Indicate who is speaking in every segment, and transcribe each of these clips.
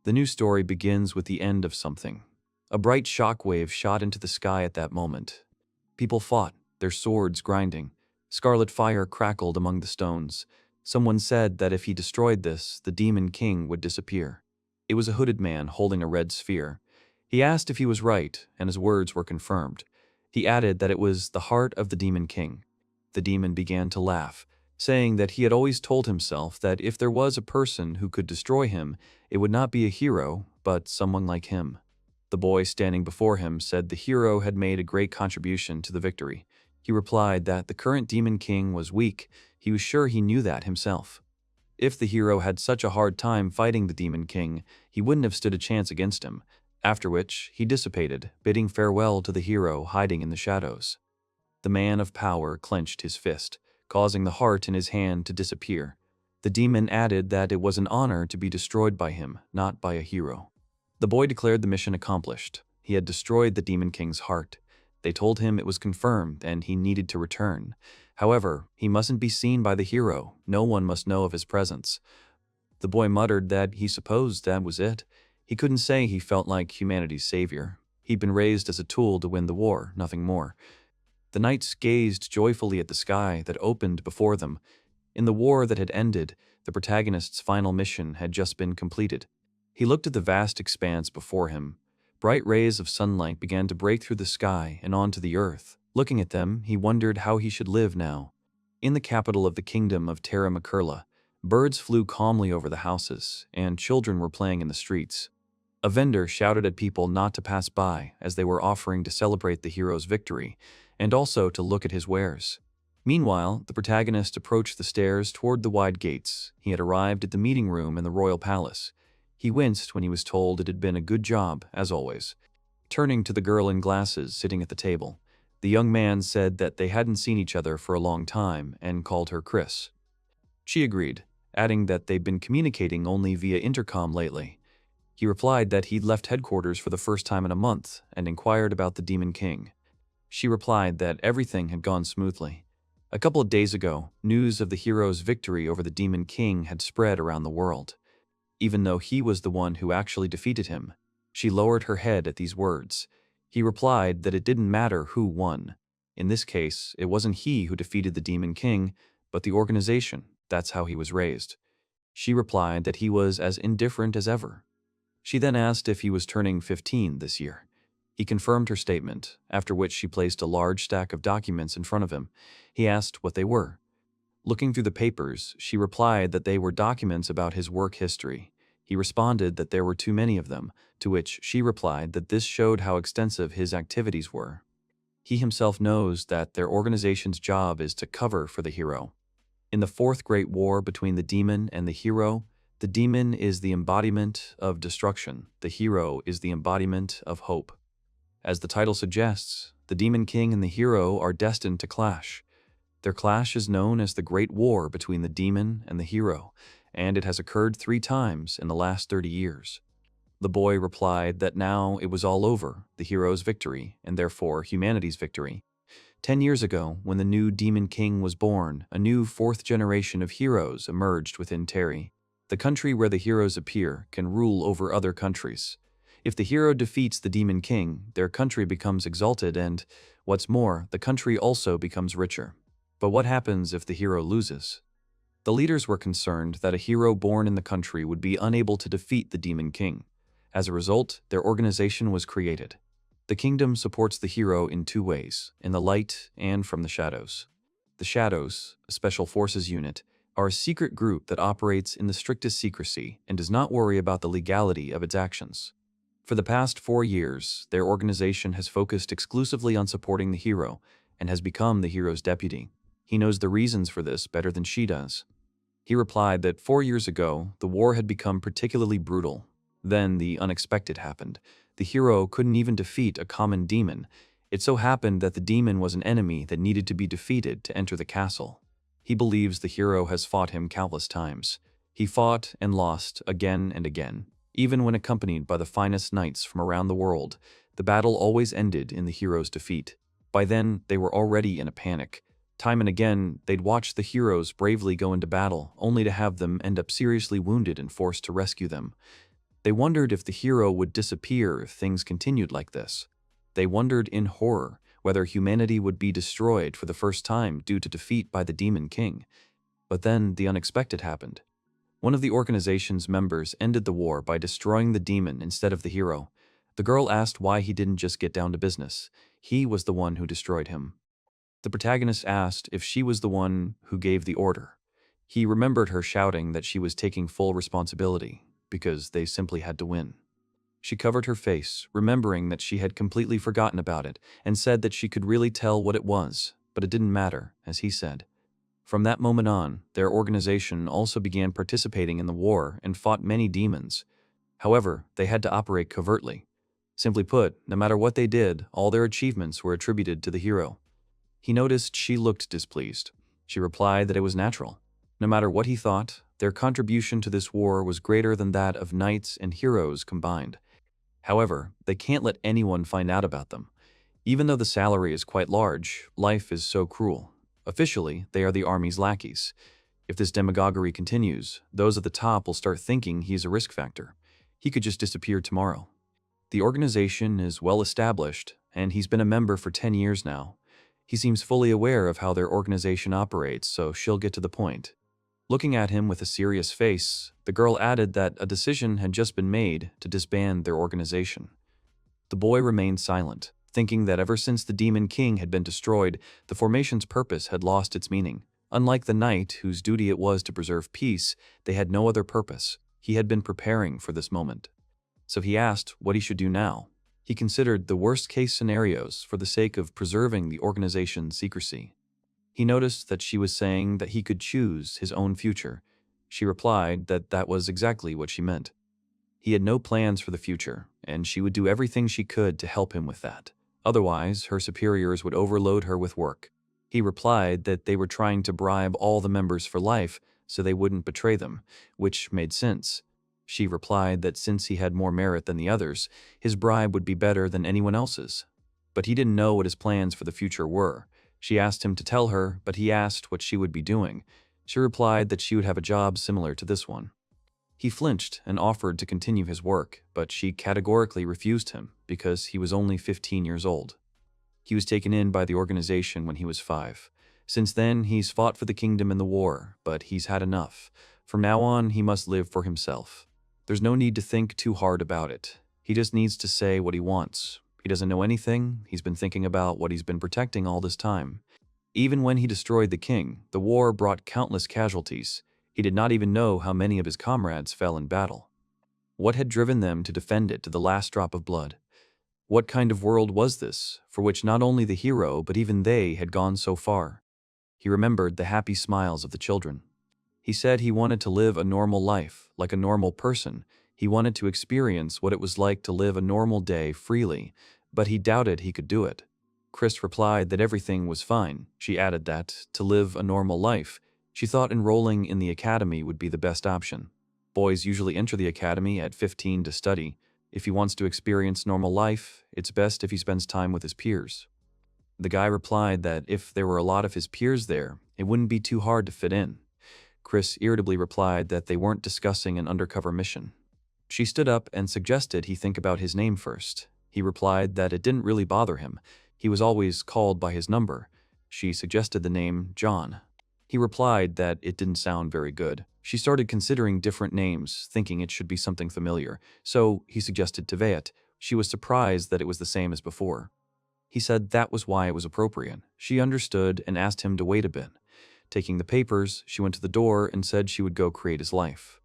Speaker 1: The new story begins with the end of something. A bright shockwave shot into the sky at that moment. People fought, their swords grinding. Scarlet fire crackled among the stones. Someone said that if he destroyed this, the Demon King would disappear. It was a hooded man holding a red sphere. He asked if he was right, and his words were confirmed. He added that it was the heart of the Demon King. The demon began to laugh, saying that he had always told himself that if there was a person who could destroy him, it would not be a hero, but someone like him. The boy standing before him said the hero had made a great contribution to the victory. He replied that the current Demon King was weak. He was sure he knew that himself. If the hero had such a hard time fighting the Demon King, he wouldn't have stood a chance against him, after which he dissipated, bidding farewell to the hero hiding in the shadows. The man of power clenched his fist, causing the heart in his hand to disappear. The demon added that it was an honor to be destroyed by him, not by a hero. The boy declared the mission accomplished. He had destroyed the Demon King's heart. They told him it was confirmed and he needed to return. However, he mustn't be seen by the hero. No one must know of his presence. The boy muttered that he supposed that was it. He couldn't say he felt like humanity's savior. He'd been raised as a tool to win the war, nothing more. The knights gazed joyfully at the sky that opened before them. In the war that had ended, the protagonist's final mission had just been completed. He looked at the vast expanse before him. Bright rays of sunlight began to break through the sky and onto the earth. Looking at them, he wondered how he should live now. In the capital of the kingdom of Terra Makurla, birds flew calmly over the houses, and children were playing in the streets. A vendor shouted at people not to pass by as they were offering to celebrate the hero's victory, and also to look at his wares. Meanwhile, the protagonist approached the stairs toward the wide gates. He had arrived at the meeting room in the royal palace. He winced when he was told it had been a good job, as always. Turning to the girl in glasses sitting at the table, the young man said that they hadn't seen each other for a long time and called her Chris. She agreed, adding that they'd been communicating only via intercom lately. He replied that he'd left headquarters for the first time in a month and inquired about the Demon King. She replied that everything had gone smoothly. A couple of days ago, news of the hero's victory over the Demon King had spread around the world. Even though he was the one who actually defeated him. She lowered her head at these words. He replied that it didn't matter who won. In this case, it wasn't he who defeated the Demon King, but the organization. That's how he was raised. She replied that he was as indifferent as ever. She then asked if he was turning 15 this year. He confirmed her statement, after which she placed a large stack of documents in front of him. He asked what they were. Looking through the papers, she replied that they were documents about his work history. He responded that there were too many of them, to which she replied that this showed how extensive his activities were. He himself knows that their organization's job is to cover for the hero. In the Fourth Great War between the demon and the hero, the demon is the embodiment of destruction. The hero is the embodiment of hope. As the title suggests, the Demon King and the hero are destined to clash. Their clash is known as the Great War between the demon and the hero, and it has occurred 3 times in the last 30 years. The boy replied that now it was all over, the hero's victory, and therefore humanity's victory. 10 years ago, when the new Demon King was born, a new 4th generation of heroes emerged within Terry. The country where the heroes appear can rule over other countries. If the hero defeats the Demon King, their country becomes exalted and, what's more, the country also becomes richer. But what happens if the hero loses? The leaders were concerned that a hero born in the country would be unable to defeat the Demon King. As a result, their organization was created. The kingdom supports the hero in 2 ways, in the light and from the shadows. The Shadows, a special forces unit, are a secret group that operates in the strictest secrecy and does not worry about the legality of its actions. For the past 4 years, their organization has focused exclusively on supporting the hero and has become the hero's deputy. He knows the reasons for this better than she does. He replied that 4 years ago, the war had become particularly brutal. Then the unexpected happened. The hero couldn't even defeat a common demon. It so happened that the demon was an enemy that needed to be defeated to enter the castle. He believes the hero has fought him countless times. He fought and lost again and again. Even when accompanied by the finest knights from around the world, the battle always ended in the hero's defeat. By then, they were already in a panic. Time and again, they'd watch the heroes bravely go into battle, only to have them end up seriously wounded and forced to rescue them. They wondered if the hero would disappear if things continued like this. They wondered in horror whether humanity would be destroyed for the first time due to defeat by the Demon King. But then the unexpected happened. One of the organization's members ended the war by destroying the demon instead of the hero. The girl asked why he didn't just get down to business. He was the one who destroyed him. The protagonist asked if she was the one who gave the order. He remembered her shouting that she was taking full responsibility, because they simply had to win. She covered her face, remembering that she had completely forgotten about it, and said that she could really tell what it was, but it didn't matter, as he said. From that moment on, their organization also began participating in the war and fought many demons. However, they had to operate covertly. Simply put, no matter what they did, all their achievements were attributed to the hero. He noticed she looked displeased. She replied that it was natural. No matter what he thought, their contribution to this war was greater than that of knights and heroes combined. However, they can't let anyone find out about them. Even though the salary is quite large, life is so cruel. Officially, they are the army's lackeys. If this demagoguery continues, those at the top will start thinking he's a risk factor. He could just disappear tomorrow. The organization is well established, and he's been a member for 10 years now. He seems fully aware of how their organization operates, so she'll get to the point. Looking at him with a serious face, the girl added that a decision had just been made to disband their organization. The boy remained silent, thinking that ever since the Demon King had been destroyed, the formation's purpose had lost its meaning. Unlike the knight, whose duty it was to preserve peace, they had no other purpose. He had been preparing for this moment. So he asked what he should do now. He considered the worst-case scenarios for the sake of preserving the organization's secrecy. He noticed that she was saying that he could choose his own future. She replied that that was exactly what she meant. He had no plans for the future, and she would do everything she could to help him with that. Otherwise, her superiors would overload her with work. He replied that they were trying to bribe all the members for life so they wouldn't betray them, which made sense. She replied that since he had more merit than the others, his bribe would be better than anyone else's. But he didn't know what his plans for the future were. She asked him to tell her, but he asked what she would be doing. She replied that she would have a job similar to this one. He flinched and offered to continue his work, but she categorically refused him because he was only 15 years old. He was taken in by the organization when he was 5. Since then, he's fought for the kingdom in the war, but he's had enough. From now on, he must live for himself. There's no need to think too hard about it. He just needs to say what he wants. He doesn't know anything. He's been thinking about what he's been protecting all this time. Even when he destroyed the king, the war brought countless casualties. He did not even know how many of his comrades fell in battle. What had driven them to defend it to the last drop of blood? What kind of world was this, for which not only the hero but even they had gone so far? He remembered the happy smiles of the children. He said he wanted to live a normal life, like a normal person. He wanted to experience what it was like to live a normal day freely, but he doubted he could do it. Chris replied that everything was fine. She added that, to live a normal life, she thought enrolling in the academy would be the best option. Boys usually enter the academy at 15 to study. If he wants to experience normal life, it's best if he spends time with his peers. The guy replied that if there were a lot of his peers there, it wouldn't be too hard to fit in. Chris irritably replied that they weren't discussing an undercover mission. She stood up and suggested he think about his name first. He replied that it didn't really bother him. He was always called by his number. She suggested the name John. He replied that it didn't sound very good. She started considering different names, thinking it should be something familiar, so he suggested Tevet. She was surprised that it was the same as before. He said that was why it was appropriate. She understood and asked him to wait a bit. Taking the papers, she went to the door and said she would go create his life.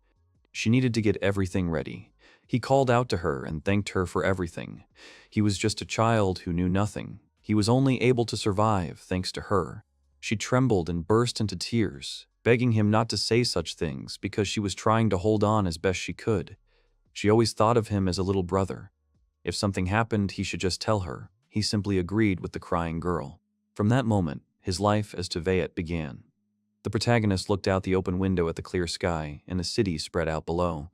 Speaker 1: She needed to get everything ready. He called out to her and thanked her for everything. He was just a child who knew nothing. He was only able to survive thanks to her. She trembled and burst into tears, begging him not to say such things because she was trying to hold on as best she could. She always thought of him as a little brother. If something happened, he should just tell her. He simply agreed with the crying girl. From that moment, his life as Tevet began. The protagonist looked out the open window at the clear sky and the city spread out below.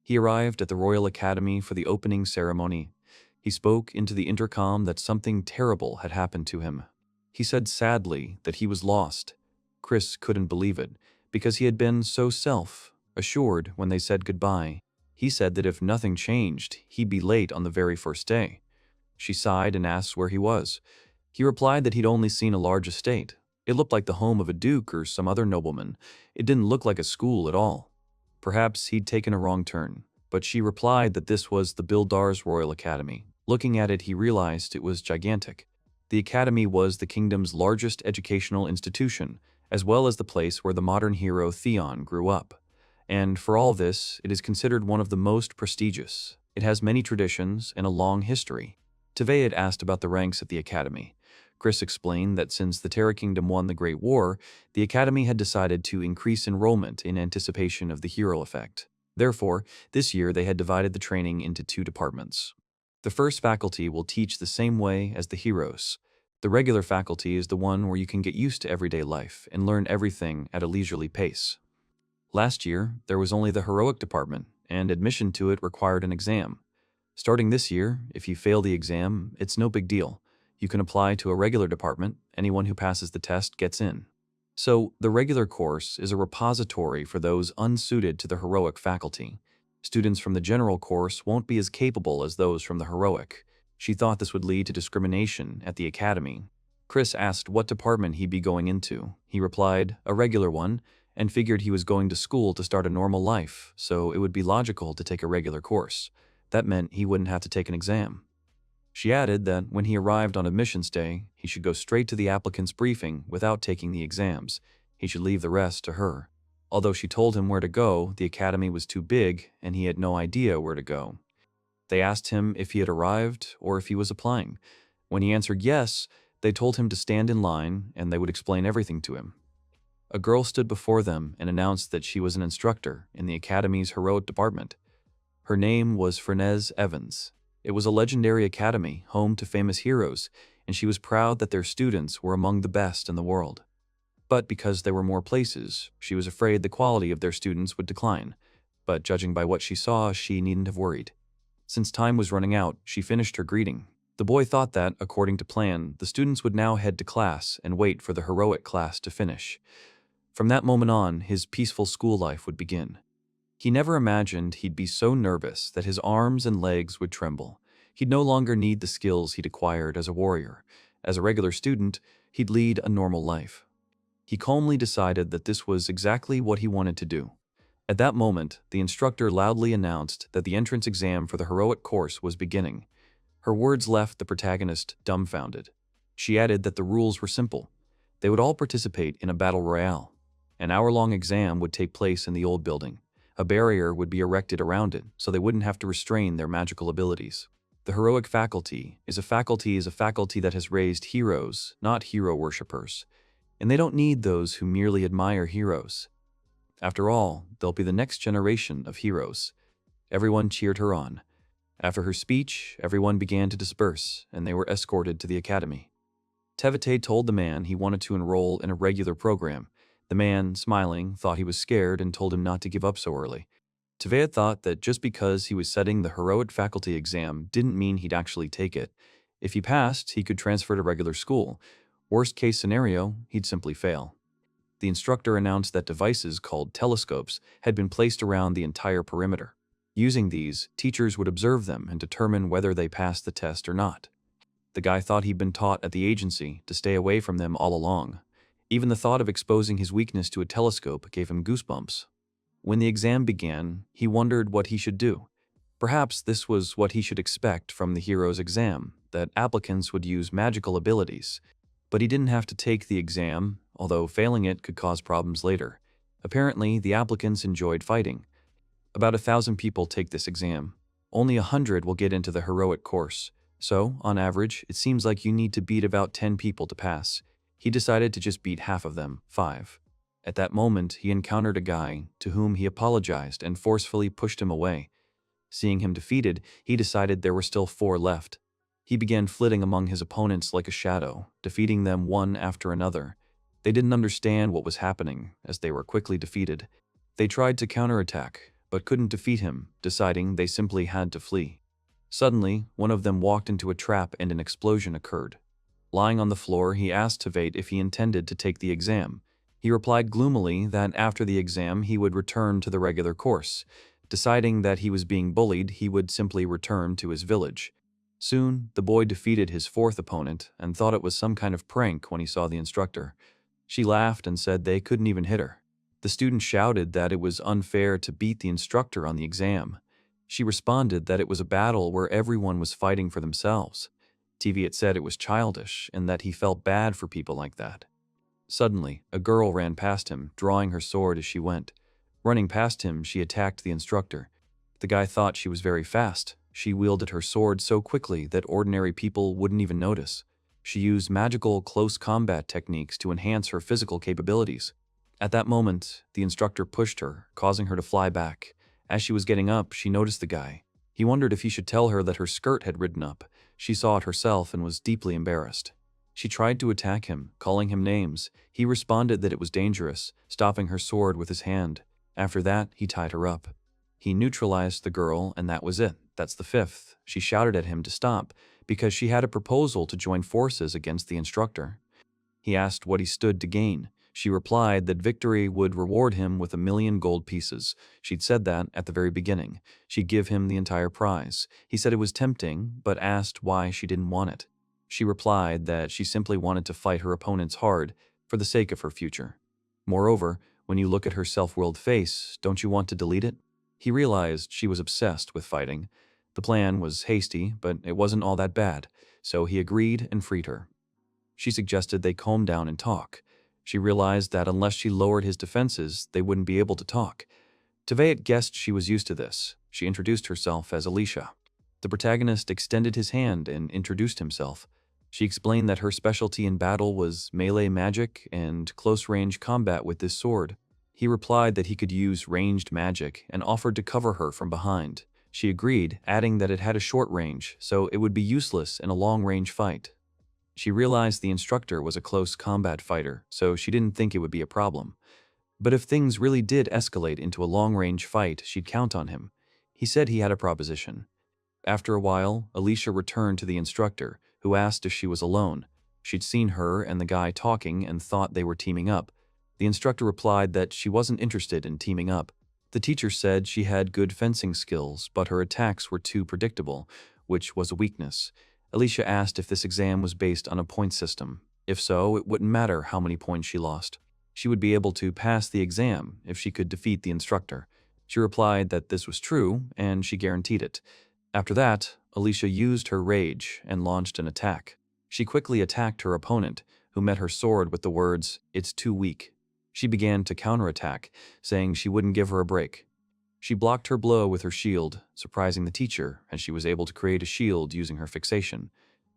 Speaker 1: He arrived at the Royal Academy for the opening ceremony. He spoke into the intercom that something terrible had happened to him. He said sadly that he was lost. Chris couldn't believe it, because he had been so self-assured when they said goodbye. He said that if nothing changed, he'd be late on the very first day. She sighed and asked where he was. He replied that he'd only seen a large estate. It looked like the home of a duke or some other nobleman. It didn't look like a school at all. Perhaps he'd taken a wrong turn, but she replied that this was the Bildar's Royal Academy. Looking at it, he realized it was gigantic. The academy was the kingdom's largest educational institution, as well as the place where the modern hero Theon grew up. And for all this, it is considered one of the most prestigious. It has many traditions and a long history. Tevye had asked about the ranks at the academy. Chris explained that since the Terra Kingdom won the Great War, the academy had decided to increase enrollment in anticipation of the hero effect. Therefore, this year they had divided the training into 2 departments. The first faculty will teach the same way as the heroes. The regular faculty is the one where you can get used to everyday life and learn everything at a leisurely pace. Last year, there was only the heroic department, and admission to it required an exam. Starting this year, if you fail the exam, it's no big deal. You can apply to a regular department. Anyone who passes the test gets in. So, the regular course is a repository for those unsuited to the heroic faculty. Students from the general course won't be as capable as those from the heroic. She thought this would lead to discrimination at the academy. Chris asked what department he'd be going into. He replied, a regular one, and figured he was going to school to start a normal life, so it would be logical to take a regular course. That meant he wouldn't have to take an exam. She added that when he arrived on admissions day, he should go straight to the applicant's briefing without taking the exams. He should leave the rest to her. Although she told him where to go, the academy was too big and he had no idea where to go. They asked him if he had arrived or if he was applying. When he answered yes, they told him to stand in line and they would explain everything to him. A girl stood before them and announced that she was an instructor in the academy's heroic department. Her name was Fernez Evans. It was a legendary academy, home to famous heroes, and she was proud that their students were among the best in the world. But because there were more places, she was afraid the quality of their students would decline. But judging by what she saw, she needn't have worried. Since time was running out, she finished her greeting. The boy thought that, according to plan, the students would now head to class and wait for the heroic class to finish. From that moment on, his peaceful school life would begin. He never imagined he'd be so nervous that his arms and legs would tremble. He'd no longer need the skills he'd acquired as a warrior. As a regular student, he'd lead a normal life. He calmly decided that this was exactly what he wanted to do. At that moment, the instructor loudly announced that the entrance exam for the heroic course was beginning. Her words left the protagonist dumbfounded. She added that the rules were simple. They would all participate in a battle royale. An hour-long exam would take place in the old building. A barrier would be erected around it, so they wouldn't have to restrain their magical abilities. The heroic faculty is a faculty that has raised heroes, not hero worshippers. And they don't need those who merely admire heroes. After all, they'll be the next generation of heroes. Everyone cheered her on. After her speech, everyone began to disperse, and they were escorted to the academy. Tevye told the man he wanted to enroll in a regular program. The man, smiling, thought he was scared and told him not to give up so early. Tevye thought that just because he was setting the heroic faculty exam didn't mean he'd actually take it. If he passed, he could transfer to regular school. Worst case scenario, he'd simply fail. The instructor announced that devices called telescopes had been placed around the entire perimeter. Using these, teachers would observe them and determine whether they passed the test or not. The guy thought he'd been taught at the agency to stay away from them all along. Even the thought of exposing his weakness to a telescope gave him goosebumps. When the exam began, he wondered what he should do. Perhaps this was what he should expect from the hero's exam, that applicants would use magical abilities. But he didn't have to take the exam, although failing it could cause problems later. Apparently, the applicants enjoyed fighting. About 1,000 people take this exam. Only 100 will get into the heroic course. So, on average, it seems like you need to beat about 10 people to pass. He decided to just beat half of them, 5. At that moment, he encountered a guy to whom he apologized and forcefully pushed him away. Seeing him defeated, he decided there were still 4 left. He began flitting among his opponents like a shadow, defeating them one after another. They didn't understand what was happening, as they were quickly defeated. They tried to counterattack, but couldn't defeat him, deciding they simply had to flee. Suddenly, one of them walked into a trap and an explosion occurred. Lying on the floor, he asked Tevye if he intended to take the exam. He replied gloomily that after the exam he would return to the regular course. Deciding that he was being bullied, he would simply return to his village. Soon, the boy defeated his fourth opponent and thought it was some kind of prank when he saw the instructor. She laughed and said they couldn't even hit her. The student shouted that it was unfair to beat the instructor on the exam. She responded that it was a battle where everyone was fighting for themselves. TV had said it was childish and that he felt bad for people like that. Suddenly, a girl ran past him, drawing her sword as she went. Running past him, she attacked the instructor. The guy thought she was very fast. She wielded her sword so quickly that ordinary people wouldn't even notice. She used magical close combat techniques to enhance her physical capabilities. At that moment, the instructor pushed her, causing her to fly back. As she was getting up, she noticed the guy. He wondered if he should tell her that her skirt had ridden up. She saw it herself and was deeply embarrassed. She tried to attack him, calling him names. He responded that it was dangerous, stopping her sword with his hand. After that, he tied her up. He neutralized the girl, and that was it. That's the fifth. She shouted at him to stop, because she had a proposal to join forces against the instructor. He asked what he stood to gain. She replied that victory would reward him with 1,000,000 gold pieces. She'd said that at the very beginning. She'd give him the entire prize. He said it was tempting, but asked why she didn't want it. She replied that she simply wanted to fight her opponents hard for the sake of her future. Moreover, when you look at her self-willed face, don't you want to delete it? He realized she was obsessed with fighting. The plan was hasty, but it wasn't all that bad, so he agreed and freed her. She suggested they calm down and talk. She realized that unless she lowered his defenses, they wouldn't be able to talk. Tveit guessed she was used to this. She introduced herself as Alicia. The protagonist extended his hand and introduced himself. She explained that her specialty in battle was melee magic and close-range combat with this sword. He replied that he could use ranged magic and offered to cover her from behind. She agreed, adding that it had a short range, so it would be useless in a long-range fight. She realized the instructor was a close combat fighter, so she didn't think it would be a problem. But if things really did escalate into a long-range fight, she'd count on him. He said he had a proposition. After a while, Alicia returned to the instructor, who asked if she was alone. She'd seen her and the guy talking and thought they were teaming up. The instructor replied that she wasn't interested in teaming up. The teacher said she had good fencing skills, but her attacks were too predictable, which was a weakness. Alicia asked if this exam was based on a point system. If so, it wouldn't matter how many points she lost. She would be able to pass the exam if she could defeat the instructor. She replied that this was true, and she guaranteed it. After that, Alicia used her rage and launched an attack. She quickly attacked her opponent, who met her sword with the words, "It's too weak." She began to counterattack, saying she wouldn't give her a break. She blocked her blow with her shield, surprising the teacher, as she was able to create a shield using her fixation.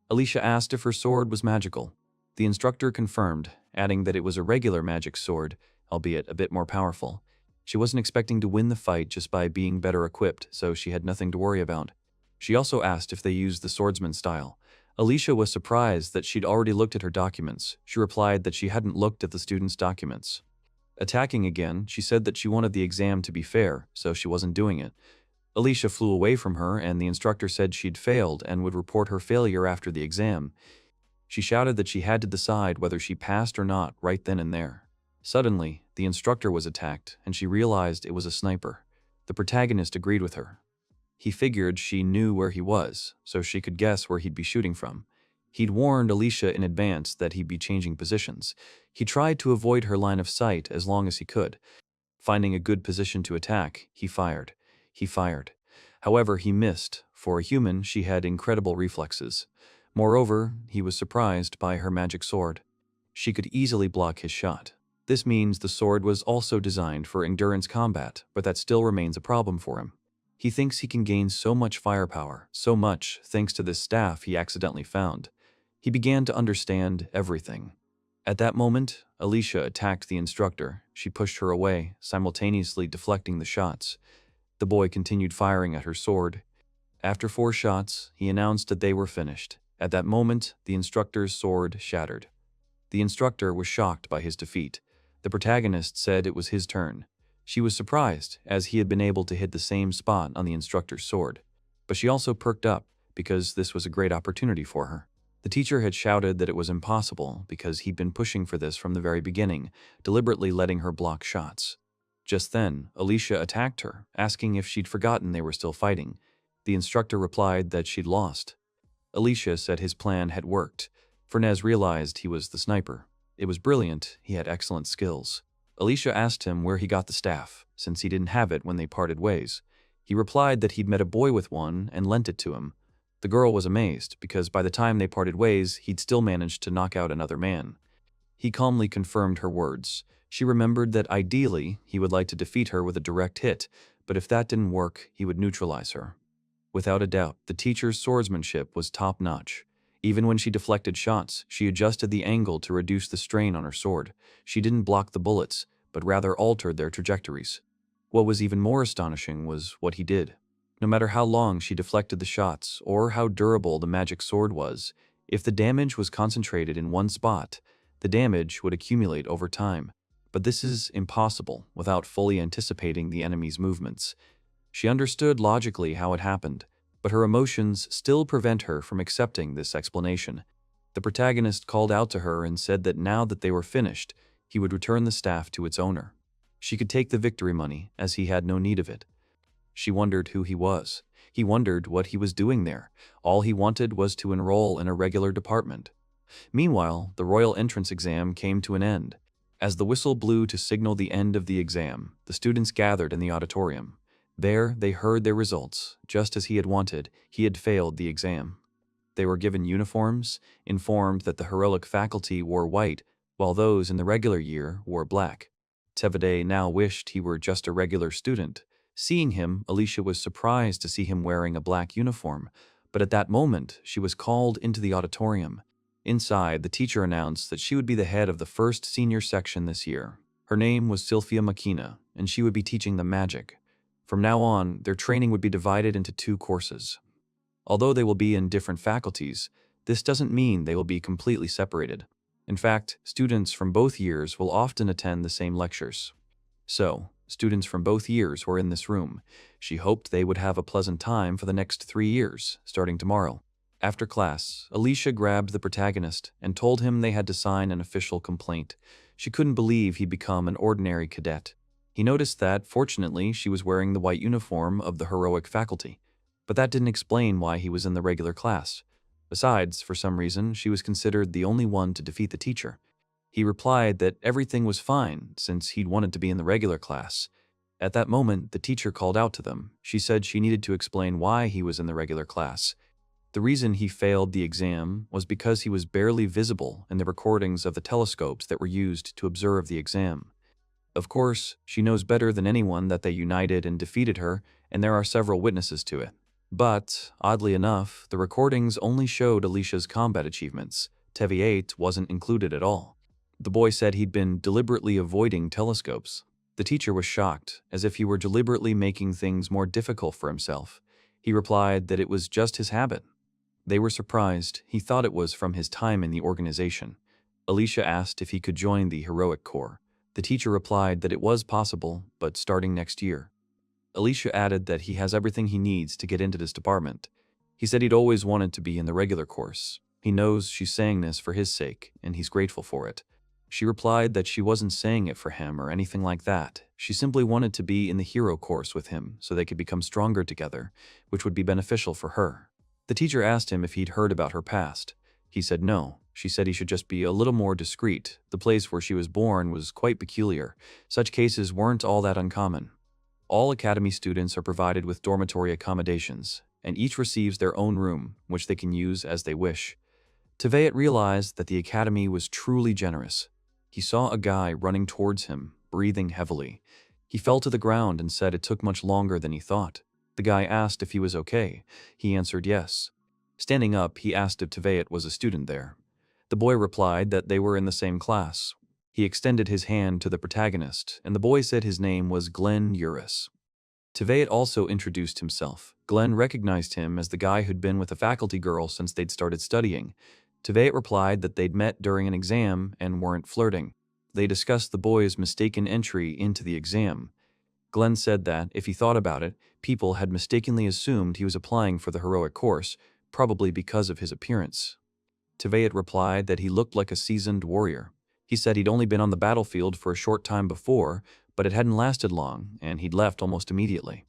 Speaker 1: Alicia asked if her sword was magical. The instructor confirmed, adding that it was a regular magic sword, albeit a bit more powerful. She wasn't expecting to win the fight just by being better equipped, so she had nothing to worry about. She also asked if they used the swordsman style. Alicia was surprised that she'd already looked at her documents. She replied that she hadn't looked at the student's documents. Attacking again, she said that she wanted the exam to be fair, so she wasn't doing it. Alicia flew away from her, and the instructor said she'd failed and would report her failure after the exam. She shouted that she had to decide whether she passed or not right then and there. Suddenly, the instructor was attacked, and she realized it was a sniper. The protagonist agreed with her. He figured she knew where he was, so she could guess where he'd be shooting from. He'd warned Alicia in advance that he'd be changing positions. He tried to avoid her line of sight as long as he could. Finding a good position to attack, he fired. However, he missed. For a human, she had incredible reflexes. Moreover, he was surprised by her magic sword. She could easily block his shot. This means the sword was also designed for endurance combat, but that still remains a problem for him. He thinks he can gain so much firepower, so much thanks to this staff he accidentally found. He began to understand everything. At that moment, Alicia attacked the instructor. She pushed her away, simultaneously deflecting the shots. The boy continued firing at her sword. After 4 shots, he announced that they were finished. At that moment, the instructor's sword shattered. The instructor was shocked by his defeat. The protagonist said it was his turn. She was surprised, as he had been able to hit the same spot on the instructor's sword. But she also perked up, because this was a great opportunity for her. The teacher had shouted that it was impossible, because he'd been pushing for this from the very beginning, deliberately letting her block shots. Just then, Alicia attacked her, asking if she'd forgotten they were still fighting. The instructor replied that she'd lost. Alicia said his plan had worked. Fernez realized he was the sniper. It was brilliant, he had excellent skills. Alicia asked him where he got the staff, since he didn't have it when they parted ways. He replied that he'd met a boy with one and lent it to him. The girl was amazed, because by the time they parted ways, he'd still managed to knock out another man. He calmly confirmed her words. She remembered that ideally, he would like to defeat her with a direct hit, but if that didn't work, he would neutralize her. Without a doubt, the teacher's swordsmanship was top-notch. Even when she deflected shots, she adjusted the angle to reduce the strain on her sword. She didn't block the bullets, but rather altered their trajectories. What was even more astonishing was what he did. No matter how long she deflected the shots, or how durable the magic sword was, if the damage was concentrated in one spot, the damage would accumulate over time. But this is impossible without fully anticipating the enemy's movements. She understood logically how it happened, but her emotions still prevent her from accepting this explanation. The protagonist called out to her and said that now that they were finished, he would return the staff to its owner. She could take the victory money, as he had no need of it. She wondered who he was. He wondered what he was doing there. All he wanted was to enroll in a regular department. Meanwhile, the royal entrance exam came to an end. As the whistle blew to signal the end of the exam, the students gathered in the auditorium. There, they heard their results. Just as he had wanted, he had failed the exam. They were given uniforms, informed that the heroic faculty wore white, while those in the regular year wore black. Tevede now wished he were just a regular student. Seeing him, Alicia was surprised to see him wearing a black uniform, but at that moment, she was called into the auditorium. Inside, the teacher announced that she would be the head of the first senior section this year. Her name was Sylphia Makina, and she would be teaching them magic. From now on, their training would be divided into 2 courses. Although they will be in different faculties, this doesn't mean they will be completely separated. In fact, students from both years will often attend the same lectures. So, students from both years were in this room. She hoped they would have a pleasant time for the next 3 years, starting tomorrow. After class, Alicia grabbed the protagonist and told him they had to sign an official complaint. She couldn't believe he'd become an ordinary cadet. He noticed that, fortunately, she was wearing the white uniform of the heroic faculty. But that didn't explain why he was in the regular class. Besides, for some reason, she was considered the only one to defeat the teacher. He replied that everything was fine, since he'd wanted to be in the regular class. At that moment, the teacher called out to them. She said she needed to explain why he was in the regular class. The reason he failed the exam was because he was barely visible in the recordings of the telescopes that were used to observe the exam. Of course, she knows better than anyone that they united and defeated her, and there are several witnesses to it. But, oddly enough, the recordings only showed Alicia's combat achievements. Teviate wasn't included at all. The boy said he'd been deliberately avoiding telescopes. The teacher was shocked, as if he were deliberately making things more difficult for himself. He replied that it was just his habit. They were surprised. He thought it was from his time in the organization. Alicia asked if he could join the Heroic Corps. The teacher replied that it was possible, but starting next year. Alicia added that he has everything he needs to get into this department. He said he'd always wanted to be in the regular course. He knows she's saying this for his sake, and he's grateful for it. She replied that she wasn't saying it for him or anything like that. She simply wanted to be in the hero course with him so they could become stronger together, which would be beneficial for her. The teacher asked him if he'd heard about her past. He said no. She said he should just be a little more discreet. The place where she was born was quite peculiar. Such cases weren't all that uncommon. All academy students are provided with dormitory accommodations, and each receives their own room, which they can use as they wish. Teviate realized that the academy was truly generous. He saw a guy running towards him, breathing heavily. He fell to the ground and said it took much longer than he thought. The guy asked if he was okay. He answered yes. Standing up, he asked if Teviate was a student there. The boy replied that they were in the same class. He extended his hand to the protagonist, and the boy said his name was Glenn Uris. Teviate also introduced himself. Glenn recognized him as the guy who'd been with a faculty girl since they'd started studying. Teviate replied that they'd met during an exam and weren't flirting. They discussed the boy's mistaken entry into the exam. Glenn said that, if he thought about it, people had mistakenly assumed he was applying for the heroic course, probably because of his appearance. Teviate replied that he looked like a seasoned warrior. He said he'd only been on the battlefield for a short time before, but it hadn't lasted long, and he'd left almost immediately.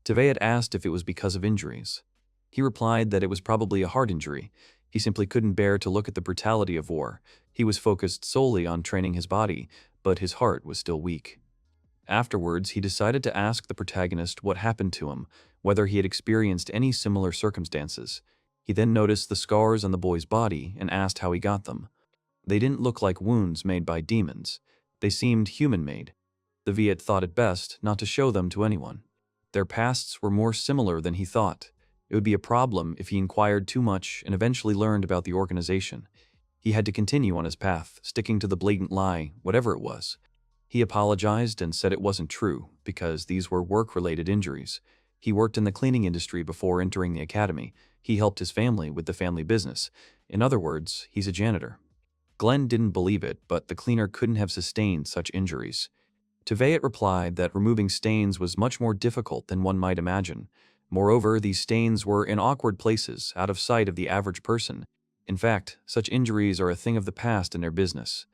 Speaker 1: Tveit asked if it was because of injuries. He replied that it was probably a heart injury. He simply couldn't bear to look at the brutality of war. He was focused solely on training his body, but his heart was still weak. Afterwards, he decided to ask the protagonist what happened to him, whether he had experienced any similar circumstances. He then noticed the scars on the boy's body and asked how he got them. They didn't look like wounds made by demons. They seemed human-made. The Viet thought it best not to show them to anyone. Their pasts were more similar than he thought. It would be a problem if he inquired too much and eventually learned about the organization. He had to continue on his path, sticking to the blatant lie, whatever it was. He apologized and said it wasn't true, because these were work-related injuries. He worked in the cleaning industry before entering the academy. He helped his family with the family business. In other words, he's a janitor. Glenn didn't believe it, but the cleaner couldn't have sustained such injuries. Tveit replied that removing stains was much more difficult than one might imagine. Moreover, these stains were in awkward places, out of sight of the average person. In fact, such injuries are a thing of the past in their business.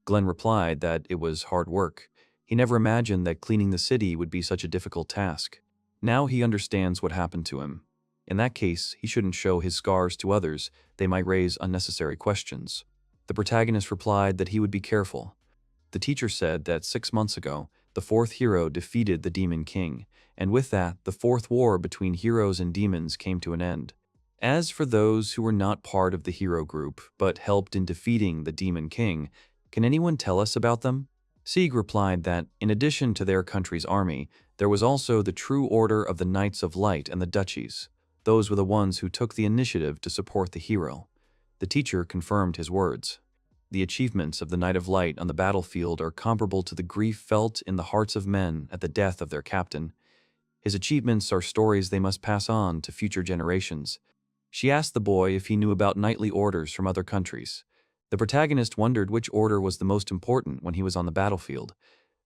Speaker 1: Glenn replied that it was hard work. He never imagined that cleaning the city would be such a difficult task. Now he understands what happened to him. In that case, he shouldn't show his scars to others. They might raise unnecessary questions. The protagonist replied that he would be careful. The teacher said that 6 months ago, the fourth hero defeated the Demon King, and with that, the fourth war between heroes and demons came to an end. As for those who were not part of the hero group, but helped in defeating the Demon King, can anyone tell us about them? Sieg replied that, in addition to their country's army, there was also the True Order of the Knights of Light and the Duchies. Those were the ones who took the initiative to support the hero. The teacher confirmed his words. The achievements of the Knight of Light on the battlefield are comparable to the grief felt in the hearts of men at the death of their captain. His achievements are stories they must pass on to future generations. She asked the boy if he knew about knightly orders from other countries. The protagonist wondered which order was the most important when he was on the battlefield.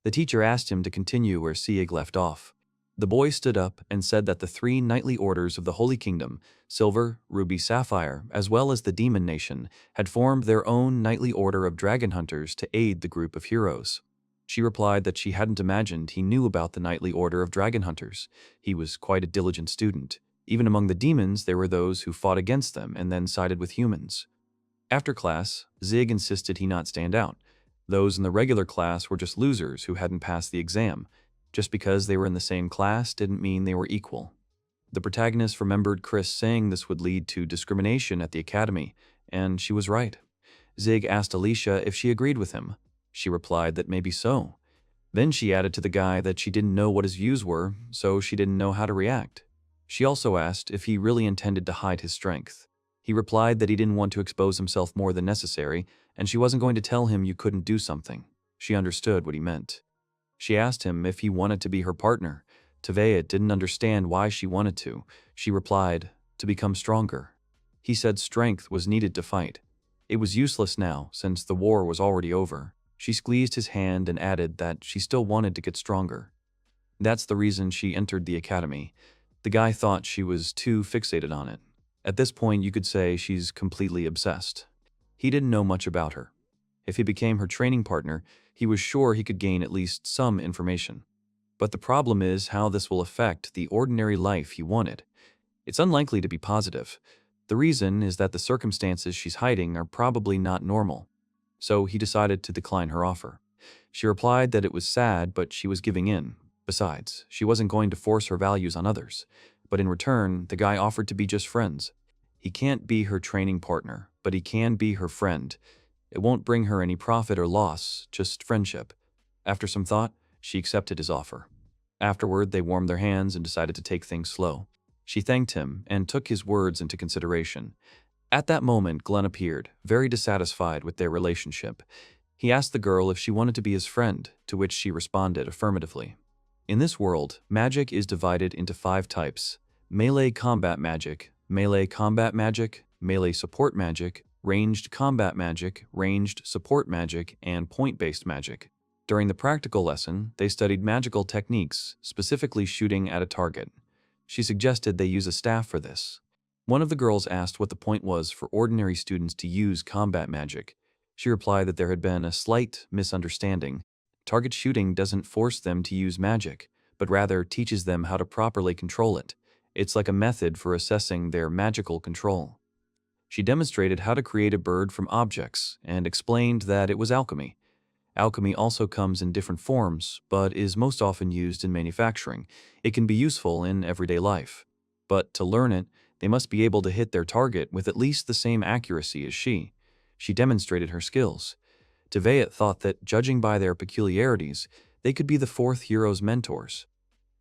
Speaker 1: The teacher asked him to continue where Sieg left off. The boy stood up and said that the 3 knightly orders of the Holy Kingdom, Silver, Ruby, Sapphire, as well as the Demon Nation, had formed their own knightly order of dragon hunters to aid the group of heroes. She replied that she hadn't imagined he knew about the knightly order of dragon hunters. He was quite a diligent student. Even among the demons, there were those who fought against them and then sided with humans. After class, Zig insisted he not stand out. Those in the regular class were just losers who hadn't passed the exam. Just because they were in the same class didn't mean they were equal. The protagonist remembered Chris saying this would lead to discrimination at the academy, and she was right. Zig asked Alicia if she agreed with him. She replied that maybe so. Then she added to the guy that she didn't know what his views were, so she didn't know how to react. She also asked if he really intended to hide his strength. He replied that he didn't want to expose himself more than necessary, and she wasn't going to tell him you couldn't do something. She understood what he meant. She asked him if he wanted to be her partner. Tveit didn't understand why she wanted to. She replied, to become stronger. He said strength was needed to fight. It was useless now, since the war was already over. She squeezed his hand and added that she still wanted to get stronger. That's the reason she entered the academy. The guy thought she was too fixated on it. At this point, you could say she's completely obsessed. He didn't know much about her. If he became her training partner, he was sure he could gain at least some information. But the problem is how this will affect the ordinary life he wanted. It's unlikely to be positive. The reason is that the circumstances she's hiding are probably not normal. So he decided to decline her offer. She replied that it was sad, but she was giving in. Besides, she wasn't going to force her values on others. But in return, the guy offered to be just friends. He can't be her training partner, but he can be her friend. It won't bring her any profit or loss, just friendship. After some thought, she accepted his offer. Afterward, they warmed their hands and decided to take things slow. She thanked him and took his words into consideration. At that moment, Glenn appeared, very dissatisfied with their relationship. He asked the girl if she wanted to be his friend, to which she responded affirmatively. In this world, magic is divided into 5 types: melee combat magic, melee combat magic, melee support magic, ranged combat magic, ranged support magic, and point-based magic. During the practical lesson, they studied magical techniques, specifically shooting at a target. She suggested they use a staff for this. One of the girls asked what the point was for ordinary students to use combat magic. She replied that there had been a slight misunderstanding. Target shooting doesn't force them to use magic, but rather teaches them how to properly control it. It's like a method for assessing their magical control. She demonstrated how to create a bird from objects and explained that it was alchemy. Alchemy also comes in different forms, but is most often used in manufacturing. It can be useful in everyday life. But to learn it, they must be able to hit their target with at least the same accuracy as she. She demonstrated her skills. Tveit thought that, judging by their peculiarities, they could be the fourth hero's mentors.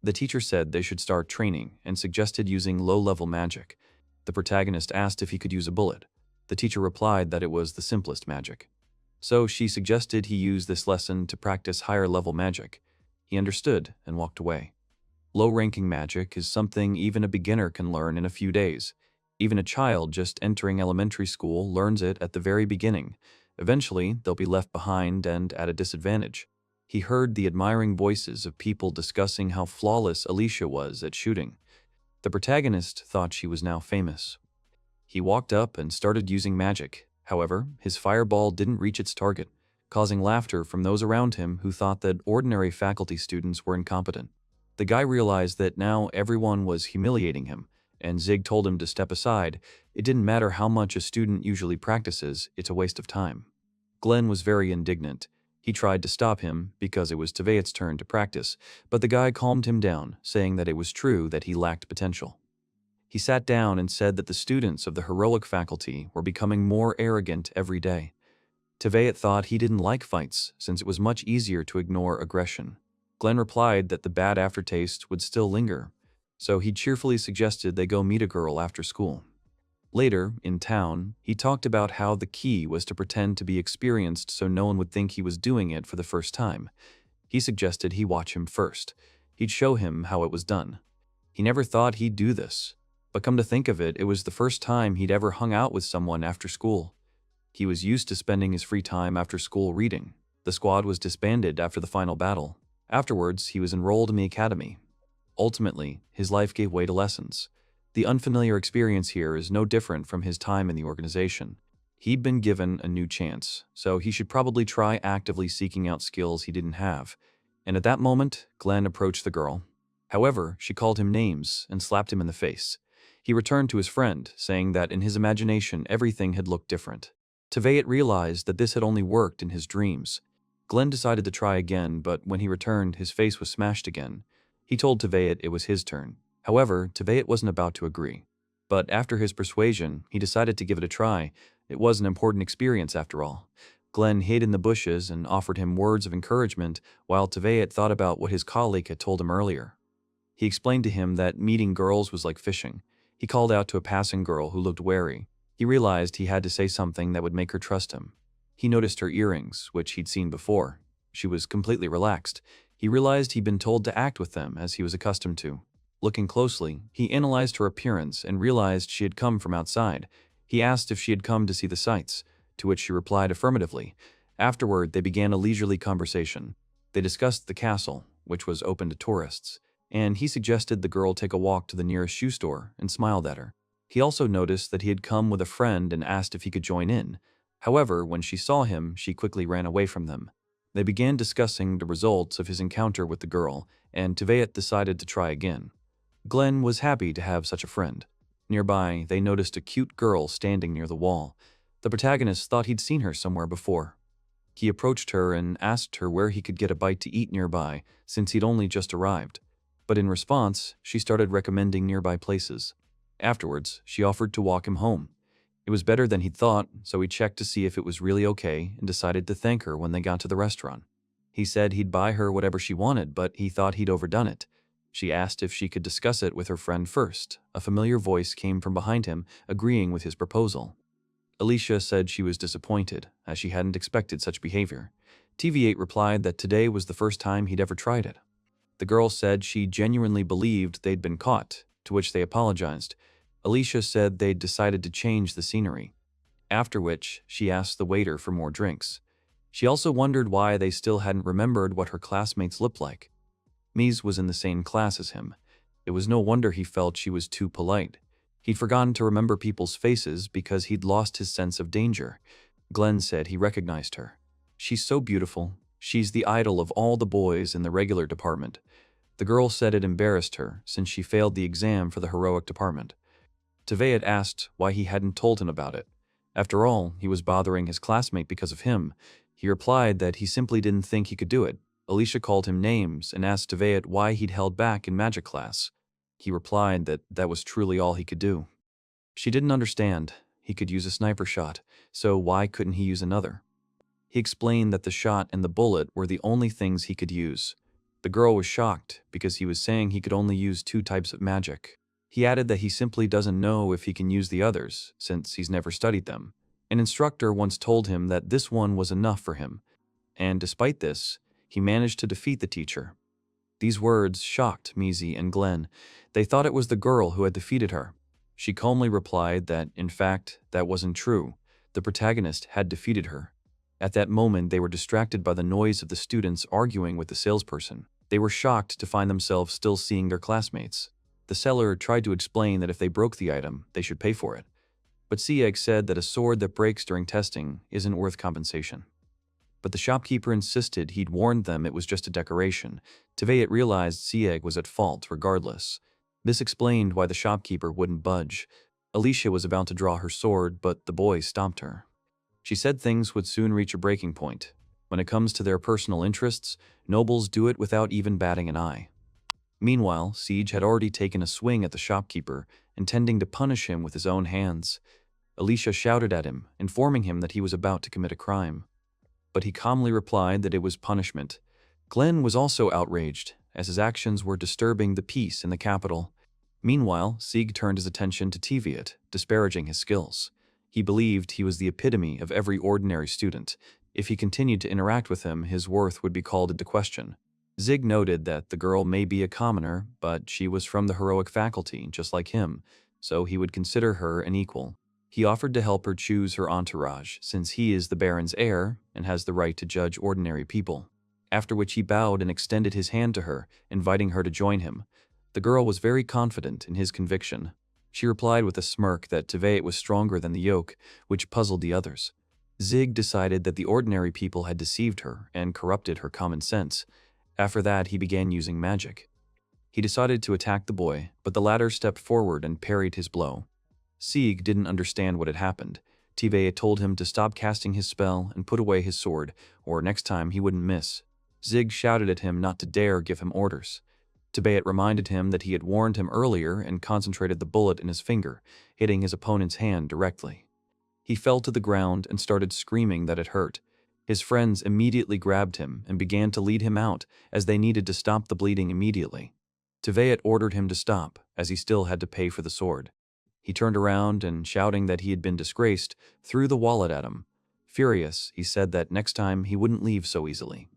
Speaker 1: The teacher said they should start training and suggested using low-level magic. The protagonist asked if he could use a bullet. The teacher replied that it was the simplest magic. So she suggested he use this lesson to practice higher-level magic. He understood and walked away. Low-ranking magic is something even a beginner can learn in a few days. Even a child just entering elementary school learns it at the very beginning. Eventually, they'll be left behind and at a disadvantage. He heard the admiring voices of people discussing how flawless Alicia was at shooting. The protagonist thought she was now famous. He walked up and started using magic. However, his fireball didn't reach its target, causing laughter from those around him who thought that ordinary faculty students were incompetent. The guy realized that now everyone was humiliating him, and Zig told him to step aside. It didn't matter how much a student usually practices, it's a waste of time. Glenn was very indignant. He tried to stop him because it was Tveit's turn to practice, but the guy calmed him down, saying that it was true that he lacked potential. He sat down and said that the students of the heroic faculty were becoming more arrogant every day. Tveit thought he didn't like fights, since it was much easier to ignore aggression. Glenn replied that the bad aftertaste would still linger, so he cheerfully suggested they go meet a girl after school. Later, in town, he talked about how the key was to pretend to be experienced so no one would think he was doing it for the first time. He suggested he watch him first. He'd show him how it was done. He never thought he'd do this, but come to think of it, it was the first time he'd ever hung out with someone after school. He was used to spending his free time after school reading. The squad was disbanded after the final battle. Afterwards, he was enrolled in the academy. Ultimately, his life gave way to lessons. The unfamiliar experience here is no different from his time in the organization. He'd been given a new chance, so he should probably try actively seeking out skills he didn't have. And at that moment, Glenn approached the girl. However, she called him names and slapped him in the face. He returned to his friend, saying that in his imagination everything had looked different. Tveit realized that this had only worked in his dreams. Glenn decided to try again, but when he returned, his face was smashed again. He told Tveit it was his turn. However, Tveit wasn't about to agree. But after his persuasion, he decided to give it a try. It was an important experience after all. Glenn hid in the bushes and offered him words of encouragement while Tveit thought about what his colleague had told him earlier. He explained to him that meeting girls was like fishing. He called out to a passing girl who looked wary. He realized he had to say something that would make her trust him. He noticed her earrings, which he'd seen before. She was completely relaxed. He realized he'd been told to act with them as he was accustomed to. Looking closely, he analyzed her appearance and realized she had come from outside. He asked if she had come to see the sights, to which she replied affirmatively. Afterward, they began a leisurely conversation. They discussed the castle, which was open to tourists, and he suggested the girl take a walk to the nearest shoe store and smiled at her. He also noticed that he had come with a friend and asked if he could join in. However, when she saw him, she quickly ran away from them. They began discussing the results of his encounter with the girl, and Tveit decided to try again. Glenn was happy to have such a friend. Nearby, they noticed a cute girl standing near the wall. The protagonist thought he'd seen her somewhere before. He approached her and asked her where he could get a bite to eat nearby, since he'd only just arrived. But in response, she started recommending nearby places. Afterwards, she offered to walk him home. It was better than he'd thought, so he checked to see if it was really okay and decided to thank her when they got to the restaurant. He said he'd buy her whatever she wanted, but he thought he'd overdone it. She asked if she could discuss it with her friend first. A familiar voice came from behind him, agreeing with his proposal. Alicia said she was disappointed, as she hadn't expected such behavior. TV8 replied that today was the first time he'd ever tried it. The girl said she genuinely believed they'd been caught, to which they apologized. Alicia said they'd decided to change the scenery, after which she asked the waiter for more drinks. She also wondered why they still hadn't remembered what her classmates looked like. Mies was in the same class as him. It was no wonder he felt she was too polite. He'd forgotten to remember people's faces because he'd lost his sense of danger. Glenn said he recognized her. "She's so beautiful. She's the idol of all the boys in the regular department. The girl said it embarrassed her since she failed the exam for the heroic department. Tevayet asked why he hadn't told him about it. After all, he was bothering his classmate because of him. He replied that he simply didn't think he could do it. Alicia called him names and asked Tevayet why he'd held back in magic class. He replied that that was truly all he could do. She didn't understand. He could use a sniper shot, so why couldn't he use another? He explained that the shot and the bullet were the only things he could use. The girl was shocked because he was saying he could only use 2 types of magic. He added that he simply doesn't know if he can use the others, since he's never studied them. An instructor once told him that this one was enough for him, and despite this, he managed to defeat the teacher. These words shocked Mizi and Glenn. They thought it was the girl who had defeated her. She calmly replied that, in fact, that wasn't true. The protagonist had defeated her. At that moment, they were distracted by the noise of the students arguing with the salesperson. They were shocked to find themselves still seeing their classmates. The seller tried to explain that if they broke the item, they should pay for it. But Sieg said that a sword that breaks during testing isn't worth compensation. But the shopkeeper insisted he'd warned them it was just a decoration. Tevayet realized Sieg was at fault regardless. This explained why the shopkeeper wouldn't budge. Alicia was about to draw her sword, but the boy stopped her. She said things would soon reach a breaking point. When it comes to their personal interests, nobles do it without even batting an eye. Meanwhile, Siege had already taken a swing at the shopkeeper, intending to punish him with his own hands. Alicia shouted at him, informing him that he was about to commit a crime. But he calmly replied that it was punishment. Glenn was also outraged, as his actions were disturbing the peace in the capital. Meanwhile, Sieg turned his attention to Tevayet, disparaging his skills. He believed he was the epitome of every ordinary student. If he continued to interact with him, his worth would be called into question. Zig noted that the girl may be a commoner, but she was from the heroic faculty, just like him, so he would consider her an equal. He offered to help her choose her entourage, since he is the Baron's heir and has the right to judge ordinary people. After which he bowed and extended his hand to her, inviting her to join him. The girl was very confident in his conviction. She replied with a smirk that Tevayet was stronger than the yoke, which puzzled the others. Zig decided that the ordinary people had deceived her and corrupted her common sense. After that, he began using magic. He decided to attack the boy, but the latter stepped forward and parried his blow. Sieg didn't understand what had happened. Tevayet told him to stop casting his spell and put away his sword, or next time he wouldn't miss. Zig shouted at him not to dare give him orders. Tevayet reminded him that he had warned him earlier and concentrated the bullet in his finger, hitting his opponent's hand directly. He fell to the ground and started screaming that it hurt. His friends immediately grabbed him and began to lead him out, as they needed to stop the bleeding immediately. Tevayet ordered him to stop, as he still had to pay for the sword. He turned around and, shouting that he had been disgraced, threw the wallet at him. Furious, he said that next time he wouldn't leave so easily.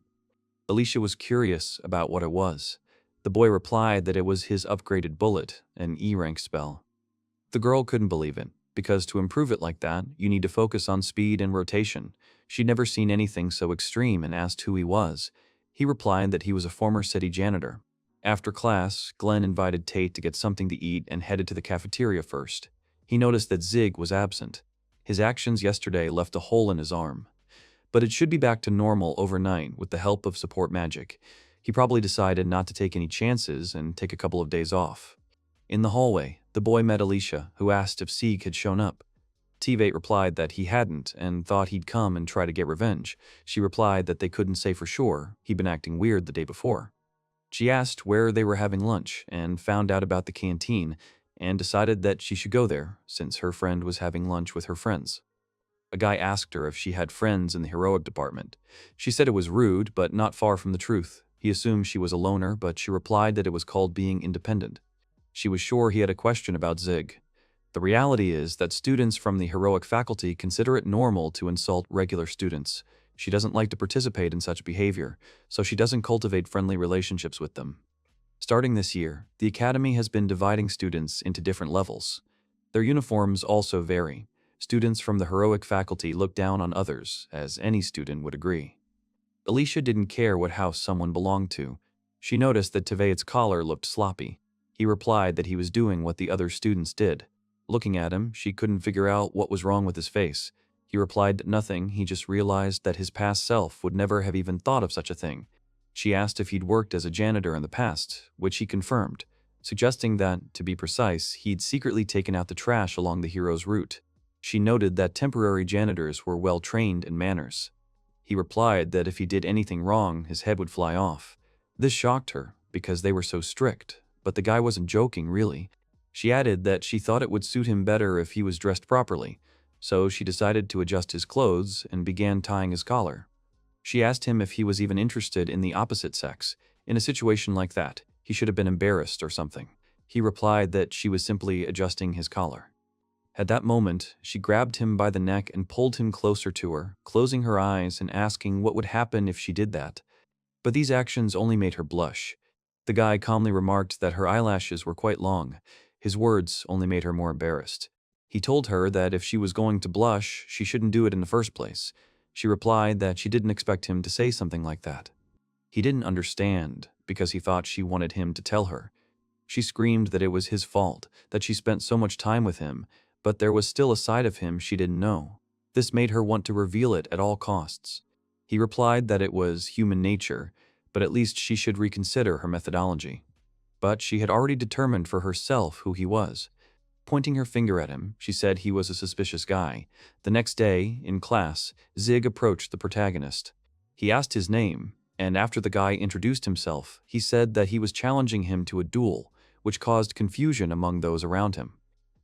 Speaker 1: Alicia was curious about what it was. The boy replied that it was his upgraded bullet, an E-rank spell. The girl couldn't believe it, because to improve it like that, you need to focus on speed and rotation. She'd never seen anything so extreme and asked who he was. He replied that he was a former city janitor. After class, Glenn invited Tate to get something to eat and headed to the cafeteria first. He noticed that Zig was absent. His actions yesterday left a hole in his arm. But it should be back to normal overnight with the help of support magic. He probably decided not to take any chances and take a couple of days off. In the hallway, the boy met Alicia, who asked if Sieg had shown up. Tevayet replied that he hadn't and thought he'd come and try to get revenge. She replied that they couldn't say for sure, he'd been acting weird the day before. She asked where they were having lunch and found out about the canteen and decided that she should go there since her friend was having lunch with her friends. A guy asked her if she had friends in the heroic department. She said it was rude, but not far from the truth. He assumed she was a loner, but she replied that it was called being independent. She was sure he had a question about Zig. The reality is that students from the heroic faculty consider it normal to insult regular students. She doesn't like to participate in such behavior, so she doesn't cultivate friendly relationships with them. Starting this year, the academy has been dividing students into different levels. Their uniforms also vary. Students from the heroic faculty look down on others, as any student would agree. Alicia didn't care what house someone belonged to. She noticed that Tevayet's collar looked sloppy. He replied that he was doing what the other students did. Looking at him, she couldn't figure out what was wrong with his face. He replied that nothing, he just realized that his past self would never have even thought of such a thing. She asked if he'd worked as a janitor in the past, which he confirmed, suggesting that, to be precise, he'd secretly taken out the trash along the hero's route. She noted that temporary janitors were well trained in manners. He replied that if he did anything wrong, his head would fly off. This shocked her, because they were so strict, but the guy wasn't joking, really. She added that she thought it would suit him better if he was dressed properly, so she decided to adjust his clothes and began tying his collar. She asked him if he was even interested in the opposite sex. In a situation like that, he should have been embarrassed or something. He replied that she was simply adjusting his collar. At that moment, she grabbed him by the neck and pulled him closer to her, closing her eyes and asking what would happen if she did that. But these actions only made her blush. The guy calmly remarked that her eyelashes were quite long. His words only made her more embarrassed. He told her that if she was going to blush, she shouldn't do it in the first place. She replied that she didn't expect him to say something like that. He didn't understand, because he thought she wanted him to tell her. She screamed that it was his fault, that she spent so much time with him, but there was still a side of him she didn't know. This made her want to reveal it at all costs. He replied that it was human nature, but at least she should reconsider her methodology. But she had already determined for herself who he was. Pointing her finger at him, she said he was a suspicious guy. The next day, in class, Zig approached the protagonist. He asked his name, and after the guy introduced himself, he said that he was challenging him to a duel, which caused confusion among those around him.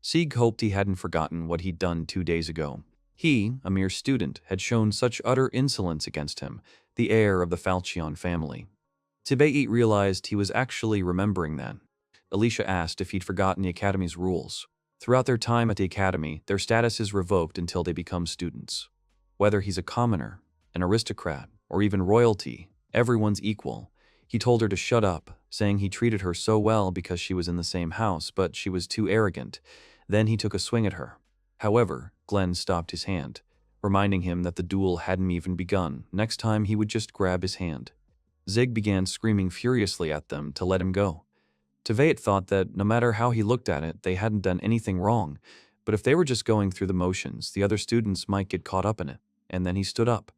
Speaker 1: Zig hoped he hadn't forgotten what he'd done 2 days ago. He, a mere student, had shown such utter insolence against him, the heir of the Falchion family. Tibet realized he was actually remembering that. Alicia asked if he'd forgotten the academy's rules. Throughout their time at the academy, their status is revoked until they become students. Whether he's a commoner, an aristocrat, or even royalty, everyone's equal. He told her to shut up, saying he treated her so well because she was in the same house, but she was too arrogant. Then he took a swing at her. However, Glenn stopped his hand, reminding him that the duel hadn't even begun. Next time he would just grab his hand. Zig began screaming furiously at them to let him go. Teveit thought that no matter how he looked at it, they hadn't done anything wrong, but if they were just going through the motions, the other students might get caught up in it. And then he stood up.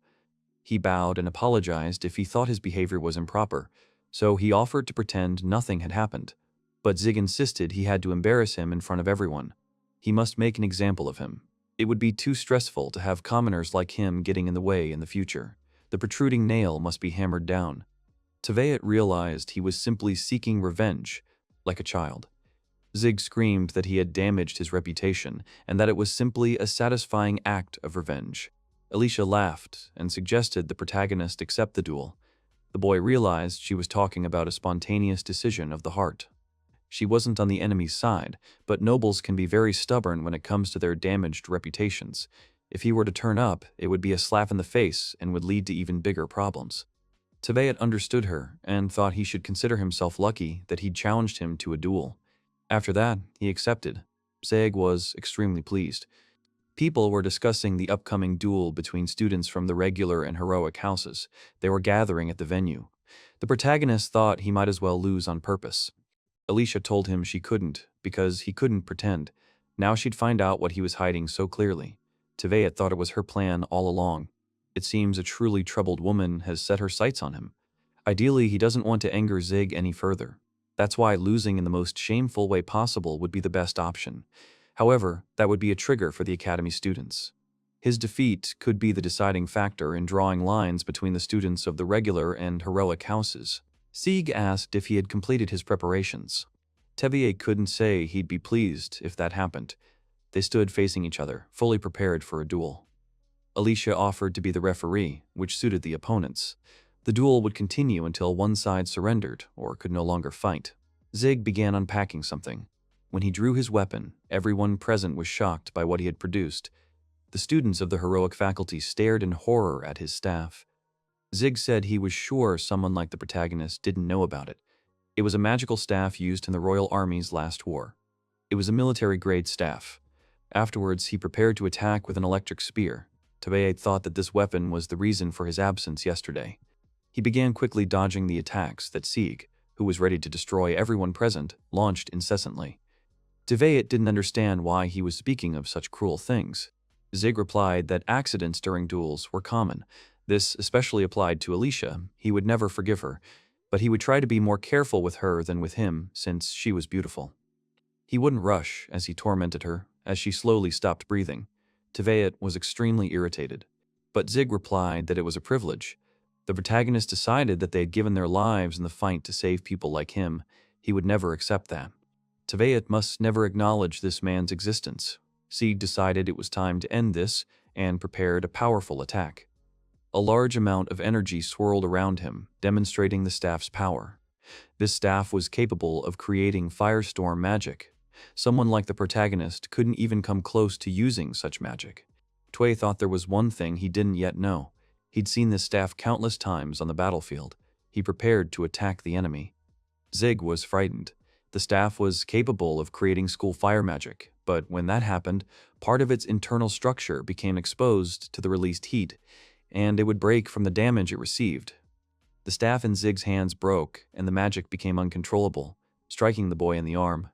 Speaker 1: He bowed and apologized if he thought his behavior was improper, so he offered to pretend nothing had happened. But Zig insisted he had to embarrass him in front of everyone. He must make an example of him. It would be too stressful to have commoners like him getting in the way in the future. The protruding nail must be hammered down. Teveit realized he was simply seeking revenge, like a child. Zig screamed that he had damaged his reputation and that it was simply a satisfying act of revenge. Alicia laughed and suggested the protagonist accept the duel. The boy realized she was talking about a spontaneous decision of the heart. She wasn't on the enemy's side, but nobles can be very stubborn when it comes to their damaged reputations. If he were to turn up, it would be a slap in the face and would lead to even bigger problems. Teveit understood her and thought he should consider himself lucky that he'd challenged him to a duel. After that, he accepted. Zig was extremely pleased. People were discussing the upcoming duel between students from the regular and heroic houses. They were gathering at the venue. The protagonist thought he might as well lose on purpose. Alicia told him she couldn't, because he couldn't pretend. Now she'd find out what he was hiding so clearly. Teveit thought it was her plan all along. It seems a truly troubled woman has set her sights on him. Ideally, he doesn't want to anger Zig any further. That's why losing in the most shameful way possible would be the best option. However, that would be a trigger for the academy students. His defeat could be the deciding factor in drawing lines between the students of the regular and heroic houses. Zig asked if he had completed his preparations. Teveit couldn't say he'd be pleased if that happened. They stood facing each other, fully prepared for a duel. Alicia offered to be the referee, which suited the opponents. The duel would continue until one side surrendered or could no longer fight. Zig began unpacking something. When he drew his weapon, everyone present was shocked by what he had produced. The students of the heroic faculty stared in horror at his staff. Zig said he was sure someone like the protagonist didn't know about it. It was a magical staff used in the Royal Army's last war. It was a military-grade staff. Afterwards, he prepared to attack with an electric spear. Teveit thought that this weapon was the reason for his absence yesterday. He began quickly dodging the attacks that Zig, who was ready to destroy everyone present, launched incessantly. Teveit didn't understand why he was speaking of such cruel things. Zig replied that accidents during duels were common. This especially applied to Alicia. He would never forgive her, but he would try to be more careful with her than with him, since she was beautiful. He wouldn't rush as he tormented her, as she slowly stopped breathing. Teveet was extremely irritated, but Zig replied that it was a privilege. The protagonist decided that they had given their lives in the fight to save people like him. He would never accept that. Teveet must never acknowledge this man's existence. Seed decided it was time to end this and prepared a powerful attack. A large amount of energy swirled around him, demonstrating the staff's power. This staff was capable of creating firestorm magic. Someone like the protagonist couldn't even come close to using such magic. Tway thought there was one thing he didn't yet know. He'd seen this staff countless times on the battlefield. He prepared to attack the enemy. Zig was frightened. The staff was capable of creating school fire magic, but when that happened, part of its internal structure became exposed to the released heat, and it would break from the damage it received. The staff in Zig's hands broke, and the magic became uncontrollable, striking the boy in the arm.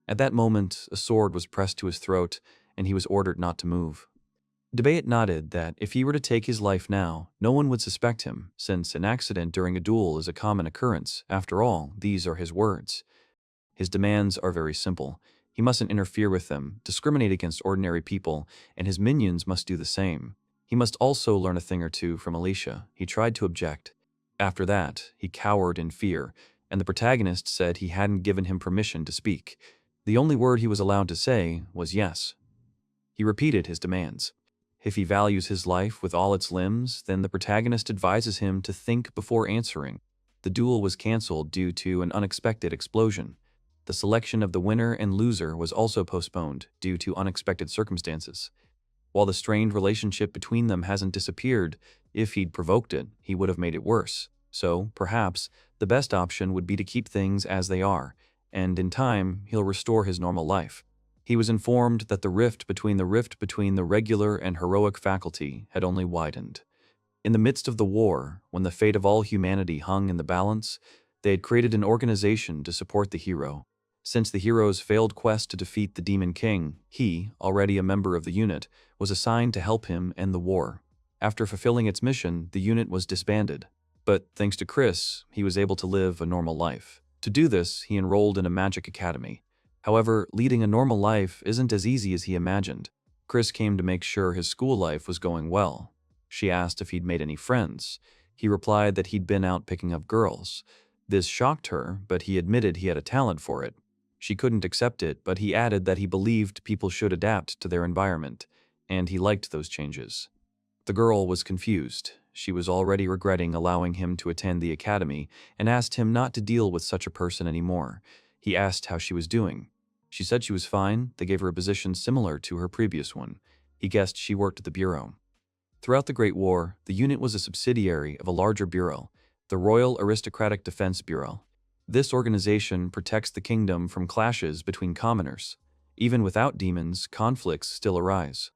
Speaker 1: At that moment, a sword was pressed to his throat, and he was ordered not to move. Teveet nodded that if he were to take his life now, no one would suspect him, since an accident during a duel is a common occurrence. After all, these are his words. His demands are very simple. He mustn't interfere with them, discriminate against ordinary people, and his minions must do the same. He must also learn a thing or two from Alicia. He tried to object. After that, he cowered in fear, and the protagonist said he hadn't given him permission to speak. The only word he was allowed to say was yes. He repeated his demands. If he values his life with all its limbs, then the protagonist advises him to think before answering. The duel was cancelled due to an unexpected explosion. The selection of the winner and loser was also postponed due to unexpected circumstances. While the strained relationship between them hasn't disappeared, if he'd provoked it, he would have made it worse. So, perhaps, the best option would be to keep things as they are, and in time, he'll restore his normal life. He was informed that the rift between the regular and heroic faculty had only widened. In the midst of the war, when the fate of all humanity hung in the balance, they had created an organization to support the hero. Since the hero's failed quest to defeat the Demon King, he, already a member of the unit, was assigned to help him end the war. After fulfilling its mission, the unit was disbanded. But thanks to Chris, he was able to live a normal life. To do this, he enrolled in a magic academy. However, leading a normal life isn't as easy as he imagined. Chris came to make sure his school life was going well. She asked if he'd made any friends. He replied that he'd been out picking up girls. This shocked her, but he admitted he had a talent for it. She couldn't accept it, but he added that he believed people should adapt to their environment, and he liked those changes. The girl was confused. She was already regretting allowing him to attend the academy and asked him not to deal with such a person anymore. He asked how she was doing. She said she was fine. They gave her a position similar to her previous one. He guessed she worked at the bureau. Throughout the Great War, the unit was a subsidiary of a larger bureau, the Royal Aristocratic Defense Bureau. This organization protects the kingdom from clashes between commoners. Even without demons, conflicts still arise.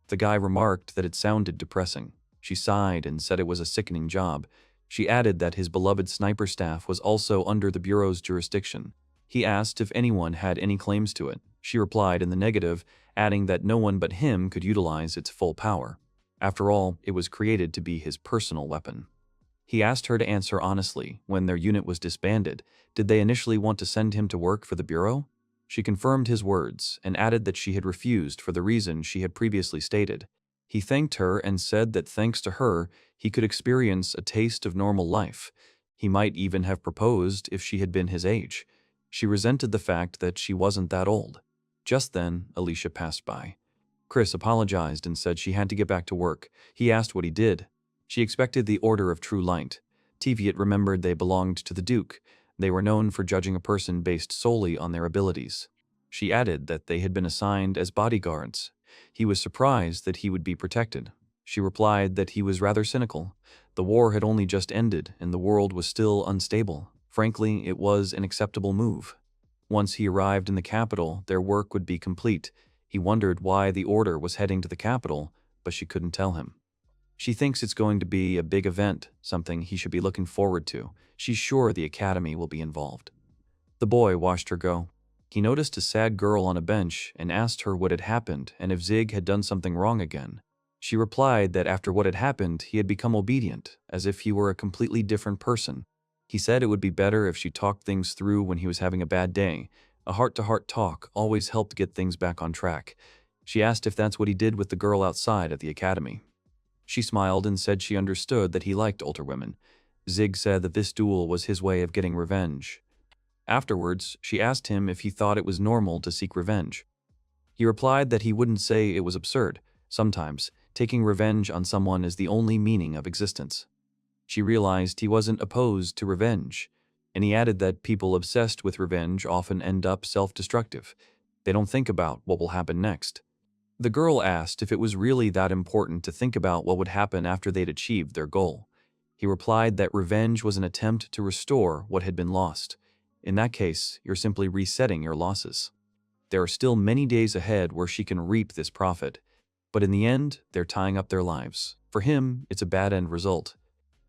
Speaker 1: The guy remarked that it sounded depressing. She sighed and said it was a sickening job. She added that his beloved sniper staff was also under the bureau's jurisdiction. He asked if anyone had any claims to it. She replied in the negative, adding that no one but him could utilize its full power. After all, it was created to be his personal weapon. He asked her to answer honestly. When their unit was disbanded, did they initially want to send him to work for the bureau? She confirmed his words and added that she had refused for the reason she had previously stated. He thanked her and said that thanks to her, he could experience a taste of normal life. He might even have proposed if she had been his age. She resented the fact that she wasn't that old. Just then, Alicia passed by. Chris apologized and said she had to get back to work. He asked what he did. She expected the Order of True Light. Teviot remembered they belonged to the Duke. They were known for judging a person based solely on their abilities. She added that they had been assigned as bodyguards. He was surprised that he would be protected. She replied that he was rather cynical. The war had only just ended and the world was still unstable. Frankly, it was an acceptable move. Once he arrived in the capital, their work would be complete. He wondered why the Order was heading to the capital, but she couldn't tell him. She thinks it's going to be a big event, something he should be looking forward to. She's sure the academy will be involved. The boy watched her go. He noticed a sad girl on a bench and asked her what had happened and if Zig had done something wrong again. She replied that after what had happened, he had become obedient, as if he were a completely different person. He said it would be better if she talked things through when he was having a bad day. A heart-to-heart talk always helped get things back on track. She asked if that's what he did with the girl outside at the academy. She smiled and said she understood that he liked older women. Zig said that this duel was his way of getting revenge. Afterwards, she asked him if he thought it was normal to seek revenge. He replied that he wouldn't say it was absurd. Sometimes, taking revenge on someone is the only meaning of existence. She realized he wasn't opposed to revenge, and he added that people obsessed with revenge often end up self-destructive. They don't think about what will happen next. The girl asked if it was really that important to think about what would happen after they'd achieved their goal. He replied that revenge was an attempt to restore what had been lost. In that case, you're simply resetting your losses. There are still many days ahead where she can reap this profit, but in the end, they're tying up their lives. For him, it's a bad end result.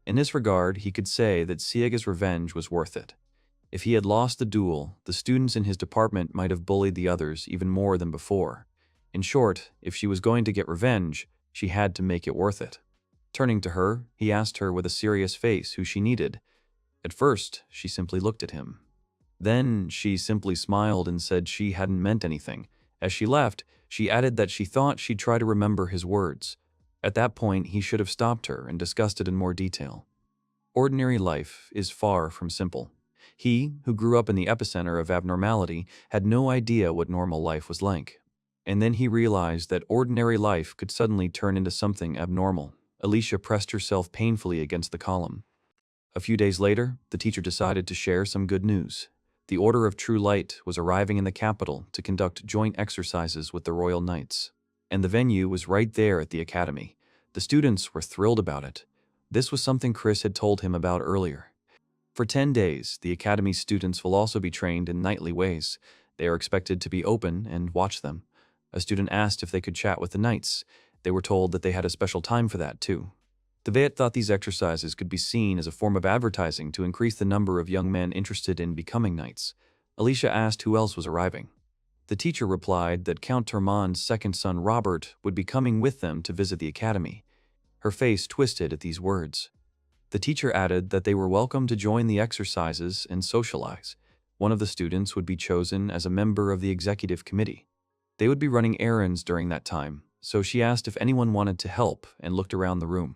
Speaker 1: In this regard, he could say that Siega's revenge was worth it. If he had lost the duel, the students in his department might have bullied the others even more than before. In short, if she was going to get revenge, she had to make it worth it. Turning to her, he asked her with a serious face who she needed. At first, she simply looked at him. Then, she simply smiled and said she hadn't meant anything. As she left, she added that she thought she'd try to remember his words. At that point, he should have stopped her and discussed it in more detail. Ordinary life is far from simple. He, who grew up in the epicenter of abnormality, had no idea what normal life was like. And then he realized that ordinary life could suddenly turn into something abnormal. Alicia pressed herself painfully against the column. A few days later, the teacher decided to share some good news. The Order of True Light was arriving in the capital to conduct joint exercises with the Royal Knights. And the venue was right there at the academy. The students were thrilled about it. This was something Chris had told him about earlier. For 10 days, the academy students will also be trained in knightly ways. They are expected to be open and watch them. A student asked if they could chat with the knights. They were told that they had a special time for that, too. The Veit thought these exercises could be seen as a form of advertising to increase the number of young men interested in becoming knights. Alicia asked who else was arriving. The teacher replied that Count Termon's second son Robert would be coming with them to visit the academy. Her face twisted at these words. The teacher added that they were welcome to join the exercises and socialize. One of the students would be chosen as a member of the executive committee. They would be running errands during that time, so she asked if anyone wanted to help and looked around the room.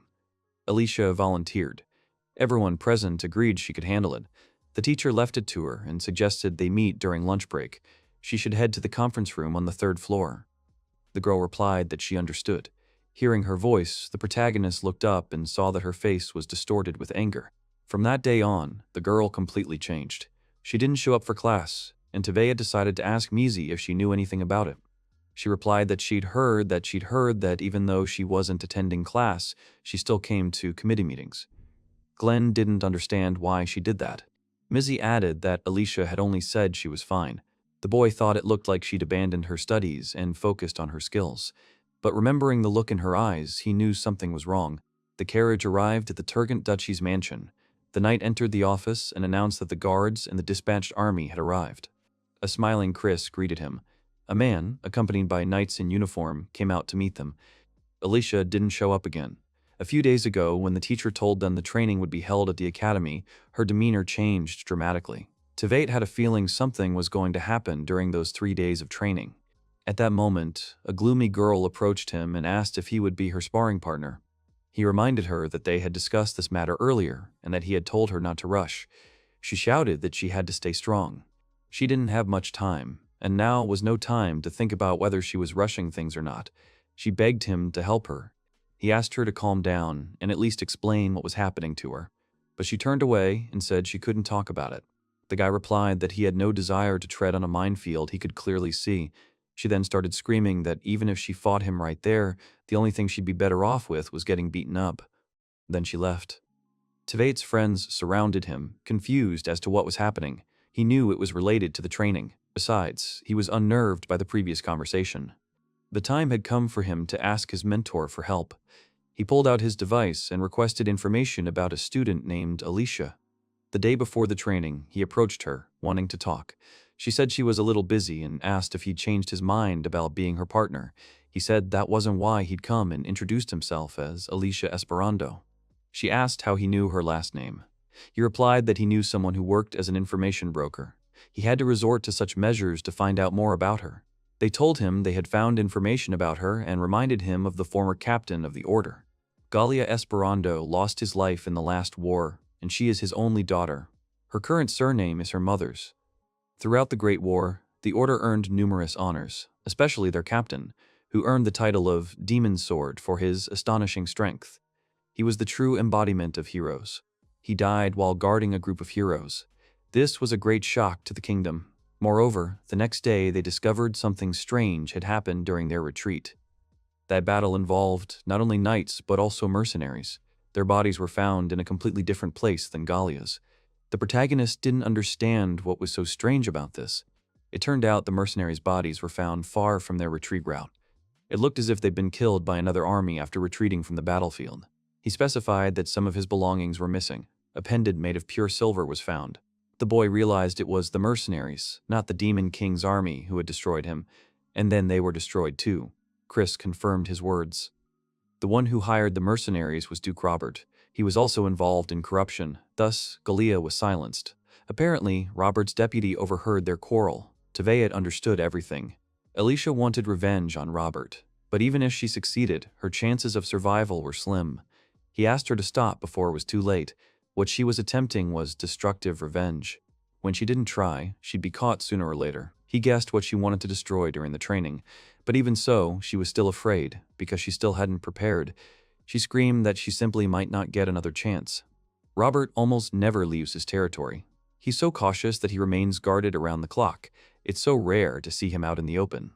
Speaker 1: Alicia volunteered. Everyone present agreed she could handle it. The teacher left it to her and suggested they meet during lunch break. She should head to the conference room on the 3rd floor. The girl replied that she understood. Hearing her voice, the protagonist looked up and saw that her face was distorted with anger. From that day on, the girl completely changed. She didn't show up for class, and Tevea decided to ask Mizi if she knew anything about it. She replied that she'd heard that even though she wasn't attending class, she still came to committee meetings. Glenn didn't understand why she did that. Mizzy added that Alicia had only said she was fine. The boy thought it looked like she'd abandoned her studies and focused on her skills. But remembering the look in her eyes, he knew something was wrong. The carriage arrived at the Turgent Duchy's mansion. The knight entered the office and announced that the guards and the dispatched army had arrived. A smiling Chris greeted him. A man, accompanied by knights in uniform, came out to meet them. Alicia didn't show up again. A few days ago, when the teacher told them the training would be held at the academy, her demeanor changed dramatically. Teveit had a feeling something was going to happen during those 3 days of training. At that moment, a gloomy girl approached him and asked if he would be her sparring partner. He reminded her that they had discussed this matter earlier and that he had told her not to rush. She shouted that she had to stay strong. She didn't have much time, and now was no time to think about whether she was rushing things or not. She begged him to help her. He asked her to calm down and at least explain what was happening to her. But she turned away and said she couldn't talk about it. The guy replied that he had no desire to tread on a minefield he could clearly see. She then started screaming that even if she fought him right there, the only thing she'd be better off with was getting beaten up. Then she left. Teveit's friends surrounded him, confused as to what was happening. He knew it was related to the training. Besides, he was unnerved by the previous conversation. The time had come for him to ask his mentor for help. He pulled out his device and requested information about a student named Alicia. The day before the training, he approached her, wanting to talk. She said she was a little busy and asked if he'd changed his mind about being her partner. He said that wasn't why he'd come and introduced himself as Alicia Esperando. She asked how he knew her last name. He replied that he knew someone who worked as an information broker. He had to resort to such measures to find out more about her. They told him they had found information about her and reminded him of the former captain of the order. Galia Esperando lost his life in the last war, and she is his only daughter. Her current surname is her mother's. Throughout the Great War, the order earned numerous honors, especially their captain, who earned the title of Demon Sword for his astonishing strength. He was the true embodiment of heroes. He died while guarding a group of heroes. This was a great shock to the kingdom. Moreover, the next day they discovered something strange had happened during their retreat. That battle involved not only knights but also mercenaries. Their bodies were found in a completely different place than Galia's. The protagonist didn't understand what was so strange about this. It turned out the mercenaries' bodies were found far from their retreat route. It looked as if they'd been killed by another army after retreating from the battlefield. He specified that some of his belongings were missing. A pendant made of pure silver was found. The boy realized it was the mercenaries, not the Demon King's army, who had destroyed him, and then they were destroyed too. Chris confirmed his words. The one who hired the mercenaries was Duke Robert. He was also involved in corruption, thus Galia was silenced. Apparently, Robert's deputy overheard their quarrel. Tveit understood everything. Alicia wanted revenge on Robert, but even if she succeeded, her chances of survival were slim. He asked her to stop before it was too late. What she was attempting was destructive revenge. When she didn't try, she'd be caught sooner or later. He guessed what she wanted to destroy during the training, but even so, she was still afraid, because she still hadn't prepared. She screamed that she simply might not get another chance. Robert almost never leaves his territory. He's so cautious that he remains guarded around the clock. It's so rare to see him out in the open.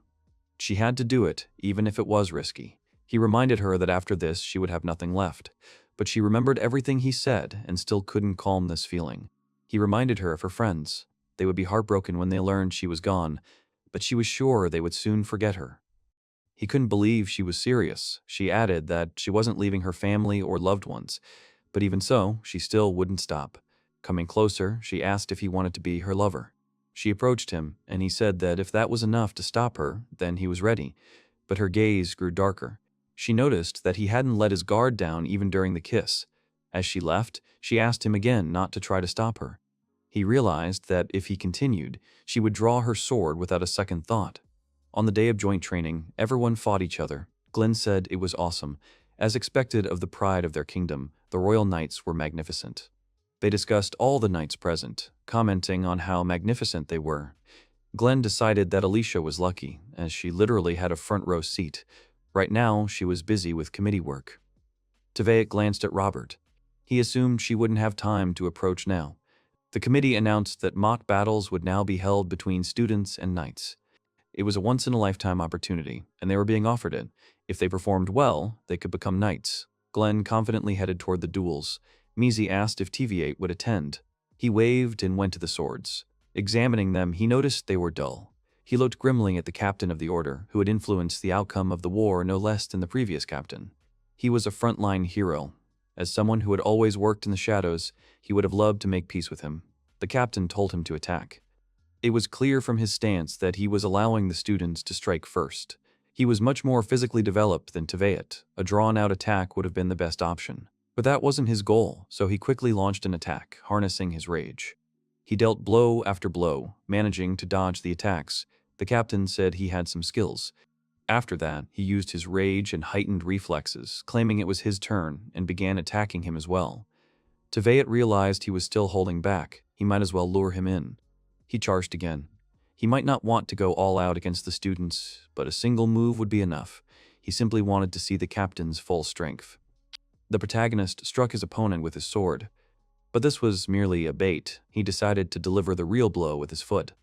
Speaker 1: She had to do it, even if it was risky. He reminded her that after this, she would have nothing left. But she remembered everything he said and still couldn't calm this feeling. He reminded her of her friends. They would be heartbroken when they learned she was gone, but she was sure they would soon forget her. He couldn't believe she was serious. She added that she wasn't leaving her family or loved ones, but even so, she still wouldn't stop. Coming closer, she asked if he wanted to be her lover. She approached him, and he said that if that was enough to stop her, then he was ready. But her gaze grew darker. She noticed that he hadn't let his guard down even during the kiss. As she left, she asked him again not to try to stop her. He realized that if he continued, she would draw her sword without a second thought. On the day of joint training, everyone fought each other. Glenn said it was awesome. As expected of the pride of their kingdom, the royal knights were magnificent. They discussed all the knights present, commenting on how magnificent they were. Glenn decided that Alicia was lucky, as she literally had a front row seat. Right now, she was busy with committee work. Tveit glanced at Robert. He assumed she wouldn't have time to approach now. The committee announced that mock battles would now be held between students and knights. It was a once-in-a-lifetime opportunity, and they were being offered it. If they performed well, they could become knights. Glenn confidently headed toward the duels. Mizi asked if Tveit would attend. He waved and went to the swords. Examining them, he noticed they were dull. He looked grimly at the captain of the order, who had influenced the outcome of the war no less than the previous captain. He was a frontline hero. As someone who had always worked in the shadows, he would have loved to make peace with him. The captain told him to attack. It was clear from his stance that he was allowing the students to strike first. He was much more physically developed than Tveit. A drawn-out attack would have been the best option. But that wasn't his goal, so he quickly launched an attack, harnessing his rage. He dealt blow after blow, managing to dodge the attacks. The captain said he had some skills. After that, he used his rage and heightened reflexes, claiming it was his turn, and began attacking him as well. Tveit realized he was still holding back. He might as well lure him in. He charged again. He might not want to go all out against the students, but a single move would be enough. He simply wanted to see the captain's full strength. The protagonist struck his opponent with his sword. But this was merely a bait. He decided to deliver the real blow with his foot.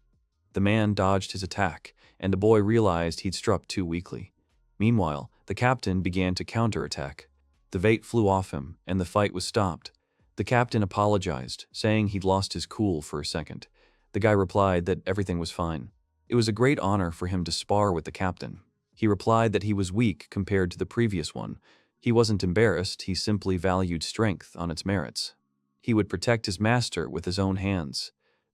Speaker 1: The man dodged his attack, and the boy realized he'd struck too weakly. Meanwhile, the captain began to counterattack. The bait flew off him, and the fight was stopped. The captain apologized, saying he'd lost his cool for a second. The guy replied that everything was fine. It was a great honor for him to spar with the captain. He replied that he was weak compared to the previous one. He wasn't embarrassed, he simply valued strength on its merits. He would protect his master with his own hands.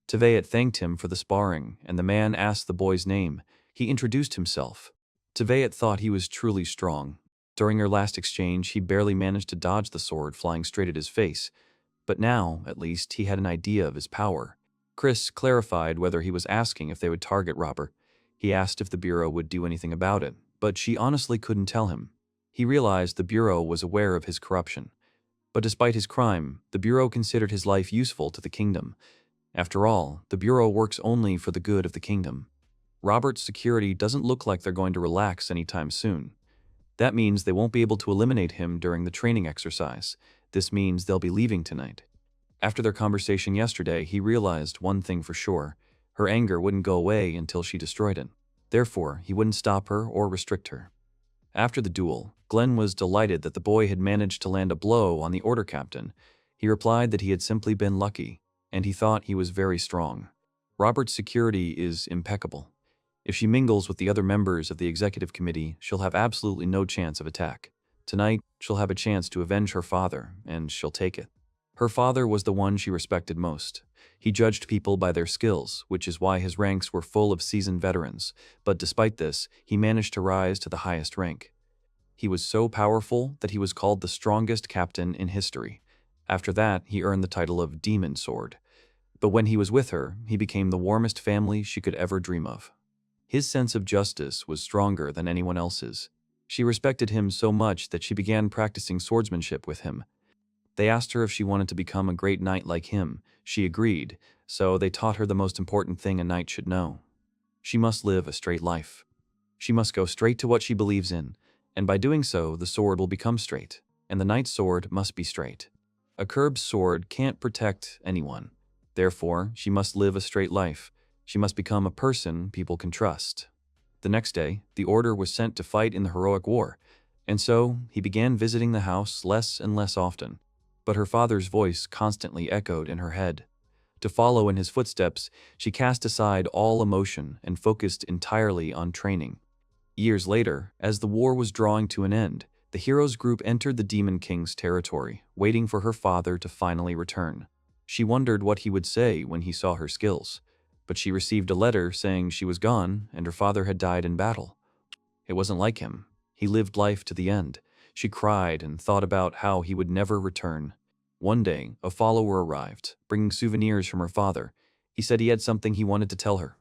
Speaker 1: Tevayet thanked him for the sparring, and the man asked the boy's name. He introduced himself. Tevayet thought he was truly strong. During their last exchange, he barely managed to dodge the sword flying straight at his face. But now, at least, he had an idea of his power. Chris clarified whether he was asking if they would target Robert. He asked if the Bureau would do anything about it, but she honestly couldn't tell him. He realized the Bureau was aware of his corruption. But despite his crime, the Bureau considered his life useful to the kingdom. After all, the Bureau works only for the good of the kingdom. Robert's security doesn't look like they're going to relax anytime soon. That means they won't be able to eliminate him during the training exercise. This means they'll be leaving tonight. After their conversation yesterday, he realized one thing for sure. Her anger wouldn't go away until she destroyed it. Therefore, he wouldn't stop her or restrict her. After the duel, Glenn was delighted that the boy had managed to land a blow on the order captain. He replied that he had simply been lucky, and he thought he was very strong. Robert's security is impeccable. If she mingles with the other members of the executive committee, she'll have absolutely no chance of attack. Tonight, she'll have a chance to avenge her father, and she'll take it. Her father was the one she respected most. He judged people by their skills, which is why his ranks were full of seasoned veterans, but despite this, he managed to rise to the highest rank. He was so powerful that he was called the strongest captain in history. After that, he earned the title of Demon Sword. But when he was with her, he became the warmest family she could ever dream of. His sense of justice was stronger than anyone else's. She respected him so much that she began practicing swordsmanship with him. They asked her if she wanted to become a great knight like him. She agreed, so they taught her the most important thing a knight should know. She must live a straight life. She must go straight to what she believes in, and by doing so, the sword will become straight, and the knight's sword must be straight. A curved sword can't protect anyone. Therefore, she must live a straight life. She must become a person people can trust. The next day, the order was sent to fight in the heroic war, and so he began visiting the house less and less often. But her father's voice constantly echoed in her head. To follow in his footsteps, she cast aside all emotion and focused entirely on training. Years later, as the war was drawing to an end, the heroes group entered the Demon King's territory, waiting for her father to finally return. She wondered what he would say when he saw her skills, but she received a letter saying she was gone and her father had died in battle. It wasn't like him. He lived life to the end. She cried and thought about how he would never return. One day, a follower arrived, bringing souvenirs from her father. He said he had something he wanted to tell her.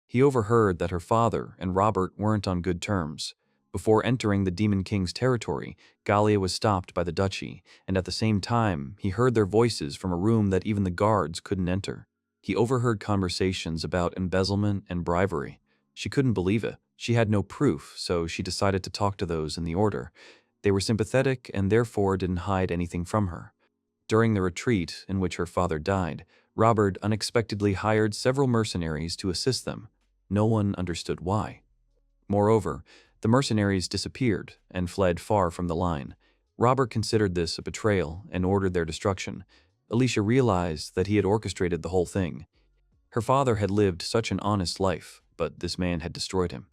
Speaker 1: He overheard that her father and Robert weren't on good terms. Before entering the Demon King's territory, Galia was stopped by the duchy, and at the same time, he heard their voices from a room that even the guards couldn't enter. He overheard conversations about embezzlement and bribery. She couldn't believe it. She had no proof, so she decided to talk to those in the order. They were sympathetic and therefore didn't hide anything from her. During the retreat in which her father died, Robert unexpectedly hired several mercenaries to assist them. No one understood why. Moreover, the mercenaries disappeared and fled far from the line. Robert considered this a betrayal and ordered their destruction. Alicia realized that he had orchestrated the whole thing. Her father had lived such an honest life, but this man had destroyed him.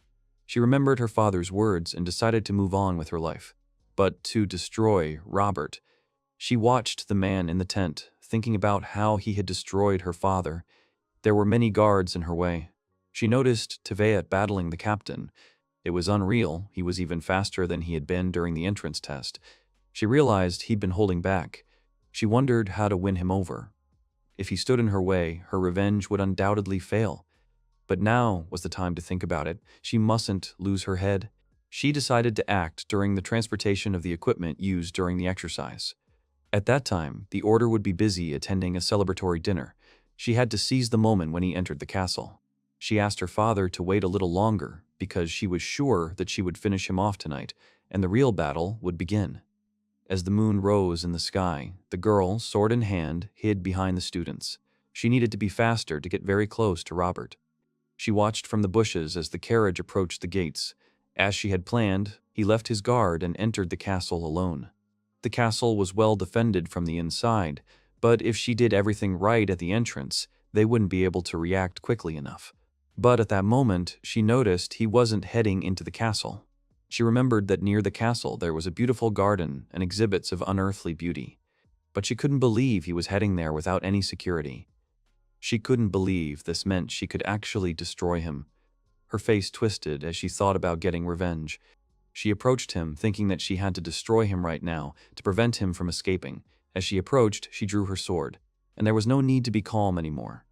Speaker 1: She remembered her father's words and decided to move on with her life. But to destroy Robert, she watched the man in the tent, thinking about how he had destroyed her father. There were many guards in her way. She noticed Tevayet battling the captain. It was unreal. He was even faster than he had been during the entrance test. She realized he'd been holding back. She wondered how to win him over. If he stood in her way, her revenge would undoubtedly fail. But now was the time to think about it. She mustn't lose her head. She decided to act during the transportation of the equipment used during the exercise. At that time, the order would be busy attending a celebratory dinner. She had to seize the moment when he entered the castle. She asked her father to wait a little longer because she was sure that she would finish him off tonight, and the real battle would begin. As the moon rose in the sky, the girl, sword in hand, hid behind the students. She needed to be faster to get very close to Robert. She watched from the bushes as the carriage approached the gates. As she had planned, he left his guard and entered the castle alone. The castle was well defended from the inside, but if she did everything right at the entrance, they wouldn't be able to react quickly enough. But at that moment, she noticed he wasn't heading into the castle. She remembered that near the castle there was a beautiful garden and exhibits of unearthly beauty. But she couldn't believe he was heading there without any security. She couldn't believe this meant she could actually destroy him. Her face twisted as she thought about getting revenge. She approached him, thinking that she had to destroy him right now to prevent him from escaping. As she approached, she drew her sword, and there was no need to be calm anymore.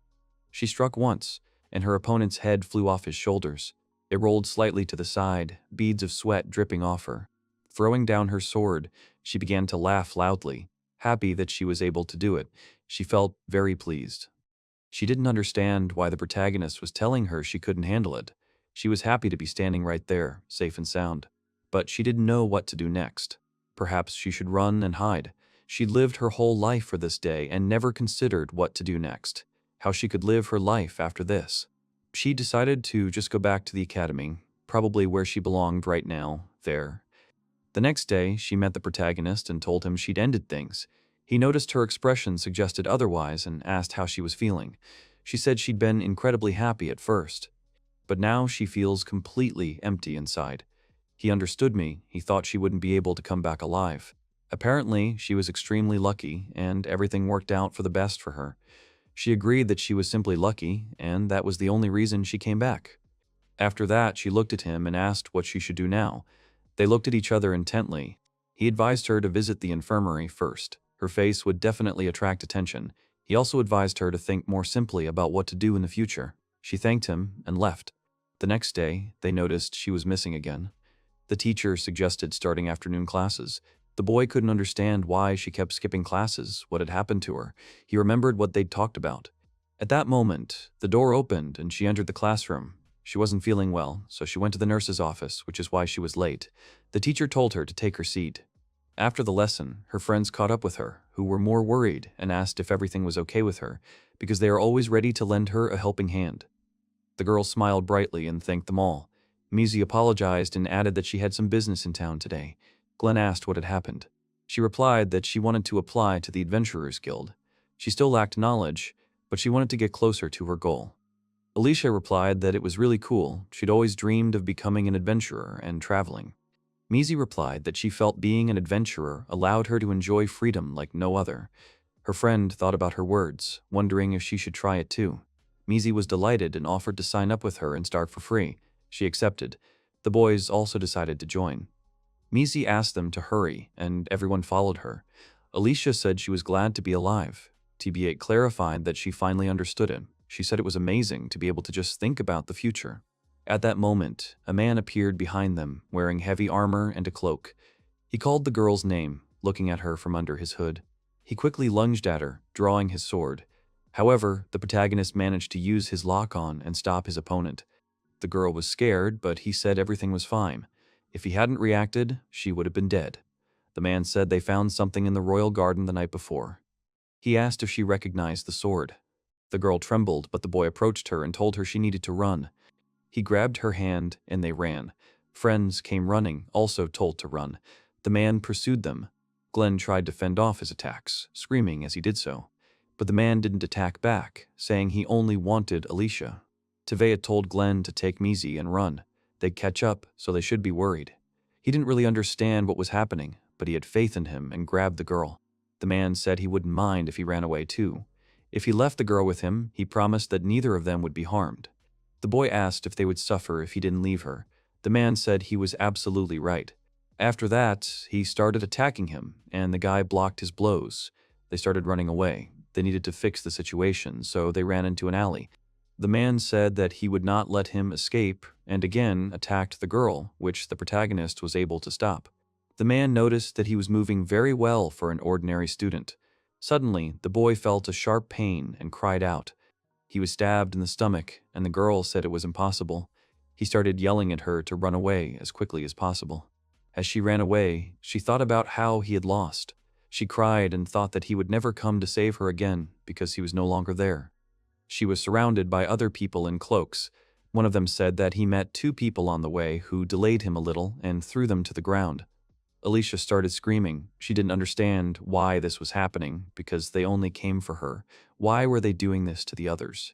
Speaker 1: She struck once, and her opponent's head flew off his shoulders. It rolled slightly to the side, beads of sweat dripping off her. Throwing down her sword, she began to laugh loudly, happy that she was able to do it. She felt very pleased. She didn't understand why the protagonist was telling her she couldn't handle it. She was happy to be standing right there, safe and sound. But she didn't know what to do next. Perhaps she should run and hide. She'd lived her whole life for this day and never considered what to do next, how she could live her life after this. She decided to just go back to the academy, probably where she belonged right now, there. The next day, she met the protagonist and told him she'd ended things. He noticed her expression suggested otherwise and asked how she was feeling. She said she'd been incredibly happy at first, but now she feels completely empty inside. He understood me. He thought she wouldn't be able to come back alive. Apparently, she was extremely lucky, and everything worked out for the best for her. She agreed that she was simply lucky, and that was the only reason she came back. After that, she looked at him and asked what she should do now. They looked at each other intently. He advised her to visit the infirmary first. Her face would definitely attract attention. He also advised her to think more simply about what to do in the future. She thanked him and left. The next day, they noticed she was missing again. The teacher suggested starting afternoon classes. The boy couldn't understand why she kept skipping classes, what had happened to her. He remembered what they'd talked about. At that moment, the door opened and she entered the classroom. She wasn't feeling well, so she went to the nurse's office, which is why she was late. The teacher told her to take her seat. After the lesson, her friends caught up with her, who were more worried and asked if everything was okay with her, because they are always ready to lend her a helping hand. The girl smiled brightly and thanked them all. Mizi apologized and added that she had some business in town today. Glenn asked what had happened. She replied that she wanted to apply to the Adventurers Guild. She still lacked knowledge, but she wanted to get closer to her goal. Alicia replied that it was really cool. She'd always dreamed of becoming an adventurer and traveling. Mizi replied that she felt being an adventurer allowed her to enjoy freedom like no other. Her friend thought about her words, wondering if she should try it too. Mizi was delighted and offered to sign up with her and start for free. She accepted. The boys also decided to join. Mizi asked them to hurry, and everyone followed her. Alicia said she was glad to be alive. TB8 clarified that she finally understood it. She said it was amazing to be able to just think about the future. At that moment, a man appeared behind them, wearing heavy armor and a cloak. He called the girl's name, looking at her from under his hood. He quickly lunged at her, drawing his sword. However, the protagonist managed to use his lock-on and stop his opponent. The girl was scared, but he said everything was fine. If he hadn't reacted, she would have been dead. The man said they found something in the royal garden the night before. He asked if she recognized the sword. The girl trembled, but the boy approached her and told her she needed to run. He grabbed her hand, and they ran. Friends came running, also told to run. The man pursued them. Glenn tried to fend off his attacks, screaming as he did so. But the man didn't attack back, saying he only wanted Alicia. Tevea told Glenn to take Mizi and run. They'd catch up, so they should be worried. He didn't really understand what was happening, but he had faith in him and grabbed the girl. The man said he wouldn't mind if he ran away too. If he left the girl with him, he promised that neither of them would be harmed. The boy asked if they would suffer if he didn't leave her. The man said he was absolutely right. After that, he started attacking him, and the guy blocked his blows. They started running away. They needed to fix the situation, so they ran into an alley. The man said that he would not let him escape, and again attacked the girl, which the protagonist was able to stop. The man noticed that he was moving very well for an ordinary student. Suddenly, the boy felt a sharp pain and cried out. He was stabbed in the stomach, and the girl said it was impossible. He started yelling at her to run away as quickly as possible. As she ran away, she thought about how he had lost. She cried and thought that he would never come to save her again because he was no longer there. She was surrounded by other people in cloaks. One of them said that he met two people on the way who delayed him a little and threw them to the ground. Alicia started screaming. She didn't understand why this was happening because they only came for her. Why were they doing this to the others?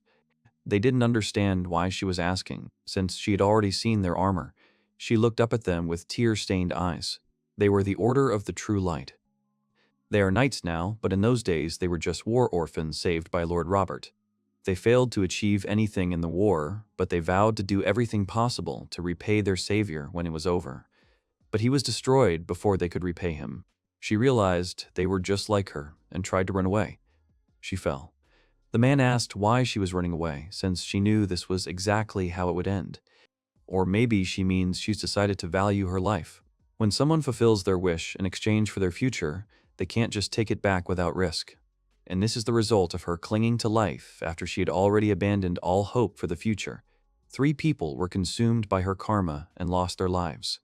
Speaker 1: They didn't understand why she was asking, since she had already seen their armor. She looked up at them with tear-stained eyes. They were the Order of the True Light. They are knights now, but in those days they were just war orphans saved by Lord Robert. They failed to achieve anything in the war, but they vowed to do everything possible to repay their savior when it was over. But he was destroyed before they could repay him. She realized they were just like her and tried to run away. She fell. The man asked why she was running away, since she knew this was exactly how it would end. Or maybe she means she's decided to value her life. When someone fulfills their wish in exchange for their future, they can't just take it back without risk. And this is the result of her clinging to life after she had already abandoned all hope for the future. 3 people were consumed by her karma and lost their lives.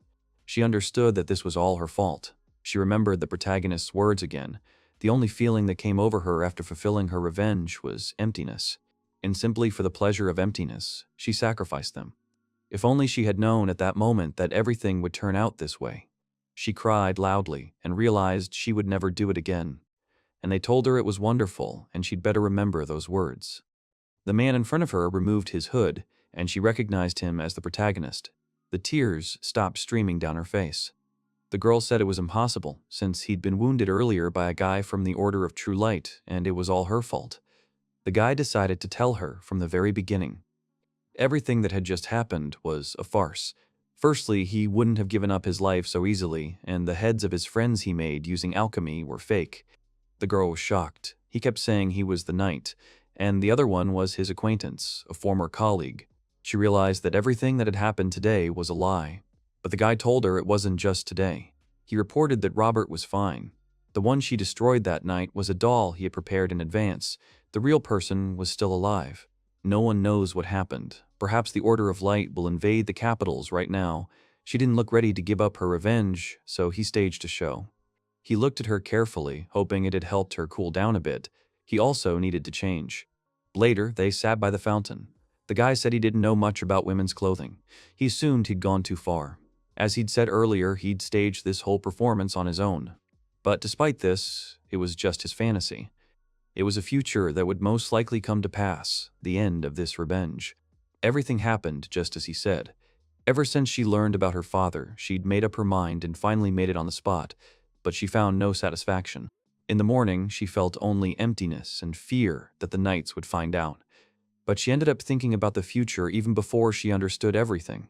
Speaker 1: She understood that this was all her fault. She remembered the protagonist's words again. The only feeling that came over her after fulfilling her revenge was emptiness. And simply for the pleasure of emptiness, she sacrificed them. If only she had known at that moment that everything would turn out this way. She cried loudly and realized she would never do it again. And they told her it was wonderful and she'd better remember those words. The man in front of her removed his hood, and she recognized him as the protagonist. The tears stopped streaming down her face. The girl said it was impossible, since he'd been wounded earlier by a guy from the Order of True Light, and it was all her fault. The guy decided to tell her from the very beginning. Everything that had just happened was a farce. Firstly, he wouldn't have given up his life so easily, and the heads of his friends he made using alchemy were fake. The girl was shocked. He kept saying he was the knight, and the other one was his acquaintance, a former colleague. She realized that everything that had happened today was a lie. But the guy told her it wasn't just today. He reported that Robert was fine. The one she destroyed that night was a doll he had prepared in advance. The real person was still alive. No one knows what happened. Perhaps the Order of Light will invade the capitals right now. She didn't look ready to give up her revenge, so he staged a show. He looked at her carefully, hoping it had helped her cool down a bit. He also needed to change. Later, they sat by the fountain. The guy said he didn't know much about women's clothing. He assumed he'd gone too far. As he'd said earlier, he'd staged this whole performance on his own. But despite this, it was just his fantasy. It was a future that would most likely come to pass, the end of this revenge. Everything happened just as he said. Ever since she learned about her father, she'd made up her mind and finally made it on the spot, but she found no satisfaction. In the morning, she felt only emptiness and fear that the knights would find out. But she ended up thinking about the future even before she understood everything.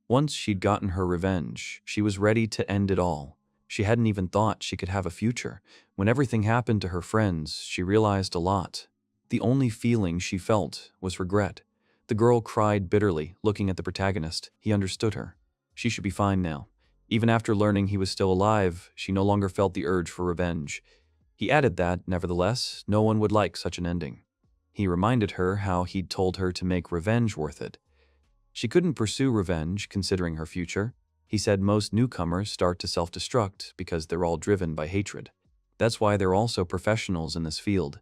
Speaker 1: Once she'd gotten her revenge, she was ready to end it all. She hadn't even thought she could have a future. When everything happened to her friends, she realized a lot. The only feeling she felt was regret. The girl cried bitterly, looking at the protagonist. He understood her. She should be fine now. Even after learning he was still alive, she no longer felt the urge for revenge. He added that, nevertheless, no one would like such an ending. He reminded her how he'd told her to make revenge worth it. She couldn't pursue revenge, considering her future. He said most newcomers start to self-destruct because they're all driven by hatred. That's why they're also professionals in this field.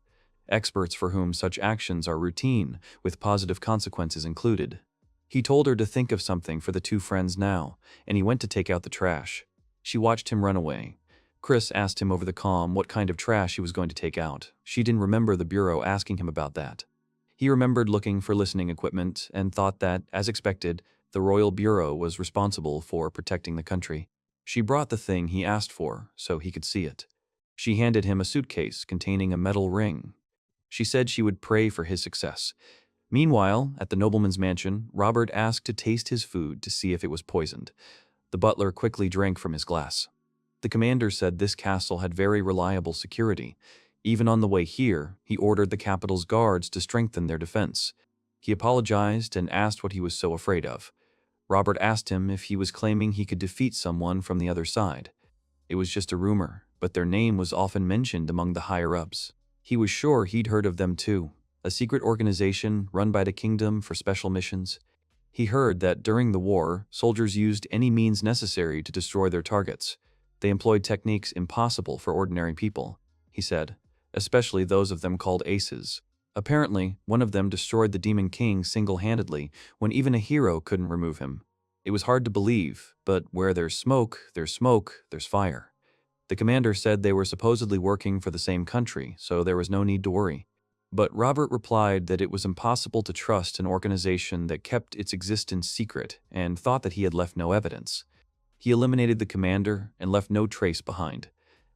Speaker 1: Experts for whom such actions are routine, with positive consequences included. He told her to think of something for the 2 friends now, and he went to take out the trash. She watched him run away. Chris asked him over the comm what kind of trash he was going to take out. She didn't remember the bureau asking him about that. He remembered looking for listening equipment and thought that, as expected, the Royal Bureau was responsible for protecting the country. She brought the thing he asked for so he could see it. She handed him a suitcase containing a metal ring. She said she would pray for his success. Meanwhile, at the nobleman's mansion, Robert asked to taste his food to see if it was poisoned. The butler quickly drank from his glass. The commander said this castle had very reliable security. Even on the way here, he ordered the capital's guards to strengthen their defense. He apologized and asked what he was so afraid of. Robert asked him if he was claiming he could defeat someone from the other side. It was just a rumor, but their name was often mentioned among the higher-ups. He was sure he'd heard of them too, a secret organization run by the kingdom for special missions. He heard that during the war, soldiers used any means necessary to destroy their targets. They employed techniques impossible for ordinary people, he said, especially those of them called aces. Apparently, one of them destroyed the Demon King single-handedly when even a hero couldn't remove him. It was hard to believe, but where there's smoke, there's fire. The commander said they were supposedly working for the same country, so there was no need to worry. But Robert replied that it was impossible to trust an organization that kept its existence secret and thought that he had left no evidence. He eliminated the commander and left no trace behind.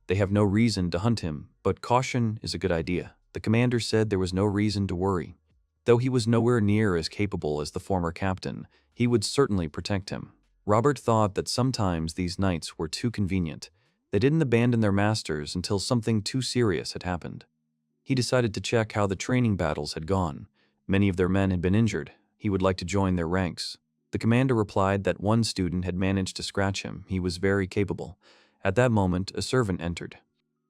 Speaker 1: They have no reason to hunt him, but caution is a good idea. The commander said there was no reason to worry. Though he was nowhere near as capable as the former captain, he would certainly protect him. Robert thought that sometimes these knights were too convenient. They didn't abandon their masters until something too serious had happened. He decided to check how the training battles had gone. Many of their men had been injured. He would like to join their ranks. The commander replied that one student had managed to scratch him. He was very capable. At that moment, a servant entered.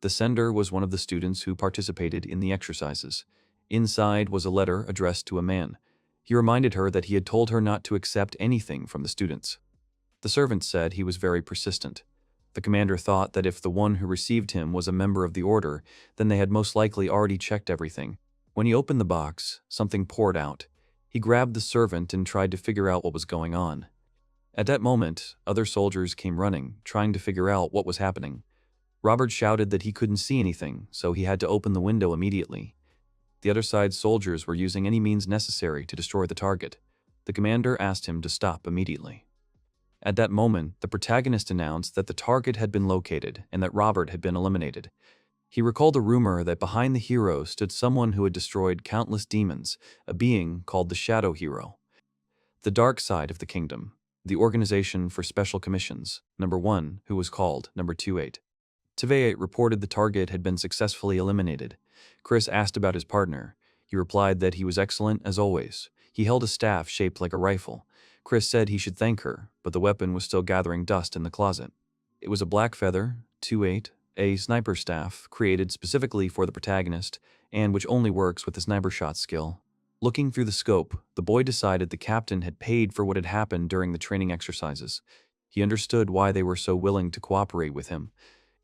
Speaker 1: The sender was one of the students who participated in the exercises. Inside was a letter addressed to a man. He reminded her that he had told her not to accept anything from the students. The servant said he was very persistent. The commander thought that if the one who received him was a member of the order, then they had most likely already checked everything. When he opened the box, something poured out. He grabbed the servant and tried to figure out what was going on. At that moment, other soldiers came running, trying to figure out what was happening. Robert shouted that he couldn't see anything, so he had to open the window immediately. The other side's soldiers were using any means necessary to destroy the target. The commander asked him to stop immediately. At that moment, the protagonist announced that the target had been located and that Robert had been eliminated. He recalled a rumor that behind the hero stood someone who had destroyed countless demons, a being called the Shadow Hero. The dark side of the kingdom, the organization for special commissions, number 1, who was called number 28. Tveit reported the target had been successfully eliminated. Chris asked about his partner. He replied that he was excellent as always. He held a staff shaped like a rifle. Chris said he should thank her, but the weapon was still gathering dust in the closet. It was a black feather, 28, a sniper staff created specifically for the protagonist and which only works with the sniper shot skill. Looking through the scope, the boy decided the captain had paid for what had happened during the training exercises. He understood why they were so willing to cooperate with him.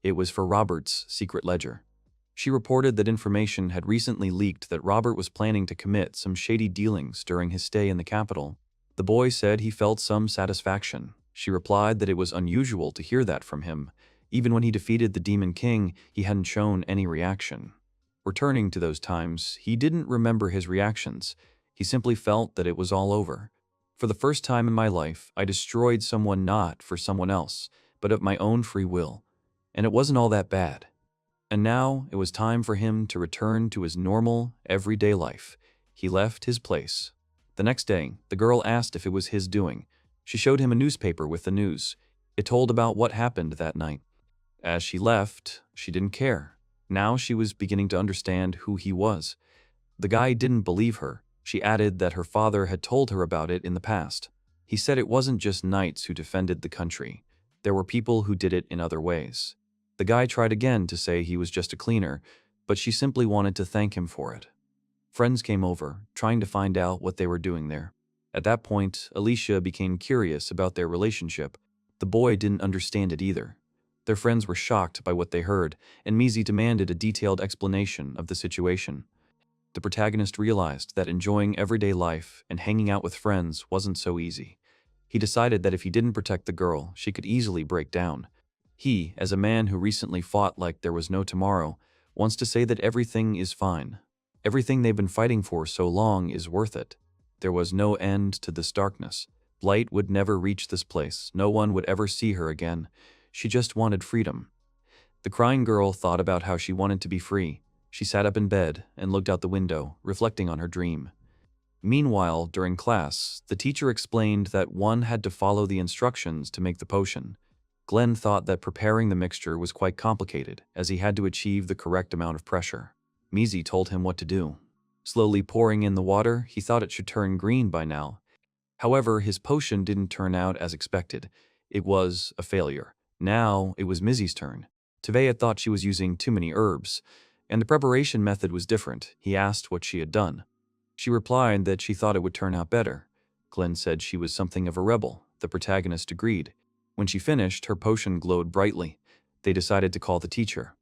Speaker 1: It was for Robert's secret ledger. She reported that information had recently leaked that Robert was planning to commit some shady dealings during his stay in the capital. The boy said he felt some satisfaction. She replied that it was unusual to hear that from him. Even when he defeated the Demon King, he hadn't shown any reaction. Returning to those times, he didn't remember his reactions. He simply felt that it was all over. For the first time in my life, I destroyed someone not for someone else, but of my own free will. And it wasn't all that bad. And now it was time for him to return to his normal, everyday life. He left his place. The next day, the girl asked if it was his doing. She showed him a newspaper with the news. It told about what happened that night. As she left, she didn't care. Now she was beginning to understand who he was. The guy didn't believe her. She added that her father had told her about it in the past. He said it wasn't just knights who defended the country. There were people who did it in other ways. The guy tried again to say he was just a cleaner, but she simply wanted to thank him for it. Friends came over, trying to find out what they were doing there. At that point, Alicia became curious about their relationship. The boy didn't understand it either. Their friends were shocked by what they heard, and Mizi demanded a detailed explanation of the situation. The protagonist realized that enjoying everyday life and hanging out with friends wasn't so easy. He decided that if he didn't protect the girl, she could easily break down. He, as a man who recently fought like there was no tomorrow, wants to say that everything is fine. Everything they've been fighting for so long is worth it. There was no end to this darkness. Light would never reach this place. No one would ever see her again. She just wanted freedom. The crying girl thought about how she wanted to be free. She sat up in bed and looked out the window, reflecting on her dream. Meanwhile, during class, the teacher explained that one had to follow the instructions to make the potion. Glenn thought that preparing the mixture was quite complicated, as he had to achieve the correct amount of pressure. Mizi told him what to do. Slowly pouring in the water, he thought it should turn green by now. However, his potion didn't turn out as expected. It was a failure. Now, it was Mizi's turn. Tveit thought she was using too many herbs, and the preparation method was different. He asked what she had done. She replied that she thought it would turn out better. Glenn said she was something of a rebel. The protagonist agreed. When she finished, her potion glowed brightly. They decided to call the teacher.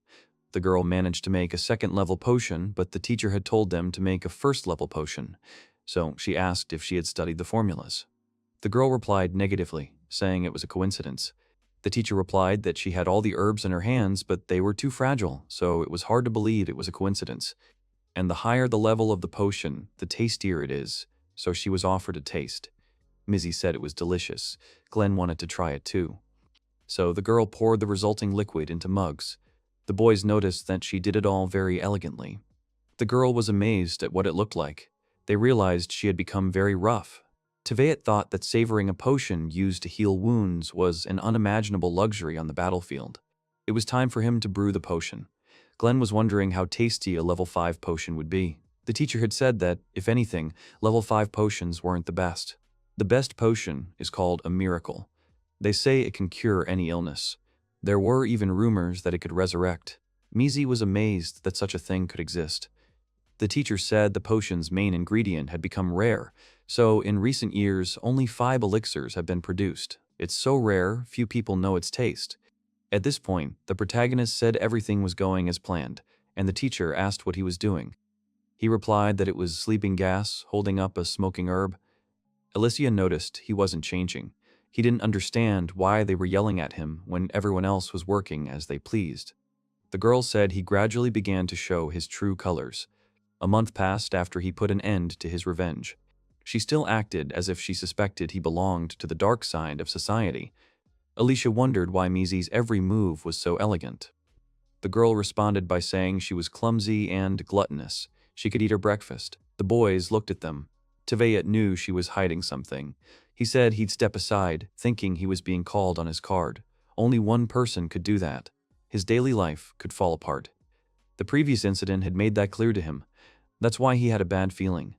Speaker 1: The girl managed to make a second-level potion, but the teacher had told them to make a first-level potion, so she asked if she had studied the formulas. The girl replied negatively, saying it was a coincidence. The teacher replied that she had all the herbs in her hands, but they were too fragile, so it was hard to believe it was a coincidence. And the higher the level of the potion, the tastier it is, so she was offered a taste. Mizi said it was delicious. Glenn wanted to try it too. So the girl poured the resulting liquid into mugs. The boys noticed that she did it all very elegantly. The girl was amazed at what it looked like. They realized she had become very rough. Tevet thought that savoring a potion used to heal wounds was an unimaginable luxury on the battlefield. It was time for him to brew the potion. Glenn was wondering how tasty a level 5 potion would be. The teacher had said that, if anything, level 5 potions weren't the best. The best potion is called a miracle. They say it can cure any illness. There were even rumors that it could resurrect. Mizi was amazed that such a thing could exist. The teacher said the potion's main ingredient had become rare, so in recent years only 5 elixirs have been produced. It's so rare, few people know its taste. At this point, the protagonist said everything was going as planned, and the teacher asked what he was doing. He replied that it was sleeping gas, holding up a smoking herb. Alicia noticed he wasn't changing. He didn't understand why they were yelling at him when everyone else was working as they pleased. The girl said he gradually began to show his true colors. A month passed after he put an end to his revenge. She still acted as if she suspected he belonged to the dark side of society. Alicia wondered why Mizi's every move was so elegant. The girl responded by saying she was clumsy and gluttonous. She could eat her breakfast. The boys looked at them. Tevet knew she was hiding something. He said he'd step aside, thinking he was being called on his card. Only one person could do that. His daily life could fall apart. The previous incident had made that clear to him. That's why he had a bad feeling.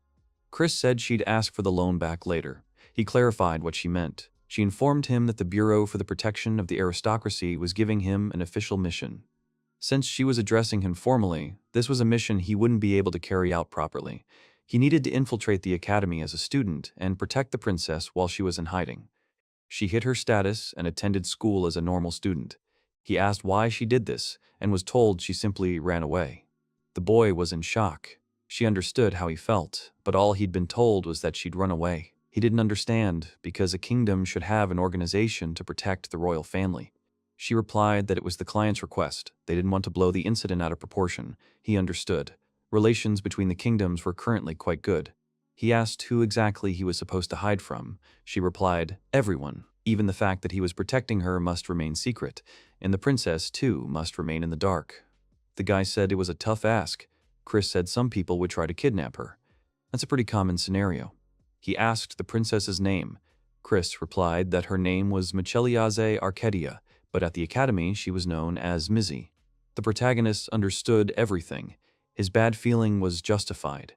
Speaker 1: Chris said she'd ask for the loan back later. He clarified what she meant. She informed him that the Bureau for the Protection of the Aristocracy was giving him an official mission. Since she was addressing him formally, this was a mission he wouldn't be able to carry out properly. He needed to infiltrate the academy as a student and protect the princess while she was in hiding. She hid her status and attended school as a normal student. He asked why she did this and was told she simply ran away. The boy was in shock. She understood how he felt, but all he'd been told was that she'd run away. He didn't understand because a kingdom should have an organization to protect the royal family. She replied that it was the client's request. They didn't want to blow the incident out of proportion. He understood. Relations between the kingdoms were currently quite good. He asked who exactly he was supposed to hide from. She replied, everyone. Even the fact that he was protecting her must remain secret, and the princess, too, must remain in the dark. The guy said it was a tough ask. Chris said some people would try to kidnap her. That's a pretty common scenario. He asked the princess's name. Chris replied that her name was Micheliaze Arcadia, but at the academy she was known as Mizi. The protagonist understood everything. His bad feeling was justified.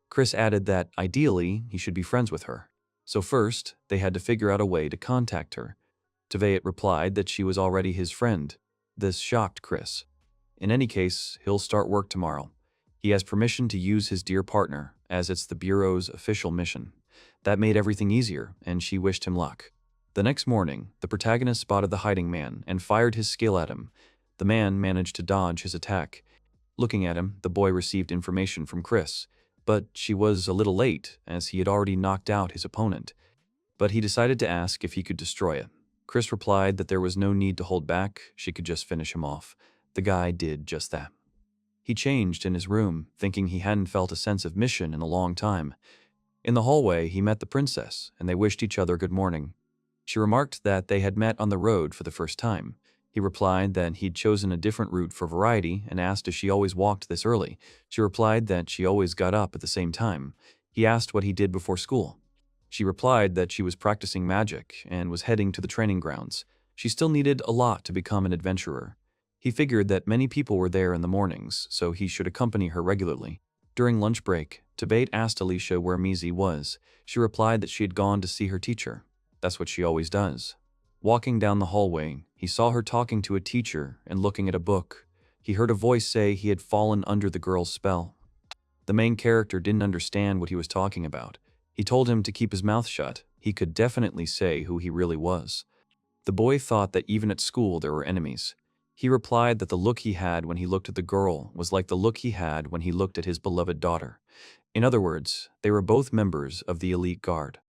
Speaker 1: Chris added that, ideally, he should be friends with her. So first, they had to figure out a way to contact her. Tevet replied that she was already his friend. This shocked Chris. In any case, he'll start work tomorrow. He has permission to use his dear partner, as it's the Bureau's official mission. That made everything easier, and she wished him luck. The next morning, the protagonist spotted the hiding man and fired his skill at him. The man managed to dodge his attack. Looking at him, the boy received information from Chris, but she was a little late, as he had already knocked out his opponent. But he decided to ask if he could destroy it. Chris replied that there was no need to hold back, she could just finish him off. The guy did just that. He changed in his room, thinking he hadn't felt a sense of mission in a long time. In the hallway, he met the princess, and they wished each other good morning. She remarked that they had met on the road for the first time. He replied that he'd chosen a different route for variety and asked if she always walked this early. She replied that she always got up at the same time. He asked what he did before school. She replied that she was practicing magic and was heading to the training grounds. She still needed a lot to become an adventurer. He figured that many people were there in the mornings, so he should accompany her regularly. During lunch break, Tevet asked Alicia where Mizi was. She replied that she had gone to see her teacher. That's what she always does. Walking down the hallway, he saw her talking to a teacher and looking at a book. He heard a voice say he had fallen under the girl's spell. The main character didn't understand what he was talking about. He told him to keep his mouth shut. He could definitely say who he really was. The boy thought that even at school there were enemies. He replied that the look he had when he looked at the girl was like the look he had when he looked at his beloved daughter. In other words, they were both members of the elite guard.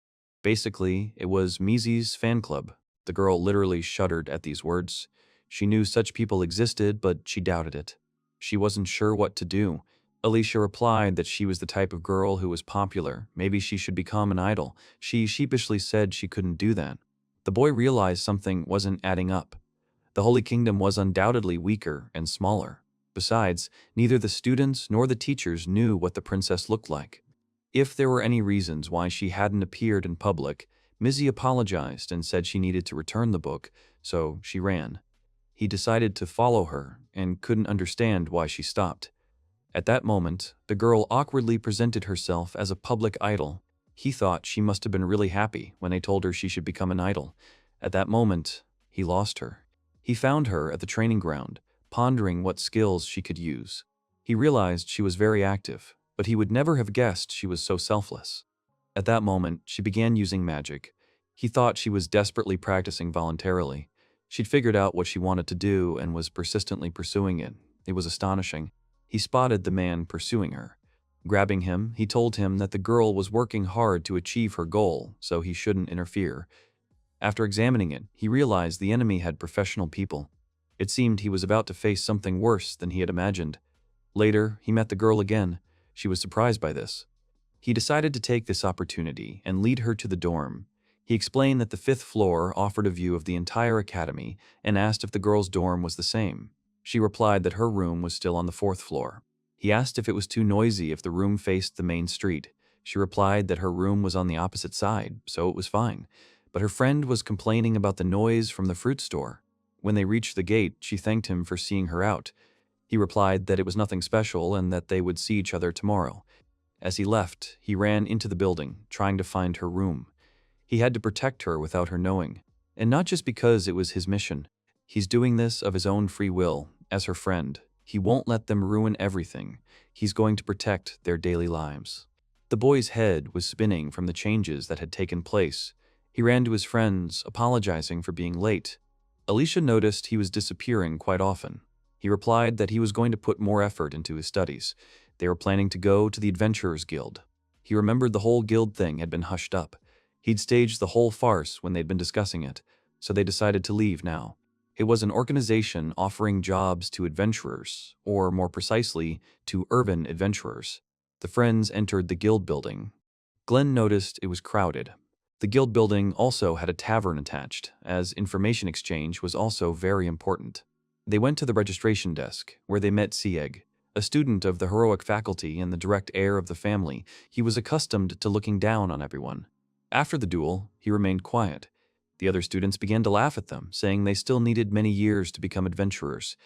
Speaker 1: Basically, it was Mizi's fan club. The girl literally shuddered at these words. She knew such people existed, but she doubted it. She wasn't sure what to do. Alicia replied that she was the type of girl who was popular. Maybe she should become an idol. She sheepishly said she couldn't do that. The boy realized something wasn't adding up. The Holy Kingdom was undoubtedly weaker and smaller. Besides, neither the students nor the teachers knew what the princess looked like. If there were any reasons why she hadn't appeared in public, Mizzy apologized and said she needed to return the book, so she ran. He decided to follow her and couldn't understand why she stopped. At that moment, the girl awkwardly presented herself as a public idol. He thought she must have been really happy when they told her she should become an idol. At that moment, he lost her. He found her at the training ground, pondering what skills she could use. He realized she was very active, but he would never have guessed she was so selfless. At that moment, she began using magic. He thought she was desperately practicing voluntarily. She'd figured out what she wanted to do and was persistently pursuing it. It was astonishing. He spotted the man pursuing her. Grabbing him, he told him that the girl was working hard to achieve her goal, so he shouldn't interfere. After examining it, he realized the enemy had professional people. It seemed he was about to face something worse than he had imagined. Later, he met the girl again. She was surprised by this. He decided to take this opportunity and lead her to the dorm. He explained that the 5th floor offered a view of the entire academy and asked if the girl's dorm was the same. She replied that her room was still on the 4th floor. He asked if it was too noisy if the room faced the main street. She replied that her room was on the opposite side, so it was fine. But her friend was complaining about the noise from the fruit store. When they reached the gate, she thanked him for seeing her out. He replied that it was nothing special and that they would see each other tomorrow. As he left, he ran into the building, trying to find her room. He had to protect her without her knowing. And not just because it was his mission. He's doing this of his own free will, as her friend. He won't let them ruin everything. He's going to protect their daily lives. The boy's head was spinning from the changes that had taken place. He ran to his friends, apologizing for being late. Alicia noticed he was disappearing quite often. He replied that he was going to put more effort into his studies. They were planning to go to the Adventurers Guild. He remembered the whole guild thing had been hushed up. He'd staged the whole farce when they'd been discussing it, so they decided to leave now. It was an organization offering jobs to adventurers, or more precisely, to urban adventurers. The friends entered the guild building. Glenn noticed it was crowded. The guild building also had a tavern attached, as information exchange was also very important. They went to the registration desk, where they met Sieg, a student of the heroic faculty and the direct heir of the family. He was accustomed to looking down on everyone. After the duel, he remained quiet. The other students began to laugh at them, saying they still needed many years to become adventurers.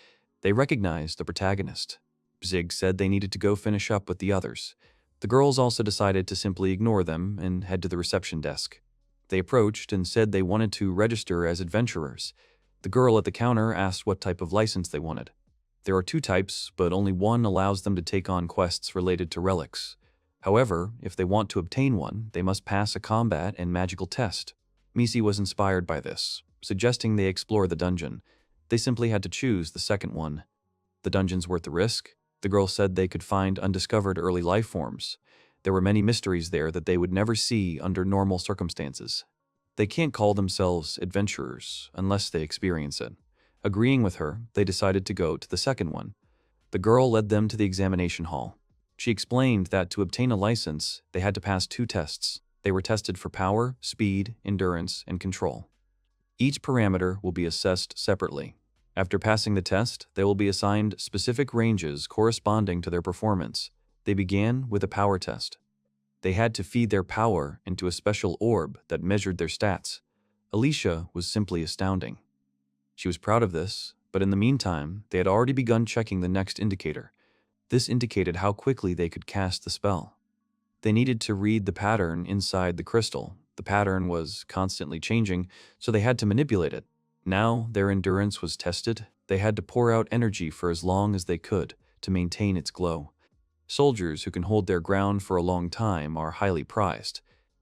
Speaker 1: They recognized the protagonist. Zig said they needed to go finish up with the others. The girls also decided to simply ignore them and head to the reception desk. They approached and said they wanted to register as adventurers. The girl at the counter asked what type of license they wanted. There are 2 types, but only one allows them to take on quests related to relics. However, if they want to obtain one, they must pass a combat and magical test. Misi was inspired by this, suggesting they explore the dungeon. They simply had to choose the second one. The dungeon's worth the risk. The girl said they could find undiscovered early life forms. There were many mysteries there that they would never see under normal circumstances. They can't call themselves adventurers unless they experience it. Agreeing with her, they decided to go to the second one. The girl led them to the examination hall. She explained that to obtain a license, they had to pass 2 tests. They were tested for power, speed, endurance, and control. Each parameter will be assessed separately. After passing the test, they will be assigned specific ranges corresponding to their performance. They began with a power test. They had to feed their power into a special orb that measured their stats. Alicia was simply astounding. She was proud of this, but in the meantime, they had already begun checking the next indicator. This indicated how quickly they could cast the spell. They needed to read the pattern inside the crystal. The pattern was constantly changing, so they had to manipulate it. Now their endurance was tested. They had to pour out energy for as long as they could to maintain its glow. Soldiers who can hold their ground for a long time are highly prized.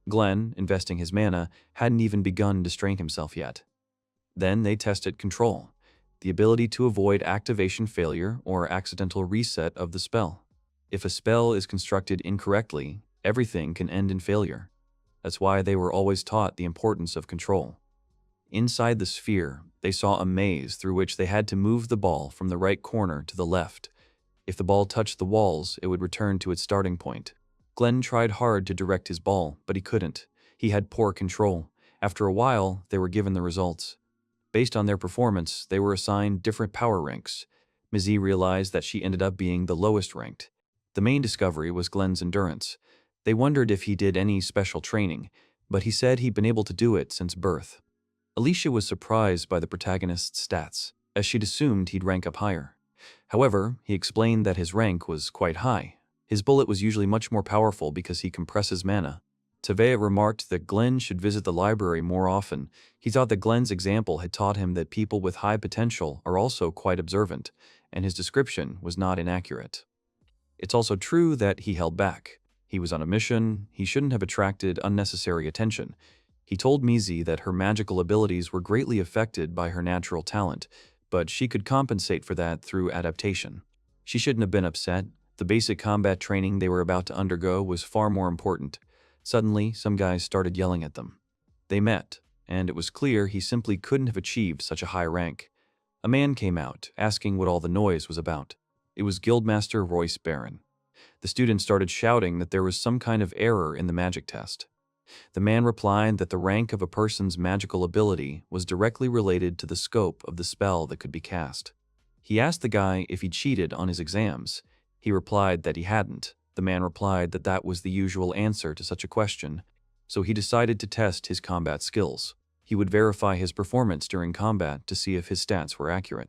Speaker 1: Glenn, investing his mana, hadn't even begun to strain himself yet. Then they tested control, the ability to avoid activation failure or accidental reset of the spell. If a spell is constructed incorrectly, everything can end in failure. That's why they were always taught the importance of control. Inside the sphere, they saw a maze through which they had to move the ball from the right corner to the left. If the ball touched the walls, it would return to its starting point. Glenn tried hard to direct his ball, but he couldn't. He had poor control. After a while, they were given the results. Based on their performance, they were assigned different power ranks. Mizzy realized that she ended up being the lowest ranked. The main discovery was Glenn's endurance. They wondered if he did any special training, but he said he'd been able to do it since birth. Alicia was surprised by the protagonist's stats, as she'd assumed he'd rank up higher. However, he explained that his rank was quite high. His bullet was usually much more powerful because he compresses mana. Tevea remarked that Glenn should visit the library more often. He thought that Glenn's example had taught him that people with high potential are also quite observant, and his description was not inaccurate. It's also true that he held back. He was on a mission, he shouldn't have attracted unnecessary attention. He told Mizi that her magical abilities were greatly affected by her natural talent, but she could compensate for that through adaptation. She shouldn't have been upset. The basic combat training they were about to undergo was far more important. Suddenly, some guys started yelling at them. They met, and it was clear he simply couldn't have achieved such a high rank. A man came out, asking what all the noise was about. It was Guildmaster Royce Barron. The students started shouting that there was some kind of error in the magic test. The man replied that the rank of a person's magical ability was directly related to the scope of the spell that could be cast. He asked the guy if he cheated on his exams. He replied that he hadn't. The man replied that that was the usual answer to such a question, so he decided to test his combat skills. He would verify his performance during combat to see if his stats were accurate.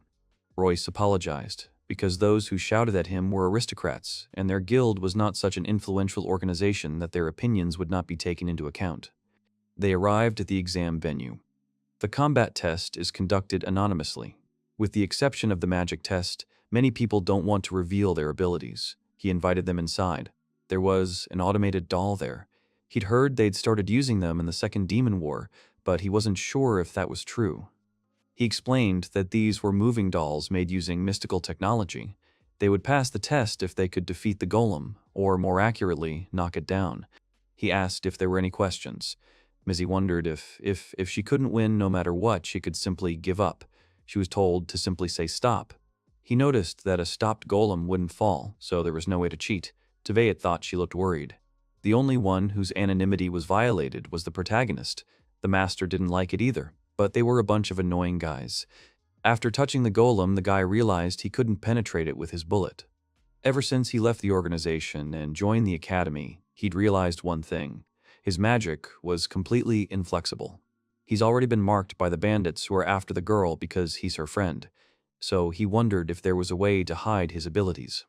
Speaker 1: Royce apologized, because those who shouted at him were aristocrats, and their guild was not such an influential organization that their opinions would not be taken into account. They arrived at the exam venue. The combat test is conducted anonymously. With the exception of the magic test, many people don't want to reveal their abilities. He invited them inside. There was an automated doll there. He'd heard they'd started using them in the Second Demon War, but he wasn't sure if that was true. He explained that these were moving dolls made using mystical technology. They would pass the test if they could defeat the golem, or more accurately, knock it down. He asked if there were any questions. Mizzy wondered if she couldn't win no matter what, she could simply give up. She was told to simply say stop. He noticed that a stopped golem wouldn't fall, so there was no way to cheat. Tevea thought she looked worried. The only one whose anonymity was violated was the protagonist. The master didn't like it either, but they were a bunch of annoying guys. After touching the golem, the guy realized he couldn't penetrate it with his bullet. Ever since he left the organization and joined the academy, he'd realized one thing. His magic was completely inflexible. He's already been marked by the bandits who are after the girl because he's her friend, so he wondered if there was a way to hide his abilities.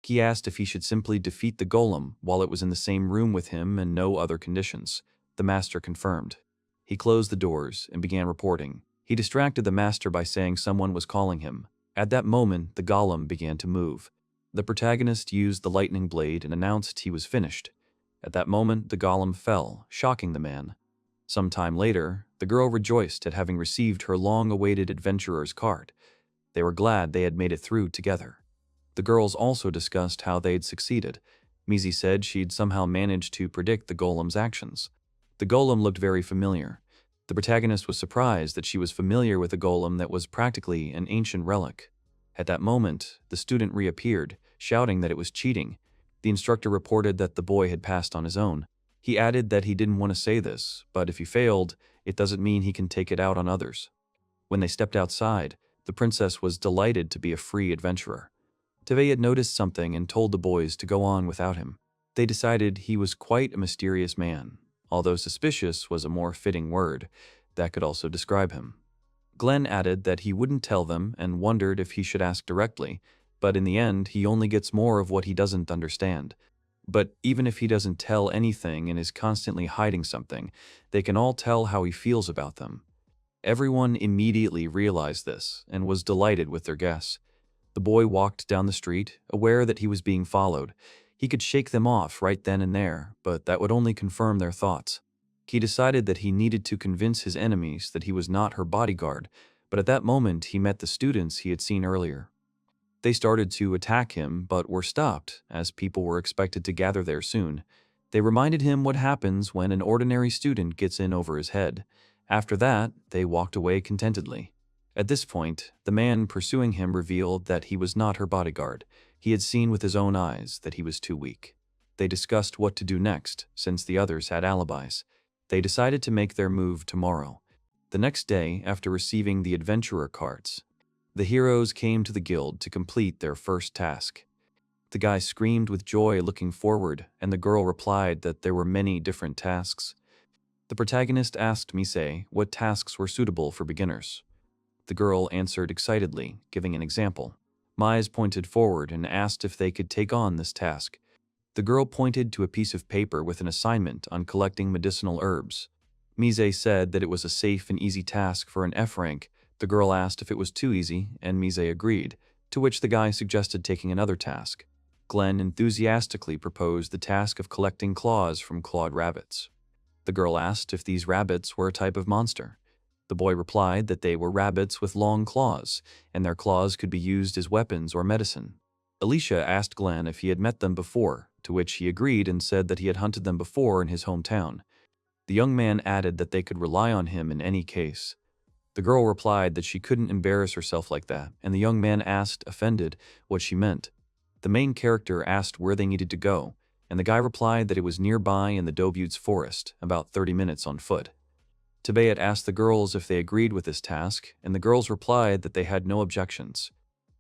Speaker 1: He asked if he should simply defeat the golem while it was in the same room with him and no other conditions. The master confirmed. He closed the doors and began reporting. He distracted the master by saying someone was calling him. At that moment, the golem began to move. The protagonist used the lightning blade and announced he was finished. At that moment, the golem fell, shocking the man. Some time later, the girl rejoiced at having received her long-awaited adventurer's card. They were glad they had made it through together. The girls also discussed how they'd succeeded. Mizi said she'd somehow managed to predict the golem's actions. The golem looked very familiar. The protagonist was surprised that she was familiar with a golem that was practically an ancient relic. At that moment, the student reappeared, shouting that it was cheating. The instructor reported that the boy had passed on his own. He added that he didn't want to say this, but if he failed, it doesn't mean he can take it out on others. When they stepped outside, the princess was delighted to be a free adventurer. Tevea had noticed something and told the boys to go on without him. They decided he was quite a mysterious man, although suspicious was a more fitting word that could also describe him. Glenn added that he wouldn't tell them and wondered if he should ask directly, but in the end, he only gets more of what he doesn't understand. But even if he doesn't tell anything and is constantly hiding something, they can all tell how he feels about them. Everyone immediately realized this and was delighted with their guess. The boy walked down the street, aware that he was being followed. He could shake them off right then and there, but that would only confirm their thoughts. He decided that he needed to convince his enemies that he was not her bodyguard, but at that moment he met the students he had seen earlier. They started to attack him, but were stopped, as people were expected to gather there soon. They reminded him what happens when an ordinary student gets in over his head. After that, they walked away contentedly. At this point, the man pursuing him revealed that he was not her bodyguard. He had seen with his own eyes that he was too weak. They discussed what to do next, since the others had alibis. They decided to make their move tomorrow. The next day, after receiving the adventurer cards, the heroes came to the guild to complete their first task. The guy screamed with joy looking forward, and the girl replied that there were many different tasks. The protagonist asked Mise what tasks were suitable for beginners. The girl answered excitedly, giving an example. Mise pointed forward and asked if they could take on this task. The girl pointed to a piece of paper with an assignment on collecting medicinal herbs. Mise said that it was a safe and easy task for an F rank. The girl asked if it was too easy, and Mise agreed, to which the guy suggested taking another task. Glenn enthusiastically proposed the task of collecting claws from clawed rabbits. The girl asked if these rabbits were a type of monster. The boy replied that they were rabbits with long claws, and their claws could be used as weapons or medicine. Alicia asked Glenn if he had met them before, to which he agreed and said that he had hunted them before in his hometown. The young man added that they could rely on him in any case. The girl replied that she couldn't embarrass herself like that, and the young man asked, offended, what she meant. The main character asked where they needed to go, and the guy replied that it was nearby in the Dobute's forest, about 30 minutes on foot. Tabayet asked the girls if they agreed with this task, and the girls replied that they had no objections.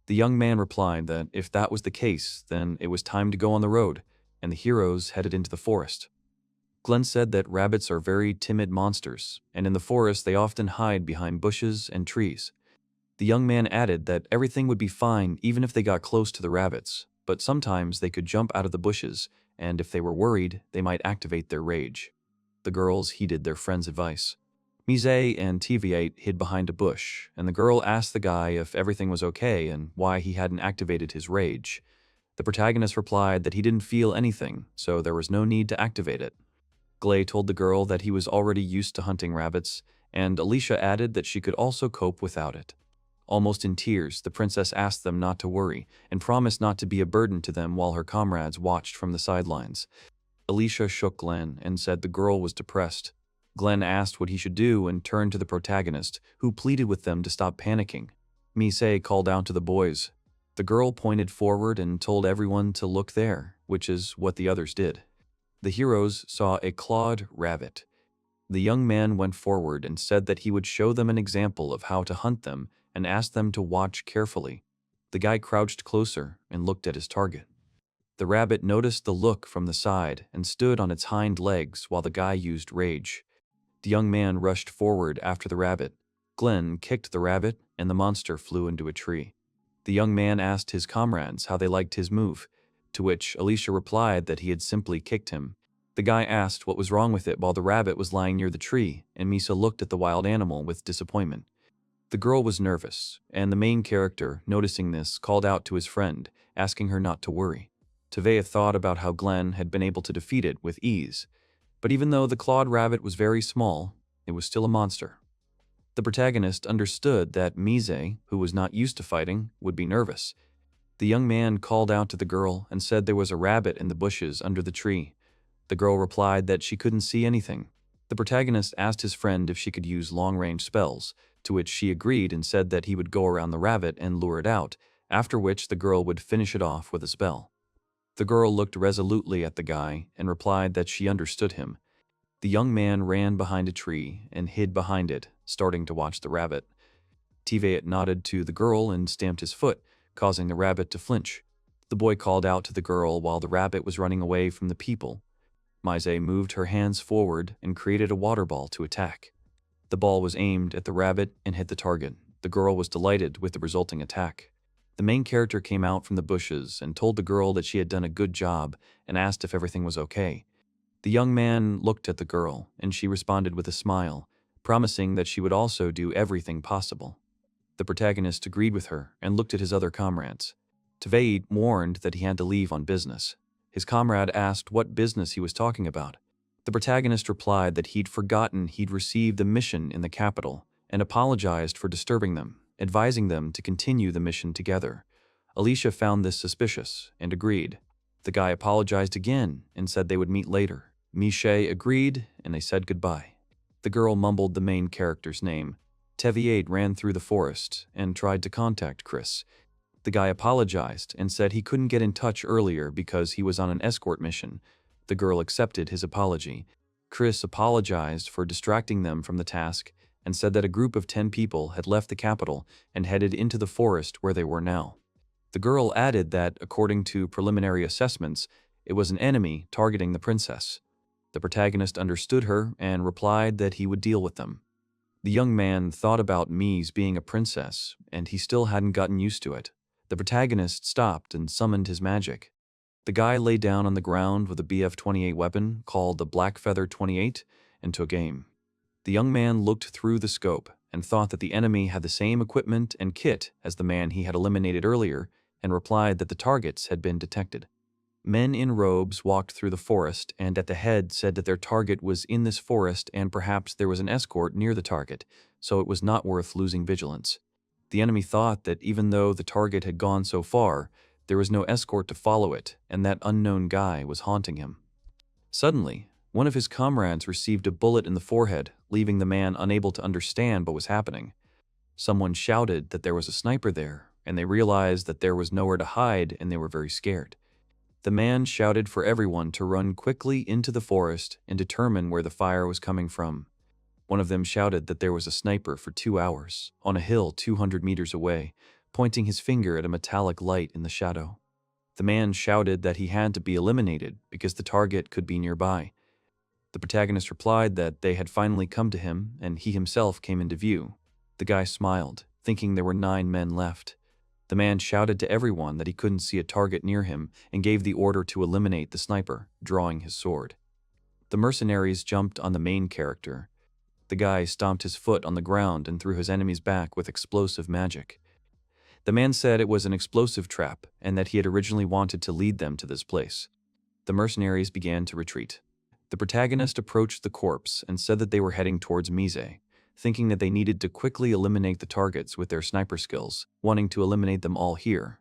Speaker 1: The young man replied that if that was the case, then it was time to go on the road, and the heroes headed into the forest. Glenn said that rabbits are very timid monsters, and in the forest they often hide behind bushes and trees. The young man added that everything would be fine even if they got close to the rabbits, but sometimes they could jump out of the bushes, and if they were worried, they might activate their rage. The girls heeded their friend's advice. Mise and TV8 hid behind a bush, and the girl asked the guy if everything was okay and why he hadn't activated his rage. The protagonist replied that he didn't feel anything, so there was no need to activate it. Glay told the girl that he was already used to hunting rabbits, and Alicia added that she could also cope without it. Almost in tears, the princess asked them not to worry and promised not to be a burden to them while her comrades watched from the sidelines. Alicia shook Glenn and said the girl was depressed. Glenn asked what he should do and turned to the protagonist, who pleaded with them to stop panicking. Mise called out to the boys. The girl pointed forward and told everyone to look there, which is what the others did. The heroes saw a clawed rabbit. The young man went forward and said that he would show them an example of how to hunt them and asked them to watch carefully. The guy crouched closer and looked at his target. The rabbit noticed the look from the side and stood on its hind legs while the guy used rage. The young man rushed forward after the rabbit. Glenn kicked the rabbit and the monster flew into a tree. The young man asked his comrades how they liked his move, to which Alicia replied that he had simply kicked him. The guy asked what was wrong with it while the rabbit was lying near the tree, and Misa looked at the wild animal with disappointment. The girl was nervous, and the main character, noticing this, called out to his friend, asking her not to worry. Tevea thought about how Glenn had been able to defeat it with ease, but even though the clawed rabbit was very small, it was still a monster. The protagonist understood that Mise, who was not used to fighting, would be nervous. The young man called out to the girl and said there was a rabbit in the bushes under the tree. The girl replied that she couldn't see anything. The protagonist asked his friend if she could use long-range spells, to which she agreed and said that he would go around the rabbit and lure it out, after which the girl would finish it off with a spell. The girl looked resolutely at the guy and replied that she understood him. The young man ran behind a tree and hid behind it, starting to watch the rabbit. Teveet nodded to the girl and stamped his foot, causing the rabbit to flinch. The boy called out to the girl while the rabbit was running away from the people. Mise moved her hands forward and created a water ball to attack. The ball was aimed at the rabbit and hit the target. The girl was delighted with the resulting attack. The main character came out from the bushes and told the girl that she had done a good job and asked if everything was okay. The young man looked at the girl, and she responded with a smile, promising that she would also do everything possible. The protagonist agreed with her and looked at his other comrades. Teveit warned that he had to leave on business. His comrade asked what business he was talking about. The protagonist replied that he'd forgotten he'd received a mission in the capital and apologized for disturbing them, advising them to continue the mission together. Alicia found this suspicious and agreed. The guy apologized again and said they would meet later. Miche agreed and they said goodbye. The girl mumbled the main character's name. Teviate ran through the forest and tried to contact Chris. The guy apologized and said he couldn't get in touch earlier because he was on an escort mission. The girl accepted his apology. Chris apologized for distracting them from the task and said that a group of 10 people had left the capital and headed into the forest where they were now. The girl added that, according to preliminary assessments, it was an enemy targeting the princess. The protagonist understood her and replied that he would deal with them. The young man thought about Mies being a princess, and he still hadn't gotten used to it. The protagonist stopped and summoned his magic. The guy lay down on the ground with a BF-28 weapon called the Blackfeather 28 and took aim. The young man looked through the scope and thought that the enemy had the same equipment and kit as the man he had eliminated earlier, and replied that the targets had been detected. Men in robes walked through the forest and at the head said that their target was in this forest and perhaps there was an escort near the target, so it was not worth losing vigilance. The enemy thought that even though the target had gone so far, there was no escort to follow it, and that unknown guy was haunting him. Suddenly, one of his comrades received a bullet in the forehead, leaving the man unable to understand what was happening. Someone shouted that there was a sniper there, and they realized that there was nowhere to hide, and they were very scared. The man shouted for everyone to run quickly into the forest and determine where the fire was coming from. One of them shouted that there was a sniper for 2 hours, on a hill 200 meters away, pointing his finger at a metallic light in the shadow. The man shouted that he had to be eliminated because the target could be nearby. The protagonist replied that they had finally come to him, and he himself came into view. The guy smiled, thinking there were 9 men left. The man shouted to everyone that he couldn't see a target near him and gave the order to eliminate the sniper, drawing his sword. The mercenaries jumped on the main character. The guy stomped his foot on the ground and threw his enemy's back with explosive magic. The man said it was an explosive trap and that he had originally wanted to lead them to this place. The mercenaries began to retreat. The protagonist approached the corpse and said that they were heading towards Mise, thinking that they needed to quickly eliminate the targets with their sniper skills, wanting to eliminate them all here.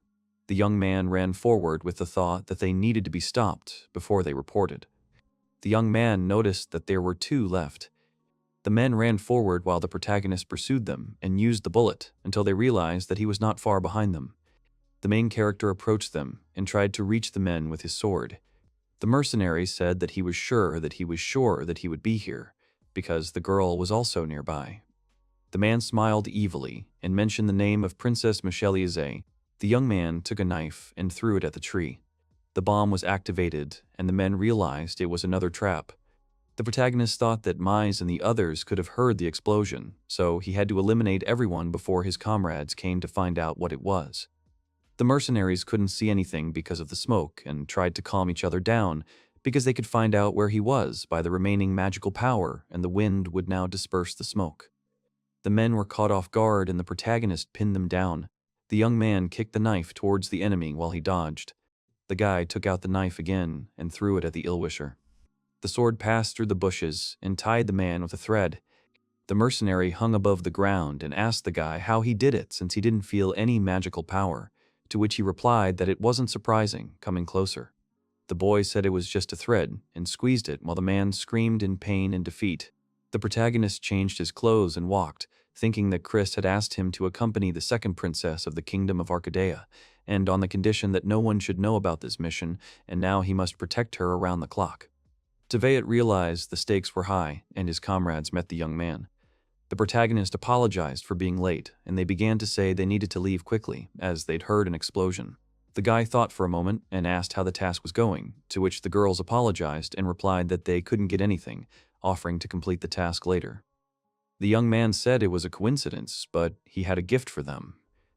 Speaker 1: The young man ran forward with the thought that they needed to be stopped before they reported. The young man noticed that there were 2 left. The men ran forward while the protagonist pursued them and used the bullet until they realized that he was not far behind them. The main character approached them and tried to reach the men with his sword. The mercenary said that he was sure that he would be here, because the girl was also nearby. The man smiled evilly and mentioned the name of Princess Michelize. The young man took a knife and threw it at the tree. The bomb was activated, and the men realized it was another trap. The protagonist thought that Mise and the others could have heard the explosion, so he had to eliminate everyone before his comrades came to find out what it was. The mercenaries couldn't see anything because of the smoke and tried to calm each other down because they could find out where he was by the remaining magical power, and the wind would now disperse the smoke. The men were caught off guard and the protagonist pinned them down. The young man kicked the knife towards the enemy while he dodged. The guy took out the knife again and threw it at the ill-wisher. The sword passed through the bushes and tied the man with a thread. The mercenary hung above the ground and asked the guy how he did it since he didn't feel any magical power, to which he replied that it wasn't surprising, coming closer. The boy said it was just a thread and squeezed it while the man screamed in pain and defeat. The protagonist changed his clothes and walked, thinking that Chris had asked him to accompany the second princess of the Kingdom of Arcadia, and on the condition that no one should know about this mission, and now he must protect her around the clock. Tveit realized the stakes were high, and his comrades met the young man. The protagonist apologized for being late, and they began to say they needed to leave quickly, as they'd heard an explosion. The guy thought for a moment and asked how the task was going, to which the girls apologized and replied that they couldn't get anything, offering to complete the task later. The young man said it was a coincidence, but he had a gift for them.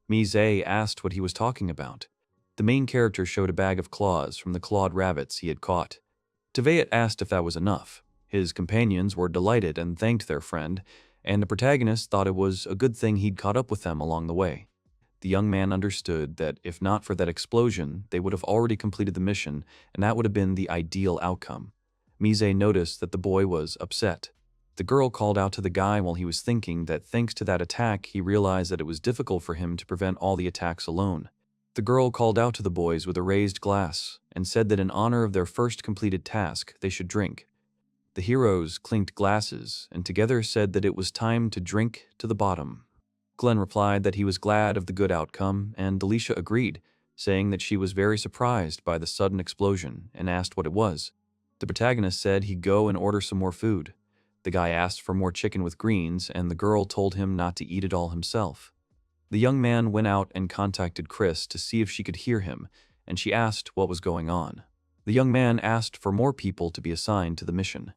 Speaker 1: Mise asked what he was talking about. The main character showed a bag of claws from the clawed rabbits he had caught. Tveit asked if that was enough. His companions were delighted and thanked their friend, and the protagonist thought it was a good thing he'd caught up with them along the way. The young man understood that if not for that explosion, they would have already completed the mission, and that would have been the ideal outcome. Mise noticed that the boy was upset. The girl called out to the guy while he was thinking that thanks to that attack, he realized that it was difficult for him to prevent all the attacks alone. The girl called out to the boys with a raised glass and said that in honor of their first completed task, they should drink. The heroes clinked glasses and together said that it was time to drink to the bottom. Glenn replied that he was glad of the good outcome, and Delisha agreed, saying that she was very surprised by the sudden explosion and asked what it was. The protagonist said he'd go and order some more food. The guy asked for more chicken with greens, and the girl told him not to eat it all himself. The young man went out and contacted Chris to see if she could hear him, and she asked what was going on. The young man asked for more people to be assigned to the mission.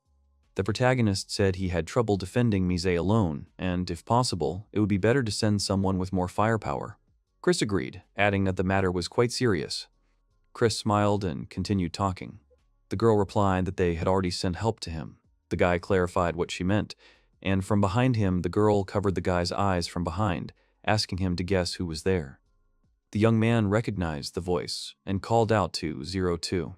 Speaker 1: The protagonist said he had trouble defending Mise alone, and, if possible, it would be better to send someone with more firepower. Chris agreed, adding that the matter was quite serious. Chris smiled and continued talking. The girl replied that they had already sent help to him. The guy clarified what she meant, and from behind him the girl covered the guy's eyes from behind, asking him to guess who was there. The young man recognized the voice and called out to 02.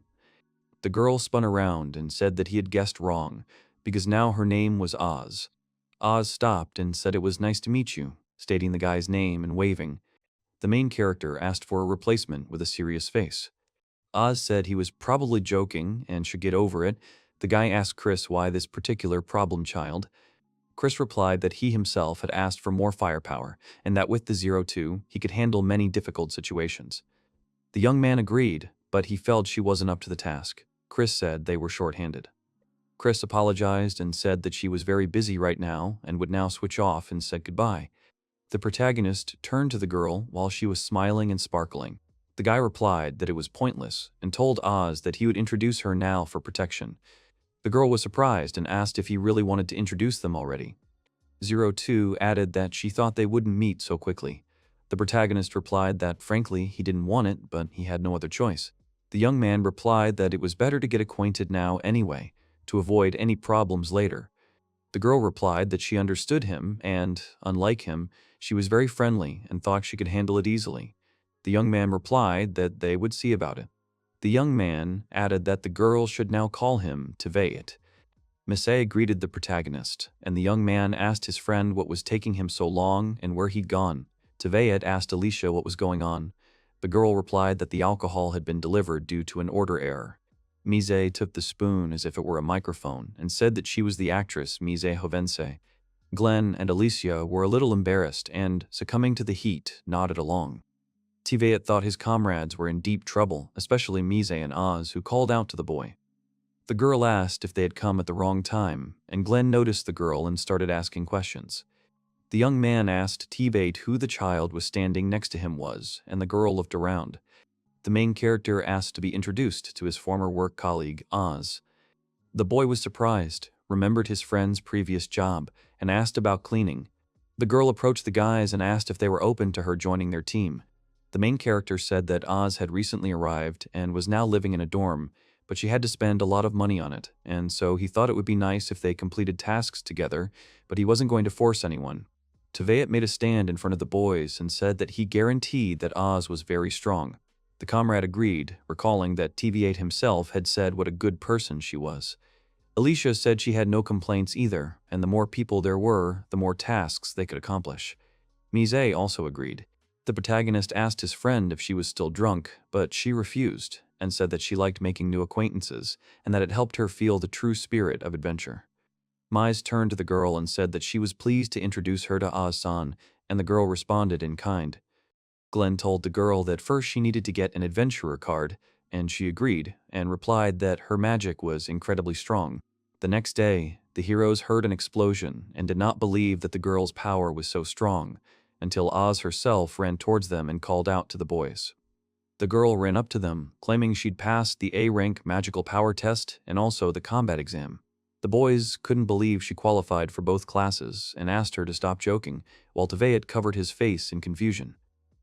Speaker 1: The girl spun around and said that he had guessed wrong, because now her name was Oz. Oz stopped and said it was nice to meet you, stating the guy's name and waving. The main character asked for a replacement with a serious face. Oz said he was probably joking and should get over it. The guy asked Chris why this particular problem child. Chris replied that he himself had asked for more firepower, and that with the 02, he could handle many difficult situations. The young man agreed, but he felt she wasn't up to the task. Chris said they were short-handed. Chris apologized and said that she was very busy right now and would now switch off and said goodbye. The protagonist turned to the girl while she was smiling and sparkling. The guy replied that it was pointless and told Oz that he would introduce her now for protection. The girl was surprised and asked if he really wanted to introduce them already. 02 added that she thought they wouldn't meet so quickly. The protagonist replied that, frankly, he didn't want it, but he had no other choice. The young man replied that it was better to get acquainted now anyway, to avoid any problems later. The girl replied that she understood him and, unlike him, she was very friendly and thought she could handle it easily. The young man replied that they would see about it. The young man added that the girl should now call him Tveit. Misei greeted the protagonist, and the young man asked his friend what was taking him so long and where he'd gone. Tveit asked Alicia what was going on. The girl replied that the alcohol had been delivered due to an order error. Mise took the spoon as if it were a microphone and said that she was the actress Mise Hovense. Glenn and Alicia were a little embarrassed and, succumbing to the heat, nodded along. Tveit thought his comrades were in deep trouble, especially Mise and Oz, who called out to the boy. The girl asked if they had come at the wrong time, and Glenn noticed the girl and started asking questions. The young man asked Tveit who the child was standing next to him was, and the girl looked around. The main character asked to be introduced to his former work colleague, Oz. The boy was surprised, remembered his friend's previous job, and asked about cleaning. The girl approached the guys and asked if they were open to her joining their team. The main character said that Oz had recently arrived and was now living in a dorm, but she had to spend a lot of money on it, and so he thought it would be nice if they completed tasks together, but he wasn't going to force anyone. Tveit made a stand in front of the boys and said that he guaranteed that Oz was very strong. The comrade agreed, recalling that Tveit himself had said what a good person she was. Alicia said she had no complaints either, and the more people there were, the more tasks they could accomplish. Mise also agreed. The protagonist asked his friend if she was still drunk, but she refused, and said that she liked making new acquaintances, and that it helped her feel the true spirit of adventure. Mise turned to the girl and said that she was pleased to introduce her to Oz-san, and the girl responded in kind. Glenn told the girl that first she needed to get an adventurer card, and she agreed, and replied that her magic was incredibly strong. The next day, the heroes heard an explosion and did not believe that the girl's power was so strong, until Oz herself ran towards them and called out to the boys. The girl ran up to them, claiming she'd passed the A-rank magical power test and also the combat exam. The boys couldn't believe she qualified for both classes and asked her to stop joking, while Tveit covered his face in confusion.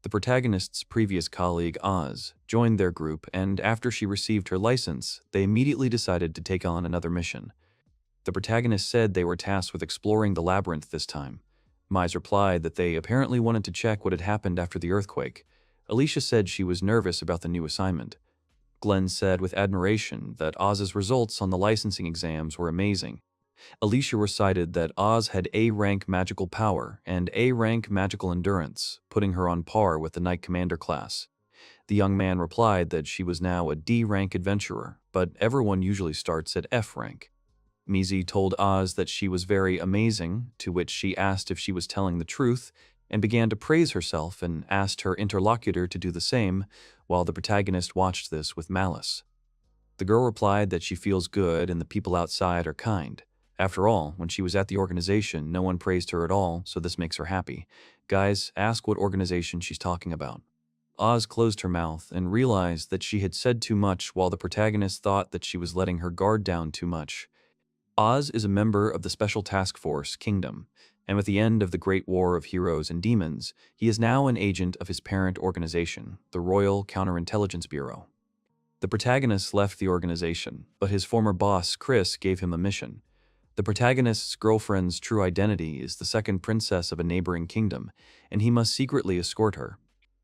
Speaker 1: The protagonist's previous colleague, Oz, joined their group, and after she received her license, they immediately decided to take on another mission. The protagonist said they were tasked with exploring the labyrinth this time. Mise replied that they apparently wanted to check what had happened after the earthquake. Alicia said she was nervous about the new assignment. Glenn said with admiration that Oz's results on the licensing exams were amazing. Alicia recited that Oz had A-rank magical power and A-rank magical endurance, putting her on par with the Knight Commander class. The young man replied that she was now a D-rank adventurer, but everyone usually starts at F-rank. Mise told Oz that she was very amazing, to which she asked if she was telling the truth, and began to praise herself and asked her interlocutor to do the same, while the protagonist watched this with malice. The girl replied that she feels good and the people outside are kind. After all, when she was at the organization, no one praised her at all, so this makes her happy. Guys, ask what organization she's talking about. Oz closed her mouth and realized that she had said too much while the protagonist thought that she was letting her guard down too much. Oz is a member of the Special Task Force Kingdom, and with the end of the Great War of Heroes and Demons, he is now an agent of his parent organization, the Royal Counterintelligence Bureau. The protagonist left the organization, but his former boss, Chris, gave him a mission. The protagonist's girlfriend's true identity is the second princess of a neighboring kingdom, and he must secretly escort her.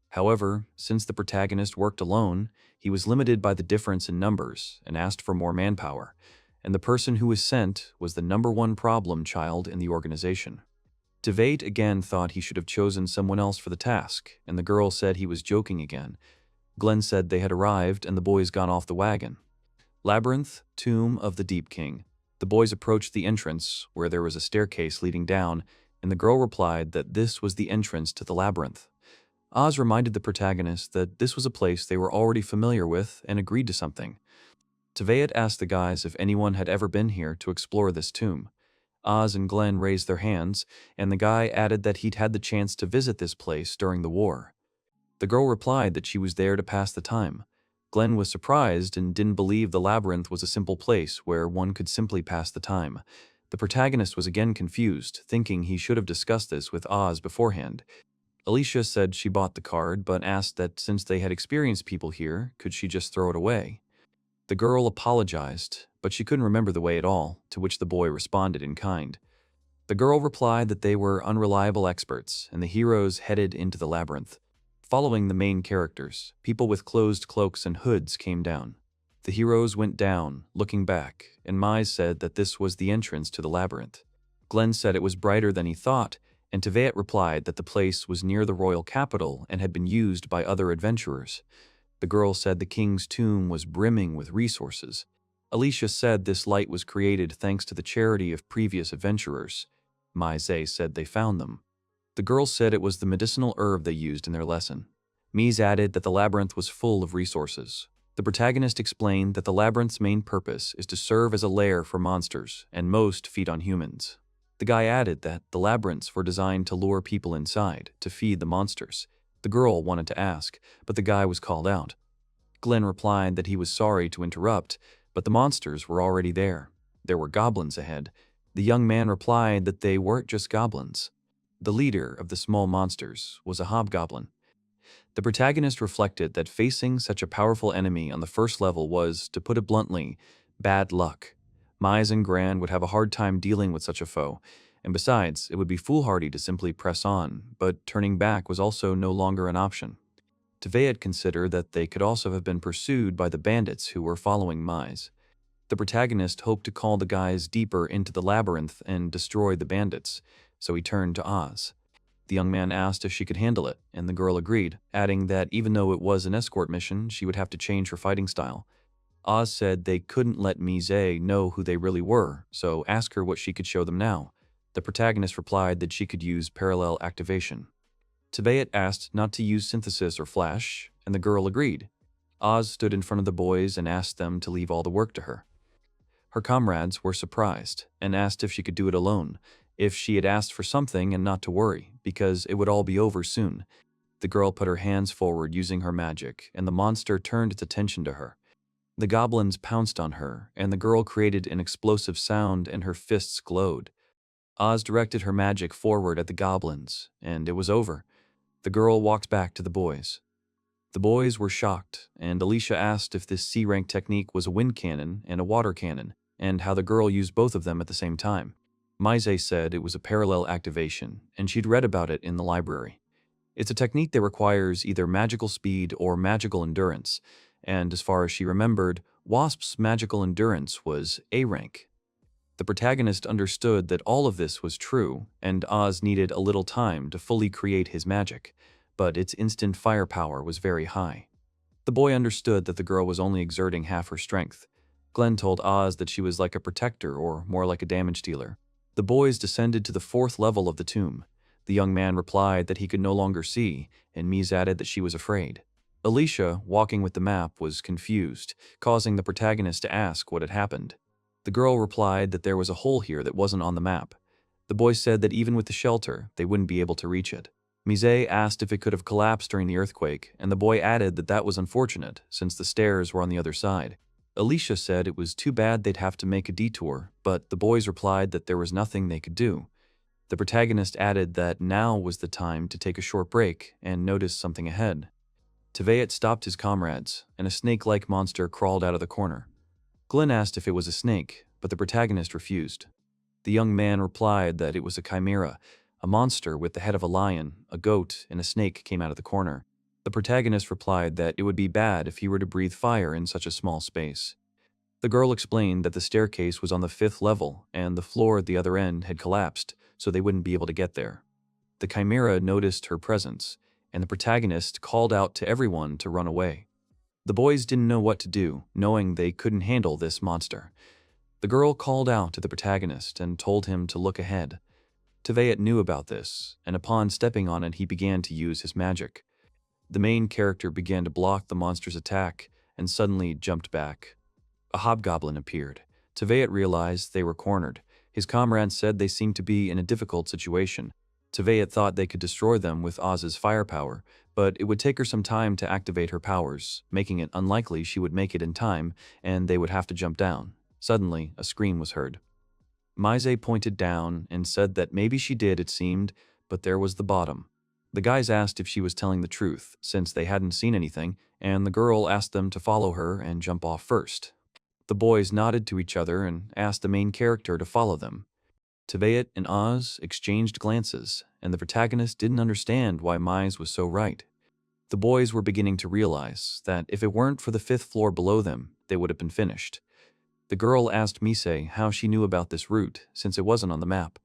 Speaker 1: However, since the protagonist worked alone, he was limited by the difference in numbers and asked for more manpower, and the person who was sent was the #1 problem child in the organization. Tveit again thought he should have chosen someone else for the task, and the girl said he was joking again. Glenn said they had arrived and the boys got off the wagon. Labyrinth, Tomb of the Deep King. The boys approached the entrance, where there was a staircase leading down, and the girl replied that this was the entrance to the labyrinth. Oz reminded the protagonist that this was a place they were already familiar with and agreed to something. Tveit asked the guys if anyone had ever been here to explore this tomb. Oz and Glenn raised their hands, and the guy added that he'd had the chance to visit this place during the war. The girl replied that she was there to pass the time. Glenn was surprised and didn't believe the labyrinth was a simple place where one could simply pass the time. The protagonist was again confused, thinking he should have discussed this with Oz beforehand. Alicia said she bought the card, but asked that since they had experienced people here, could she just throw it away? The girl apologized, but she couldn't remember the way at all, to which the boy responded in kind. The girl replied that they were unreliable experts, and the heroes headed into the labyrinth. Following the main characters, people with closed cloaks and hoods came down. The heroes went down, looking back, and Mai said that this was the entrance to the labyrinth. Glenn said it was brighter than he thought, and Tveit replied that the place was near the royal capital and had been used by other adventurers. The girl said the king's tomb was brimming with resources. Alicia said this light was created thanks to the charity of previous adventurers. Mai said they found them. The girls said it was the medicinal herb they used in their lesson. Mies added that the labyrinth was full of resources. The protagonist explained that the labyrinth's main purpose is to serve as a lair for monsters, and most feed on humans. The guy added that the labyrinths were designed to lure people inside, to feed the monsters. The girl wanted to ask, but the guy was called out. Glenn replied that he was sorry to interrupt, but the monsters were already there. There were goblins ahead. The young man replied that they weren't just goblins. The leader of the small monsters was a hobgoblin. The protagonist reflected that facing such a powerful enemy on the first level was, to put it bluntly, bad luck. Mize and Gran would have a hard time dealing with such a foe, and besides, it would be foolhardy to simply press on, but turning back was also no longer an option. Tveit considered that they could also have been pursued by the bandits who were following Mize. The protagonist hoped to call the guys deeper into the labyrinth and destroy the bandits, so he turned to Oz. The young man asked if she could handle it, and the girl agreed, adding that even though it was an escort mission, she would have to change her fighting style. Oz said they couldn't let Mise know who they really were, so asked her what she could show them now. The protagonist replied that she could use parallel activation. Tveit asked not to use synthesis or flash, and the girl agreed. Oz stood in front of the boys and asked them to leave all the work to her. Her comrades were surprised, and asked if she could do it alone, if she had asked for something and not to worry, because it would all be over soon. The girl put her hands forward using her magic, and the monster turned its attention to her. The goblins pounced on her, and the girl created an explosive sound and her fists glowed. Oz directed her magic forward at the goblins, and it was over. The girl walked back to the boys. The boys were shocked, and Alicia asked if this C-rank technique was a wind cannon and a water cannon, and how the girl used both of them at the same time. Mise said it was a parallel activation, and she'd read about it in the library. It's a technique that requires either magical speed or magical endurance, and as far as she remembered, Wasp's magical endurance was A rank. The protagonist understood that all of this was true, and Oz needed a little time to fully create his magic, but its instant firepower was very high. The boy understood that the girl was only exerting half her strength. Glenn told Oz that she was like a protector or more like a damage dealer. The boys descended to the 4th level of the tomb. The young man replied that he could no longer see, and Mies added that she was afraid. Alicia, walking with the map, was confused, causing the protagonist to ask what had happened. The girl replied that there was a hole here that wasn't on the map. The boy said that even with the shelter, they wouldn't be able to reach it. Mise asked if it could have collapsed during the earthquake, and the boy added that that was unfortunate, since the stairs were on the other side. Alicia said it was too bad they'd have to make a detour, but the boys replied that there was nothing they could do. The protagonist added that now was the time to take a short break and notice something ahead. Teveet stopped his comrades, and a snake-like monster crawled out of the corner. Glenn asked if it was a snake, but the protagonist refused. The young man replied that it was a chimera, a monster with the head of a lion, a goat, and a snake came out of the corner. The protagonist replied that it would be bad if he were to breathe fire in such a small space. The girl explained that the staircase was on the 5th level, and the floor at the other end had collapsed, so they wouldn't be able to get there. The chimera noticed her presence, and the protagonist called out to everyone to run away. The boys didn't know what to do, knowing they couldn't handle this monster. The girl called out to the protagonist and told him to look ahead. Teveet knew about this, and upon stepping on it he began to use his magic. The main character began to block the monster's attack, and suddenly jumped back. A hobgoblin appeared. Teveet realized they were cornered. His comrades said they seemed to be in a difficult situation. Teveet thought they could destroy them with Oz's firepower, but it would take her some time to activate her powers, making it unlikely she would make it in time, and they would have to jump down. Suddenly, a scream was heard. Mise pointed down and said that maybe she did, it seemed, but there was the bottom. The guys asked if she was telling the truth, since they hadn't seen anything, and the girl asked them to follow her and jump off first. The boys nodded to each other and asked the main character to follow them. Teveet and Oz exchanged glances, and the protagonist didn't understand why Mise was so right. The boys were beginning to realize that if it weren't for the 5th floor below them, they would have been finished. The girl asked Mise how she knew about this route, since it wasn't on the map.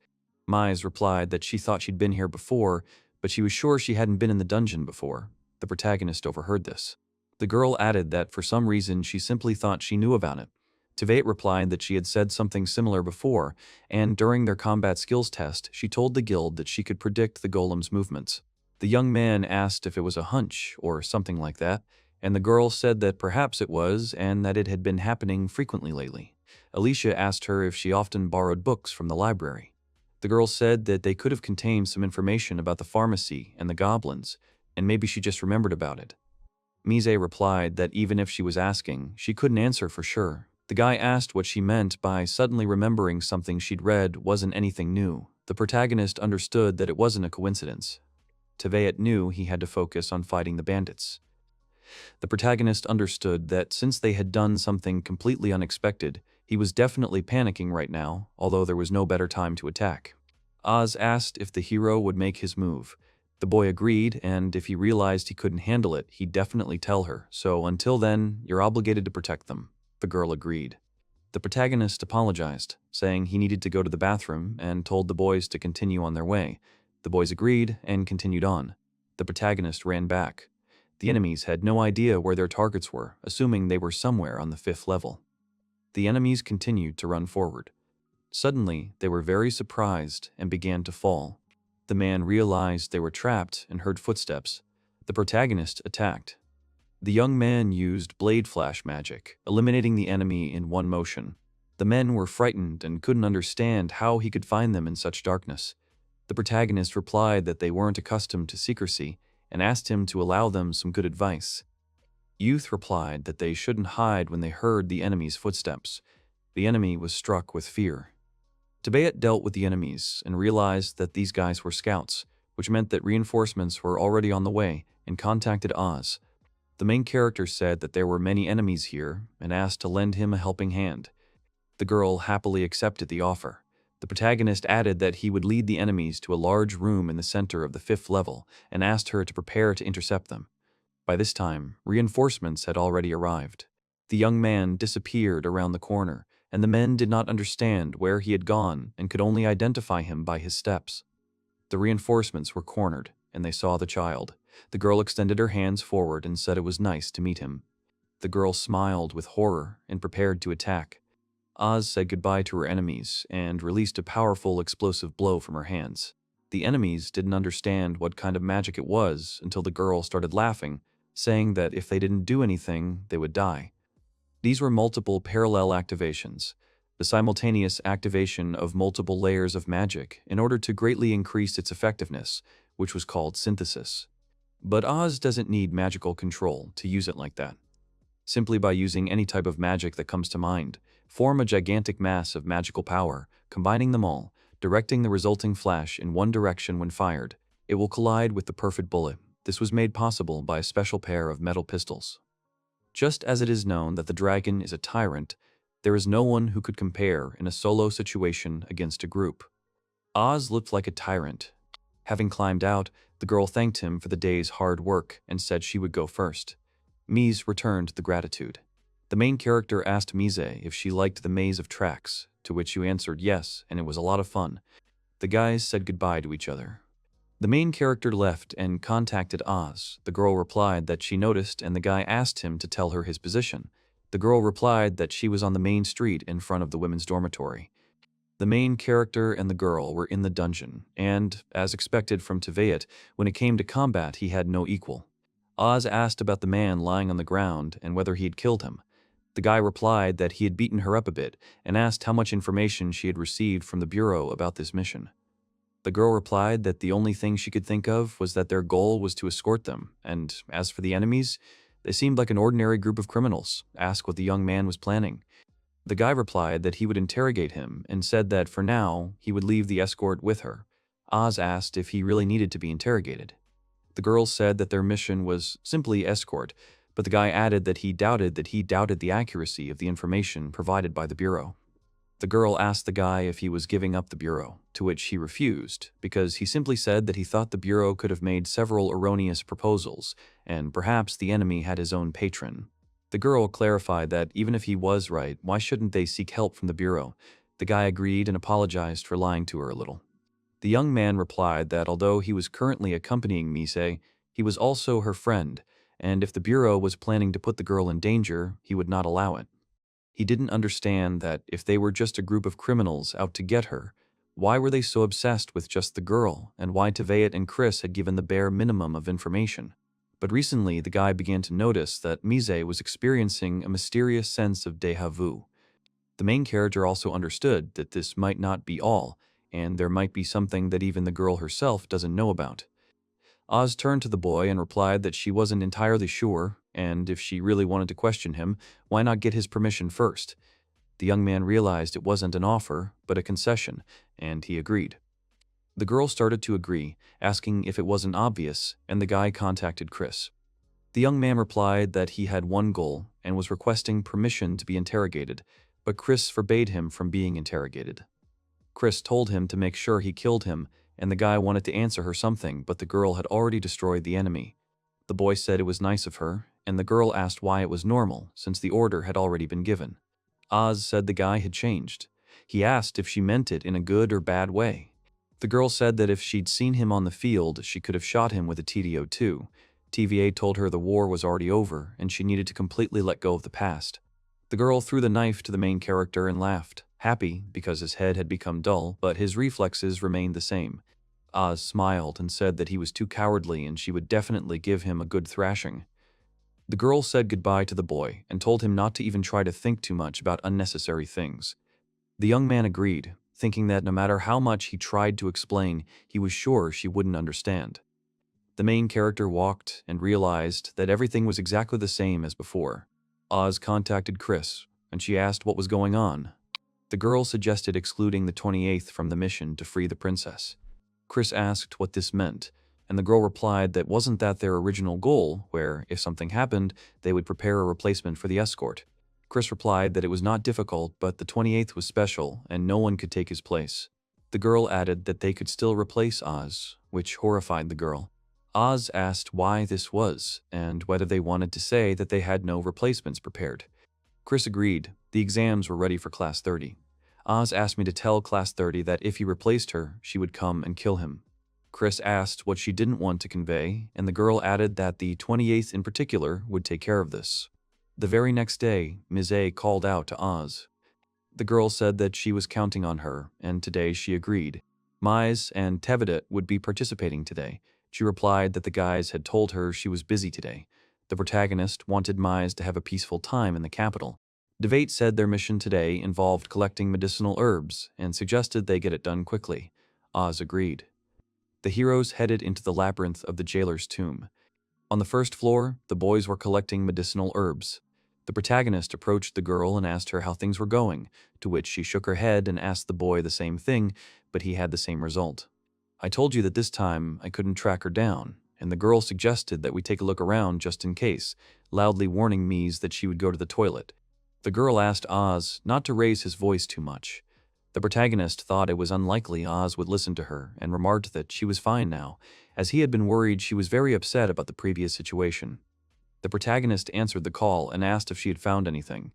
Speaker 1: Mise replied that she thought she'd been here before, but she was sure she hadn't been in the dungeon before. The protagonist overheard this. The girl added that for some reason she simply thought she knew about it. Teveet replied that she had said something similar before, and during their combat skills test, she told the guild that she could predict the golem's movements. The young man asked if it was a hunch or something like that, and the girl said that perhaps it was and that it had been happening frequently lately. Alicia asked her if she often borrowed books from the library. The girl said that they could have contained some information about the pharmacy and the goblins, and maybe she just remembered about it. Mise replied that even if she was asking, she couldn't answer for sure. The guy asked what she meant by suddenly remembering something she'd read wasn't anything new. The protagonist understood that it wasn't a coincidence. Teveet knew he had to focus on fighting the bandits. The protagonist understood that since they had done something completely unexpected, he was definitely panicking right now, although there was no better time to attack. Oz asked if the hero would make his move. The boy agreed, and if he realized he couldn't handle it, he'd definitely tell her, so until then, you're obligated to protect them. The girl agreed. The protagonist apologized, saying he needed to go to the bathroom, and told the boys to continue on their way. The boys agreed and continued on. The protagonist ran back. The enemies had no idea where their targets were, assuming they were somewhere on the 5th level. The enemies continued to run forward. Suddenly, they were very surprised and began to fall. The man realized they were trapped and heard footsteps. The protagonist attacked. The young man used blade flash magic, eliminating the enemy in one motion. The men were frightened and couldn't understand how he could find them in such darkness. The protagonist replied that they weren't accustomed to secrecy and asked him to allow them some good advice. Youth replied that they shouldn't hide when they heard the enemy's footsteps. The enemy was struck with fear. Teveet dealt with the enemies and realized that these guys were scouts, which meant that reinforcements were already on the way, and contacted Oz. The main character said that there were many enemies here and asked to lend him a helping hand. The girl happily accepted the offer. The protagonist added that he would lead the enemies to a large room in the center of the 5th level and asked her to prepare to intercept them. By this time, reinforcements had already arrived. The young man disappeared around the corner, and the men did not understand where he had gone and could only identify him by his steps. The reinforcements were cornered, and they saw the child. The girl extended her hands forward and said it was nice to meet him. The girl smiled with horror and prepared to attack. Oz said goodbye to her enemies and released a powerful explosive blow from her hands. The enemies didn't understand what kind of magic it was until the girl started laughing, saying that if they didn't do anything, they would die. These were multiple parallel activations. the simultaneous activation of multiple layers of magic in order to greatly increase its effectiveness, which was called synthesis. But Oz doesn't need magical control to use it like that. Simply by using any type of magic that comes to mind, form a gigantic mass of magical power, combining them all, directing the resulting flash in one direction when fired. It will collide with the perfect bullet. This was made possible by a special pair of metal pistols. Just as it is known that the dragon is a tyrant, there is no one who could compare in a solo situation against a group. Oz looked like a tyrant. Having climbed out, the girl thanked him for the day's hard work and said she would go first. Mise returned the gratitude. The main character asked Mise if she liked the maze of tracks, to which you answered yes, and it was a lot of fun. The guys said goodbye to each other. The main character left and contacted Oz. The girl replied that she noticed and the guy asked him to tell her his position. The girl replied that she was on the main street in front of the women's dormitory. The main character and the girl were in the dungeon, and, as expected from Teveot, when it came to combat he had no equal. Oz asked about the man lying on the ground and whether he had killed him. The guy replied that he had beaten her up a bit and asked how much information she had received from the Bureau about this mission. The girl replied that the only thing she could think of was that their goal was to escort them, and as for the enemies, they seemed like an ordinary group of criminals. Asked what the young man was planning. The guy replied that he would interrogate him and said that for now he would leave the escort with her. Oz asked if he really needed to be interrogated. The girl said that their mission was simply escort, but the guy added that he doubted the accuracy of the information provided by the Bureau. The girl asked the guy if he was giving up the Bureau, to which he refused, because he simply said that he thought the Bureau could have made several erroneous proposals, and perhaps the enemy had his own patron. The girl clarified that even if he was right, why shouldn't they seek help from the Bureau? The guy agreed and apologized for lying to her a little. The young man replied that although he was currently accompanying Mise, he was also her friend, and if the Bureau was planning to put the girl in danger, he would not allow it. He didn't understand that if they were just a group of criminals out to get her, why were they so obsessed with just the girl, and why Teveot and Chris had given the bare minimum of information. But recently, the guy began to notice that Mise was experiencing a mysterious sense of déjà vu. The main character also understood that this might not be all, and there might be something that even the girl herself doesn't know about. Oz turned to the boy and replied that she wasn't entirely sure, and if she really wanted to question him, why not get his permission first? The young man realized it wasn't an offer, but a concession, and he agreed. The girl started to agree, asking if it wasn't obvious, and the guy contacted Chris. The young man replied that he had one goal and was requesting permission to be interrogated, but Chris forbade him from being interrogated. Chris told him to make sure he killed him, and the guy wanted to answer her something, but the girl had already destroyed the enemy. The boy said it was nice of her, and the girl asked why it was normal, since the order had already been given. Oz said the guy had changed. He asked if she meant it in a good or bad way. The girl said that if she'd seen him on the field, she could have shot him with a TDO-2. TVA told her the war was already over, and she needed to completely let go of the past. The girl threw the knife to the main character and laughed, happy because his head had become dull, but his reflexes remained the same. Oz smiled and said that he was too cowardly and she would definitely give him a good thrashing. The girl said goodbye to the boy and told him not to even try to think too much about unnecessary things. The young man agreed, thinking that no matter how much he tried to explain, he was sure she wouldn't understand. The main character walked and realized that everything was exactly the same as before. Oz contacted Chris, and she asked what was going on. The girl suggested excluding the 28th from the mission to free the princess. Chris asked what this meant, and the girl replied that wasn't that their original goal, where, if something happened, they would prepare a replacement for the escort. Chris replied that it was not difficult, but the 28th was special, and no one could take his place. The girl added that they could still replace Oz, which horrified the girl. Oz asked why this was, and whether they wanted to say that they had no replacements prepared. Chris agreed. The exams were ready for Class 30. Oz asked me to tell Class 30 that if he replaced her, she would come and kill him. Chris asked what she didn't want to convey, and the girl added that the 28th in particular would take care of this. The very next day, Mise called out to Oz. The girl said that she was counting on her, and today she agreed. Mise and Teveot would be participating today. She replied that the guys had told her she was busy today. The protagonist wanted Mise to have a peaceful time in the capital. Devate said their mission today involved collecting medicinal herbs and suggested they get it done quickly. Oz agreed. The heroes headed into the labyrinth of the jailer's tomb. On the first floor, the boys were collecting medicinal herbs. The protagonist approached the girl and asked her how things were going, to which she shook her head and asked the boy the same thing, but he had the same result. I told you that this time I couldn't track her down, and the girl suggested that we take a look around just in case, loudly warning Mies that she would go to the toilet. The girl asked Oz not to raise his voice too much. The protagonist thought it was unlikely Oz would listen to her and remarked that she was fine now, as he had been worried she was very upset about the previous situation. The protagonist answered the call and asked if she had found anything.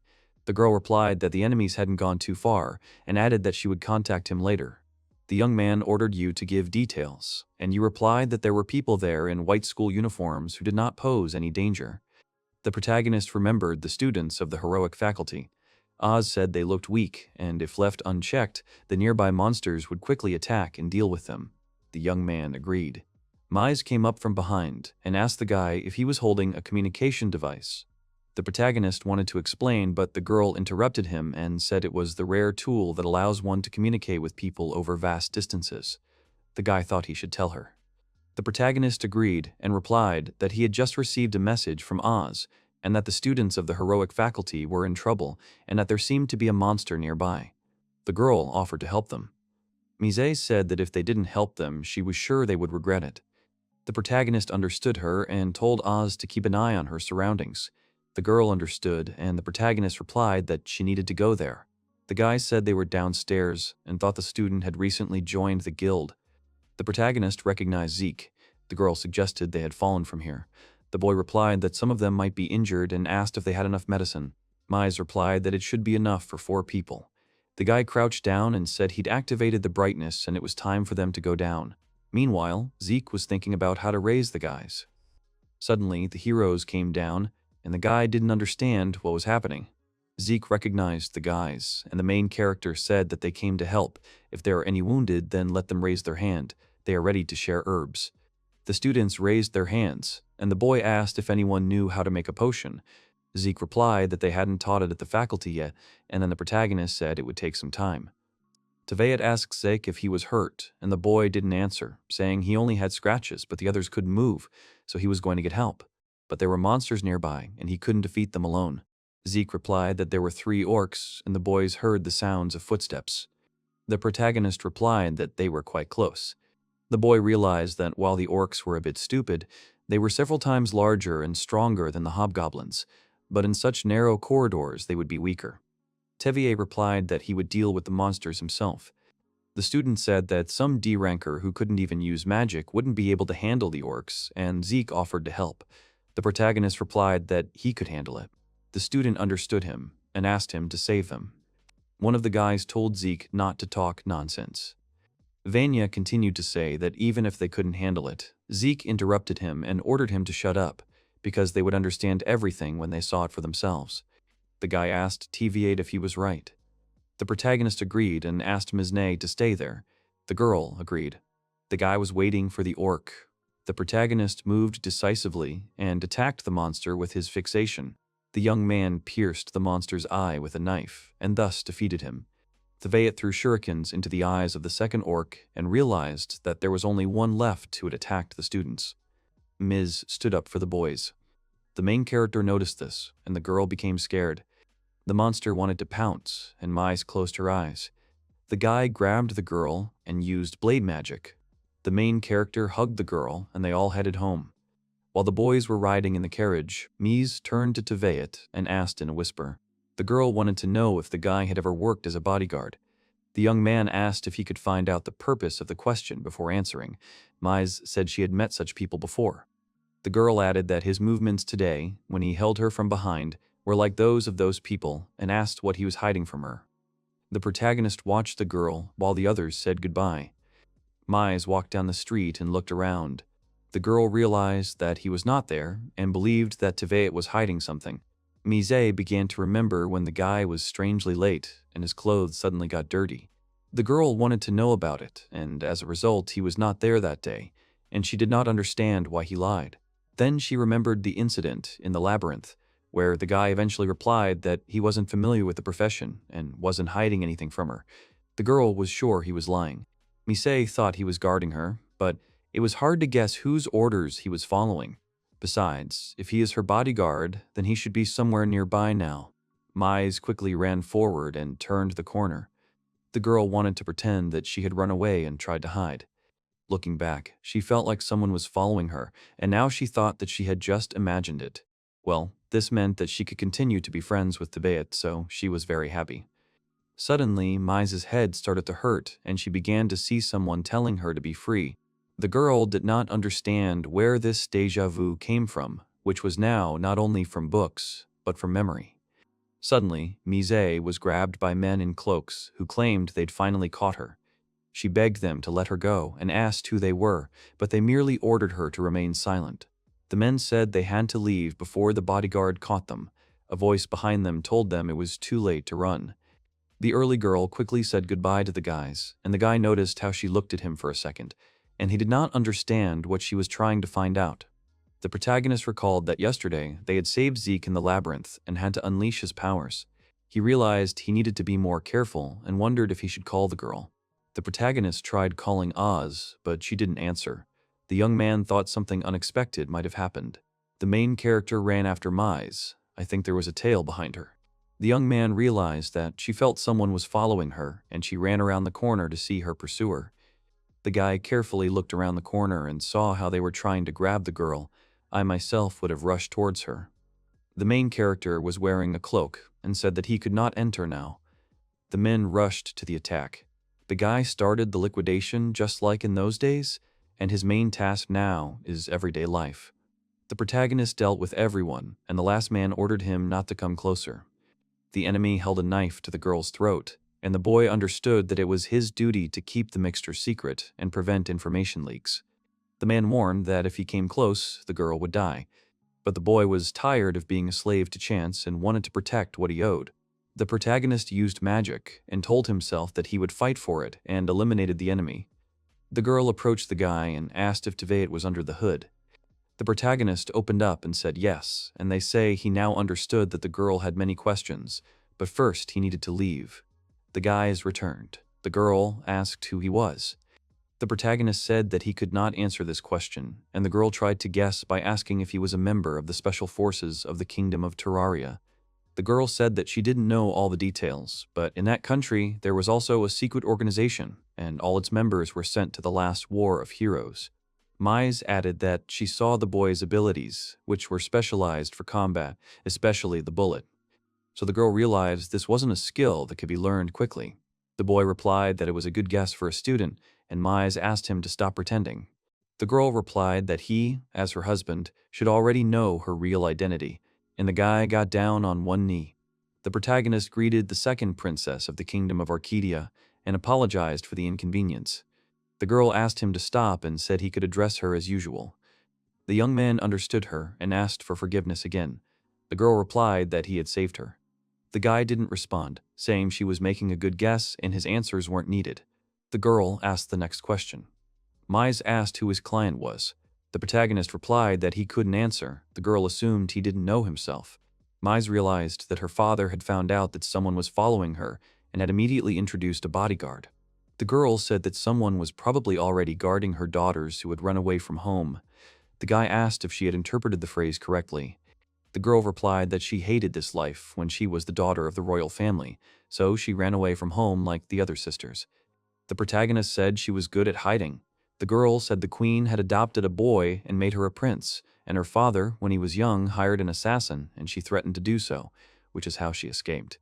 Speaker 1: The girl replied that the enemies hadn't gone too far and added that she would contact him later. The young man ordered you to give details, and you replied that there were people there in white school uniforms who did not pose any danger. The protagonist remembered the students of the heroic faculty. Oz said they looked weak, and if left unchecked, the nearby monsters would quickly attack and deal with them. The young man agreed. Mies came up from behind and asked the guy if he was holding a communication device. The protagonist wanted to explain, but the girl interrupted him and said it was the rare tool that allows one to communicate with people over vast distances. The guy thought he should tell her. The protagonist agreed and replied that he had just received a message from Oz and that the students of the heroic faculty were in trouble and that there seemed to be a monster nearby. The girl offered to help them. Mise said that if they didn't help them, she was sure they would regret it. The protagonist understood her and told Oz to keep an eye on her surroundings. The girl understood, and the protagonist replied that she needed to go there. The guy said they were downstairs and thought the student had recently joined the guild. The protagonist recognized Zeke. The girl suggested they had fallen from here. The boy replied that some of them might be injured and asked if they had enough medicine. Mise replied that it should be enough for 4 people. The guy crouched down and said he'd activated the brightness and it was time for them to go down. Meanwhile, Zeke was thinking about how to raise the guys. Suddenly, the heroes came down, and the guy didn't understand what was happening. Zeke recognized the guys, and the main character said that they came to help. If there are any wounded, then let them raise their hand. They are ready to share herbs. The students raised their hands, and the boy asked if anyone knew how to make a potion. Zeke replied that they hadn't taught it at the faculty yet, and then the protagonist said it would take some time. Tveit asked Zeke if he was hurt, and the boy didn't answer, saying he only had scratches, but the others couldn't move, so he was going to get help. But there were monsters nearby, and he couldn't defeat them alone. Zeke replied that there were 3 orcs, and the boys heard the sounds of footsteps. The protagonist replied that they were quite close. The boy realized that while the orcs were a bit stupid, they were several times larger and stronger than the hobgoblins, but in such narrow corridors they would be weaker. Tevier replied that he would deal with the monsters himself. The student said that some D-ranker who couldn't even use magic wouldn't be able to handle the orcs, and Zeke offered to help. The protagonist replied that he could handle it. The student understood him and asked him to save them. One of the guys told Zeke not to talk nonsense. Vanya continued to say that even if they couldn't handle it, Zeke interrupted him and ordered him to shut up, because they would understand everything when they saw it for themselves. The guy asked Tevier if he was right. The protagonist agreed and asked Misne to stay there. The girl agreed. The guy was waiting for the orc. The protagonist moved decisively and attacked the monster with his fixation. The young man pierced the monster's eye with a knife and thus defeated him. Tveit threw shurikens into the eyes of the second orc and realized that there was only one left who had attacked the students. Ms. stood up for the boys. The main character noticed this, and the girl became scared. The monster wanted to pounce, and Mise closed her eyes. The guy grabbed the girl and used blade magic. The main character hugged the girl, and they all headed home. While the boys were riding in the carriage, Mise turned to Tveit and asked in a whisper. The girl wanted to know if the guy had ever worked as a bodyguard. The young man asked if he could find out the purpose of the question before answering. Mise said she had met such people before. The girl added that his movements today, when he held her from behind, were like those of those people and asked what he was hiding from her. The protagonist watched the girl while the others said goodbye. Mise walked down the street and looked around. The girl realized that he was not there and believed that Tveit was hiding something. Mise began to remember when the guy was strangely late and his clothes suddenly got dirty. The girl wanted to know about it, and as a result he was not there that day, and she did not understand why he lied. Then she remembered the incident in the labyrinth, where the guy eventually replied that he wasn't familiar with the profession and wasn't hiding anything from her. The girl was sure he was lying. Misei thought he was guarding her, but it was hard to guess whose orders he was following. Besides, if he is her bodyguard, then he should be somewhere nearby now. Mize quickly ran forward and turned the corner. The girl wanted to pretend that she had run away and tried to hide. Looking back, she felt like someone was following her, and now she thought that she had just imagined it. Well, this meant that she could continue to be friends with Tebayet, so she was very happy. Suddenly, Mize's head started to hurt, and she began to see someone telling her to be free. The girl did not understand where this déjà vu came from, which was now not only from books, but from memory. Suddenly, Mise was grabbed by men in cloaks who claimed they'd finally caught her. She begged them to let her go and asked who they were, but they merely ordered her to remain silent. The men said they had to leave before the bodyguard caught them. A voice behind them told them it was too late to run. The early girl quickly said goodbye to the guys, and the guy noticed how she looked at him for a second, and he did not understand what she was trying to find out. The protagonist recalled that yesterday they had saved Zeke in the labyrinth and had to unleash his powers. He realized he needed to be more careful and wondered if he should call the girl. The protagonist tried calling Oz, but she didn't answer. The young man thought something unexpected might have happened. The main character ran after Mize. I think there was a tail behind her. The young man realized that she felt someone was following her, and she ran around the corner to see her pursuer. The guy carefully looked around the corner and saw how they were trying to grab the girl. I myself would have rushed towards her. The main character was wearing a cloak and said that he could not enter now. The men rushed to the attack. The guy started the liquidation just like in those days, and his main task now is everyday life. The protagonist dealt with everyone, and the last man ordered him not to come closer. The enemy held a knife to the girl's throat, and the boy understood that it was his duty to keep the mixture secret and prevent information leaks. The man warned that if he came close, the girl would die. But the boy was tired of being a slave to chance and wanted to protect what he owed. The protagonist used magic and told himself that he would fight for it and eliminated the enemy. The girl approached the guy and asked if Tebayet was under the hood. The protagonist opened up and said yes, and they say he now understood that the girl had many questions, but first he needed to leave. The guys returned. The girl asked who he was. The protagonist said that he could not answer this question, and the girl tried to guess by asking if he was a member of the special forces of the Kingdom of Terraria. The girl said that she didn't know all the details, but in that country there was also a secret organization, and all its members were sent to the last war of heroes. Mize added that she saw the boy's abilities, which were specialized for combat, especially the bullet. So the girl realized this wasn't a skill that could be learned quickly. The boy replied that it was a good guess for a student, and Mize asked him to stop pretending. The girl replied that he, as her husband, should already know her real identity, and the guy got down on one knee. The protagonist greeted the second princess of the Kingdom of Arcadia and apologized for the inconvenience. The girl asked him to stop and said he could address her as usual. The young man understood her and asked for forgiveness again. The girl replied that he had saved her. The guy didn't respond, saying she was making a good guess and his answers weren't needed. The girl asked the next question. Mize asked who his client was. The protagonist replied that he couldn't answer. The girl assumed he didn't know himself. Mize realized that her father had found out that someone was following her and had immediately introduced a bodyguard. The girl said that someone was probably already guarding her daughters who had run away from home. The guy asked if she had interpreted the phrase correctly. The girl replied that she hated this life when she was the daughter of the royal family, so she ran away from home like the other sisters. The protagonist said she was good at hiding. The girl said the queen had adopted a boy and made her a prince, and her father, when he was young, hired an assassin, and she threatened to do so, which is how she escaped.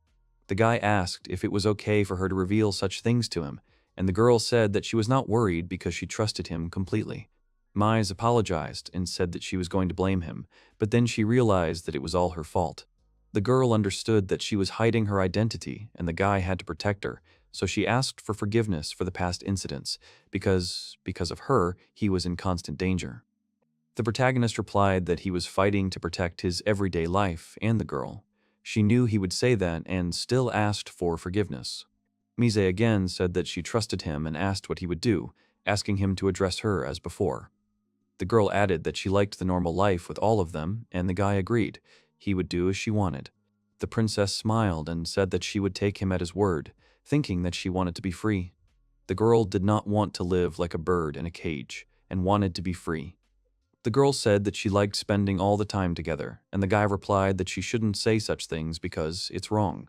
Speaker 1: The guy asked if it was okay for her to reveal such things to him, and the girl said that she was not worried because she trusted him completely. Mize apologized and said that she was going to blame him, but then she realized that it was all her fault. The girl understood that she was hiding her identity and the guy had to protect her, so she asked for forgiveness for the past incidents, because of her, he was in constant danger. The protagonist replied that he was fighting to protect his everyday life and the girl. She knew he would say that and still asked for forgiveness. Mise again said that she trusted him and asked what he would do, asking him to address her as before. The girl added that she liked the normal life with all of them, and the guy agreed. he would do as she wanted. The princess smiled and said that she would take him at his word, thinking that she wanted to be free. The girl did not want to live like a bird in a cage and wanted to be free. The girl said that she liked spending all the time together, and the guy replied that she shouldn't say such things because it's wrong.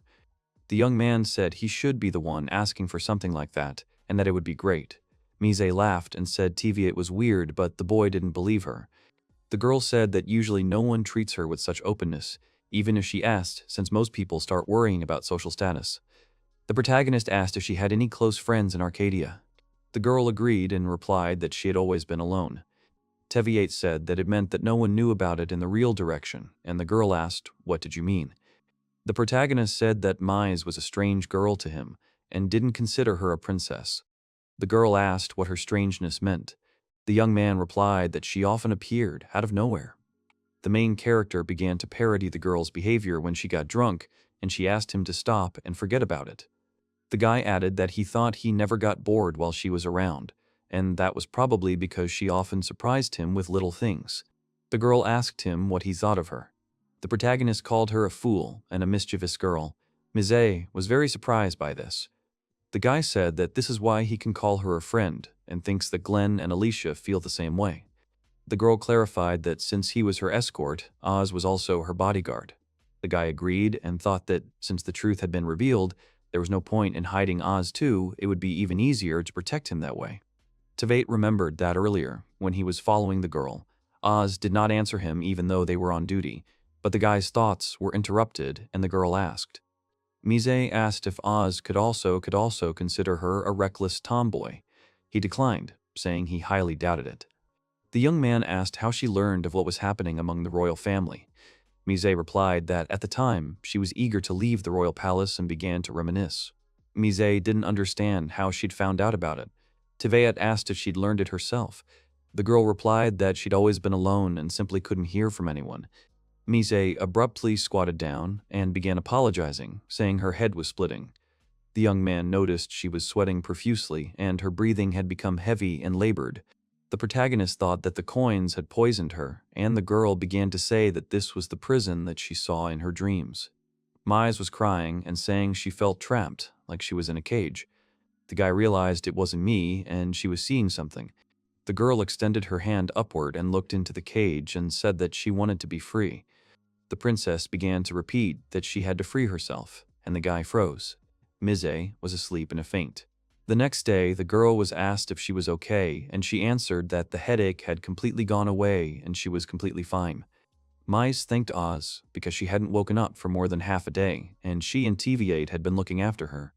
Speaker 1: The young man said he should be the one asking for something like that, and that it would be great. Mise laughed and said it was weird, but the boy didn't believe her. The girl said that usually no one treats her with such openness, even if she asked, since most people start worrying about social status. The protagonist asked if she had any close friends in Arcadia. The girl agreed and replied that she had always been alone. Teviate said that it meant that no one knew about it in the real direction, and the girl asked, "What did you mean?" The protagonist said that Mise was a strange girl to him, and didn't consider her a princess. The girl asked what her strangeness meant. The young man replied that she often appeared out of nowhere. The main character began to parody the girl's behavior when she got drunk, and she asked him to stop and forget about it. The guy added that he thought he never got bored while she was around, and that was probably because she often surprised him with little things. The girl asked him what he thought of her. The protagonist called her a fool and a mischievous girl. Mise was very surprised by this. The guy said that this is why he can call her a friend, and thinks that Glenn and Alicia feel the same way. The girl clarified that since he was her escort, Oz was also her bodyguard. The guy agreed and thought that since the truth had been revealed, there was no point in hiding Oz too, it would be even easier to protect him that way. Tveit remembered that earlier, when he was following the girl, Oz did not answer him even though they were on duty, but the guy's thoughts were interrupted and the girl asked. Mise asked if Oz could also consider her a reckless tomboy. He declined, saying he highly doubted it. The young man asked how she learned of what was happening among the royal family. Mise replied that at the time, she was eager to leave the royal palace and began to reminisce. Mise didn't understand how she'd found out about it. Tveit asked if she'd learned it herself. The girl replied that she'd always been alone and simply couldn't hear from anyone. Mise abruptly squatted down and began apologizing, saying her head was splitting. The young man noticed she was sweating profusely and her breathing had become heavy and labored. The protagonist thought that the coins had poisoned her, and the girl began to say that this was the prison that she saw in her dreams. Mise was crying and saying she felt trapped, like she was in a cage. The guy realized it wasn't me and she was seeing something. The girl extended her hand upward and looked into the cage and said that she wanted to be free. The princess began to repeat that she had to free herself, and the guy froze. Mise was asleep in a faint. The next day, the girl was asked if she was okay, and she answered that the headache had completely gone away and she was completely fine. Mise thanked Oz because she hadn't woken up for more than half a day, and she and Tveit had been looking after her.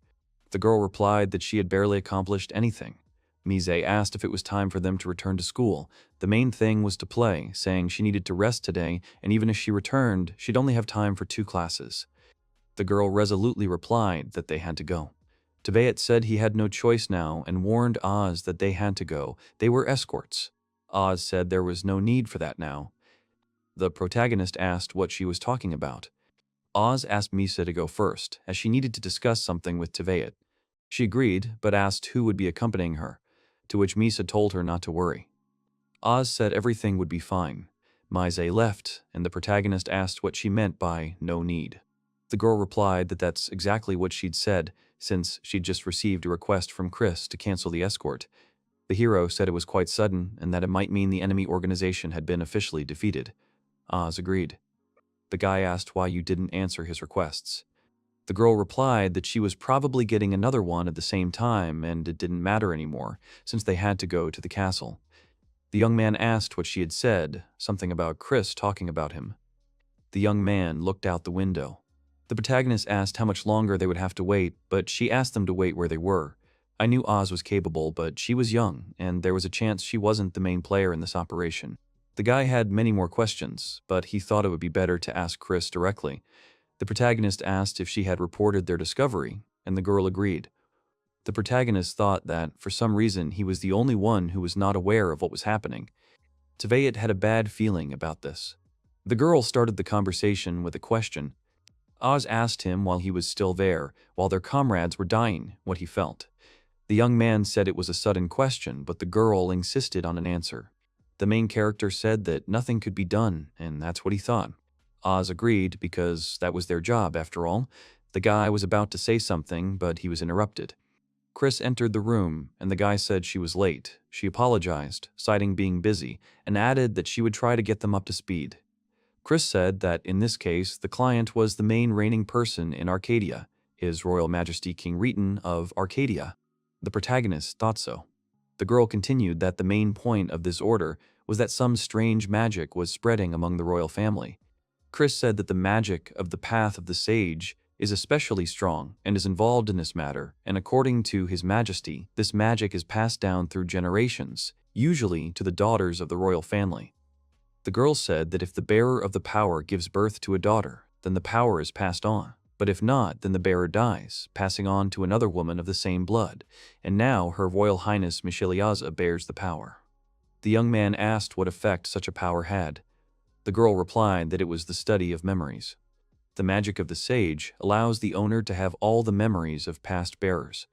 Speaker 1: The girl replied that she had barely accomplished anything. Mise asked if it was time for them to return to school. The main thing was to play, saying she needed to rest today, and even if she returned, she'd only have time for 2 classes. The girl resolutely replied that they had to go. Tveit said he had no choice now and warned Oz that they had to go. They were escorts. Oz said there was no need for that now. The protagonist asked what she was talking about. Oz asked Mise to go first, as she needed to discuss something with Tveit. She agreed, but asked who would be accompanying her, to which Mise told her not to worry. Oz said everything would be fine. Mise left, and the protagonist asked what she meant by no need. The girl replied that that's exactly what she'd said, since she'd just received a request from Chris to cancel the escort. The hero said it was quite sudden and that it might mean the enemy organization had been officially defeated. Oz agreed. The guy asked why you didn't answer his requests. The girl replied that she was probably getting another one at the same time and it didn't matter anymore, since they had to go to the castle. The young man asked what she had said, something about Chris talking about him. The young man looked out the window. The protagonist asked how much longer they would have to wait, but she asked them to wait where they were. I knew Oz was capable, but she was young, and there was a chance she wasn't the main player in this operation. The guy had many more questions, but he thought it would be better to ask Chris directly. The protagonist asked if she had reported their discovery, and the girl agreed. The protagonist thought that, for some reason, he was the only one who was not aware of what was happening. Tveit had a bad feeling about this. The girl started the conversation with a question. Oz asked him while he was still there, while their comrades were dying, what he felt. The young man said it was a sudden question, but the girl insisted on an answer. The main character said that nothing could be done, and that's what he thought. Oz agreed because that was their job after all. The guy was about to say something, but he was interrupted. Chris entered the room, and the guy said she was late. She apologized, citing being busy, and added that she would try to get them up to speed. Chris said that in this case, the client was the main reigning person in Arcadia, His Royal Majesty King Riton of Arcadia. The protagonist thought so. The girl continued that the main point of this order was that some strange magic was spreading among the royal family. Chris said that the magic of the Path of the Sage is especially strong and is involved in this matter, and according to His Majesty, this magic is passed down through generations, usually to the daughters of the royal family. The girl said that if the bearer of the power gives birth to a daughter, then the power is passed on, but if not, then the bearer dies, passing on to another woman of the same blood, and now Her Royal Highness Mishiliaza bears the power. The young man asked what effect such a power had. The girl replied that it was the study of memories. The magic of the sage allows the owner to have all the memories of past bearers.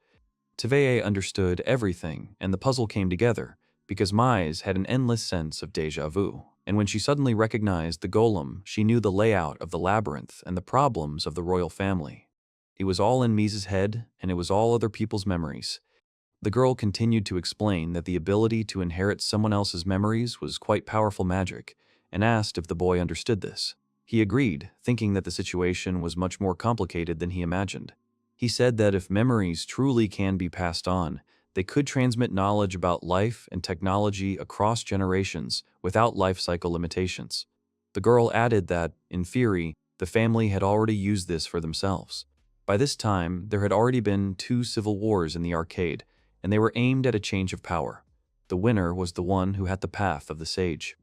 Speaker 1: Tvee understood everything, and the puzzle came together, because Mise had an endless sense of déjà vu, and when she suddenly recognized the golem, she knew the layout of the labyrinth and the problems of the royal family. It was all in Mise's head, and it was all other people's memories. The girl continued to explain that the ability to inherit someone else's memories was quite powerful magic, and asked if the boy understood this. He agreed, thinking that the situation was much more complicated than he imagined. He said that if memories truly can be passed on, they could transmit knowledge about life and technology across generations without life cycle limitations. The girl added that, in theory, the family had already used this for themselves. By this time, there had already been 2 civil wars in the arcade, and they were aimed at a change of power. The winner was the one who had the path of the sage.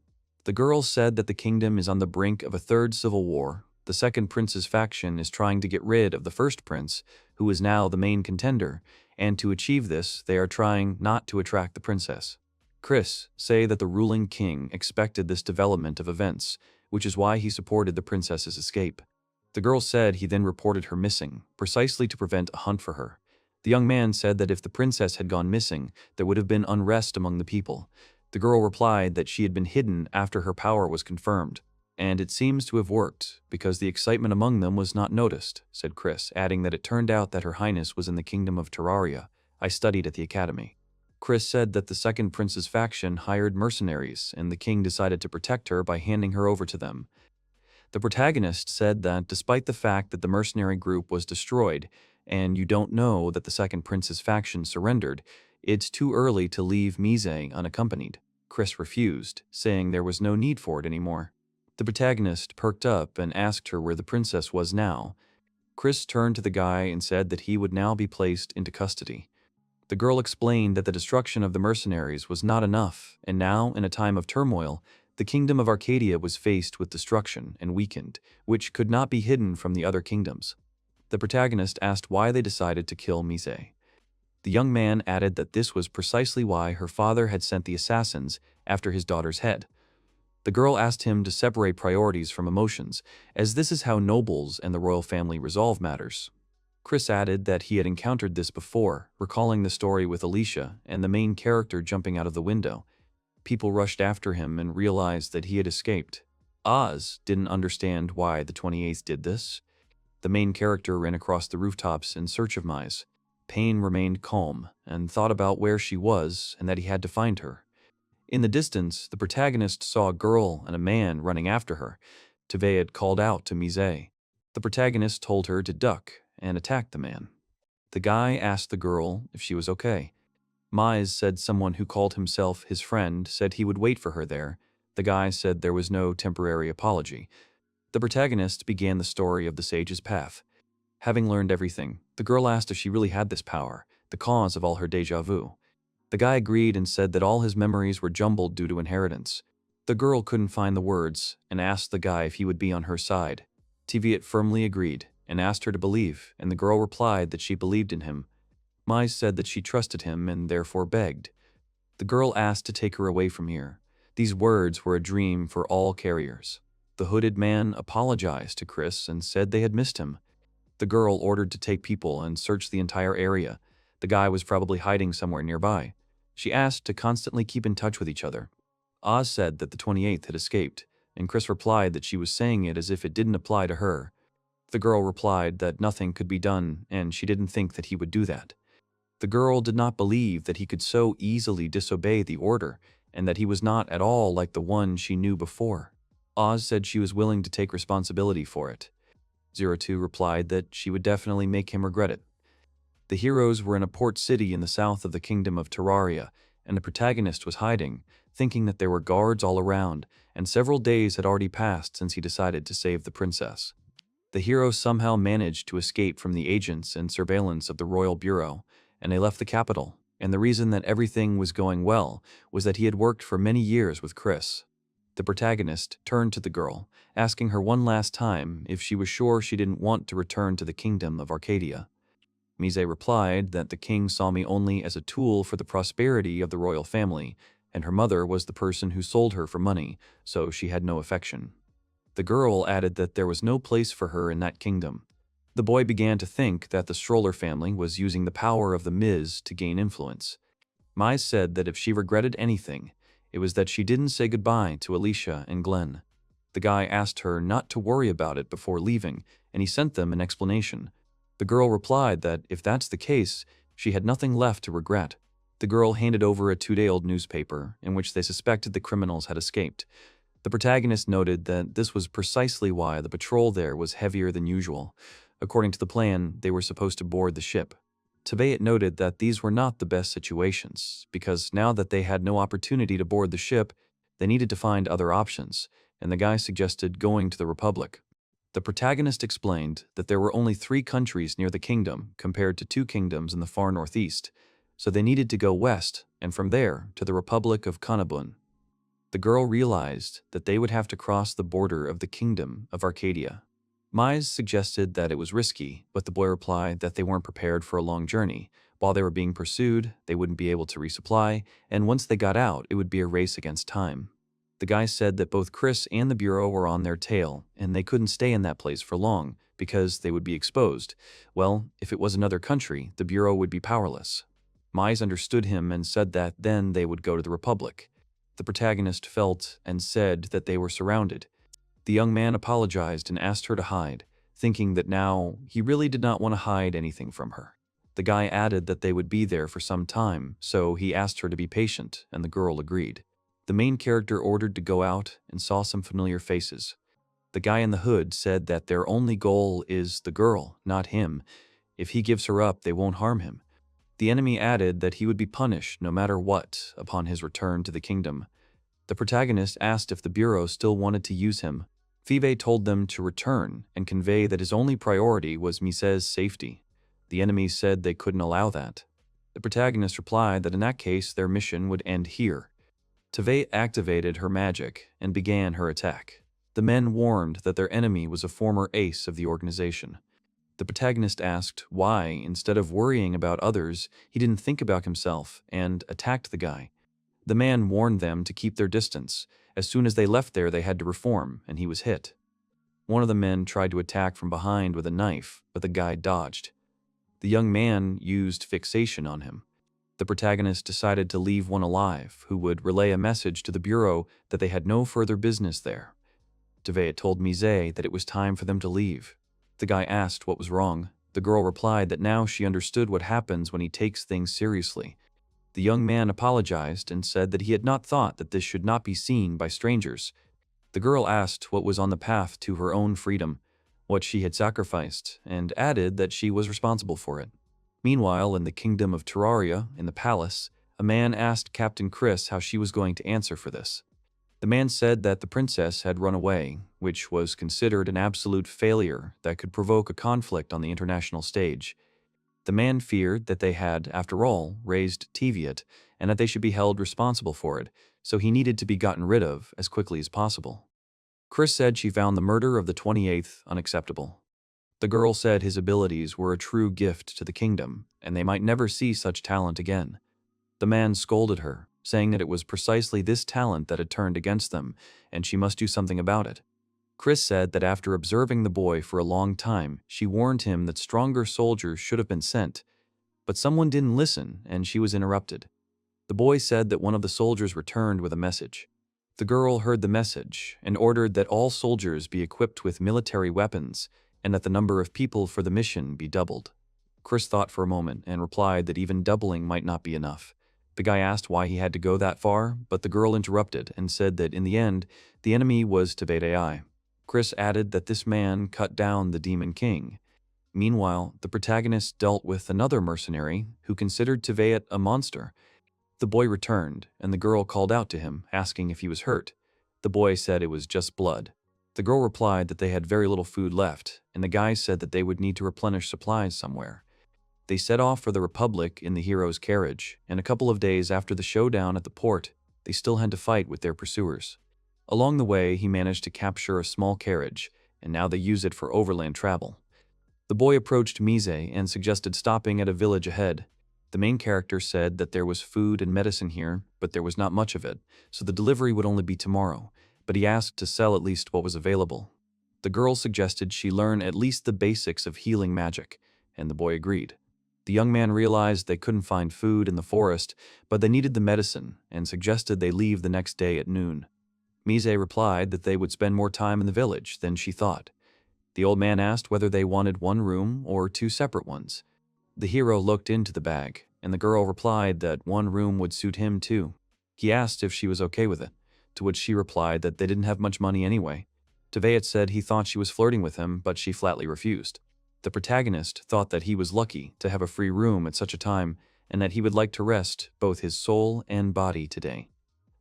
Speaker 1: The girl said that the kingdom is on the brink of a 3rd civil war. The second prince's faction is trying to get rid of the first prince, who is now the main contender, and to achieve this, they are trying not to attract the princess. Chris say that the ruling king expected this development of events, which is why he supported the princess's escape. The girl said he then reported her missing, precisely to prevent a hunt for her. The young man said that if the princess had gone missing, there would have been unrest among the people. The girl replied that she had been hidden after her power was confirmed, and it seems to have worked, because the excitement among them was not noticed, said Chris, adding that it turned out that Her Highness was in the kingdom of Terraria. I studied at the academy. Chris said that the second prince's faction hired mercenaries, and the king decided to protect her by handing her over to them. The protagonist said that despite the fact that the mercenary group was destroyed, and you don't know that the second prince's faction surrendered, it's too early to leave Mise unaccompanied. Chris refused, saying there was no need for it anymore. The protagonist perked up and asked her where the princess was now. Chris turned to the guy and said that he would now be placed into custody. The girl explained that the destruction of the mercenaries was not enough, and now, in a time of turmoil, the kingdom of Arcadia was faced with destruction and weakened, which could not be hidden from the other kingdoms. The protagonist asked why they decided to kill Mise. The young man added that this was precisely why her father had sent the assassins after his daughter's head. The girl asked him to separate priorities from emotions, as this is how nobles and the royal family resolve matters. Chris added that he had encountered this before, recalling the story with Alicia and the main character jumping out of the window. People rushed after him and realized that he had escaped. Oz didn't understand why the 28th did this. The main character ran across the rooftops in search of Mise. Payne remained calm and thought about where she was and that he had to find her. In the distance, the protagonist saw a girl and a man running after her. Tvee had called out to Mise. The protagonist told her to duck and attack the man. The guy asked the girl if she was okay. Mise said someone who called himself his friend said he would wait for her there. The guy said there was no temporary apology. The protagonist began the story of the sage's path. Having learned everything, the girl asked if she really had this power, the cause of all her déjà vu. The guy agreed and said that all his memories were jumbled due to inheritance. The girl couldn't find the words and asked the guy if he would be on her side. Tvee firmly agreed and asked her to believe, and the girl replied that she believed in him. Mise said that she trusted him and therefore begged. The girl asked to take her away from here. These words were a dream for all carriers. The hooded man apologized to Chris and said they had missed him. The girl ordered to take people and search the entire area. The guy was probably hiding somewhere nearby. She asked to constantly keep in touch with each other. Oz said that the 28th had escaped. and Chris replied that she was saying it as if it didn't apply to her. The girl replied that nothing could be done and she didn't think that he would do that. The girl did not believe that he could so easily disobey the order and that he was not at all like the one she knew before. Oz said she was willing to take responsibility for it. 02 replied that she would definitely make him regret it. The heroes were in a port city in the south of the kingdom of Terraria, and the protagonist was hiding, thinking that there were guards all around, and several days had already passed since he decided to save the princess. The heroes somehow managed to escape from the agents and surveillance of the Royal Bureau, and they left the capital, and the reason that everything was going well was that he had worked for many years with Chris. The protagonist turned to the girl, asking her one last time if she was sure she didn't want to return to the kingdom of Arcadia. Mise replied that the king saw me only as a tool for the prosperity of the royal family, and her mother was the person who sold her for money, so she had no affection. The girl added that there was no place for her in that kingdom. The boy began to think that the Stroller family was using the power of the Ms to gain influence. Mise said that if she regretted anything, it was that she didn't say goodbye to Alicia and Glenn. The guy asked her not to worry about it before leaving, and he sent them an explanation. The girl replied that if that's the case, she had nothing left to regret. The girl handed over a 2-day-old newspaper in which they suspected the criminals had escaped. The protagonist noted that this was precisely why the patrol there was heavier than usual. According to the plan, they were supposed to board the ship. Tebayet noted that these were not the best situations, because now that they had no opportunity to board the ship, they needed to find other options, and the guy suggested going to the Republic. The protagonist explained that there were only 3 countries near the kingdom compared to 2 kingdoms in the far northeast, so they needed to go west and from there to the Republic of Kanabun. The girl realized that they would have to cross the border of the kingdom of Arcadia. Mise suggested that it was risky, but the boy replied that they weren't prepared for a long journey. While they were being pursued, they wouldn't be able to resupply, and once they got out, it would be a race against time. The guy said that both Chris and the Bureau were on their tail, and they couldn't stay in that place for long, because they would be exposed. Well, if it was another country, the Bureau would be powerless. Mise understood him and said that then they would go to the Republic. The protagonist felt and said that they were surrounded. The young man apologized and asked her to hide, thinking that now he really did not want to hide anything from her. The guy added that they would be there for some time, so he asked her to be patient, and the girl agreed. The main character ordered to go out and saw some familiar faces. The guy in the hood said that their only goal is the girl, not him. If he gives her up, they won't harm him. The enemy added that he would be punished no matter what upon his return to the kingdom. The protagonist asked if the Bureau still wanted to use him. Phoebe told them to return and convey that his only priority was Mise's safety. The enemy said they couldn't allow that. The protagonist replied that in that case their mission would end here. Teve activated her magic and began her attack. The men warned that their enemy was a former ace of the organization. The protagonist asked why, instead of worrying about others, he didn't think about himself and attacked the guy. The man warned them to keep their distance. As soon as they left there, they had to reform, and he was hit. One of the men tried to attack from behind with a knife, but the guy dodged. The young man used fixation on him. The protagonist decided to leave one alive, who would relay a message to the Bureau that they had no further business there. Teve told Mise that it was time for them to leave. The guy asked what was wrong. The girl replied that now she understood what happens when he takes things seriously. The young man apologized and said that he had not thought that this should not be seen by strangers. The girl asked what was on the path to her own freedom, what she had sacrificed, and added that she was responsible for it. Meanwhile, in the kingdom of Terraria, in the palace, a man asked Captain Chris how she was going to answer for this. The man said that the princess had run away, which was considered an absolute failure that could provoke a conflict on the international stage. The man feared that they had, after all, raised Teviot, and that they should be held responsible for it, so he needed to be gotten rid of as quickly as possible. Chris said she found the murder of the 28th unacceptable. The girl said his abilities were a true gift to the kingdom, and they might never see such talent again. The man scolded her, saying that it was precisely this talent that had turned against them, and she must do something about it. Chris said that after observing the boy for a long time, she warned him that stronger soldiers should have been sent, but someone didn't listen and she was interrupted. The boy said that one of the soldiers returned with a message. The girl heard the message and ordered that all soldiers be equipped with military weapons and that the number of people for the mission be doubled. Chris thought for a moment and replied that even doubling might not be enough. The guy asked why he had to go that far, but the girl interrupted and said that in the end, the enemy was Ai. Chris added that this man cut down the Demon King. Meanwhile, the protagonist dealt with another mercenary who considered Tevet a monster. The boy returned, and the girl called out to him, asking if he was hurt. The boy said it was just blood. The girl replied that they had very little food left, and the guy said that they would need to replenish supplies somewhere. They set off for the Republic in the hero's carriage, and a couple of days after the showdown at the port, they still had to fight with their pursuers. Along the way, he managed to capture a small carriage, and now they use it for overland travel. The boy approached Mise and suggested stopping at a village ahead. The main character said that there was food and medicine here, but there was not much of it, so the delivery would only be tomorrow, but he asked to sell at least what was available. The girl suggested she learn at least the basics of healing magic, and the boy agreed. The young man realized they couldn't find food in the forest, but they needed the medicine, and suggested they leave the next day at noon. Mise replied that they would spend more time in the village than she thought. The old man asked whether they wanted one room or two separate ones. The hero looked into the bag, and the girl replied that one room would suit him too. He asked if she was okay with it, to which she replied that they didn't have much money anyway. Tevet said he thought she was flirting with him, but she flatly refused. The protagonist thought that he was lucky to have a free room at such a time, and that he would like to rest both his soul and body today.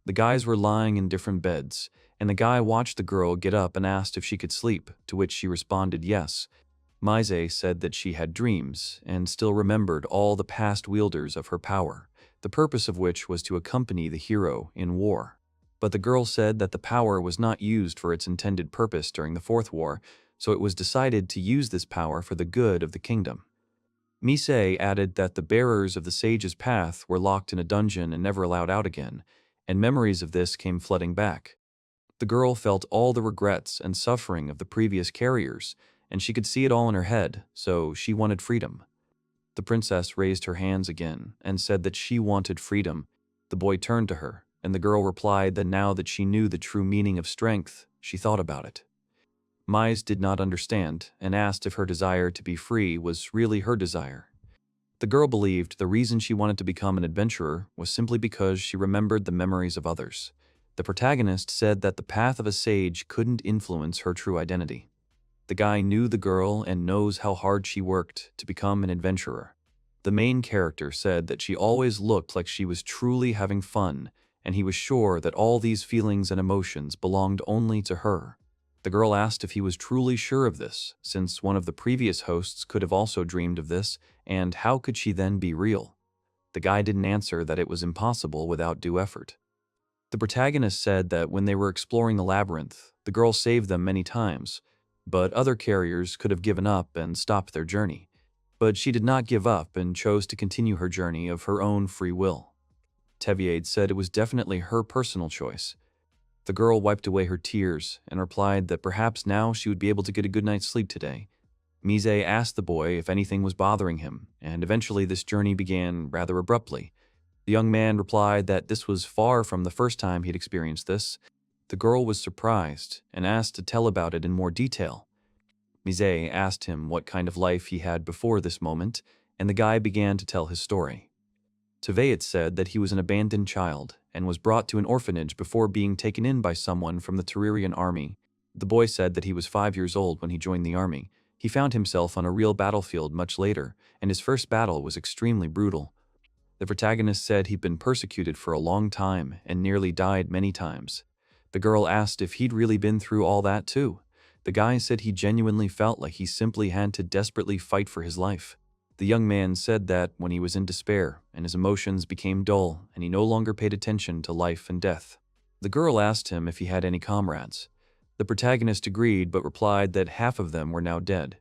Speaker 1: The guys were lying in different beds, and the guy watched the girl get up and asked if she could sleep, to which she responded yes. Mise said that she had dreams, and still remembered all the past wielders of her power, the purpose of which was to accompany the hero in war. But the girl said that the power was not used for its intended purpose during the Fourth War, so it was decided to use this power for the good of the kingdom. Mise added that the bearers of the sage's path were locked in a dungeon and never allowed out again, and memories of this came flooding back. The girl felt all the regrets and suffering of the previous carriers, and she could see it all in her head, so she wanted freedom. The princess raised her hands again and said that she wanted freedom. The boy turned to her, and the girl replied that now that she knew the true meaning of strength, she thought about it. Mise did not understand and asked if her desire to be free was really her desire. The girl believed the reason she wanted to become an adventurer was simply because she remembered the memories of others. The protagonist said that the path of a sage couldn't influence her true identity. The guy knew the girl and knows how hard she worked to become an adventurer. The main character said that she always looked like she was truly having fun, and he was sure that all these feelings and emotions belonged only to her. The girl asked if he was truly sure of this, since one of the previous hosts could have also dreamed of this, and how could she then be real? The guy didn't answer that it was impossible without due effort. The protagonist said that when they were exploring the labyrinth, the girl saved them many times, but other carriers could have given up and stopped their journey. But she did not give up and chose to continue her journey of her own free will. Tevet said it was definitely her personal choice. The girl wiped away her tears and replied that perhaps now she would be able to get a good night's sleep today. Mise asked the boy if anything was bothering him, and eventually this journey began rather abruptly. The young man replied that this was far from the first time he'd experienced this. The girl was surprised and asked to tell about it in more detail. Mise asked him what kind of life he had before this moment, and the guy began to tell his story. Tevet said that he was an abandoned child and was brought to an orphanage before being taken in by someone from the Terrarian army. The boy said that he was 5 years old when he joined the army. He found himself on a real battlefield much later, and his first battle was extremely brutal. The protagonist said he'd been persecuted for a long time and nearly died many times. The girl asked if he'd really been through all that too. The guy said he genuinely felt like he simply had to desperately fight for his life. The young man said that when he was in despair and his emotions became dull and he no longer paid attention to life and death. The girl asked him if he had any comrades. The protagonist agreed but replied that half of them were now dead.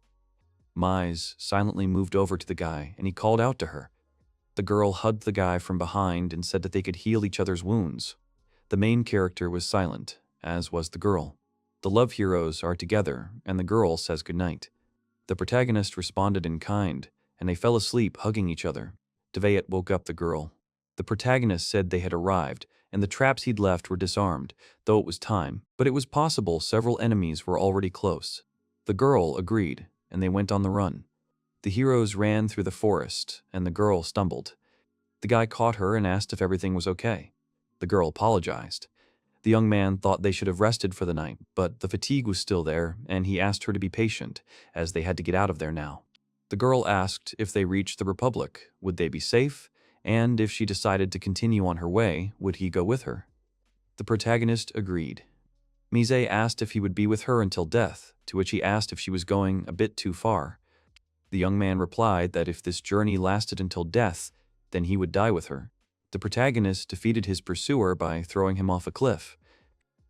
Speaker 1: Mise silently moved over to the guy and he called out to her. The girl hugged the guy from behind and said that they could heal each other's wounds. The main character was silent, as was the girl. The love heroes are together and the girl says goodnight. The protagonist responded in kind, and they fell asleep hugging each other. Tevet woke up the girl. The protagonist said they had arrived, and the traps he'd left were disarmed, though it was time, but it was possible several enemies were already close. The girl agreed, and they went on the run. The heroes ran through the forest, and the girl stumbled. The guy caught her and asked if everything was okay. The girl apologized. The young man thought they should have rested for the night, but the fatigue was still there, and he asked her to be patient, as they had to get out of there now. The girl asked if they reached the Republic, would they be safe, and if she decided to continue on her way, would he go with her? The protagonist agreed. Mise asked if he would be with her until death, to which he asked if she was going a bit too far. The young man replied that if this journey lasted until death, then he would die with her. The protagonist defeated his pursuer by throwing him off a cliff.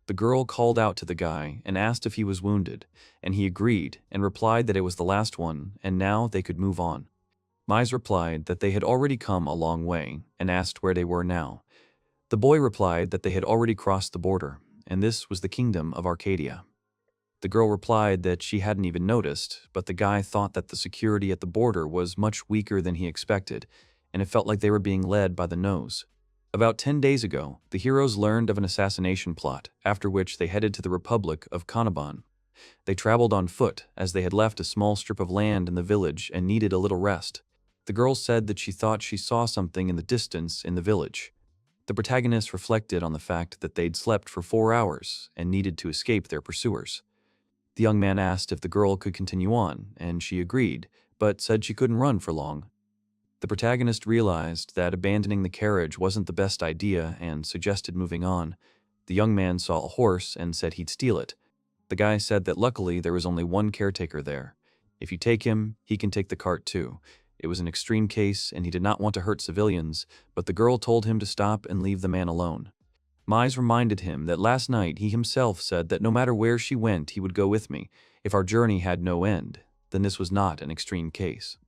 Speaker 1: The girl called out to the guy and asked if he was wounded, and he agreed and replied that it was the last one and now they could move on. Mise replied that they had already come a long way and asked where they were now. The boy replied that they had already crossed the border, and this was the kingdom of Arcadia. The girl replied that she hadn't even noticed, but the guy thought that the security at the border was much weaker than he expected, and it felt like they were being led by the nose. About 10 days ago, the heroes learned of an assassination plot, after which they headed to the Republic of Kanaban. They traveled on foot, as they had left a small strip of land in the village and needed a little rest. The girl said that she thought she saw something in the distance in the village. The protagonist reflected on the fact that they'd slept for 4 hours and needed to escape their pursuers. The young man asked if the girl could continue on, and she agreed, but said she couldn't run for long. The protagonist realized that abandoning the carriage wasn't the best idea and suggested moving on. The young man saw a horse and said he'd steal it. The guy said that luckily there was only one caretaker there. If you take him, he can take the cart too. It was an extreme case and he did not want to hurt civilians, but the girl told him to stop and leave the man alone. Mise reminded him that last night he himself said that no matter where she went, he would go with me. If our journey had no end, then this was not an extreme case.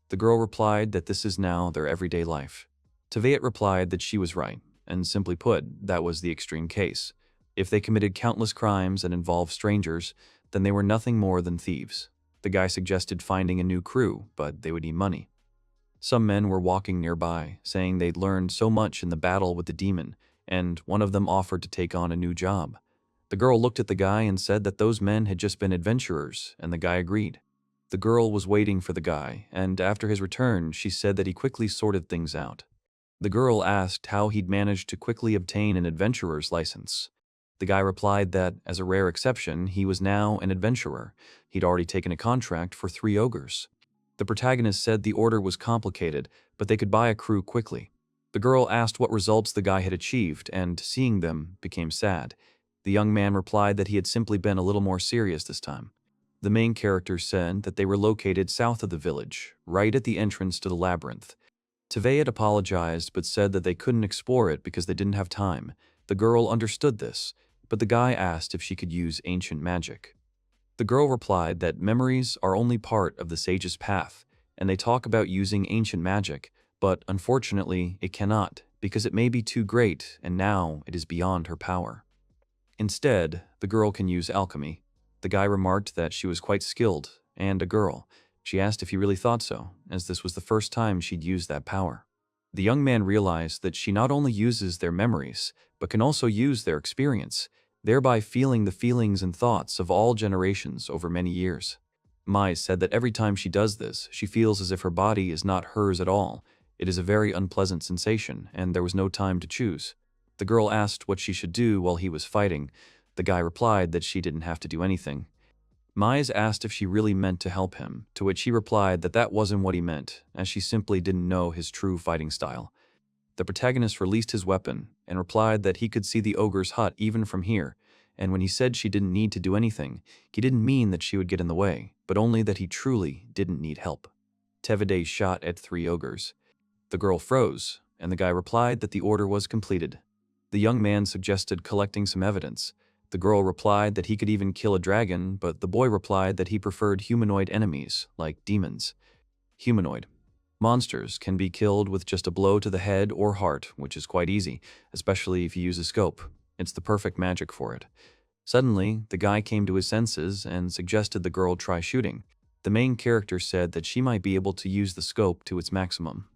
Speaker 1: The girl replied that this is now their everyday life. Teviot replied that she was right, and simply put, that was the extreme case. If they committed countless crimes and involved strangers, then they were nothing more than thieves. The guy suggested finding a new crew, but they would need money. Some men were walking nearby, saying they'd learned so much in the battle with the demon, and one of them offered to take on a new job. The girl looked at the guy and said that those men had just been adventurers, and the guy agreed. The girl was waiting for the guy, and after his return, she said that he quickly sorted things out. The girl asked how he'd managed to quickly obtain an adventurer's license. The guy replied that, as a rare exception, he was now an adventurer. He'd already taken a contract for 3 ogres. The protagonist said the order was complicated, but they could buy a crew quickly. The girl asked what results the guy had achieved, and, seeing them, became sad. The young man replied that he had simply been a little more serious this time. The main character said that they were located south of the village, right at the entrance to the labyrinth. Teviot apologized but said that they couldn't explore it because they didn't have time. The girl understood this, but the guy asked if she could use ancient magic. The girl replied that memories are only part of the sage's path, and they talk about using ancient magic, but unfortunately it cannot, because it may be too great and now it is beyond her power. Instead, the girl can use alchemy. The guy remarked that she was quite skilled, and a girl. She asked if he really thought so, as this was the first time she'd used that power. The young man realized that she not only uses their memories, but can also use their experience, thereby feeling the feelings and thoughts of all generations over many years. Mise said that every time she does this, she feels as if her body is not hers at all. It is a very unpleasant sensation, and there was no time to choose. The girl asked what she should do while he was fighting. The guy replied that she didn't have to do anything. Mise asked if she really meant to help him, to which he replied that that wasn't what he meant, as she simply didn't know his true fighting style. The protagonist released his weapon and replied that he could see the ogre's hut even from here, and when he said she didn't need to do anything, he didn't mean that she would get in the way, but only that he truly didn't need help. Teviot shot at 3 ogres. The girl froze, and the guy replied that the order was completed. The young man suggested collecting some evidence. The girl replied that he could even kill a dragon, but the boy replied that he preferred humanoid enemies, like demons. Humanoid monsters can be killed with just a blow to the head or heart, which is quite easy, especially if you use a scope. It's the perfect magic for it. Suddenly, the guy came to his senses and suggested the girl try shooting. The main character said that she might be able to use the scope to its maximum.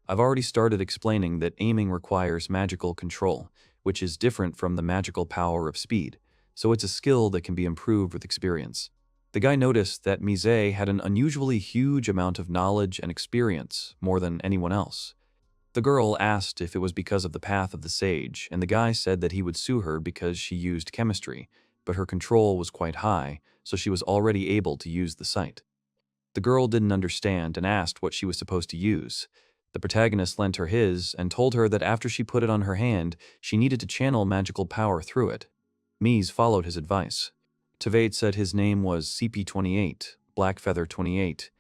Speaker 1: I've already started explaining that aiming requires magical control, which is different from the magical power of speed, so it's a skill that can be improved with experience. The guy noticed that Mise had an unusually huge amount of knowledge and experience, more than anyone else. The girl asked if it was because of the path of the sage, and the guy said that he would sue her because she used chemistry, but her control was quite high, so she was already able to use the sight. The girl didn't understand and asked what she was supposed to use. The protagonist lent her his and told her that after she put it on her hand, she needed to channel magical power through it. Mise followed his advice. Tveit said his name was CP28, Blackfeather 28.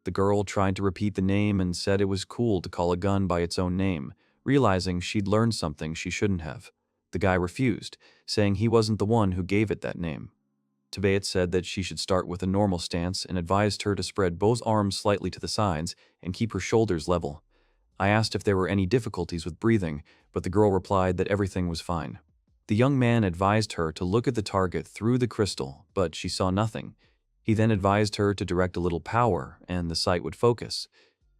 Speaker 1: The girl tried to repeat the name and said it was cool to call a gun by its own name, realizing she'd learned something she shouldn't have. The guy refused, saying he wasn't the one who gave it that name. Tveit said that she should start with a normal stance and advised her to spread both arms slightly to the sides and keep her shoulders level. I asked if there were any difficulties with breathing, but the girl replied that everything was fine. The young man advised her to look at the target through the crystal, but she saw nothing. He then advised her to direct a little power, and the sight would focus.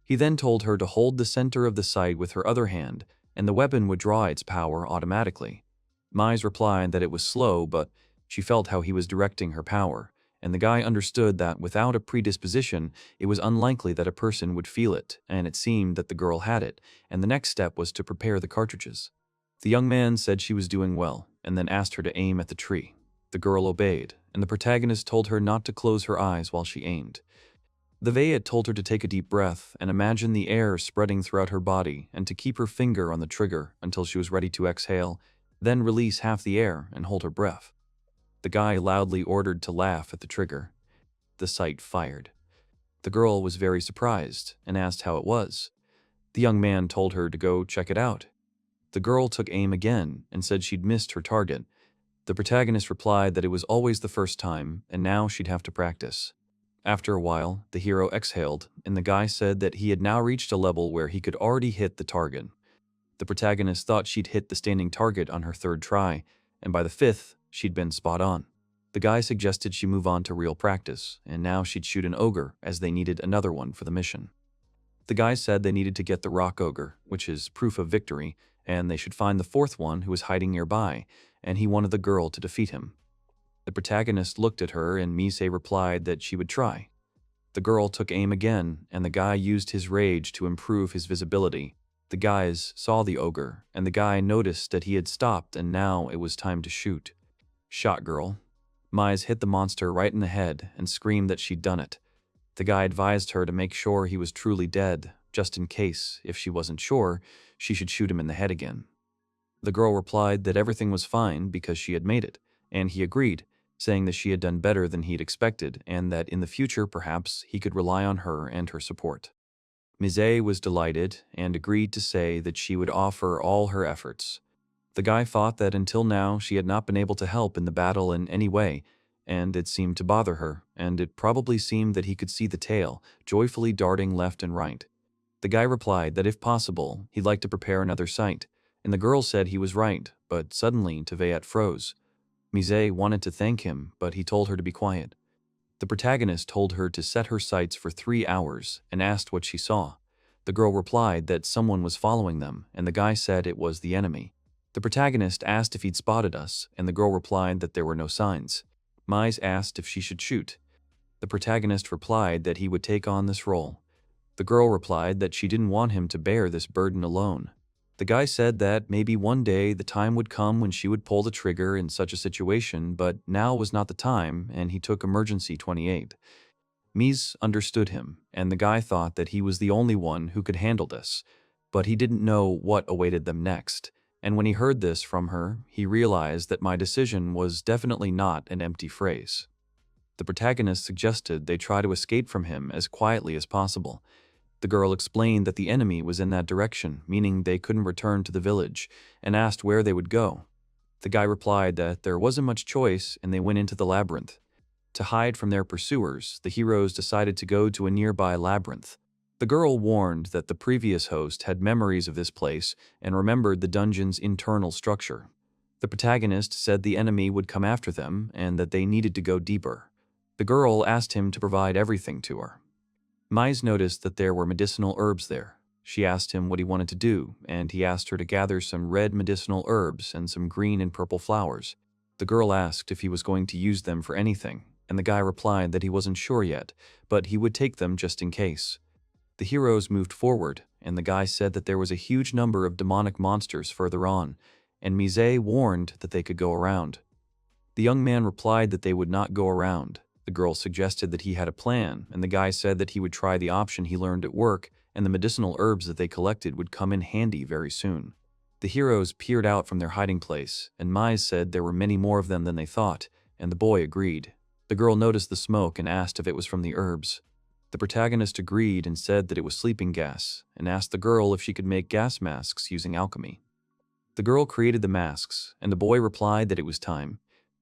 Speaker 1: He then told her to hold the center of the sight with her other hand, and the weapon would draw its power automatically. Mise replied that it was slow, but she felt how he was directing her power, and the guy understood that without a predisposition, it was unlikely that a person would feel it, and it seemed that the girl had it, and the next step was to prepare the cartridges. The young man said she was doing well, and then asked her to aim at the tree. The girl obeyed, and the protagonist told her not to close her eyes while she aimed. The Veyat told her to take a deep breath and imagine the air spreading throughout her body and to keep her finger on the trigger until she was ready to exhale, then release half the air and hold her breath. The guy loudly ordered to laugh at the trigger. The sight fired. The girl was very surprised and asked how it was. The young man told her to go check it out. The girl took aim again and said she'd missed her target. The protagonist replied that it was always the first time and now she'd have to practice. After a while, the hero exhaled, and the guy said that he had now reached a level where he could already hit the target. The protagonist thought she'd hit the standing target on her third try, and by the fifth, she'd been spot on. The guy suggested she move on to real practice, and now she'd shoot an ogre as they needed another one for the mission. The guy said they needed to get the rock ogre, which is proof of victory, and they should find the fourth one who was hiding nearby, and he wanted the girl to defeat him. The protagonist looked at her and Mise replied that she would try. The girl took aim again, and the guy used his rage to improve his visibility. The guys saw the ogre, and the guy noticed that he had stopped and now it was time to shoot. Shot girl. Mise hit the monster right in the head and screamed that she'd done it. The guy advised her to make sure he was truly dead, just in case, if she wasn't sure, she should shoot him in the head again. The girl replied that everything was fine because she had made it, and he agreed, saying that she had done better than he'd expected and that in the future perhaps he could rely on her and her support. Mise was delighted and agreed to say that she would offer all her efforts. The guy thought that until now she had not been able to help in the battle in any way, and it seemed to bother her, and it probably seemed that he could see the tail, joyfully darting left and right. The guy replied that if possible, he'd like to prepare another sight, and the girl said he was right, but suddenly Tveit froze. Mise wanted to thank him, but he told her to be quiet. The protagonist told her to set her sights for 3 hours and asked what she saw. The girl replied that someone was following them, and the guy said it was the enemy. The protagonist asked if he'd spotted us, and the girl replied that there were no signs. Mise asked if she should shoot. The protagonist replied that he would take on this role. The girl replied that she didn't want him to bear this burden alone. The guy said that maybe one day the time would come when she would pull the trigger in such a situation, but now was not the time, and he took emergency 28. Mise understood him, and the guy thought that he was the only one who could handle this, but he didn't know what awaited them next, and when he heard this from her, he realized that my decision was definitely not an empty phrase. The protagonist suggested they try to escape from him as quietly as possible. The girl explained that the enemy was in that direction, meaning they couldn't return to the village, and asked where they would go. The guy replied that there wasn't much choice and they went into the labyrinth. To hide from their pursuers, the heroes decided to go to a nearby labyrinth. The girl warned that the previous host had memories of this place and remembered the dungeon's internal structure. The protagonist said the enemy would come after them and that they needed to go deeper. The girl asked him to provide everything to her. Mise noticed that there were medicinal herbs there. She asked him what he wanted to do, and he asked her to gather some red medicinal herbs and some green and purple flowers. The girl asked if he was going to use them for anything, and the guy replied that he wasn't sure yet, but he would take them just in case. The heroes moved forward, and the guy said that there was a huge number of demonic monsters further on, and Mise warned that they could go around. The young man replied that they would not go around. The girl suggested that he had a plan, and the guy said that he would try the option he learned at work, and the medicinal herbs that they collected would come in handy very soon. The heroes peered out from their hiding place, and Mise said there were many more of them than they thought, and the boy agreed. The girl noticed the smoke and asked if it was from the herbs. The protagonist agreed and said that it was sleeping gas, and asked the girl if she could make gas masks using alchemy. The girl created the masks, and the boy replied that it was time.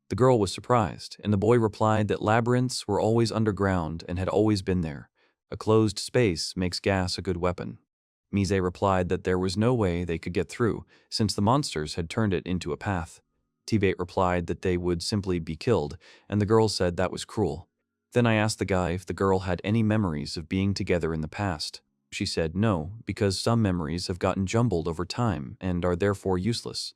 Speaker 1: The girl was surprised, and the boy replied that labyrinths were always underground and had always been there. A closed space makes gas a good weapon. Mise replied that there was no way they could get through, since the monsters had turned it into a path. Tveit replied that they would simply be killed, and the girl said that was cruel. Then I asked the guy if the girl had any memories of being together in the past. She said no, because some memories have gotten jumbled over time and are therefore useless.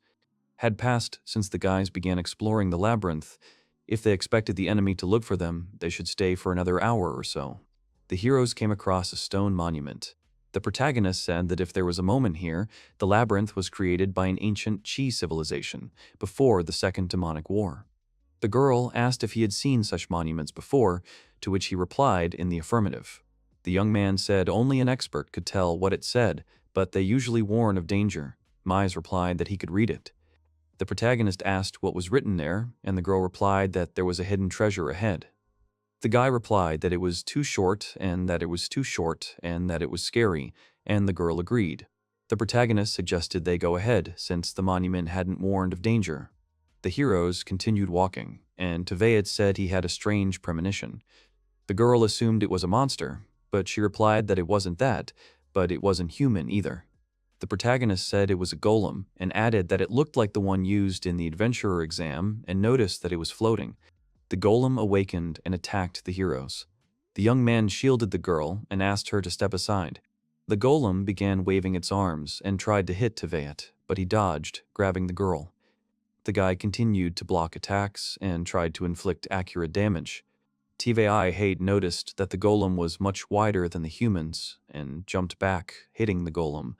Speaker 1: Had passed since the guys began exploring the labyrinth. If they expected the enemy to look for them, they should stay for another hour or so. The heroes came across a stone monument. The protagonist said that if there was a moment here, the labyrinth was created by an ancient Qi civilization, before the Second Demonic War. The girl asked if he had seen such monuments before, to which he replied in the affirmative. The young man said only an expert could tell what it said, but they usually warn of danger. Mise replied that he could read it. The protagonist asked what was written there, and the girl replied that there was a hidden treasure ahead. The guy replied that it was too short, and that it was too short, and that it was scary, and the girl agreed. The protagonist suggested they go ahead, since the monument hadn't warned of danger. The heroes continued walking, and Tveit said he had a strange premonition. The girl assumed it was a monster, but she replied that it wasn't that, but it wasn't human either. The protagonist said it was a golem, and added that it looked like the one used in the adventurer exam, and noticed that it was floating. The golem awakened and attacked the heroes. The young man shielded the girl and asked her to step aside. The golem began waving its arms and tried to hit Tveit, but he dodged, grabbing the girl. The guy continued to block attacks and tried to inflict accurate damage. Tveit noticed that the golem was much wider than the humans and jumped back, hitting the golem.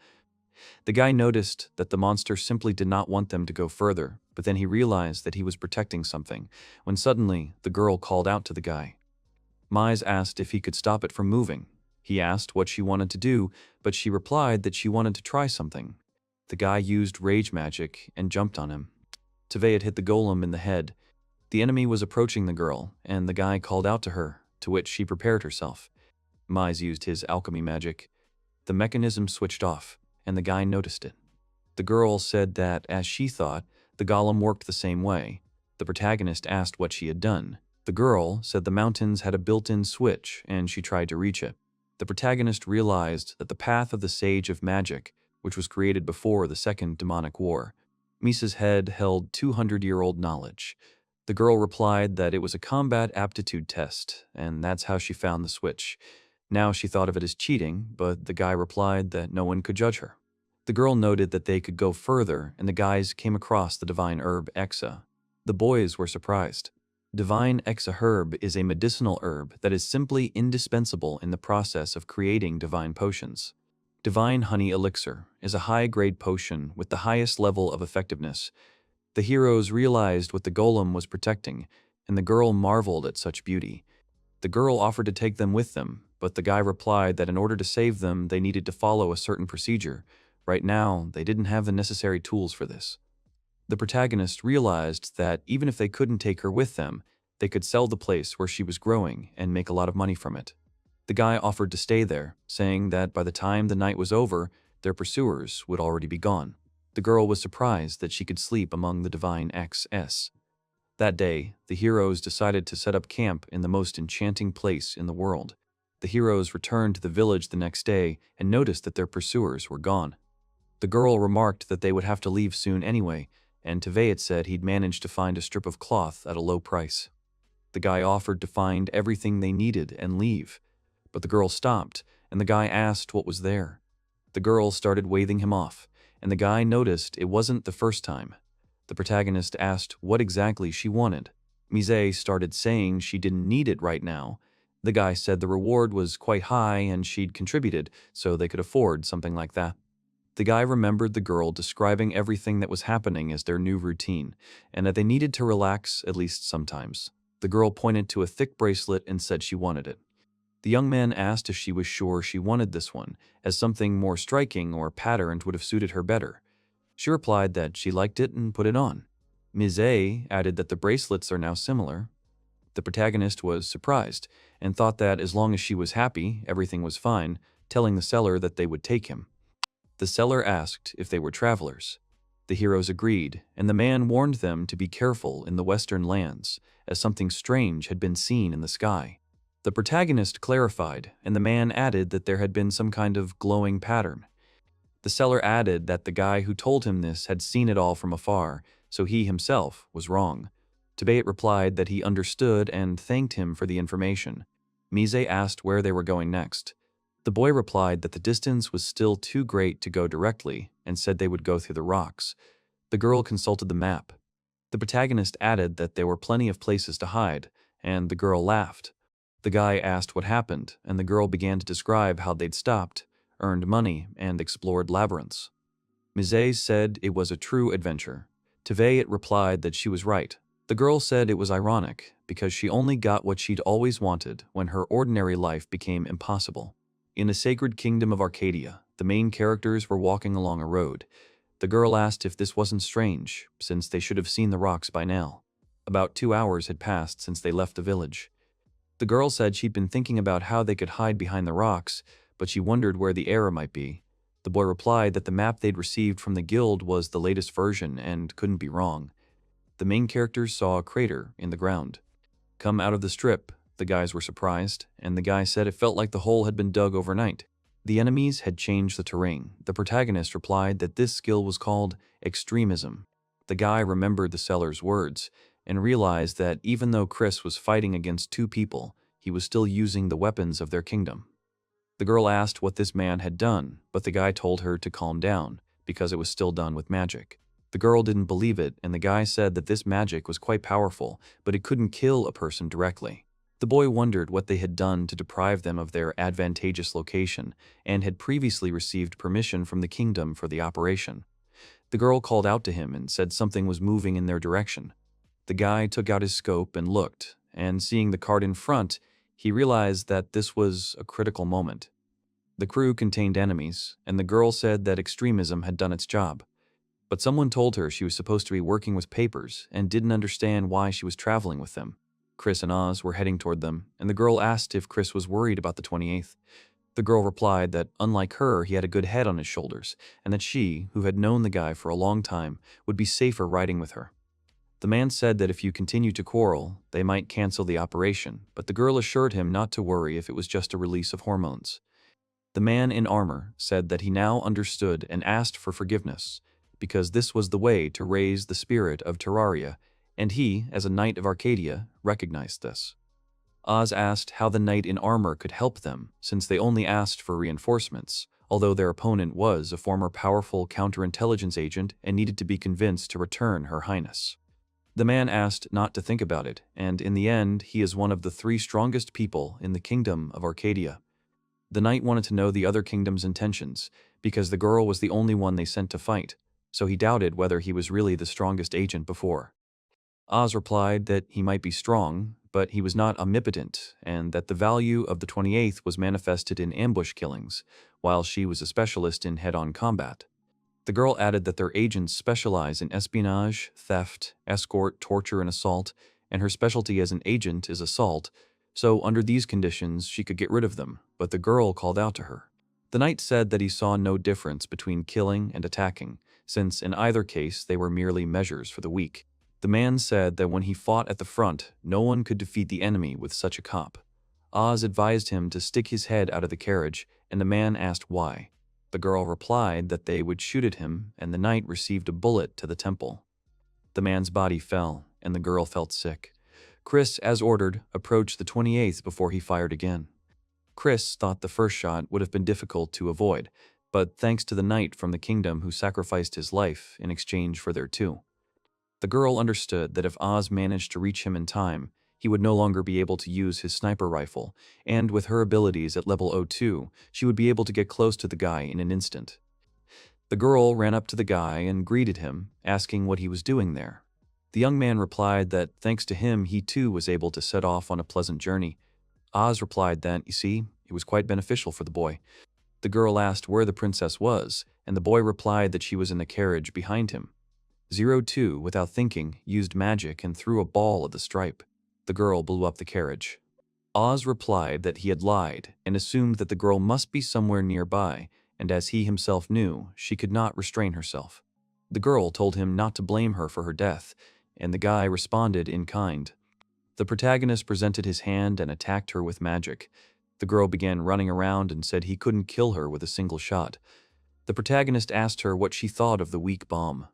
Speaker 1: The guy noticed that the monster simply did not want them to go further, but then he realized that he was protecting something, when suddenly the girl called out to the guy. Mise asked if he could stop it from moving. He asked what she wanted to do, but she replied that she wanted to try something. The guy used rage magic and jumped on him. Tveit hit the golem in the head. The enemy was approaching the girl, and the guy called out to her, to which she prepared herself. Mise used his alchemy magic. The mechanism switched off, and the guy noticed it. The girl said that, as she thought, the golem worked the same way. The protagonist asked what she had done. The girl said the mountains had a built-in switch, and she tried to reach it. The protagonist realized that the path of the Sage of Magic, which was created before the Second Demonic War. Misa's head held 200-year-old knowledge. The girl replied that it was a combat aptitude test, and that's how she found the switch. Now she thought of it as cheating, but the guy replied that no one could judge her. The girl noted that they could go further, and the guys came across the divine herb Exa. The boys were surprised. Divine Exa herb is a medicinal herb that is simply indispensable in the process of creating divine potions. Divine Honey Elixir is a high-grade potion with the highest level of effectiveness. The heroes realized what the golem was protecting, and the girl marveled at such beauty. The girl offered to take them with them, but the guy replied that in order to save them, they needed to follow a certain procedure. Right now, they didn't have the necessary tools for this. The protagonist realized that even if they couldn't take her with them, they could sell the place where she was growing and make a lot of money from it. The guy offered to stay there, saying that by the time the night was over, their pursuers would already be gone. The girl was surprised that she could sleep among the divine XS. That day, the heroes decided to set up camp in the most enchanting place in the world. The heroes returned to the village the next day and noticed that their pursuers were gone. The girl remarked that they would have to leave soon anyway, and Tveit said he'd managed to find a strip of cloth at a low price. The guy offered to find everything they needed and leave, but the girl stopped, and the guy asked what was there. The girl started waving him off, and the guy noticed it wasn't the first time. The protagonist asked what exactly she wanted. Mise started saying she didn't need it right now. The guy said the reward was quite high and she'd contributed, so they could afford something like that. The guy remembered the girl describing everything that was happening as their new routine, and that they needed to relax at least sometimes. The girl pointed to a thick bracelet and said she wanted it. The young man asked if she was sure she wanted this one, as something more striking or patterned would have suited her better. She replied that she liked it and put it on. Ms. A added that the bracelets are now similar. The protagonist was surprised and thought that as long as she was happy, everything was fine, telling the seller that they would take him. The seller asked if they were travelers. The heroes agreed, and the man warned them to be careful in the western lands, as something strange had been seen in the sky. The protagonist clarified, and the man added that there had been some kind of glowing pattern. The seller added that the guy who told him this had seen it all from afar, so he himself was wrong. Tabeit replied that he understood and thanked him for the information. Mise asked where they were going next. The boy replied that the distance was still too great to go directly and said they would go through the rocks. The girl consulted the map. The protagonist added that there were plenty of places to hide, and the girl laughed. The guy asked what happened, and the girl began to describe how they'd stopped, earned money, and explored labyrinths. Mise said it was a true adventure. Tabeit replied that she was right. The girl said it was ironic, because she only got what she'd always wanted when her ordinary life became impossible. In the sacred kingdom of Arcadia, the main characters were walking along a road. The girl asked if this wasn't strange, since they should have seen the rocks by now. About 2 hours had passed since they left the village. The girl said she'd been thinking about how they could hide behind the rocks, but she wondered where the error might be. The boy replied that the map they'd received from the guild was the latest version and couldn't be wrong. The main characters saw a crater in the ground. Come out of the strip, the guys were surprised, and the guy said it felt like the hole had been dug overnight. The enemies had changed the terrain. The protagonist replied that this skill was called extremism. The guy remembered the seller's words and realized that even though Chris was fighting against 2 people, he was still using the weapons of their kingdom. The girl asked what this man had done, but the guy told her to calm down, because it was still done with magic. The girl didn't believe it, and the guy said that this magic was quite powerful, but it couldn't kill a person directly. The boy wondered what they had done to deprive them of their advantageous location, and had previously received permission from the kingdom for the operation. The girl called out to him and said something was moving in their direction. The guy took out his scope and looked, and seeing the cart in front, he realized that this was a critical moment. The crew contained enemies, and the girl said that extremism had done its job. But someone told her she was supposed to be working with papers and didn't understand why she was traveling with them. Chris and Oz were heading toward them, and the girl asked if Chris was worried about the 28th. The girl replied that, unlike her, he had a good head on his shoulders, and that she, who had known the guy for a long time, would be safer riding with her. The man said that if you continue to quarrel, they might cancel the operation, but the girl assured him not to worry if it was just a release of hormones. The man in armor said that he now understood and asked for forgiveness, because this was the way to raise the spirit of Terraria, and he, as a knight of Arcadia, recognized this. Oz asked how the knight in armor could help them, since they only asked for reinforcements, although their opponent was a former powerful counterintelligence agent and needed to be convinced to return Her Highness. The man asked not to think about it, and in the end, he is one of the 3 strongest people in the kingdom of Arcadia. The knight wanted to know the other kingdom's intentions, because the girl was the only one they sent to fight, so he doubted whether he was really the strongest agent before. Oz replied that he might be strong, but he was not omnipotent, and that the value of the 28th was manifested in ambush killings, while she was a specialist in head-on combat. The girl added that their agents specialize in espionage, theft, escort, torture, and assault, and her specialty as an agent is assault, so under these conditions she could get rid of them, but the girl called out to her. The knight said that he saw no difference between killing and attacking, since in either case they were merely measures for the weak. The man said that when he fought at the front, no one could defeat the enemy with such a cop. Oz advised him to stick his head out of the carriage, and the man asked why. The girl replied that they would shoot at him, and the knight received a bullet to the temple. The man's body fell, and the girl felt sick. Chris, as ordered, approached the 28th before he fired again. Chris thought the first shot would have been difficult to avoid, but thanks to the knight from the kingdom who sacrificed his life in exchange for their two. The girl understood that if Oz managed to reach him in time, he would no longer be able to use his sniper rifle, and with her abilities at level 02, she would be able to get close to the guy in an instant. The girl ran up to the guy and greeted him, asking what he was doing there. The young man replied that thanks to him, he too was able to set off on a pleasant journey. Oz replied that, you see, it was quite beneficial for the boy. The girl asked where the princess was, and the boy replied that she was in the carriage behind him. 02, without thinking, used magic and threw a ball at the stripe. The girl blew up the carriage. Oz replied that he had lied and assumed that the girl must be somewhere nearby, and as he himself knew, she could not restrain herself. The girl told him not to blame her for her death, and the guy responded in kind. The protagonist presented his hand and attacked her with magic. The girl began running around and said he couldn't kill her with a single shot. The protagonist asked her what she thought of the weak bomb.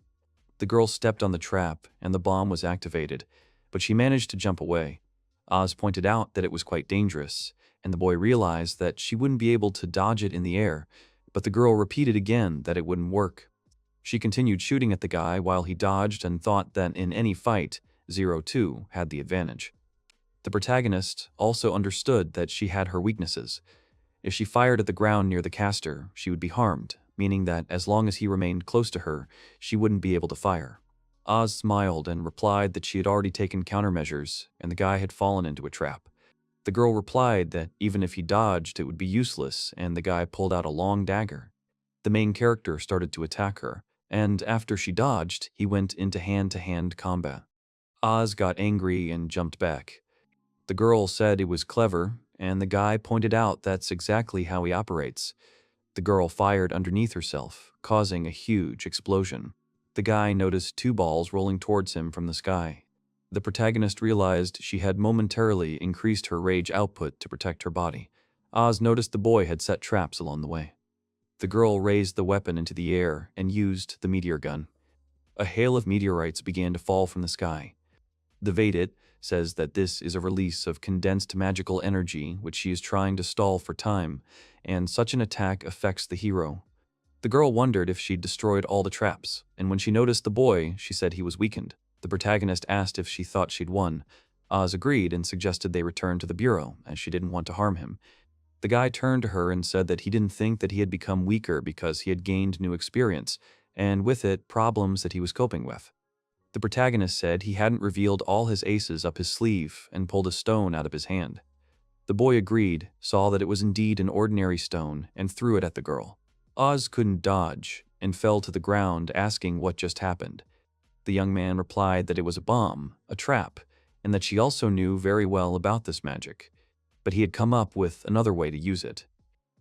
Speaker 1: The girl stepped on the trap, and the bomb was activated, but she managed to jump away. Oz pointed out that it was quite dangerous, and the boy realized that she wouldn't be able to dodge it in the air, but the girl repeated again that it wouldn't work. She continued shooting at the guy while he dodged and thought that in any fight, 02 had the advantage. The protagonist also understood that she had her weaknesses. If she fired at the ground near the caster, she would be harmed, meaning that as long as he remained close to her, she wouldn't be able to fire. Oz smiled and replied that she had already taken countermeasures and the guy had fallen into a trap. The girl replied that even if he dodged, it would be useless, and the guy pulled out a long dagger. The main character started to attack her, and after she dodged, he went into hand-to-hand combat. Oz got angry and jumped back. The girl said it was clever, and the guy pointed out that's exactly how he operates. The girl fired underneath herself, causing a huge explosion. The guy noticed two balls rolling towards him from the sky. The protagonist realized she had momentarily increased her rage output to protect her body. Oz noticed the boy had set traps along the way. The girl raised the weapon into the air and used the meteor gun. A hail of meteorites began to fall from the sky. The Vedit says that this is a release of condensed magical energy which she is trying to stall for time, and such an attack affects the hero. The girl wondered if she'd destroyed all the traps, and when she noticed the boy, she said he was weakened. The protagonist asked if she thought she'd won. Oz agreed and suggested they return to the bureau, as she didn't want to harm him. The guy turned to her and said that he didn't think that he had become weaker because he had gained new experience, and with it, problems that he was coping with. The protagonist said he hadn't revealed all his aces up his sleeve and pulled a stone out of his hand. The boy agreed, saw that it was indeed an ordinary stone, and threw it at the girl. Oz couldn't dodge and fell to the ground asking what just happened. The young man replied that it was a bomb, a trap, and that she also knew very well about this magic, but he had come up with another way to use it.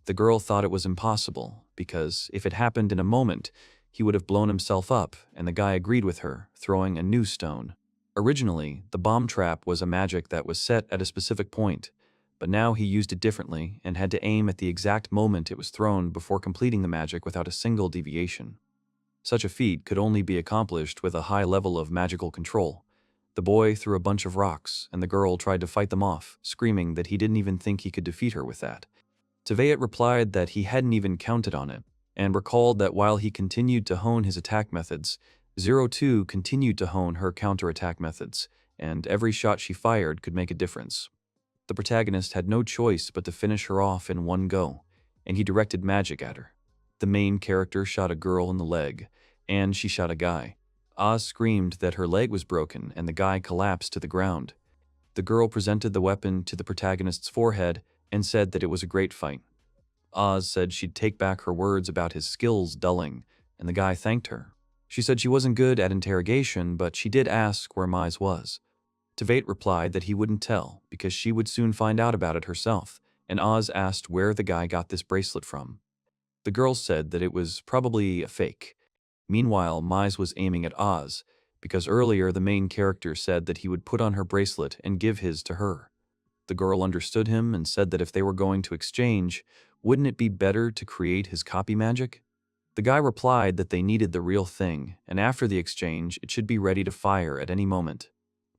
Speaker 1: The girl thought it was impossible, because if it happened in a moment, he would have blown himself up, and the guy agreed with her, throwing a new stone. Originally, the bomb trap was a magic that was set at a specific point, but now he used it differently and had to aim at the exact moment it was thrown before completing the magic without a single deviation. Such a feat could only be accomplished with a high level of magical control. The boy threw a bunch of rocks, and the girl tried to fight them off, screaming that he didn't even think he could defeat her with that. Tveit replied that he hadn't even counted on it, and recalled that while he continued to hone his attack methods, 02 continued to hone her counterattack methods, and every shot she fired could make a difference. The protagonist had no choice but to finish her off in one go, and he directed magic at her. The main character shot a girl in the leg, and she shot a guy. Oz screamed that her leg was broken, and the guy collapsed to the ground. The girl presented the weapon to the protagonist's forehead and said that it was a great fight. Oz said she'd take back her words about his skills dulling, and the guy thanked her. She said she wasn't good at interrogation, but she did ask where Mize was. Tveit replied that he wouldn't tell, because she would soon find out about it herself, and Oz asked where the guy got this bracelet from. The girl said that it was probably a fake. Meanwhile, Mize was aiming at Oz, because earlier the main character said that he would put on her bracelet and give his to her. The girl understood him and said that if they were going to exchange, wouldn't it be better to create his copy magic? The guy replied that they needed the real thing, and after the exchange, it should be ready to fire at any moment.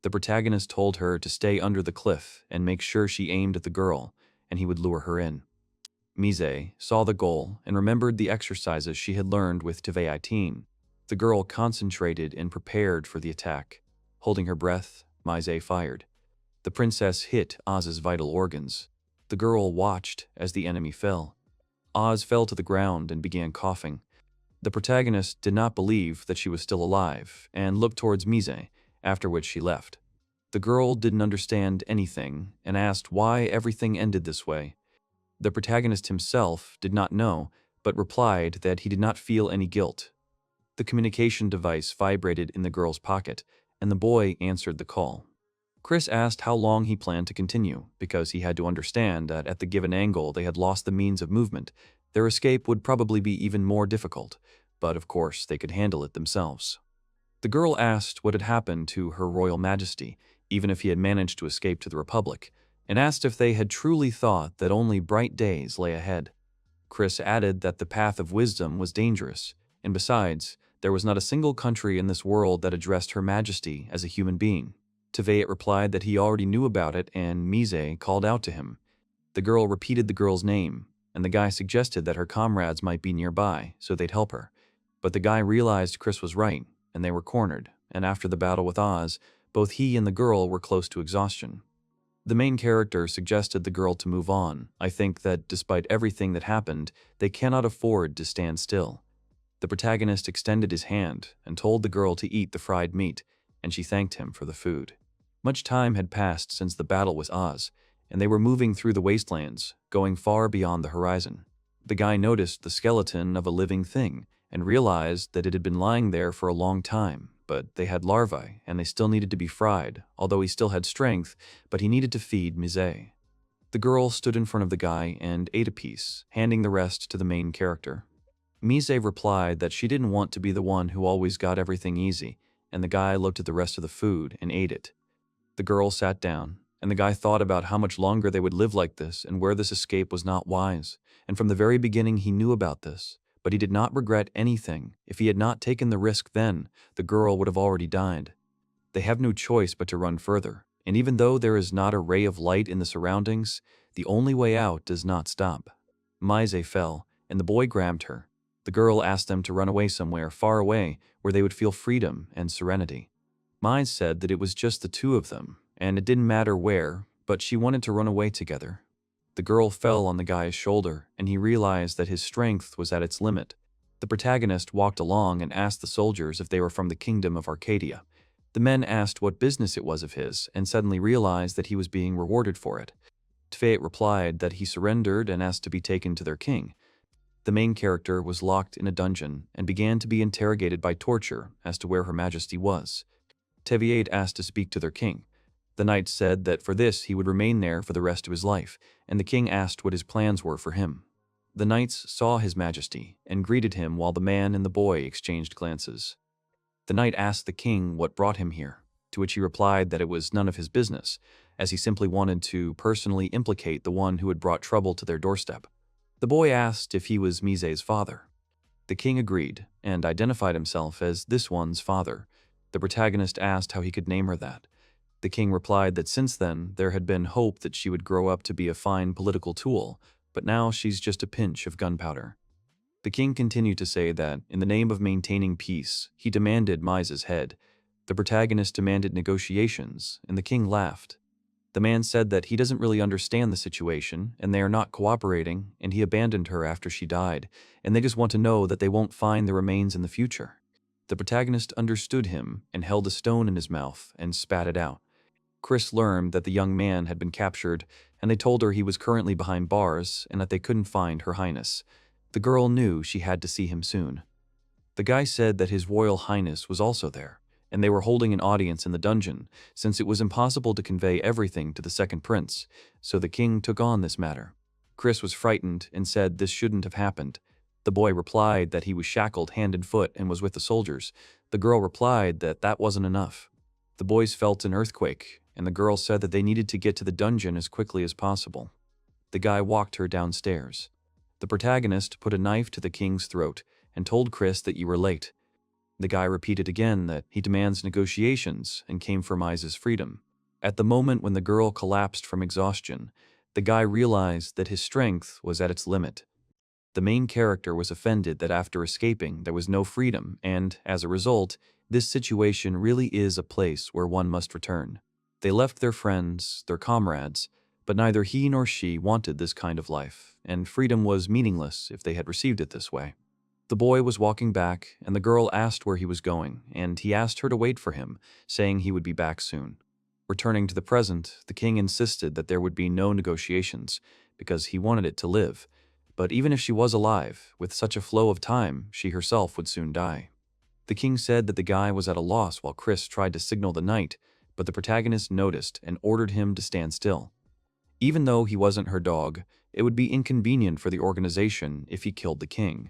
Speaker 1: The protagonist told her to stay under the cliff and make sure she aimed at the girl, and he would lure her in. Mise saw the goal and remembered the exercises she had learned with Tevei-Itin. The girl concentrated and prepared for the attack. Holding her breath, Mise fired. The princess hit Oz's vital organs. The girl watched as the enemy fell. Oz fell to the ground and began coughing. The protagonist did not believe that she was still alive and looked towards Mise, after which she left. The girl didn't understand anything and asked why everything ended this way. The protagonist himself did not know, but replied that he did not feel any guilt. The communication device vibrated in the girl's pocket, and the boy answered the call. Chris asked how long he planned to continue, because he had to understand that at the given angle they had lost the means of movement. Their escape would probably be even more difficult, but of course they could handle it themselves. The girl asked what had happened to Her Royal Majesty, even if he had managed to escape to the Republic, and asked if they had truly thought that only bright days lay ahead. Chris added that the path of wisdom was dangerous, and besides, there was not a single country in this world that addressed Her Majesty as a human being. Tevei replied that he already knew about it, and Mise called out to him. The girl repeated the girl's name, and the guy suggested that her comrades might be nearby, so they'd help her. But the guy realized Chris was right, and they were cornered, and after the battle with Oz, both he and the girl were close to exhaustion. The main character suggested the girl to move on. I think that despite everything that happened, they cannot afford to stand still. The protagonist extended his hand and told the girl to eat the fried meat, and she thanked him for the food. Much time had passed since the battle with Oz, and they were moving through the wastelands, going far beyond the horizon. The guy noticed the skeleton of a living thing and realized that it had been lying there for a long time, but they had larvae and they still needed to be fried, although he still had strength, but he needed to feed Mise. The girl stood in front of the guy and ate a piece, handing the rest to the main character. Mise replied that she didn't want to be the one who always got everything easy, and the guy looked at the rest of the food and ate it. The girl sat down, and the guy thought about how much longer they would live like this and where this escape was not wise, and from the very beginning he knew about this, but he did not regret anything. If he had not taken the risk then, the girl would have already died. They have no choice but to run further, and even though there is not a ray of light in the surroundings, the only way out does not stop. Mise fell, and the boy grabbed her. The girl asked them to run away somewhere far away where they would feel freedom and serenity. Mise said that it was just the two of them, and it didn't matter where, but she wanted to run away together. The girl fell on the guy's shoulder, and he realized that his strength was at its limit. The protagonist walked along and asked the soldiers if they were from the kingdom of Arcadia. The men asked what business it was of his, and suddenly realized that he was being rewarded for it. Tefeit replied that he surrendered and asked to be taken to their king. The main character was locked in a dungeon and began to be interrogated by torture as to where Her Majesty was. Tefeit asked to speak to their king. The knight said that for this he would remain there for the rest of his life, and the king asked what his plans were for him. The knights saw His Majesty and greeted him while the man and the boy exchanged glances. The knight asked the king what brought him here, to which he replied that it was none of his business, as he simply wanted to personally implicate the one who had brought trouble to their doorstep. The boy asked if he was Mise's father. The king agreed and identified himself as this one's father. The protagonist asked how he could name her that. The king replied that since then there had been hope that she would grow up to be a fine political tool, but now she's just a pinch of gunpowder. The king continued to say that, in the name of maintaining peace, he demanded Mise's head. The protagonist demanded negotiations, and the king laughed. The man said that he doesn't really understand the situation, and they are not cooperating, and he abandoned her after she died, and they just want to know that they won't find the remains in the future. The protagonist understood him and held a stone in his mouth and spat it out. Chris learned that the young man had been captured, and they told her he was currently behind bars and that they couldn't find Her Highness. The girl knew she had to see him soon. The guy said that His Royal Highness was also there, and they were holding an audience in the dungeon, since it was impossible to convey everything to the second prince, so the king took on this matter. Chris was frightened and said this shouldn't have happened. The boy replied that he was shackled hand and foot and was with the soldiers. The girl replied that that wasn't enough. The boys felt an earthquake, and the girl said that they needed to get to the dungeon as quickly as possible. The guy walked her downstairs. The protagonist put a knife to the king's throat and told Chris that you were late. The guy repeated again that he demands negotiations and came for Mise's freedom. At the moment when the girl collapsed from exhaustion, The guy realized that his strength was at its limit. The main character was offended that after escaping, there was no freedom, and, as a result, this situation really is a place where one must return. They left their friends, their comrades, but neither he nor she wanted this kind of life, and freedom was meaningless if they had received it this way. The boy was walking back, and the girl asked where he was going, and he asked her to wait for him, saying he would be back soon. Returning to the present, the king insisted that there would be no negotiations, because he wanted it to live. But even if she was alive, with such a flow of time, she herself would soon die. The king said that the guy was at a loss while Chris tried to signal the knight, but the protagonist noticed and ordered him to stand still. Even though he wasn't her dog, it would be inconvenient for the organization if he killed the king.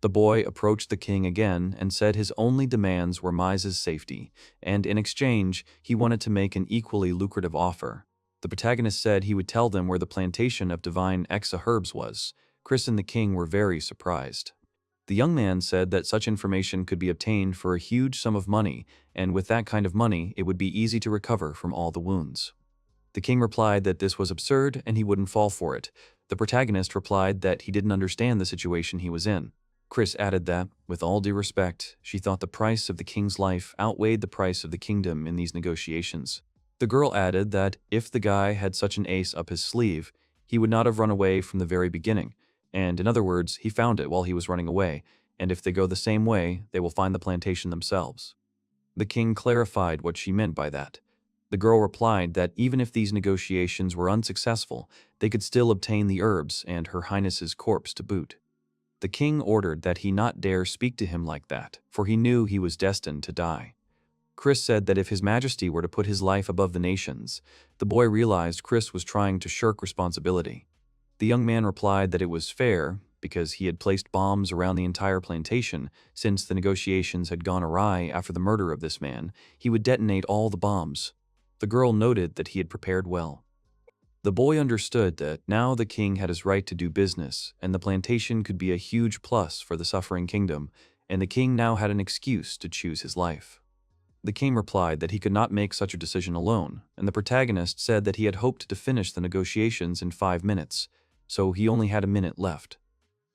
Speaker 1: The boy approached the king again and said his only demands were Mize's safety, and in exchange, he wanted to make an equally lucrative offer. The protagonist said he would tell them where the plantation of divine Exa herbs was. Chris and the king were very surprised. The young man said that such information could be obtained for a huge sum of money, and with that kind of money, it would be easy to recover from all the wounds. The king replied that this was absurd and he wouldn't fall for it. The protagonist replied that he didn't understand the situation he was in. Chris added that, with all due respect, she thought the price of the king's life outweighed the price of the kingdom in these negotiations. The girl added that if the guy had such an ace up his sleeve, he would not have run away from the very beginning, and in other words, he found it while he was running away, and if they go the same way, they will find the plantation themselves. The king clarified what she meant by that. The girl replied that even if these negotiations were unsuccessful, they could still obtain the herbs and Her Highness's corpse to boot. The king ordered that he not dare speak to him like that, for he knew he was destined to die. Chris said that if His Majesty were to put his life above the nation's, the boy realized Chris was trying to shirk responsibility. The young man replied that it was fair, because he had placed bombs around the entire plantation. Since the negotiations had gone awry after the murder of this man, he would detonate all the bombs. The girl noted that he had prepared well. The boy understood that now the king had his right to do business, and the plantation could be a huge plus for the suffering kingdom, and the king now had an excuse to choose his life. The king replied that he could not make such a decision alone, and the protagonist said that he had hoped to finish the negotiations in 5 minutes, so he only had a minute left.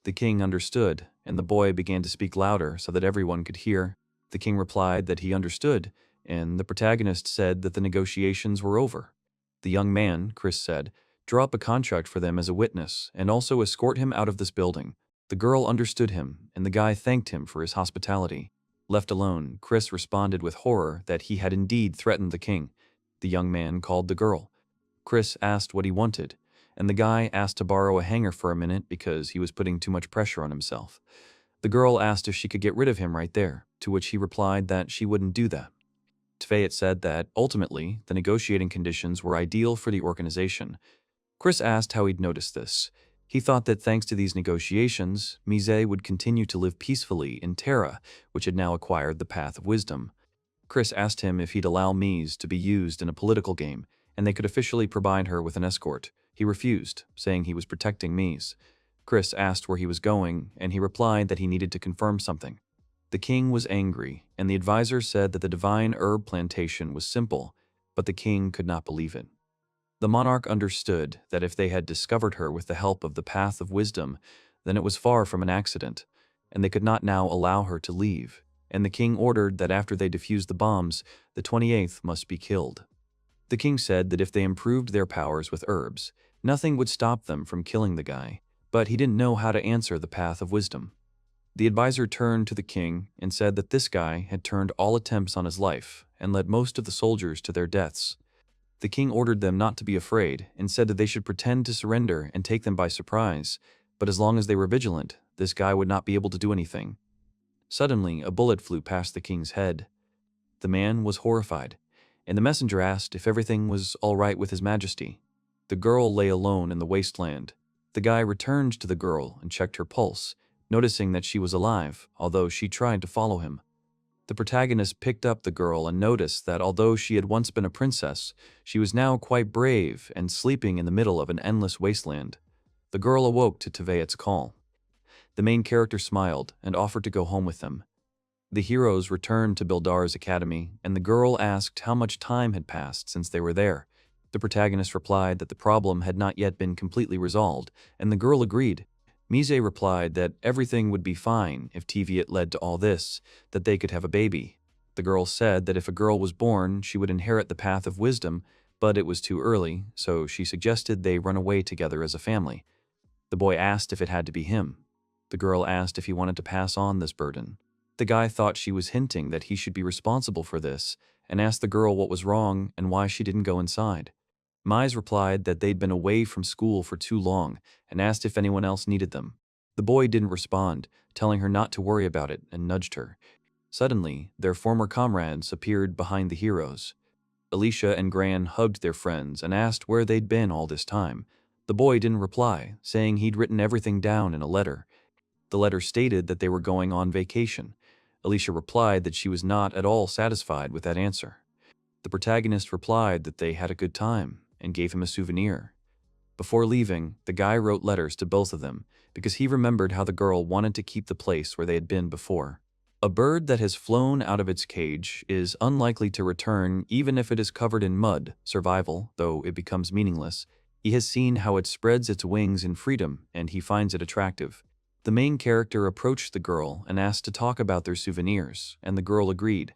Speaker 1: The king understood, and the boy began to speak louder so that everyone could hear. The king replied that he understood, and the protagonist said that the negotiations were over. The young man, Chris said, draw up a contract for them as a witness and also escort him out of this building. The girl understood him, and the guy thanked him for his hospitality. Left alone, Chris responded with horror that he had indeed threatened the king. The young man called the girl. Chris asked what he wanted, and the guy asked to borrow a hanger for a minute because he was putting too much pressure on himself. The girl asked if she could get rid of him right there, to which he replied that she wouldn't do that. Tveit said that, ultimately, the negotiating conditions were ideal for the organization. Chris asked how he'd noticed this. He thought that thanks to these negotiations, Mize would continue to live peacefully in Terra, which had now acquired the Path of Wisdom. Chris asked him if he'd allow Mize to be used in a political game, and they could officially provide her with an escort. He refused, saying he was protecting Mize. Chris asked where he was going, and he replied that he needed to confirm something. The king was angry, and the advisor said that the divine herb plantation was simple, but the king could not believe it. The monarch understood that if they had discovered her with the help of the Path of Wisdom, then it was far from an accident, and they could not now allow her to leave, and the king ordered that after they defused the bombs, the 28th must be killed. The king said that if they improved their powers with herbs, nothing would stop them from killing the guy, but he didn't know how to answer the Path of Wisdom. The advisor turned to the king and said that this guy had turned all attempts on his life and led most of the soldiers to their deaths. The king ordered them not to be afraid and said that they should pretend to surrender and take them by surprise, but as long as they were vigilant, this guy would not be able to do anything. Suddenly, a bullet flew past the king's head. The man was horrified, and the messenger asked if everything was all right with His Majesty. The girl lay alone in the wasteland. The guy returned to the girl and checked her pulse, noticing that she was alive, although she tried to follow him. The protagonist picked up the girl and noticed that although she had once been a princess, she was now quite brave and sleeping in the middle of an endless wasteland. The girl awoke to Tveit's call. The main character smiled and offered to go home with them. The heroes returned to Bildar's academy, and the girl asked how much time had passed since they were there. The protagonist replied that the problem had not yet been completely resolved, and the girl agreed. Mise replied that everything would be fine if Teviot led to all this, that they could have a baby. The girl said that if a girl was born, she would inherit the path of wisdom, but it was too early, so she suggested they run away together as a family. The boy asked if it had to be him. The girl asked if he wanted to pass on this burden. The guy thought she was hinting that he should be responsible for this, and asked the girl what was wrong and why she didn't go inside. Mise replied that they'd been away from school for too long and asked if anyone else needed them. The boy didn't respond, telling her not to worry about it, and nudged her. Suddenly, their former comrades appeared behind the heroes. Alicia and Gran hugged their friends and asked where they'd been all this time. The boy didn't reply, saying he'd written everything down in a letter. The letter stated that they were going on vacation. Alicia replied that she was not at all satisfied with that answer. The protagonist replied that they had a good time and gave him a souvenir. Before leaving, the guy wrote letters to both of them because he remembered how the girl wanted to keep the place where they had been before. A bird that has flown out of its cage is unlikely to return even if it is covered in mud, survival, though it becomes meaningless. He has seen how it spreads its wings in freedom, and he finds it attractive. The main character approached the girl and asked to talk about their souvenirs, and the girl agreed.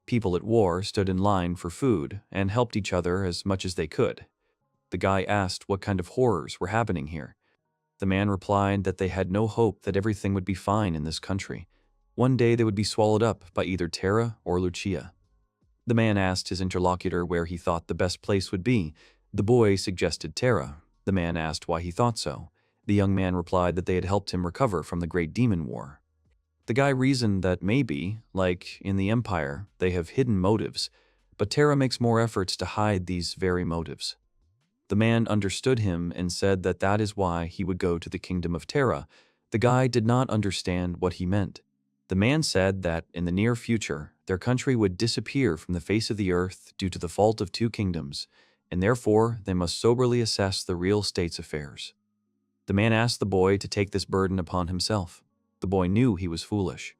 Speaker 1: People at war stood in line for food and helped each other as much as they could. The guy asked what kind of horrors were happening here. The man replied that they had no hope that everything would be fine in this country. One day they would be swallowed up by either Terra or Lucia. The man asked his interlocutor where he thought the best place would be. The boy suggested Terra. The man asked why he thought so. The young man replied that they had helped him recover from the Great Demon War. The guy reasoned that maybe, like in the Empire, they have hidden motives, but Terra makes more efforts to hide these very motives. The man understood him and said that that is why he would go to the kingdom of Terra. The guy did not understand what he meant. The man said that in the near future, their country would disappear from the face of the earth due to the fault of two kingdoms, and therefore they must soberly assess the real state's affairs. The man asked the boy to take this burden upon himself. The boy knew he was foolish.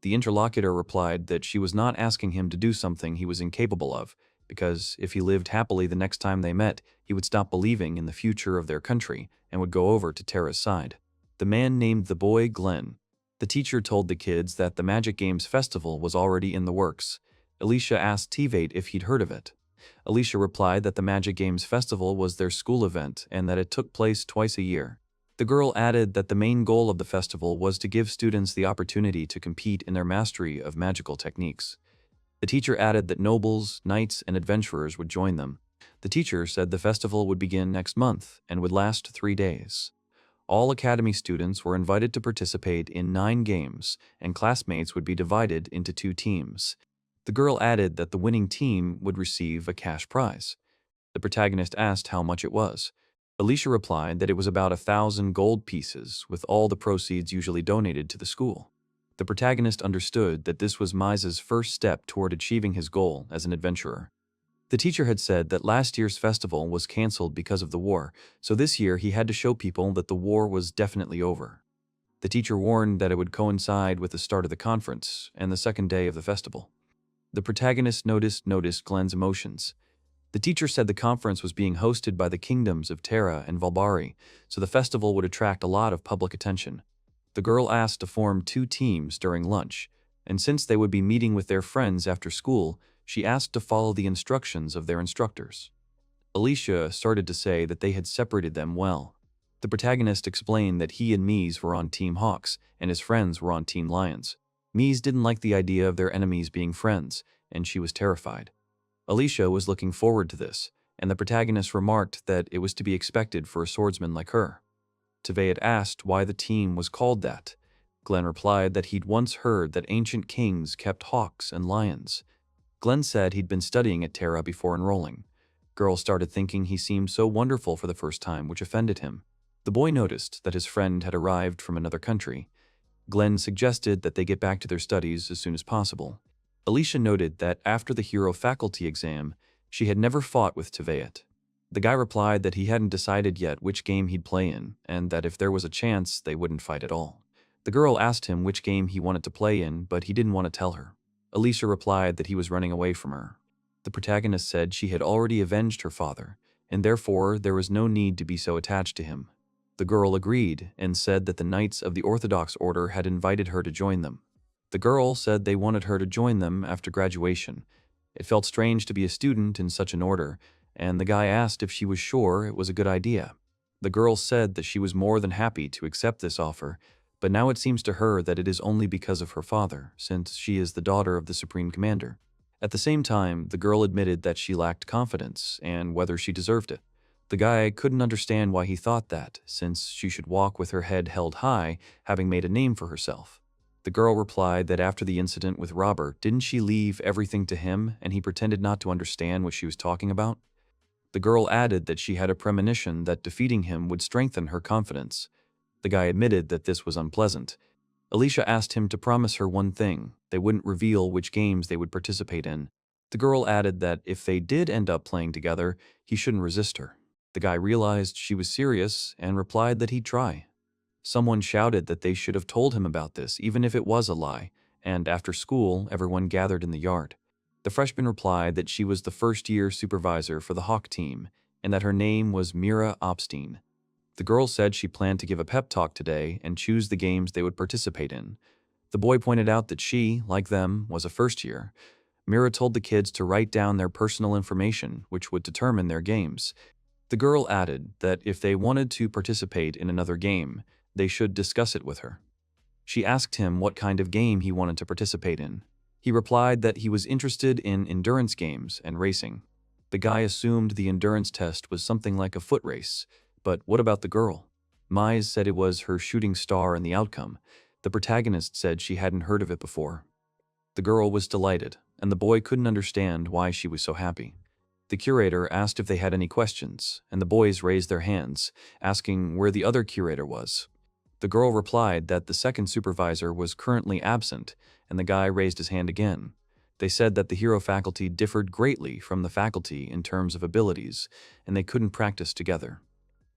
Speaker 1: The interlocutor replied that she was not asking him to do something he was incapable of, because if he lived happily the next time they met, he would stop believing in the future of their country and would go over to Terra's side. The man named the boy Glenn. The teacher told the kids that the Magic Games Festival was already in the works. Alicia asked Teviot if he'd heard of it. Alicia replied that the Magic Games Festival was their school event and that it took place twice a year. The girl added that the main goal of the festival was to give students the opportunity to compete in their mastery of magical techniques. The teacher added that nobles, knights, and adventurers would join them. The teacher said the festival would begin next month and would last 3 days. All academy students were invited to participate in 9 games, and classmates would be divided into 2 teams. The girl added that the winning team would receive a cash prize. The protagonist asked how much it was. Alicia replied that it was about 1,000 gold pieces, with all the proceeds usually donated to the school. The protagonist understood that this was Mise's first step toward achieving his goal as an adventurer. The teacher had said that last year's festival was cancelled because of the war, so this year he had to show people that the war was definitely over. The teacher warned that it would coincide with the start of the conference and the second day of the festival. The protagonist noticed Glenn's emotions. The teacher said the conference was being hosted by the kingdoms of Terra and Valbari, so the festival would attract a lot of public attention. The girl asked to form 2 teams during lunch, and since they would be meeting with their friends after school, she asked to follow the instructions of their instructors. Alicia started to say that they had separated them well. The protagonist explained that he and Mise were on Team Hawks, and his friends were on Team Lions. Mise didn't like the idea of their enemies being friends, and she was terrified. Alicia was looking forward to this, and the protagonist remarked that it was to be expected for a swordsman like her. Teviot asked why the team was called that. Glenn replied that he'd once heard that ancient kings kept hawks and lions. Glenn said he'd been studying at Terra before enrolling. Girl started thinking he seemed so wonderful for the first time, which offended him. The boy noticed that his friend had arrived from another country. Glenn suggested that they get back to their studies as soon as possible. Alicia noted that after the hero faculty exam, she had never fought with Teviot. The guy replied that he hadn't decided yet which game he'd play in, and that if there was a chance, they wouldn't fight at all. The girl asked him which game he wanted to play in, but he didn't want to tell her. Alicia replied that he was running away from her. The protagonist said she had already avenged her father, and therefore there was no need to be so attached to him. The girl agreed and said that the Knights of the Orthodox Order had invited her to join them. The girl said they wanted her to join them after graduation. It felt strange to be a student in such an order, and the guy asked if she was sure it was a good idea. The girl said that she was more than happy to accept this offer, but now it seems to her that it is only because of her father, since she is the daughter of the Supreme Commander. At the same time, the girl admitted that she lacked confidence and whether she deserved it. The guy couldn't understand why he thought that, since she should walk with her head held high, having made a name for herself. The girl replied that after the incident with Robert, didn't she leave everything to him and he pretended not to understand what she was talking about? The girl added that she had a premonition that defeating him would strengthen her confidence. The guy admitted that this was unpleasant. Alicia asked him to promise her one thing: they wouldn't reveal which games they would participate in. The girl added that if they did end up playing together, he shouldn't resist her. The guy realized she was serious and replied that he'd try. Someone shouted that they should have told him about this, even if it was a lie, and after school, everyone gathered in the yard. The freshman replied that she was the first-year supervisor for the Hawk team, and that her name was Mira Opstein. The girl said she planned to give a pep talk today and choose the games they would participate in. The boy pointed out that she, like them, was a first-year. Mira told the kids to write down their personal information, which would determine their games. The girl added that if they wanted to participate in another game, they should discuss it with her. She asked him what kind of game he wanted to participate in. He replied that he was interested in endurance games and racing. The guy assumed the endurance test was something like a foot race, but what about the girl? Mize said it was her shooting star in the outcome. The protagonist said she hadn't heard of it before. The girl was delighted, and the boy couldn't understand why she was so happy. The curator asked if they had any questions, and the boys raised their hands, asking where the other curator was. The girl replied that the second supervisor was currently absent, and the guy raised his hand again. They said that the hero faculty differed greatly from the faculty in terms of abilities, and they couldn't practice together.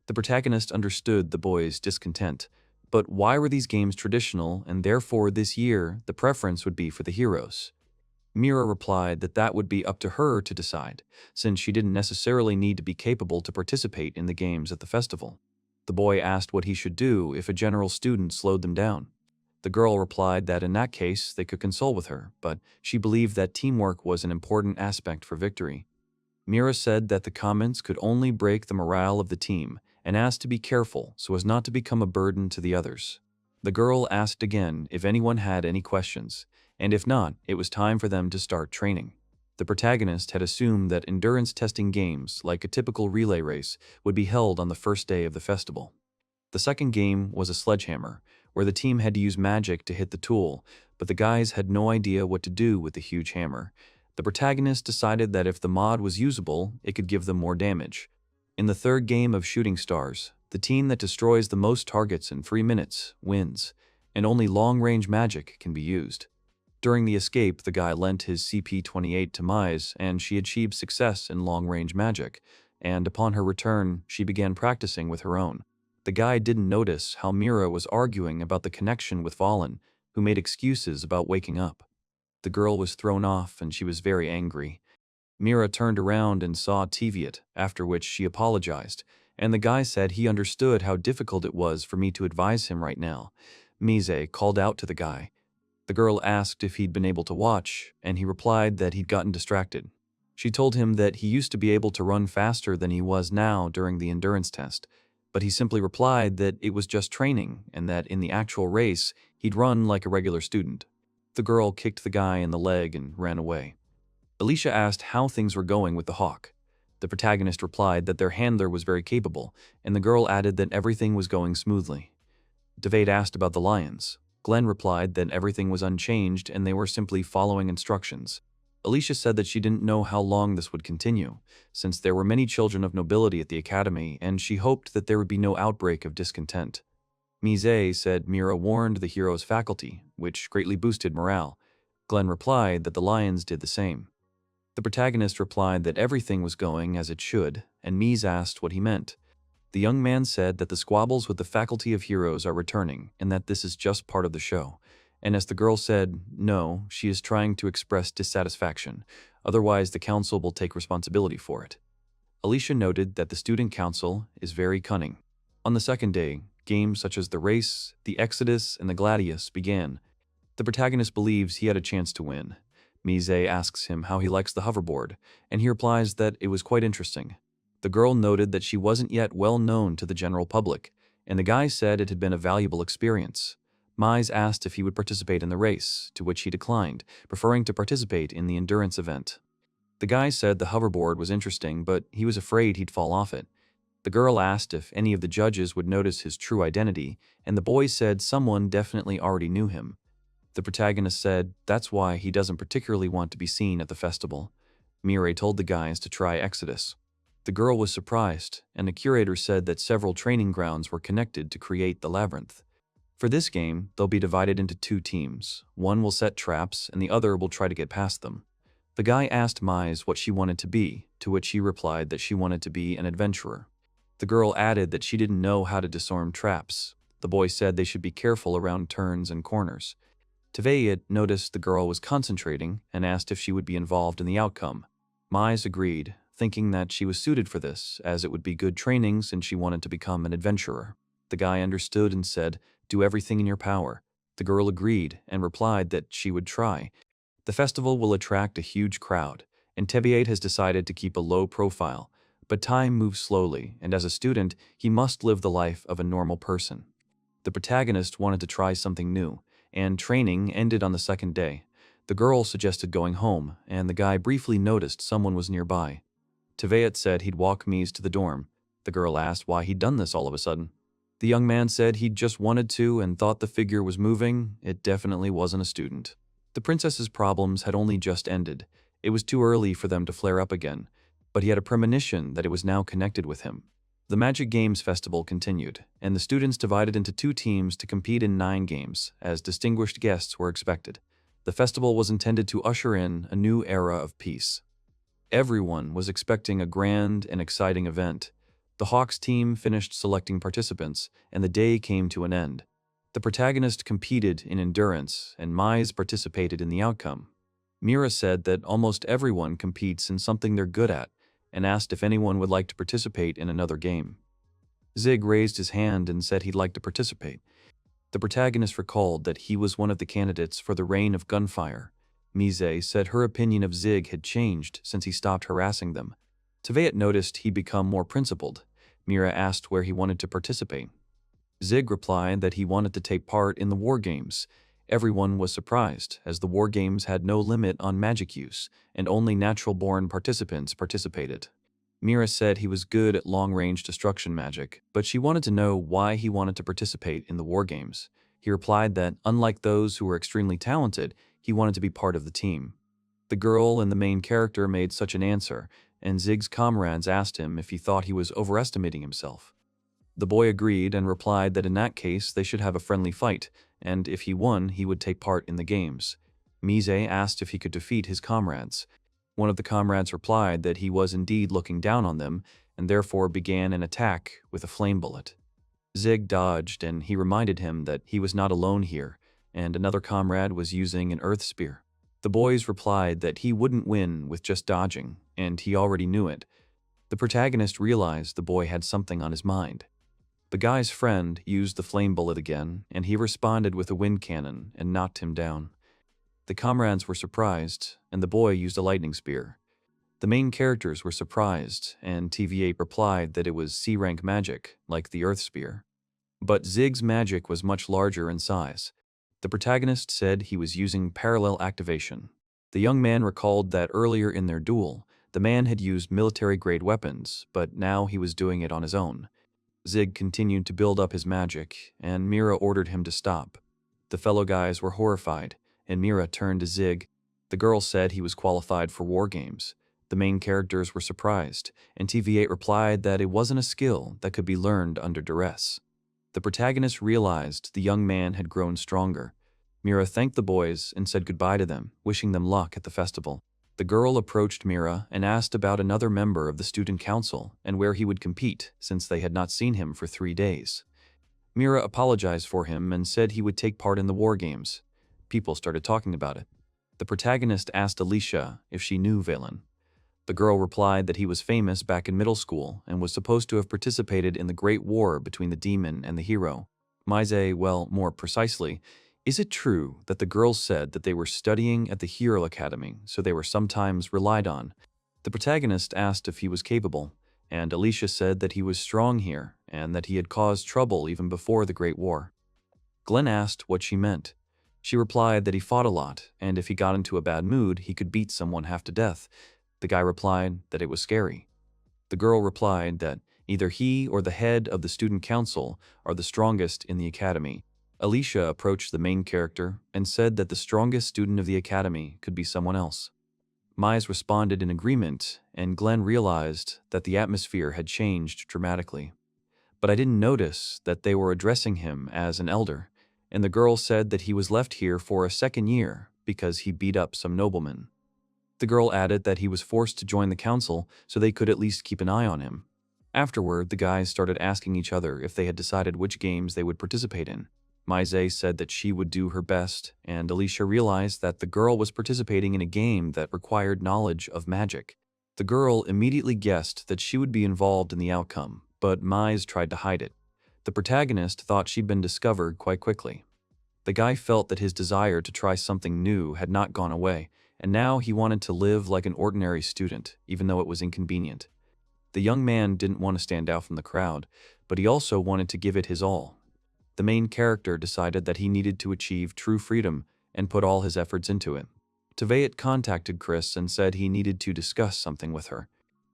Speaker 1: The protagonist understood the boys' discontent, but why were these games traditional, and therefore this year the preference would be for the heroes? Mira replied that that would be up to her to decide, since she didn't necessarily need to be capable to participate in the games at the festival. The boy asked what he should do if a general student slowed them down. The girl replied that in that case they could console with her, but she believed that teamwork was an important aspect for victory. Mira said that the comments could only break the morale of the team and asked to be careful so as not to become a burden to the others. The girl asked again if anyone had any questions, and if not, it was time for them to start training. The protagonist had assumed that endurance testing games, like a typical relay race, would be held on the first day of the festival. The second game was a sledgehammer, where the team had to use magic to hit the tool, but the guys had no idea what to do with the huge hammer. The protagonist decided that if the mod was usable, it could give them more damage. In the third game of Shooting Stars, the team that destroys the most targets in 3 minutes wins, and only long-range magic can be used. During the escape, the guy lent his CP-28 to Mize, and she achieved success in long-range magic, and upon her return, she began practicing with her own. The guy didn't notice how Mira was arguing about the connection with Valen, who made excuses about waking up. The girl was thrown off, and she was very angry. Mira turned around and saw Teviot, after which she apologized, and the guy said he understood how difficult it was for me to advise him right now. Mise called out to the guy. The girl asked if he'd been able to watch, and he replied that he'd gotten distracted. She told him that he used to be able to run faster than he was now during the endurance test, but he simply replied that it was just training and that in the actual race, he'd run like a regular student. The girl kicked the guy in the leg and ran away. Alicia asked how things were going with the Hawk. The protagonist replied that their handler was very capable, and the girl added that everything was going smoothly. Devade asked about the Lions. Glenn replied that everything was unchanged and they were simply following instructions. Alicia said that she didn't know how long this would continue, since there were many children of nobility at the academy, and she hoped that there would be no outbreak of discontent. Mise said Mira warned the hero's faculty, which greatly boosted morale. Glenn replied that the Lions did the same. The protagonist replied that everything was going as it should, and Mise asked what he meant. The young man said that the squabbles with the faculty of heroes are returning, and that this is just part of the show, And as the girl said, no, she is trying to express dissatisfaction, otherwise the council will take responsibility for it. Alicia noted that the student council is very cunning. On the second day, games such as the race, the Exodus, and the Gladius began. The protagonist believes he had a chance to win. Mise asks him how he likes the hoverboard, and he replies that it was quite interesting. The girl noted that she wasn't yet well known to the general public, and the guy said it had been a valuable experience. Mise asked if he would participate in the race, to which he declined, preferring to participate in the endurance event. The guy said the hoverboard was interesting, but he was afraid he'd fall off it. The girl asked if any of the judges would notice his true identity, and the boy said someone definitely already knew him. The protagonist said that's why he doesn't particularly want to be seen at the festival. Mirai told the guys to try Exodus. The girl was surprised, and the curator said that several training grounds were connected to create the labyrinth. For this game, they'll be divided into two teams. One will set traps, and the other will try to get past them. The guy asked Mise what she wanted to be, to which she replied that she wanted to be an adventurer. The girl added that she didn't know how to disarm traps. The boy said they should be careful around turns and corners. Tveit noticed the girl was concentrating and asked if she would be involved in the outcome. Mise agreed, thinking that she was suited for this, as it would be good training since she wanted to become an adventurer. The guy understood and said, "Do everything in your power." The girl agreed and replied that she would try. The festival will attract a huge crowd, and Tveit has decided to keep a low profile, but time moves slowly, and as a student, he must live the life of a normal person. The protagonist wanted to try something new, and training ended on the second day. The girl suggested going home, and the guy briefly noticed someone was nearby. Tveit said he'd walk Mise to the dorm. The girl asked why he'd done this all of a sudden. The young man said he'd just wanted to and thought the figure was moving. It definitely wasn't a student. The princess's problems had only just ended. It was too early for them to flare up again, but he had a premonition that it was now connected with him. The Magic Games Festival continued, and the students divided into two teams to compete in 9 games, as distinguished guests were expected. The festival was intended to usher in a new era of peace. Everyone was expecting a grand and exciting event. The Hawks team finished selecting participants, and the day came to an end. The protagonist competed in endurance, and Mise participated in the outcome. Mira said that almost everyone competes in something they're good at, and asked if anyone would like to participate in another game. Zig raised his hand and said he'd like to participate. The protagonist recalled that he was one of the candidates for the Reign of Gunfire. Mise said her opinion of Zig had changed since he stopped harassing them. Tveit noticed he'd become more principled. Mira asked where he wanted to participate. Zig replied that he wanted to take part in the war games. Everyone was surprised, as the war games had no limit on magic use, and only natural-born participants participated. Mira said he was good at long-range destruction magic, but she wanted to know why he wanted to participate in the war games. He replied that, unlike those who were extremely talented, he wanted to be part of the team. The girl and the main character made such an answer, and Zig's comrades asked him if he thought he was overestimating himself. The boy agreed and replied that in that case they should have a friendly fight, and if he won, he would take part in the games. Mise asked if he could defeat his comrades. One of the comrades replied that he was indeed looking down on them, and therefore began an attack with a flame bullet. Zig dodged, and he reminded him that he was not alone here, and another comrade was using an earth spear. The boys replied that he wouldn't win with just dodging, and he already knew it. The protagonist realized the boy had something on his mind. The guy's friend used the flame bullet again, and he responded with a wind cannon and knocked him down. The comrades were surprised, and the boy used a lightning spear. The main characters were surprised, and TVA replied that it was C-rank magic, like the earth spear. But Zig's magic was much larger in size. The protagonist said he was using parallel activation. The young man recalled that earlier in their duel, the man had used military-grade weapons, but now he was doing it on his own. Zig continued to build up his magic, and Mira ordered him to stop. The fellow guys were horrified, and Mira turned to Zig. The girl said he was qualified for war games. The main characters were surprised, and TVA replied that it wasn't a skill that could be learned under duress. The protagonist realized the young man had grown stronger. Mira thanked the boys and said goodbye to them, wishing them luck at the festival. The girl approached Mira and asked about another member of the student council and where he would compete, since they had not seen him for 3 days. Mira apologized for him and said he would take part in the war games. People started talking about it. The protagonist asked Alicia if she knew Valen. The girl replied that he was famous back in middle school and was supposed to have participated in the Great War between the demon and the hero. Mise, well, more precisely, is it true that the girls said that they were studying at the Hero Academy, so they were sometimes relied on? The protagonist asked if he was capable, and Alicia said that he was strong here and that he had caused trouble even before the Great War. Glenn asked what she meant. She replied that he fought a lot, and if he got into a bad mood, he could beat someone half to death. The guy replied that it was scary. The girl replied that either he or the head of the student council are the strongest in the academy. Alicia approached the main character and said that the strongest student of the academy could be someone else. Mise responded in agreement, and Glenn realized that the atmosphere had changed dramatically. But I didn't notice that they were addressing him as an elder, and the girl said that he was left here for a second year because he beat up some noblemen. The girl added that he was forced to join the council so they could at least keep an eye on him. Afterward, the guys started asking each other if they had decided which games they would participate in. Mise said that she would do her best, and Alicia realized that the girl was participating in a game that required knowledge of magic. The girl immediately guessed that she would be involved in the outcome, but Mise tried to hide it. The protagonist thought she'd been discovered quite quickly. The guy felt that his desire to try something new had not gone away, and now he wanted to live like an ordinary student, even though it was inconvenient. The young man didn't want to stand out from the crowd, but he also wanted to give it his all. The main character decided that he needed to achieve true freedom and put all his efforts into it. Tveit contacted Chris and said he needed to discuss something with her.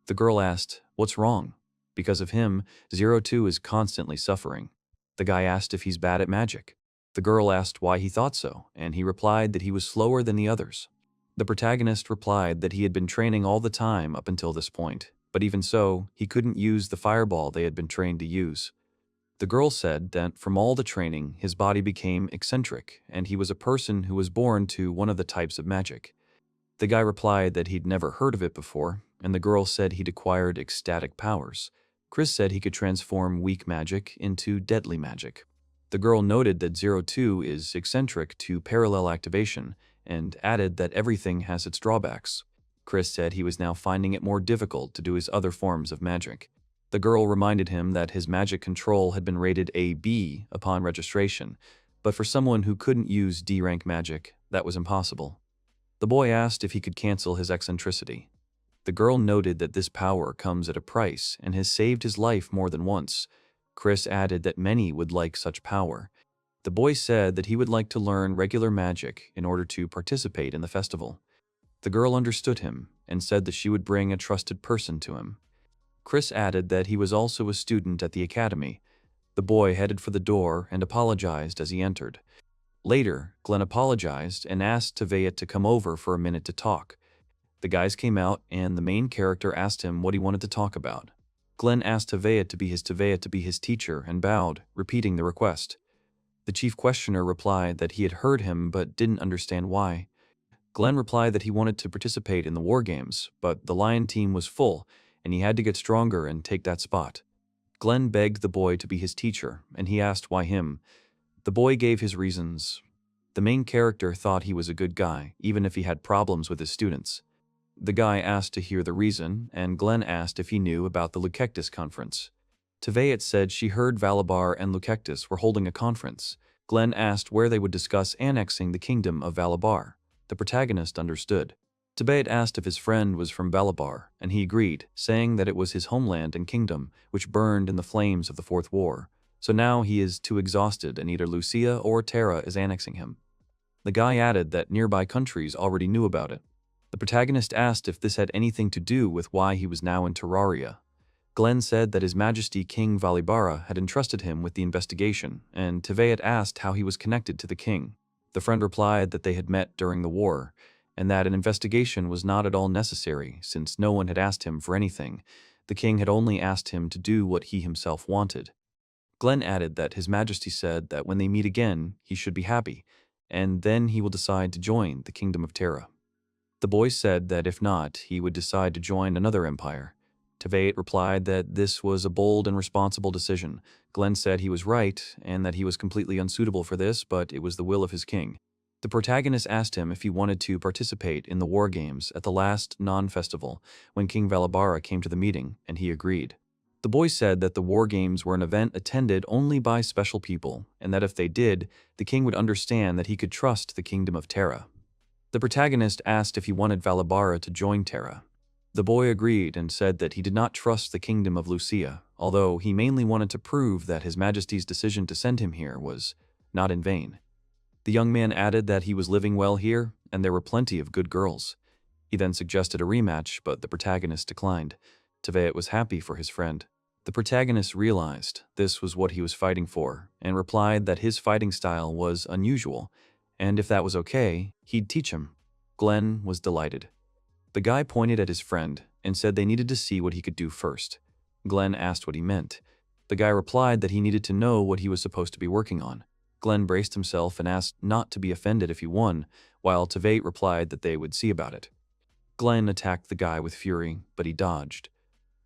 Speaker 1: The girl asked, "What's wrong?" Because of him, 02 is constantly suffering. The guy asked if he's bad at magic. The girl asked why he thought so, and he replied that he was slower than the others. The protagonist replied that he had been training all the time up until this point, but even so, he couldn't use the fireball they had been trained to use. The girl said that from all the training, his body became eccentric, and he was a person who was born to one of the types of magic. The guy replied that he'd never heard of it before, and the girl said he'd acquired ecstatic powers. Chris said he could transform weak magic into deadly magic. The girl noted that 02 is eccentric to parallel activation, and added that everything has its drawbacks. Chris said he was now finding it more difficult to do his other forms of magic. The girl reminded him that his magic control had been rated AB upon registration, but for someone who couldn't use D-rank magic, that was impossible. The boy asked if he could cancel his eccentricity. The girl noted that this power comes at a price and has saved his life more than once. Chris added that many would like such power. The boy said that he would like to learn regular magic in order to participate in the festival. The girl understood him and said that she would bring a trusted person to him. Chris added that he was also a student at the academy. The boy headed for the door and apologized as he entered. Later, Glenn apologized and asked Tveit to come over for a minute to talk. The guys came out and the main character asked him what he wanted to talk about. Glenn asked Tveit to be his teacher and bowed, repeating the request. The chief questioner replied that he had heard him but didn't understand why. Glenn replied that he wanted to participate in the war games, but the Lion team was full, and he had to get stronger and take that spot. Glenn begged the boy to be his teacher, and he asked why him. The boy gave his reasons. The main character thought he was a good guy, even if he had problems with his students. The guy asked to hear the reason, and Glenn asked if he knew about the Lucectus conference. Tveit said she heard Valabar and Lucectus were holding a conference. Glenn asked where they would discuss annexing the kingdom of Valabar. The protagonist understood. Tveit asked if his friend was from Valabar, and he agreed, saying that it was his homeland and kingdom, which burned in the flames of the Fourth War. So now he is too exhausted, and either Lucia or Terra is annexing him. The guy added that nearby countries already knew about it. The protagonist asked if this had anything to do with why he was now in Terraria. Glenn said that His Majesty King Valibara had entrusted him with the investigation, and Tveit asked how he was connected to the king. The friend replied that they had met during the war, and that an investigation was not at all necessary since no one had asked him for anything. The king had only asked him to do what he himself wanted. Glenn added that His Majesty said that when they meet again, he should be happy, and then he will decide to join the Kingdom of Terra. The boy said that if not, he would decide to join another empire. Tveit replied that this was a bold and responsible decision. Glenn said he was right, and that he was completely unsuitable for this, but it was the will of his king. The protagonist asked him if he wanted to participate in the war games at the last non-festival when King Valabara came to the meeting, and he agreed. The boy said that the war games were an event attended only by special people, and that if they did, the king would understand that he could trust the kingdom of Terra. The protagonist asked if he wanted Valabara to join Terra. The boy agreed and said that he did not trust the kingdom of Lucia, although he mainly wanted to prove that His Majesty's decision to send him here was not in vain. The young man added that he was living well here, and there were plenty of good girls. He then suggested a rematch, but the protagonist declined. Tevet was happy for his friend. The protagonist realized this was what he was fighting for, and replied that his fighting style was unusual, and if that was okay, he'd teach him. Glenn was delighted. The guy pointed at his friend and said they needed to see what he could do first. Glenn asked what he meant. The guy replied that he needed to know what he was supposed to be working on. Glenn braced himself and asked not to be offended if he won, while Tevet replied that they would see about it. Glenn attacked the guy with fury, but he dodged.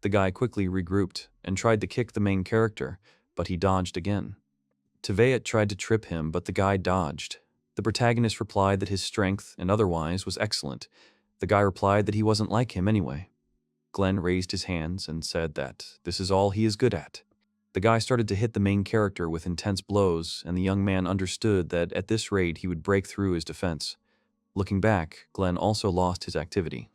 Speaker 1: The guy quickly regrouped and tried to kick the main character, but he dodged again. Tevet tried to trip him, but the guy dodged. The protagonist replied that his strength and otherwise was excellent. The guy replied that he wasn't like him anyway. Glenn raised his hands and said that this is all he is good at. The guy started to hit the main character with intense blows, and the young man understood that at this rate he would break through his defense. Looking back, Glenn also lost his activity.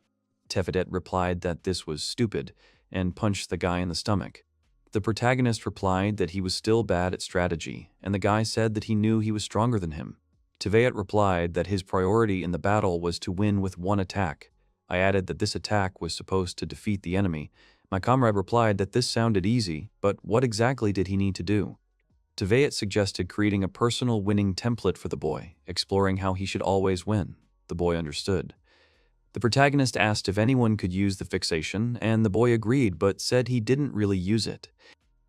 Speaker 1: Tevet replied that this was stupid, and punched the guy in the stomach. The protagonist replied that he was still bad at strategy, and the guy said that he knew he was stronger than him. Tevet replied that his priority in the battle was to win with one attack. I added that this attack was supposed to defeat the enemy. My comrade replied that this sounded easy, but what exactly did he need to do? Tevet suggested creating a personal winning template for the boy, exploring how he should always win. The boy understood. The protagonist asked if anyone could use the fixation, and the boy agreed but said he didn't really use it.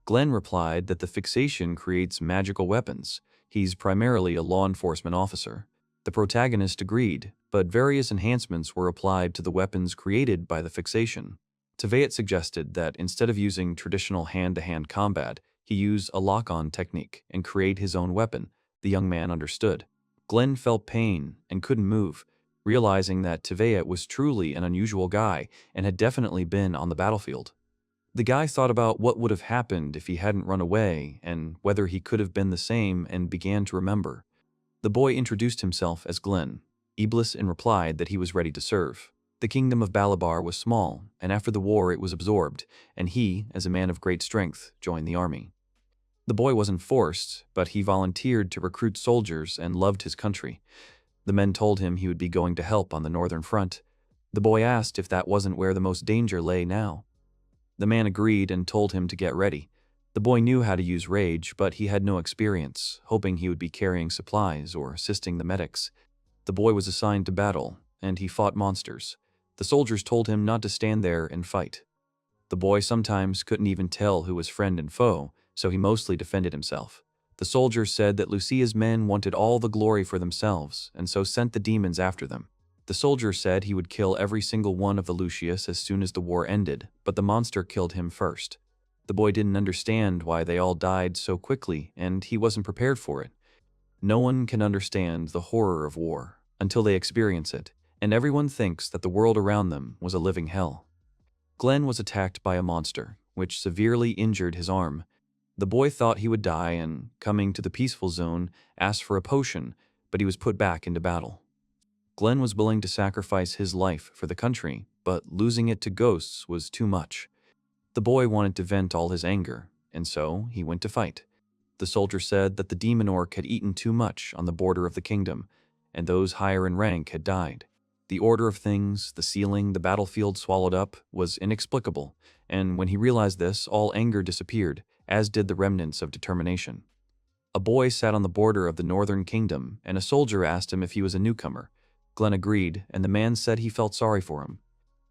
Speaker 1: Glenn replied that the fixation creates magical weapons. He's primarily a law enforcement officer. The protagonist agreed, but various enhancements were applied to the weapons created by the fixation. Tevet suggested that instead of using traditional hand-to-hand combat, he use a lock-on technique and create his own weapon. The young man understood. Glenn felt pain and couldn't move, realizing that Tevet was truly an unusual guy and had definitely been on the battlefield. The guy thought about what would have happened if he hadn't run away and whether he could have been the same and began to remember. The boy introduced himself as Glenn. Iblis replied that he was ready to serve. The kingdom of Balabar was small, and after the war it was absorbed, and he, as a man of great strength, joined the army. The boy wasn't forced, but he volunteered to recruit soldiers and loved his country. The men told him he would be going to help on the northern front. The boy asked if that wasn't where the most danger lay now. The man agreed and told him to get ready. The boy knew how to use rage, but he had no experience, hoping he would be carrying supplies or assisting the medics. The boy was assigned to battle, and he fought monsters. The soldiers told him not to stand there and fight. The boy sometimes couldn't even tell who was friend and foe, so he mostly defended himself. The soldiers said that Lucia's men wanted all the glory for themselves, and so sent the demons after them. The soldier said he would kill every single one of the Lucius as soon as the war ended, but the monster killed him first. The boy didn't understand why they all died so quickly, and he wasn't prepared for it. No one can understand the horror of war until they experience it, and everyone thinks that the world around them was a living hell. Glenn was attacked by a monster, which severely injured his arm. The boy thought he would die and, coming to the peaceful zone, asked for a potion, but he was put back into battle. Glenn was willing to sacrifice his life for the country, but losing it to ghosts was too much. The boy wanted to vent all his anger, and so he went to fight. The soldier said that the demon orc had eaten too much on the border of the kingdom, and those higher in rank had died. The order of things, the ceiling the battlefield swallowed up, was inexplicable, and when he realized this, all anger disappeared, as did the remnants of determination. A boy sat on the border of the northern kingdom, and a soldier asked him if he was a newcomer. Glenn agreed, and the man said he felt sorry for him.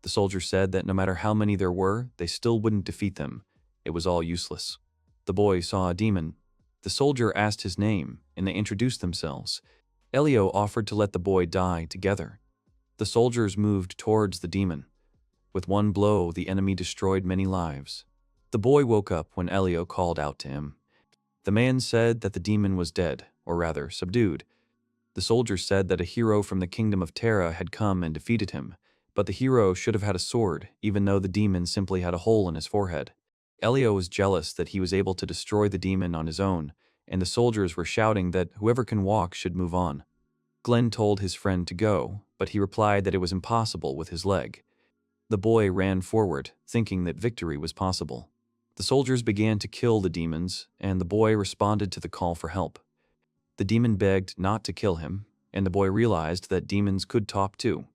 Speaker 1: The soldier said that no matter how many there were, they still wouldn't defeat them. It was all useless. The boy saw a demon. The soldier asked his name, and they introduced themselves. Eiyuu offered to let the boy die together. The soldiers moved towards the demon. With one blow, the enemy destroyed many lives. The boy woke up when Eiyuu called out to him. The man said that the demon was dead, or rather, subdued. The soldiers said that a hero from the kingdom of Terra had come and defeated him, but the hero should have had a sword, even though the demon simply had a hole in his forehead. Eiyuu was jealous that he was able to destroy the demon on his own, and the soldiers were shouting that whoever can walk should move on. Glenn told his friend to go, but he replied that it was impossible with his leg. The boy ran forward, thinking that victory was possible. The soldiers began to kill the demons, and the boy responded to the call for help. The demon begged not to kill him, and the boy realized that demons could talk too.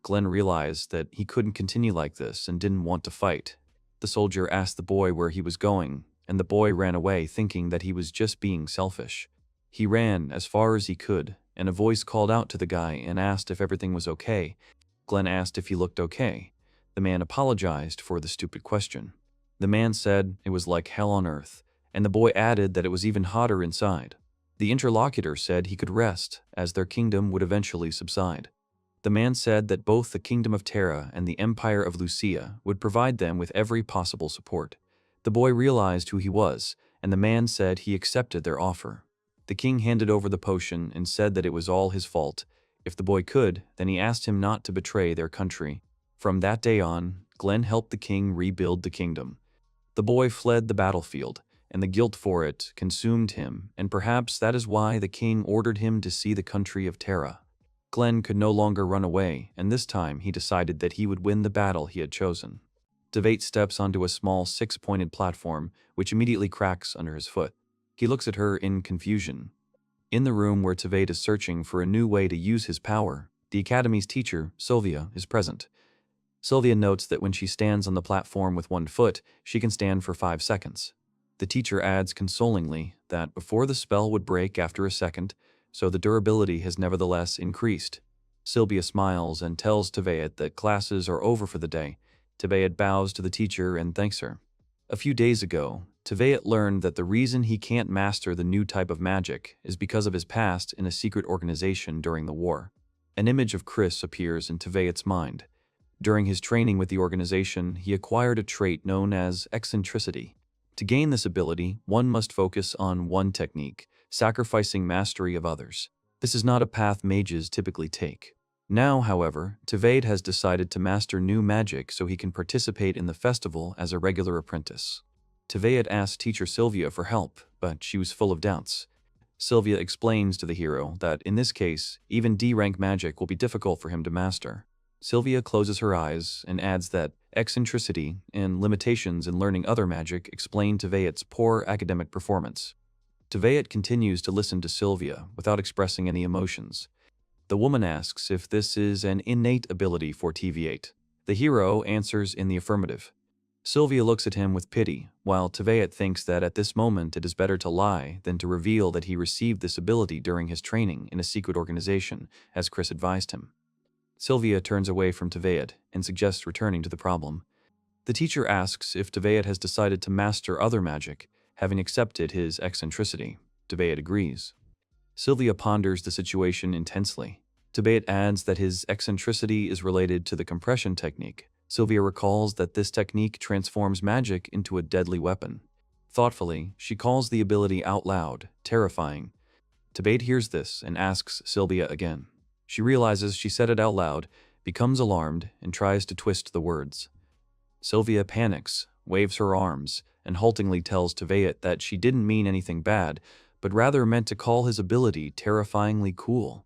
Speaker 1: Glenn realized that he couldn't continue like this and didn't want to fight. The soldier asked the boy where he was going, and the boy ran away thinking that he was just being selfish. He ran as far as he could, and a voice called out to the guy and asked if everything was okay. Glenn asked if he looked okay. The man apologized for the stupid question. The man said it was like hell on earth, and the boy added that it was even hotter inside. The interlocutor said he could rest, as their kingdom would eventually subside. The man said that both the Kingdom of Terra and the Empire of Lucia would provide them with every possible support. The boy realized who he was, and the man said he accepted their offer. The king handed over the potion and said that it was all his fault. If the boy could, then he asked him not to betray their country. From that day on, Glenn helped the king rebuild the kingdom. The boy fled the battlefield, and the guilt for it consumed him, and perhaps that is why the king ordered him to see the country of Terra. Glenn could no longer run away, and this time he decided that he would win the battle he had chosen. Tveit steps onto a small six-pointed platform, which immediately cracks under his foot. He looks at her in confusion. In the room where Tveit is searching for a new way to use his power, the academy's teacher, Sylvia, is present. Sylvia notes that when she stands on the platform with one foot, she can stand for 5 seconds. The teacher adds consolingly that before the spell would break after a second, so the durability has nevertheless increased. Sylvia smiles and tells Tveit that classes are over for the day. Tveit bows to the teacher and thanks her. A few days ago, Tveit learned that the reason he can't master the new type of magic is because of his past in a secret organization during the war. An image of Chris appears in Tveit's mind. During his training with the organization, he acquired a trait known as eccentricity. To gain this ability, one must focus on one technique, sacrificing mastery of others. This is not a path mages typically take. Now, however, Tveit has decided to master new magic so he can participate in the festival as a regular apprentice. Tveit asked teacher Sylvia for help, but she was full of doubts. Sylvia explains to the hero that in this case, even D-rank magic will be difficult for him to master. Sylvia closes her eyes and adds that eccentricity and limitations in learning other magic explain Tveit's poor academic performance. Tveit continues to listen to Sylvia without expressing any emotions. The woman asks if this is an innate ability for Tveit. The hero answers in the affirmative. Sylvia looks at him with pity, while Tveit thinks that at this moment it is better to lie than to reveal that he received this ability during his training in a secret organization, as Chris advised him. Sylvia turns away from Tveit and suggests returning to the problem. The teacher asks if Tveit has decided to master other magic, having accepted his eccentricity. Tveit agrees. Sylvia ponders the situation intensely. Tveit adds that his eccentricity is related to the compression technique. Sylvia recalls that this technique transforms magic into a deadly weapon. Thoughtfully, she calls the ability out loud, terrifying. Tveit hears this and asks Sylvia again. She realizes she said it out loud, becomes alarmed, and tries to twist the words. Sylvia panics, waves her arms, and haltingly tells Tveit that she didn't mean anything bad, but rather meant to call his ability terrifyingly cool.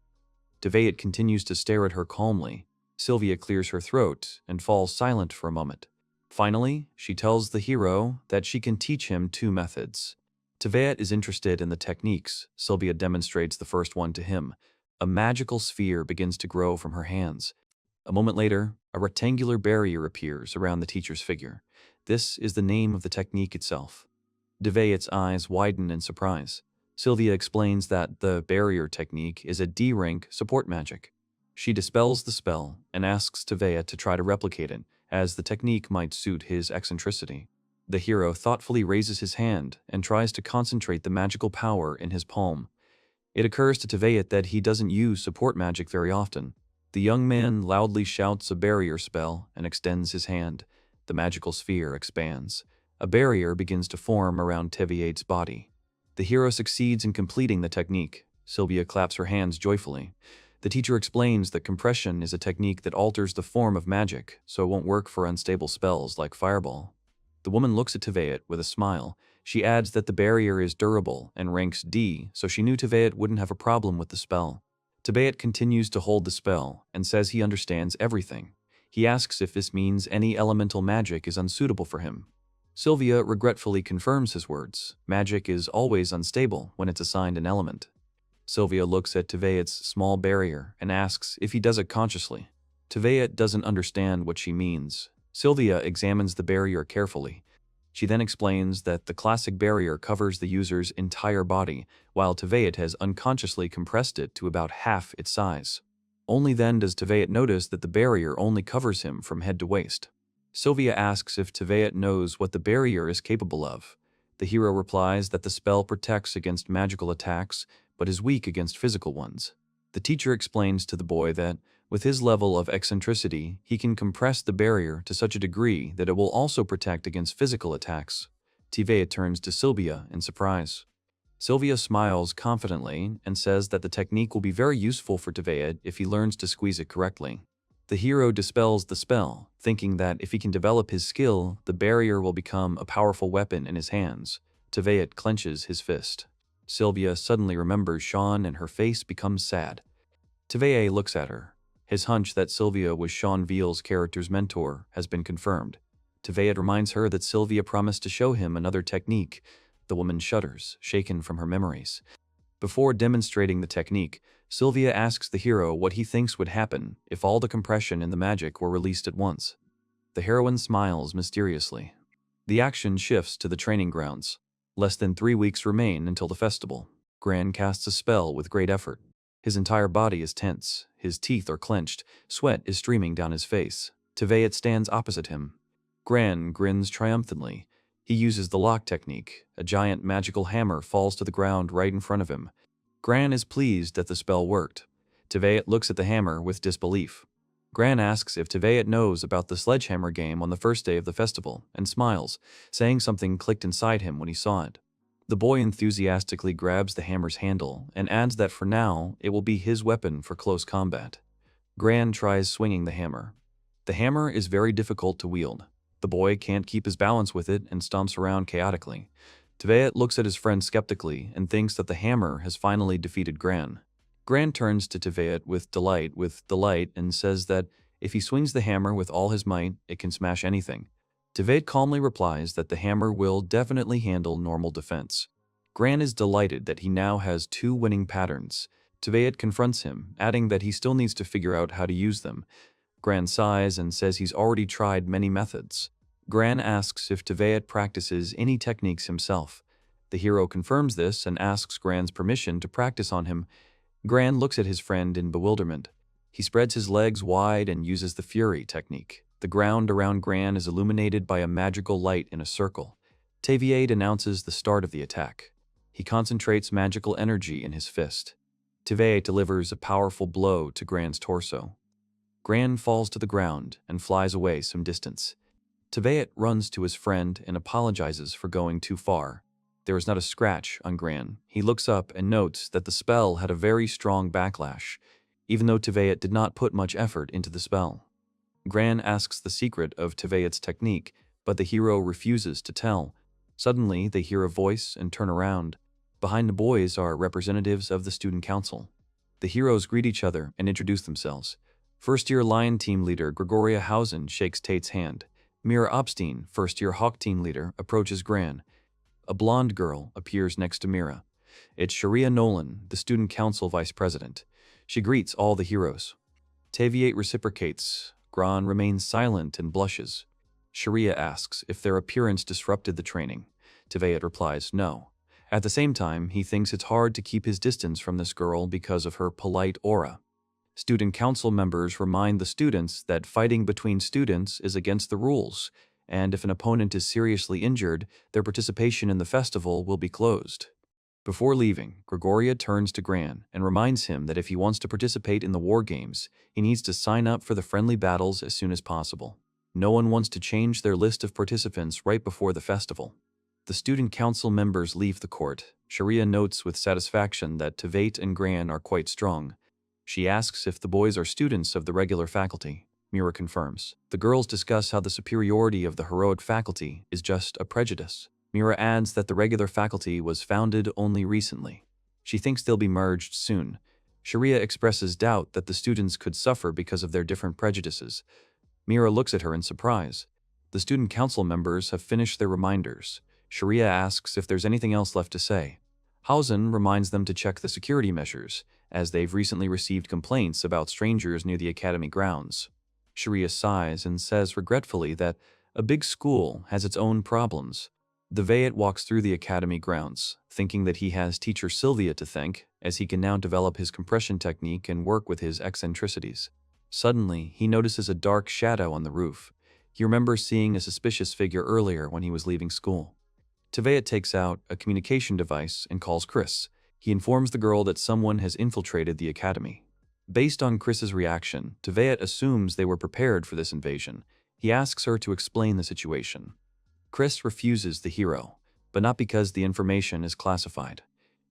Speaker 1: Tveit continues to stare at her calmly. Sylvia clears her throat and falls silent for a moment. Finally, she tells the hero that she can teach him 2 methods. Tveit is interested in the techniques. Sylvia demonstrates the first one to him. A magical sphere begins to grow from her hands. A moment later, a rectangular barrier appears around the teacher's figure. This is the name of the technique itself. Tveit's eyes widen in surprise. Sylvia explains that the barrier technique is a D-rank support magic. She dispels the spell and asks Tveit to try to replicate it, as the technique might suit his eccentricity. The hero thoughtfully raises his hand and tries to concentrate the magical power in his palm. It occurs to Tveit that he doesn't use support magic very often. The young man loudly shouts a barrier spell and extends his hand. The magical sphere expands. A barrier begins to form around Tveit's body. The hero succeeds in completing the technique. Sylvia claps her hands joyfully. The teacher explains that compression is a technique that alters the form of magic, so it won't work for unstable spells like Fireball. The woman looks at Teveet with a smile. She adds that the barrier is durable and ranks D, so she knew Teveet wouldn't have a problem with the spell. Teveet continues to hold the spell and says he understands everything. He asks if this means any elemental magic is unsuitable for him. Sylvia regretfully confirms his words. Magic is always unstable when it's assigned an element. Sylvia looks at Teveet's small barrier and asks if he does it consciously. Teveet doesn't understand what she means. Sylvia examines the barrier carefully. She then explains that the classic barrier covers the user's entire body, while Teveet has unconsciously compressed it to about half its size. Only then does Teveet notice that the barrier only covers him from head to waist. Sylvia asks if Teveet knows what the barrier is capable of. The hero replies that the spell protects against magical attacks, but is weak against physical ones. The teacher explains to the boy that, with his level of eccentricity, he can compress the barrier to such a degree that it will also protect against physical attacks. Teveet turns to Sylvia in surprise. Sylvia smiles confidently and says that the technique will be very useful for Teveet if he learns to squeeze it correctly. The hero dispels the spell, thinking that if he can develop his skill, the barrier will become a powerful weapon in his hands. Teveet clenches his fist. Sylvia suddenly remembers Sean and her face becomes sad. Teveet looks at her. His hunch that Sylvia was Sean Veal's character's mentor has been confirmed. Teveet reminds her that Sylvia promised to show him another technique. The woman shudders, shaken from her memories. Before demonstrating the technique, Sylvia asks the hero what he thinks would happen if all the compression in the magic were released at once. The heroine smiles mysteriously. The action shifts to the training grounds. Less than 3 weeks remain until the festival. Gran casts a spell with great effort. His entire body is tense, his teeth are clenched, sweat is streaming down his face. Teveet stands opposite him. Gran grins triumphantly. He uses the lock technique. A giant magical hammer falls to the ground right in front of him. Gran is pleased that the spell worked. Teveet looks at the hammer with disbelief. Gran asks if Teveet knows about the sledgehammer game on the first day of the festival, and smiles, saying something clicked inside him when he saw it. The boy enthusiastically grabs the hammer's handle and adds that for now, it will be his weapon for close combat. Gran tries swinging the hammer. The hammer is very difficult to wield. The boy can't keep his balance with it and stomps around chaotically. Teveet looks at his friend skeptically and thinks that the hammer has finally defeated Gran. Gran turns to Teveet with delight and says that if he swings the hammer with all his might, it can smash anything. Teveet calmly replies that the hammer will definitely handle normal defense. Gran is delighted that he now has 2 winning patterns. Teveet confronts him, adding that he still needs to figure out how to use them. Gran sighs and says he's already tried many methods. Gran asks if Teveet practices any techniques himself. The hero confirms this and asks Gran's permission to practice on him. Gran looks at his friend in bewilderment. He spreads his legs wide and uses the Fury technique. The ground around Gran is illuminated by a magical light in a circle. Teveet announces the start of the attack. He concentrates magical energy in his fist. Teveet delivers a powerful blow to Gran's torso. Gran falls to the ground and flies away some distance. Teveet runs to his friend and apologizes for going too far. There is not a scratch on Gran. He looks up and notes that the spell had a very strong backlash, even though Teveet did not put much effort into the spell. Gran asks the secret of Teveet's technique, but the hero refuses to tell. Suddenly, they hear a voice and turn around. Behind the boys are representatives of the student council. The heroes greet each other and introduce themselves. First-year Lion team leader Gregoria Hausen shakes Tate's hand. Mira Obstein, first-year Hawk team leader, approaches Gran. A blonde girl appears next to Mira. It's Sharia Nolan, the student council vice president. She greets all the heroes. Teveet reciprocates. Gran remains silent and blushes. Sharia asks if their appearance disrupted the training. Teveet replies no. At the same time, he thinks it's hard to keep his distance from this girl because of her polite aura. Student council members remind the students that fighting between students is against the rules, and if an opponent is seriously injured, their participation in the festival will be closed. Before leaving, Gregoria turns to Gran and reminds him that if he wants to participate in the war games, he needs to sign up for the friendly battles as soon as possible. No one wants to change their list of participants right before the festival. The student council members leave the court. Sharia notes with satisfaction that Tveit and Gran are quite strong. She asks if the boys are students of the regular faculty. Mira confirms. The girls discuss how the superiority of the heroic faculty is just a prejudice. Mira adds that the regular faculty was founded only recently. She thinks they'll be merged soon. Sharia expresses doubt that the students could suffer because of their different prejudices. Mira looks at her in surprise. The student council members have finished their reminders. Sharia asks if there's anything else left to say. Hausen reminds them to check the security measures, as they've recently received complaints about strangers near the academy grounds. Sharia sighs and says regretfully that a big school has its own problems. The Veyat walks through the academy grounds, thinking that he has teacher Sylvia to thank, as he can now develop his compression technique and work with his eccentricities. Suddenly, he notices a dark shadow on the roof. He remembers seeing a suspicious figure earlier when he was leaving school. Tveit takes out a communication device and calls Chris. He informs the girl that someone has infiltrated the academy. Based on Chris's reaction, Tveit assumes they were prepared for this invasion. He asks her to explain the situation. Chris refuses the hero, but not because the information is classified.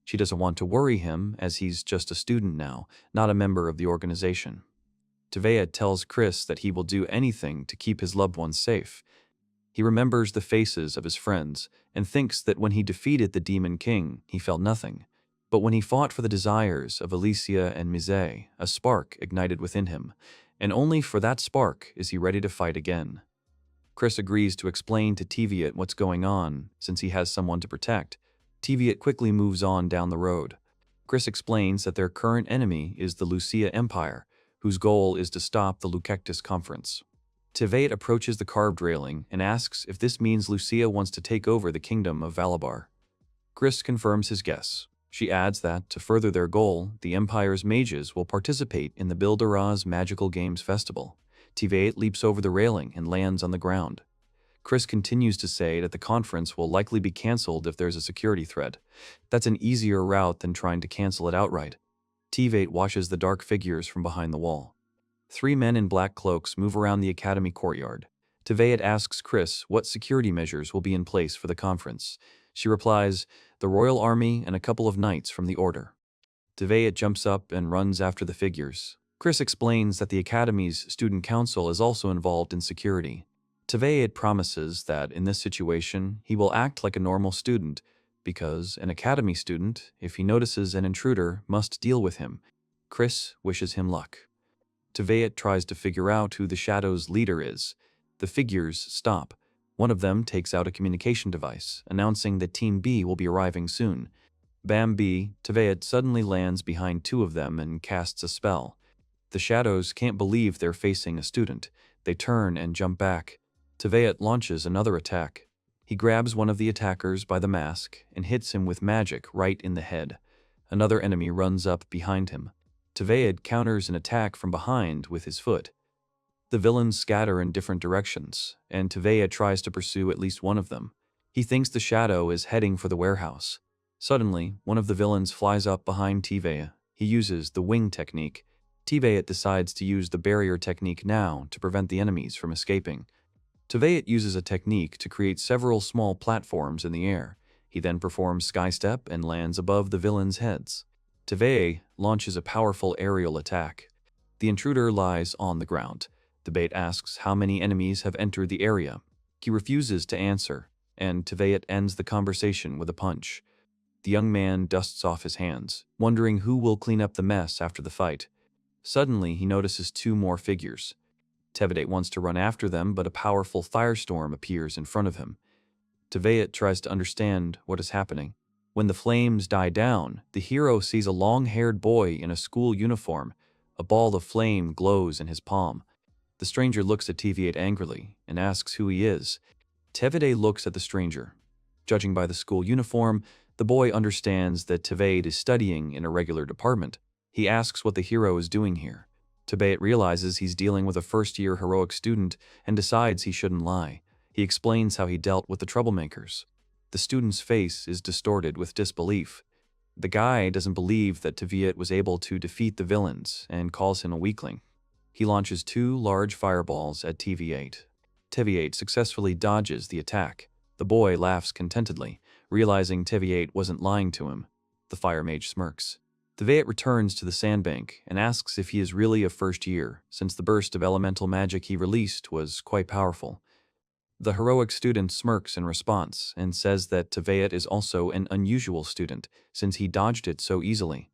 Speaker 1: She doesn't want to worry him, as he's just a student now, not a member of the organization. Tveit tells Chris that he will do anything to keep his loved ones safe. He remembers the faces of his friends and thinks that when he defeated the Demon King, he felt nothing. But when he fought for the desires of Alicia and Mise, a spark ignited within him, and only for that spark is he ready to fight again. Chris agrees to explain to Tveit what's going on, since he has someone to protect. Tveit quickly moves on down the road. Chris explains that their current enemy is the Lucia Empire, whose goal is to stop the Lucectus Conference. Tveit approaches the carved railing and asks if this means Lucia wants to take over the kingdom of Valabar. Chris confirms his guess. She adds that, to further their goal, the Empire's mages will participate in the Bilderaz Magical Games Festival. Tveit leaps over the railing and lands on the ground. Chris continues to say that the conference will likely be cancelled if there's a security threat. That's an easier route than trying to cancel it outright. Tveit watches the dark figures from behind the wall. 3 men in black cloaks move around the academy courtyard. Tveit asks Chris what security measures will be in place for the conference. She replies, the royal army and a couple of knights from the order. Tveit jumps up and runs after the figures. Chris explains that the academy's student council is also involved in security. Tveit promises that in this situation, he will act like a normal student, because an academy student, if he notices an intruder, must deal with him. Chris wishes him luck. Tveit tries to figure out who the Shadow's leader is. The figures stop. One of them takes out a communication device, announcing that Team B will be arriving soon. Bambi, Tveit suddenly lands behind 2 of them and casts a spell. The Shadows can't believe they're facing a student. They turn and jump back. Tveit launches another attack. He grabs one of the attackers by the mask and hits him with magic right in the head. Another enemy runs up behind him. Tveit counters an attack from behind with his foot. The villains scatter in different directions, and Tveit tries to pursue at least one of them. He thinks the Shadow is heading for the warehouse. Suddenly, one of the villains flies up behind Tveit. He uses the wing technique. Tveit decides to use the barrier technique now to prevent the enemies from escaping. Tveit uses a technique to create several small platforms in the air. He then performs skystep and lands above the villains' heads. Tveit launches a powerful aerial attack. The intruder lies on the ground. Tveit asks how many enemies have entered the area. He refuses to answer, and Tveit ends the conversation with a punch. The young man dusts off his hands, wondering who will clean up the mess after the fight. Suddenly, he notices 2 more figures. Tveit wants to run after them, but a powerful firestorm appears in front of him. Tveit tries to understand what is happening. When the flames die down, the hero sees a long-haired boy in a school uniform. A ball of flame glows in his palm. The stranger looks at Tveit angrily and asks who he is. Tveit looks at the stranger. Judging by the school uniform, the boy understands that Tveit is studying in a regular department. He asks what the hero is doing here. Tveit realizes he's dealing with a first-year heroic student and decides he shouldn't lie. He explains how he dealt with the troublemakers. The student's face is distorted with disbelief. The guy doesn't believe that Tveit was able to defeat the villains and calls him a weakling. He launches 2 large fireballs at Tveit. Tveit successfully dodges the attack. The boy laughs contentedly, realizing Teviate wasn't lying to him. The fire mage smirks. Teviate returns to the sandbank and asks if he is really a first year, since the burst of elemental magic he released was quite powerful. The heroic student smirks in response and says that Teviate is also an unusual student, since he dodged it so easily.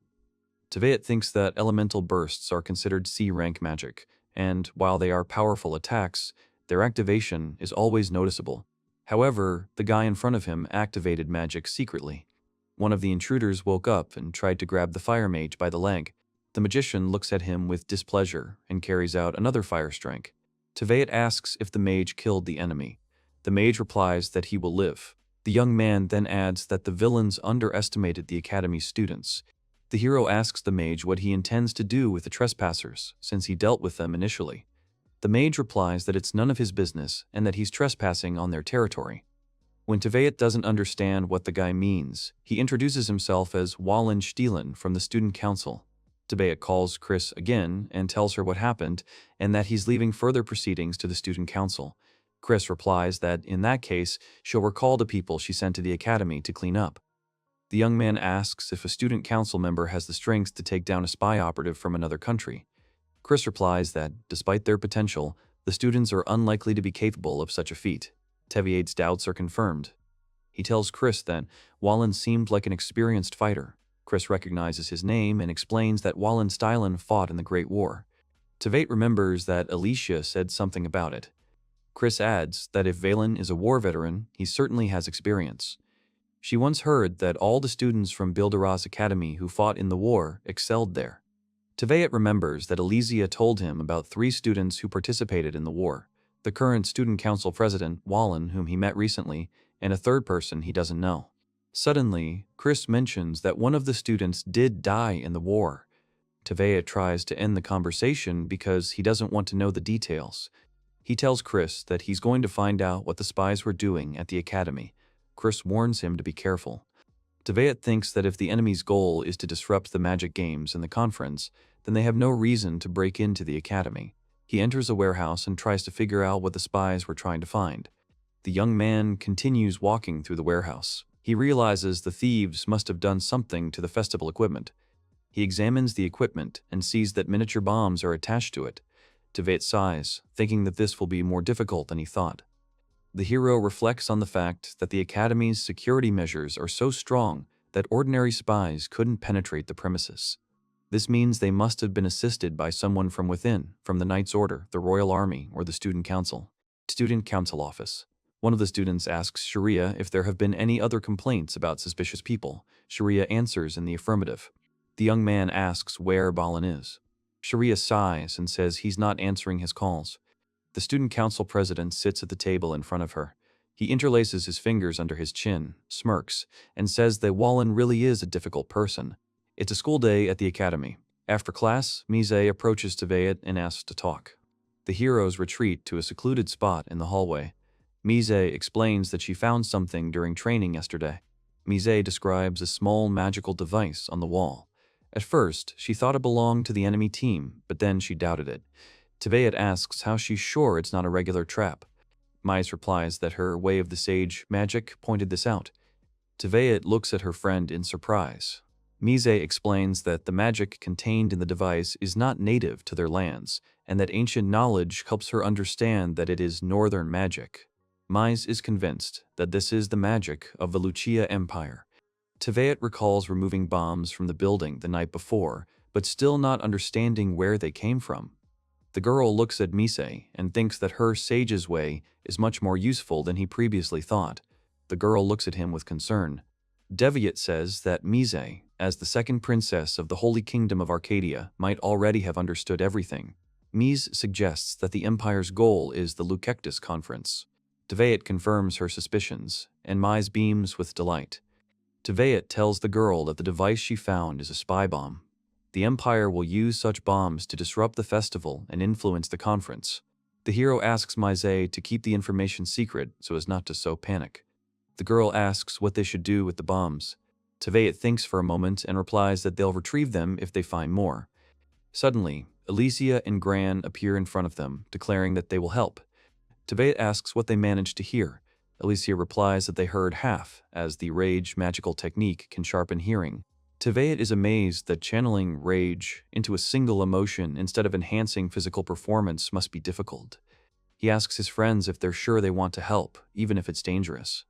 Speaker 1: Teviate thinks that elemental bursts are considered C-rank magic, and while they are powerful attacks, their activation is always noticeable. However, the guy in front of him activated magic secretly. One of the intruders woke up and tried to grab the fire mage by the leg. The magician looks at him with displeasure and carries out another fire strike. Teviate asks if the mage killed the enemy. The mage replies that he will live. The young man then adds that the villains underestimated the academy's students. The hero asks the mage what he intends to do with the trespassers, since he dealt with them initially. The mage replies that it's none of his business and that he's trespassing on their territory. When Teviate doesn't understand what the guy means, he introduces himself as Wallen Stielen from the student council. Teviate calls Chris again and tells her what happened and that he's leaving further proceedings to the student council. Chris replies that in that case, she'll recall the people she sent to the academy to clean up. The young man asks if a student council member has the strength to take down a spy operative from another country. Chris replies that, despite their potential, the students are unlikely to be capable of such a feat. Teviate's doubts are confirmed. He tells Chris that Wallen seemed like an experienced fighter. Chris recognizes his name and explains that Wallen Stielen fought in the Great War. Teviate remembers that Alicia said something about it. Chris adds that if Valen is a war veteran, he certainly has experience. She once heard that all the students from Bilderas Academy who fought in the war excelled there. Teviate remembers that Elysia told him about 3 students who participated in the war, the current student council president, Wallen, whom he met recently, and a third person he doesn't know. Suddenly, Chris mentions that one of the students did die in the war. Teviate tries to end the conversation because he doesn't want to know the details. He tells Chris that he's going to find out what the spies were doing at the academy. Chris warns him to be careful. Teviate thinks that if the enemy's goal is to disrupt the magic games in the conference, then they have no reason to break into the academy. He enters a warehouse and tries to figure out what the spies were trying to find. The young man continues walking through the warehouse. He realizes the thieves must have done something to the festival equipment. He examines the equipment and sees that miniature bombs are attached to it. Teviate sighs, thinking that this will be more difficult than he thought. The hero reflects on the fact that the Academy's security measures are so strong that ordinary spies couldn't penetrate the premises. This means they must have been assisted by someone from within, from the Knight's Order, the Royal Army, or the Student Council. Student Council Office. One of the students asks Sharia if there have been any other complaints about suspicious people. Sharia answers in the affirmative. The young man asks where Balin is. Sharia sighs and says he's not answering his calls. The student council president sits at the table in front of her. He interlaces his fingers under his chin, smirks, and says that Wallen really is a difficult person. It's a school day at the academy. After class, Mise approaches Teviate and asks to talk. The heroes retreat to a secluded spot in the hallway. Mise explains that she found something during training yesterday. Mise describes a small magical device on the wall. At first, she thought it belonged to the enemy team, but then she doubted it. Teviate asks how she's sure it's not a regular trap. Mise replies that her Way of the Sage magic pointed this out. Teviate looks at her friend in surprise. Mise explains that the magic contained in the device is not native to their lands, and that ancient knowledge helps her understand that it is northern magic. Mise is convinced that this is the magic of the Lucia Empire. Teviate recalls removing bombs from the building the night before, but still not understanding where they came from. The girl looks at Mise and thinks that her sage's way is much more useful than he previously thought. The girl looks at him with concern. Deviate says that Mise, as the second princess of the Holy Kingdom of Arcadia, might already have understood everything. Mise suggests that the Empire's goal is the Lucectus Conference. Teviate confirms her suspicions, and Mise beams with delight. Teviate tells the girl that the device she found is a spy bomb. The Empire will use such bombs to disrupt the festival and influence the conference. The hero asks Mise to keep the information secret so as not to sow panic. The girl asks what they should do with the bombs. Teviate thinks for a moment and replies that they'll retrieve them if they find more. Suddenly, Elysia and Gran appear in front of them, declaring that they will help. Teviate asks what they managed to hear. Alicia replies that they heard half, as the rage magical technique can sharpen hearing. Tveit is amazed that channeling rage into a single emotion instead of enhancing physical performance must be difficult. He asks his friends if they're sure they want to help, even if it's dangerous.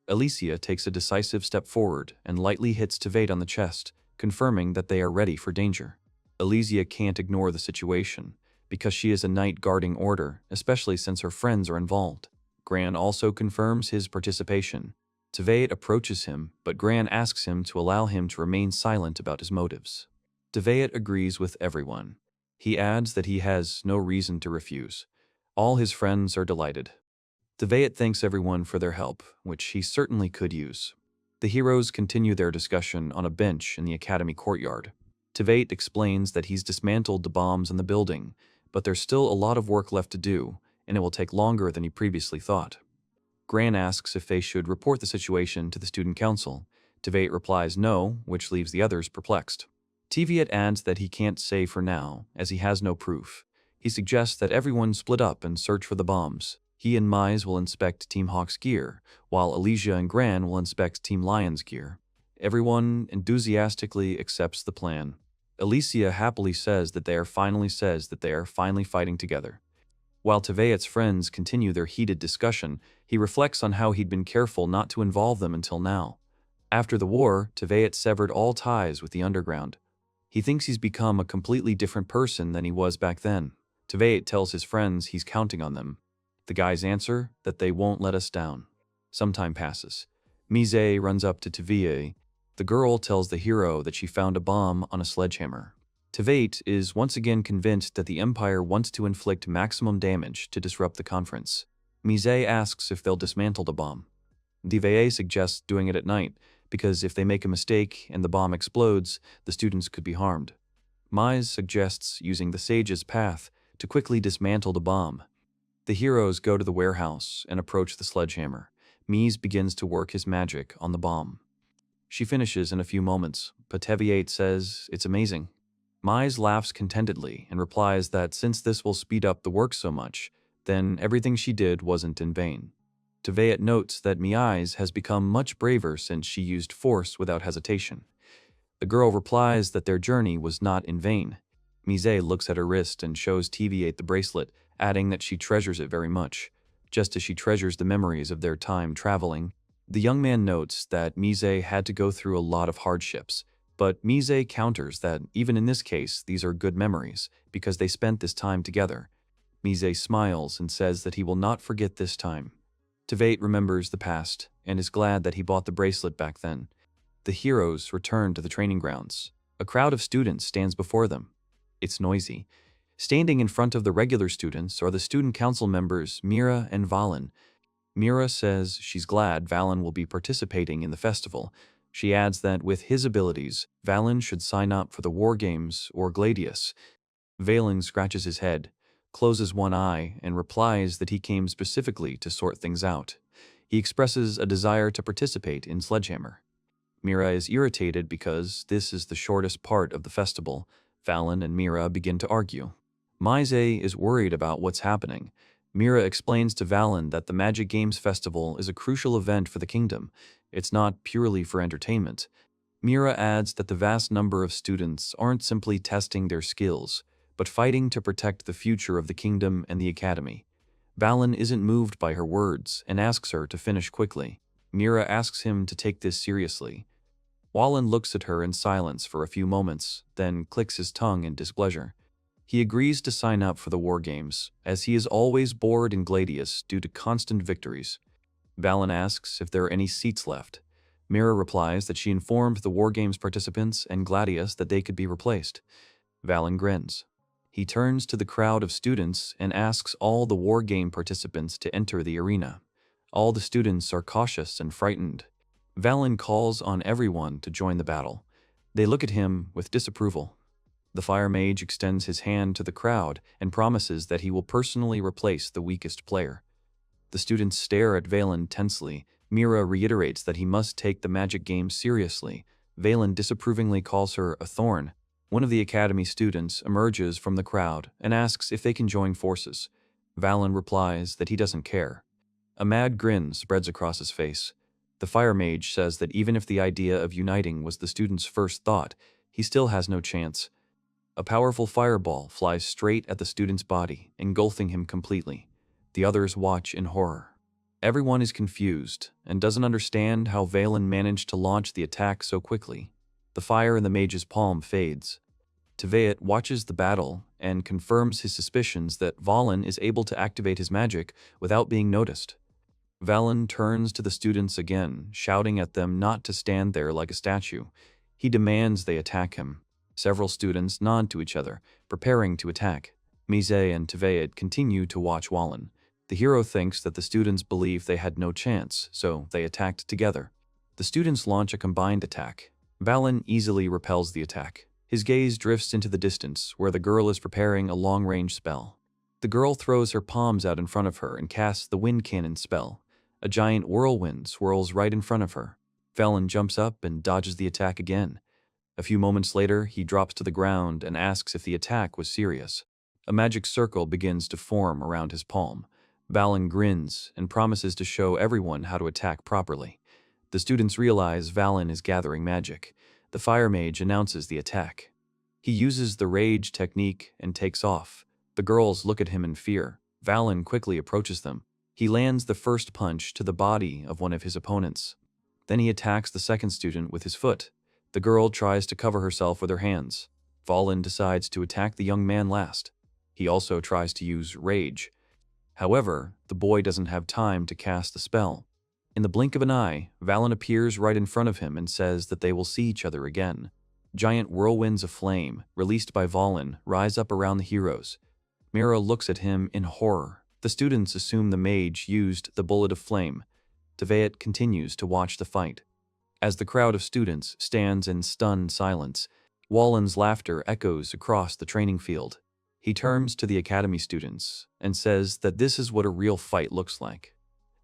Speaker 1: Alicia takes a decisive step forward and lightly hits Tveit on the chest, confirming that they are ready for danger. Alicia can't ignore the situation, because she is a knight guarding order, especially since her friends are involved. Gran also confirms his participation. Tveit approaches him, but Gran asks him to allow him to remain silent about his motives. Tveit agrees with everyone. He adds that he has no reason to refuse. All his friends are delighted. Tveit thanks everyone for their help, which he certainly could use. The heroes continue their discussion on a bench in the academy courtyard. Tveit explains that he's dismantled the bombs in the building, but there's still a lot of work left to do, and it will take longer than he previously thought. Gran asks if they should report the situation to the student council. Tveit replies no, which leaves the others perplexed. Tveit adds that he can't say for now, as he has no proof. He suggests that everyone split up and search for the bombs. He and Mize will inspect Team Hawk's gear, while Alicia and Gran will inspect Team Lion's gear. Everyone enthusiastically accepts the plan. Alicia happily says that they are finally fighting together. While Tveit's friends continue their heated discussion, he reflects on how he'd been careful not to involve them until now. After the war, Tveit severed all ties with the underground. He thinks he's become a completely different person than he was back then. Tveit tells his friends he's counting on them. The guys answer that they won't let us down. Some time passes. Mize runs up to Tveit. The girl tells the hero that she found a bomb on a sledgehammer. Tveit is once again convinced that the Empire wants to inflict maximum damage to disrupt the conference. Mize asks if they'll dismantle the bomb. Tveit suggests doing it at night, because if they make a mistake and the bomb explodes, the students could be harmed. Mize suggests using the Sage's path to quickly dismantle the bomb. The heroes go to the warehouse and approach the sledgehammer. Mize begins to work his magic on the bomb. She finishes in a few moments, but Tveit says it's amazing. Mize laughs contentedly and replies that since this will speed up the work so much, then everything she did wasn't in vain. Tveit notes that Mize has become much braver since she used force without hesitation. The girl replies that their journey was not in vain. Mize looks at her wrist and shows Tveit the bracelet, adding that she treasures it very much, just as she treasures the memories of their time traveling. The young man notes that Mize had to go through a lot of hardships, but Mize counters that even in this case, these are good memories, because they spent this time together. Mize smiles and says that he will not forget this time. Tveit remembers the past, and is glad that he bought the bracelet back then. The heroes return to the training grounds. A crowd of students stands before them. It's noisy. Standing in front of the regular students are the student council members Mira and Valen. Mira says she's glad Valen will be participating in the festival. She adds that with his abilities, Valen should sign up for the War Games or Gladius. Valen scratches his head, closes one eye, and replies that he came specifically to sort things out. He expresses a desire to participate in Sledgehammer. Mira is irritated because this is the shortest part of the festival. Valen and Mira begin to argue. Mize is worried about what's happening. Mira explains to Valen that the Magic Games Festival is a crucial event for the kingdom. It's not purely for entertainment. Mira adds that the vast number of students aren't simply testing their skills, but fighting to protect the future of the kingdom and the academy. Valen isn't moved by her words and asks her to finish quickly. Mira asks him to take this seriously. Valen looks at her in silence for a few moments, then clicks his tongue in displeasure. He agrees to sign up for the War Games, as he is always bored in Gladius due to constant victories. Valen asks if there are any seats left. Mira replies that she informed the War Games participants and Gladius that they could be replaced. Valen grins. He turns to the crowd of students and asks all the War Game participants to enter the arena. All the students are cautious and frightened. Valen calls on everyone to join the battle. They look at him with disapproval. The Fire Mage extends his hand to the crowd and promises that he will personally replace the weakest player. The students stare at Valen tensely. Mira reiterates that he must take the magic game seriously. Valen disapprovingly calls her a thorn. One of the academy students emerges from the crowd and asks if they can join forces. Valen replies that he doesn't care. A mad grin spreads across his face. The fire mage says that even if the idea of uniting was the student's first thought, he still has no chance. A powerful fireball flies straight at the student's body, engulfing him completely. The others watch in horror. Everyone is confused and doesn't understand how Valen managed to launch the attack so quickly. The fire in the mage's palm fades. Tveit watches the battle and confirms his suspicions that Valen is able to activate his magic without being noticed. Valen turns to the students again, shouting at them not to stand there like a statue. He demands they attack him. Several students nod to each other, preparing to attack. Mise and Tveit continue to watch Valen. The hero thinks that the students believe they had no chance, so they attacked together. The students launch a combined attack. Valen easily repels the attack. His gaze drifts into the distance, where the girl is preparing a long-range spell. The girl throws her palms out in front of her and casts the wind cannon spell. A giant whirlwind swirls right in front of her. Valen jumps up and dodges the attack again. A few moments later, he drops to the ground and asks if the attack was serious. A magic circle begins to form around his palm. Valen grins and promises to show everyone how to attack properly. The students realize Valen is gathering magic. The fire mage announces the attack. He uses the rage technique and takes off. The girls look at him in fear. Valen quickly approaches them. He lands the first punch to the body of one of his opponents. Then he attacks the second student with his foot. The girl tries to cover herself with her hands. Valen decides to attack the young man last. He also tries to use rage. However, the boy doesn't have time to cast the spell. In the blink of an eye, Valen appears right in front of him and says that they will see each other again. Giant whirlwinds of flame, released by Valen, rise up around the heroes. Mira looks at him in horror. The students assume the mage used the bullet of flame. Tveit continues to watch the fight. As the crowd of students stands in stunned silence, Valen's laughter echoes across the training field. He turns to the academy students and says that this is what a real fight looks like.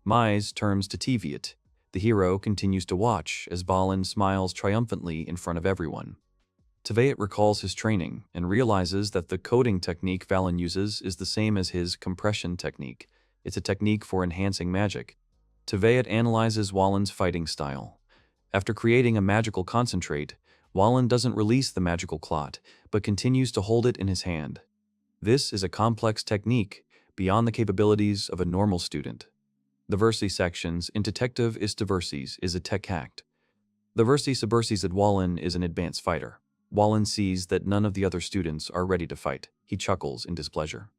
Speaker 1: Mise turns to Tveit. The hero continues to watch as Valen smiles triumphantly in front of everyone. Tveit recalls his training and realizes that the coding technique Valen uses is the same as his compression technique. It's a technique for enhancing magic. Tveit analyzes Valen's fighting style. After creating a magical concentrate, Valen doesn't release the magical clot, but continues to hold it in his hand. This is a complex technique beyond the capabilities of a normal student. The Versi sections in Detective is Verses is a tech hack. The Versi Subverses at Valen is an advanced fighter. Valen sees that none of the other students are ready to fight. He chuckles in displeasure.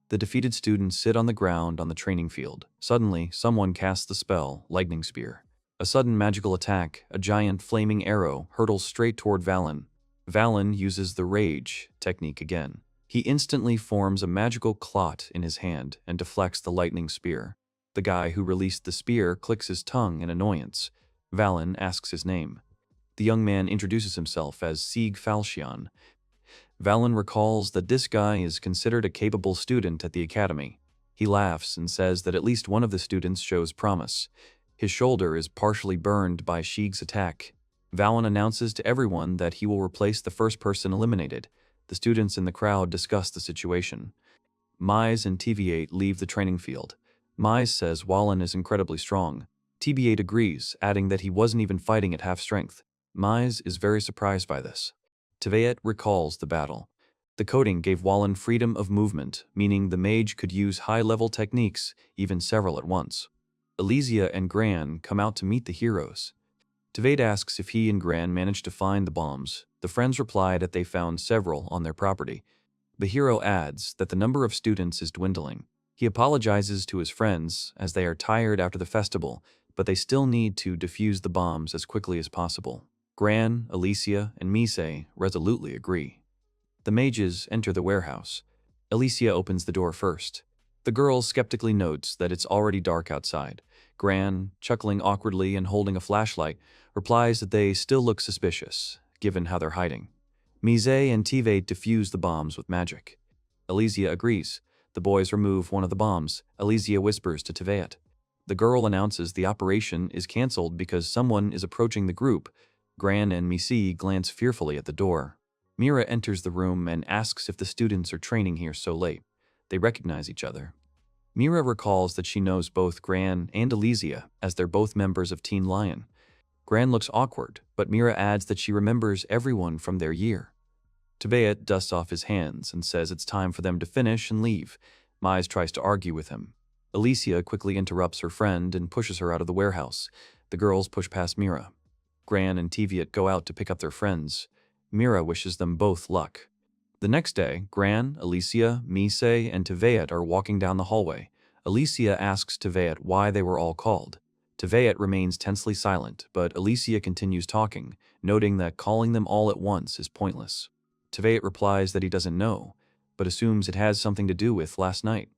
Speaker 1: The defeated students sit on the ground on the training field. Suddenly, someone casts the spell, Lightning Spear. A sudden magical attack, a giant flaming arrow, hurtles straight toward Valen. Valen uses the Rage technique again. He instantly forms a magical clot in his hand and deflects the lightning spear. The guy who released the spear clicks his tongue in annoyance. Valen asks his name. The young man introduces himself as Sieg Falchion. Valen recalls that this guy is considered a capable student at the academy. He laughs and says that at least one of the students shows promise. His shoulder is partially burned by Sieg's attack. Valen announces to everyone that he will replace the first person eliminated. The students in the crowd discuss the situation. Mise and Tveit leave the training field. Mise says Valen is incredibly strong. Tveit agrees, adding that he wasn't even fighting at half strength. Mise is very surprised by this. Tveit recalls the battle. The coding gave Valen freedom of movement, meaning the mage could use high-level techniques, even several at once. Elysia and Gran come out to meet the heroes. Tveit asks if he and Gran managed to find the bombs. The friends reply that they found several on their property. The hero adds that the number of students is dwindling. He apologizes to his friends as they are tired after the festival, but they still need to defuse the bombs as quickly as possible. Gran, Elysia, and Mise resolutely agree. The mages enter the warehouse. Elysia opens the door first. The girl skeptically notes that it's already dark outside. Gran, chuckling awkwardly and holding a flashlight, replies that they still look suspicious, given how they're hiding. Mise and Tveit defuse the bombs with magic. Elysia agrees. The boys remove one of the bombs. Elysia whispers to Tveit. The girl announces the operation is cancelled because someone is approaching the group. Gran and Mise glance fearfully at the door. Mira enters the room and asks if the students are training here so late. They recognize each other. Mira recalls that she knows both Gran and Elysia, as they're both members of Teen Lion. Gran looks awkward, but Mira adds that she remembers everyone from their year. Teveet dusts off his hands and says it's time for them to finish and leave. Mize tries to argue with him. Elysia quickly interrupts her friend and pushes her out of the warehouse. The girls push past Mira. Gran and Teveet go out to pick up their friends. Mira wishes them both luck. The next day, Gran, Elysia, Mise, and Teveet are walking down the hallway. Elysia asks Teveet why they were all called. Teveet remains tensely silent, but Elysia continues talking, noting that calling them all at once is pointless. Teveet replies that he doesn't know, but assumes it has something to do with last night.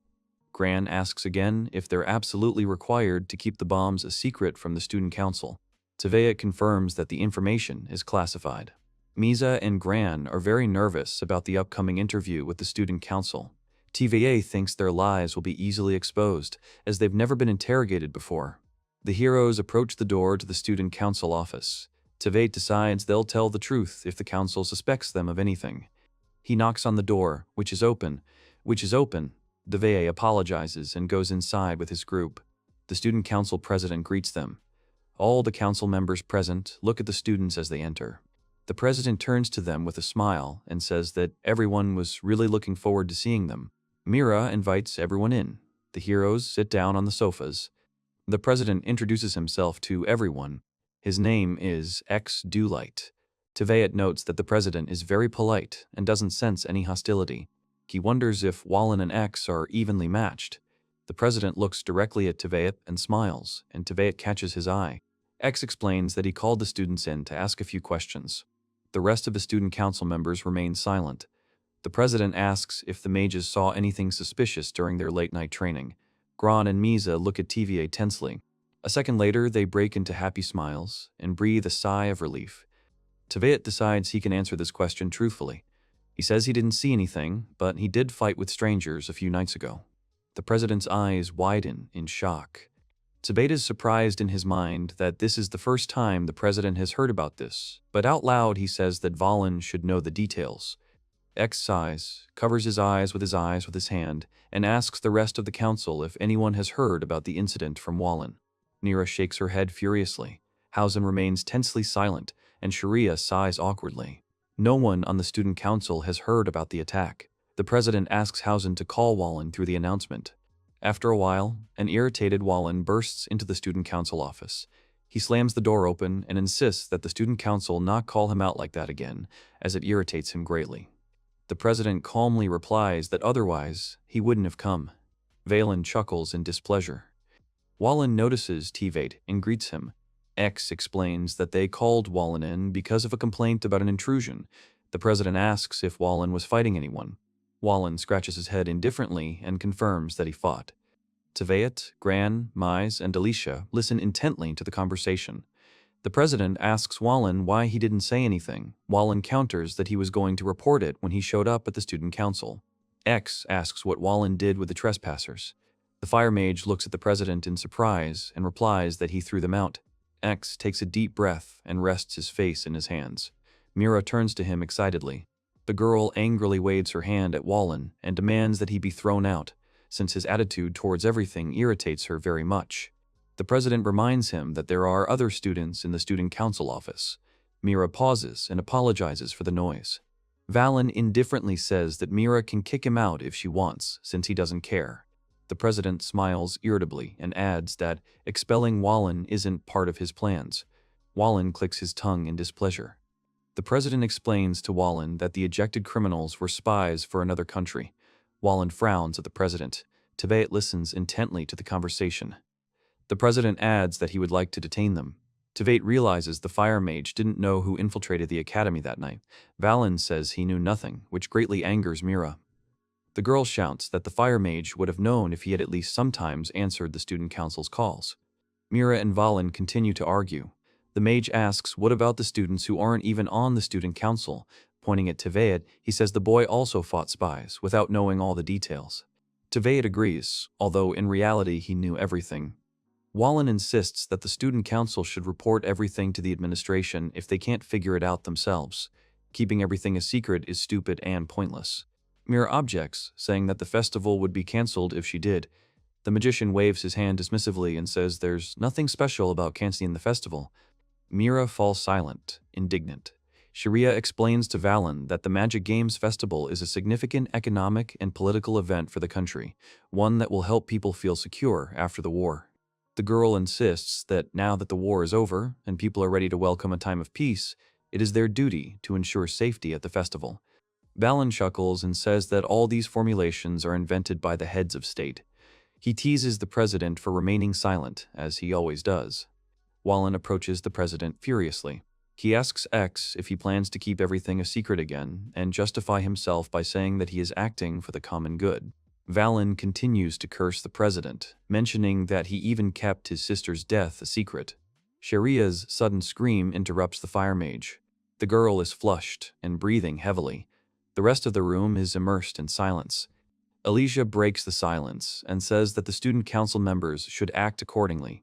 Speaker 1: Gran asks again if they're absolutely required to keep the bombs a secret from the student council. Teveet confirms that the information is classified. Misa and Gran are very nervous about the upcoming interview with the student council. TVA thinks their lies will be easily exposed, as they've never been interrogated before. The heroes approach the door to the student council office. Teveet decides they'll tell the truth if the council suspects them of anything. He knocks on the door, which is open. Teveet apologizes and goes inside with his group. The student council president greets them. All the council members present look at the students as they enter. The president turns to them with a smile and says that everyone was really looking forward to seeing them. Mira invites everyone in. The heroes sit down on the sofas. The president introduces himself to everyone. His name is X Dewlight. Teveet notes that the president is very polite and doesn't sense any hostility. He wonders if Wallen and X are evenly matched. The president looks directly at Teveet and smiles, and Teveet catches his eye. X explains that he called the students in to ask a few questions. The rest of the student council members remain silent. The president asks if the mages saw anything suspicious during their late-night training. Gran and Misa look at TVA tensely. A second later, they break into happy smiles and breathe a sigh of relief. Teveet decides he can answer this question truthfully. He says he didn't see anything, but he did fight with strangers a few nights ago. The president's eyes widen in shock. Teveet is surprised in his mind that this is the first time the president has heard about this, but out loud he says that Wallen should know the details. X sighs, covers his eyes with his hand, and asks the rest of the council if anyone has heard about the incident from Wallen. Nira shakes her head furiously. Hausen remains tensely silent, and Sharia sighs awkwardly. No one on the student council has heard about the attack. The president asks Hausen to call Wallen through the announcement. After a while, an irritated Wallen bursts into the student council office. He slams the door open and insists that the student council not call him out like that again, as it irritates him greatly. The president calmly replies that otherwise he wouldn't have come. Valen chuckles in displeasure. Wallen notices Teveet and greets him. X explains that they called Wallen in because of a complaint about an intrusion. The president asks if Wallen was fighting anyone. Wallen scratches his head indifferently and confirms that he fought. Teveet, Gran, Mise, and Alicia listen intently to the conversation. The president asks Wallen why he didn't say anything. Wallen counters that he was going to report it when he showed up at the student council. X asks what Wallen did with the trespassers. The fire mage looks at the president in surprise and replies that he threw them out. X takes a deep breath and rests his face in his hands. Mira turns to him excitedly. The girl angrily waves her hand at Wallen and demands that he be thrown out, since his attitude towards everything irritates her very much. The president reminds him that there are other students in the student council office. Mira pauses and apologizes for the noise. Valen indifferently says that Mira can kick him out if she wants, since he doesn't care. The president smiles irritably and adds that expelling Wallen isn't part of his plans. Wallen clicks his tongue in displeasure. The president explains to Wallen that the ejected criminals were spies for another country. Wallen frowns at the president. Teveet listens intently to the conversation. The president adds that he would like to detain them. Teveet realizes the fire mage didn't know who infiltrated the academy that night. Valen says he knew nothing, which greatly angers Mira. The girl shouts that the fire mage would have known if he had at least sometimes answered the student council's calls. Mira and Valen continue to argue. The mage asks what about the students who aren't even on the student council. Pointing at Teveet, he says the boy also fought spies, without knowing all the details. Teveet agrees, although in reality he knew everything. Wallen insists that the student council should report everything to the administration if they can't figure it out themselves. Keeping everything a secret is stupid and pointless. Mira objects, saying that the festival would be cancelled if she did. The magician waves his hand dismissively and says there's nothing special about canceling the festival. Mira falls silent, indignant. Sharia explains to Valen that the Magic Games Festival is a significant economic and political event for the country, one that will help people feel secure after the war. The girl insists that now that the war is over and people are ready to welcome a time of peace, it is their duty to ensure safety at the festival. Valen chuckles and says that all these formulations are invented by the heads of state. He teases the president for remaining silent, as he always does. Wallen approaches the president furiously. He asks X if he plans to keep everything a secret again and justify himself by saying that he is acting for the common good. Valen continues to curse the president, mentioning that he even kept his sister's death a secret. Sharia's sudden scream interrupts the fire mage. The girl is flushed and breathing heavily. The rest of the room is immersed in silence. Alicia breaks the silence and says that the student council members should act accordingly.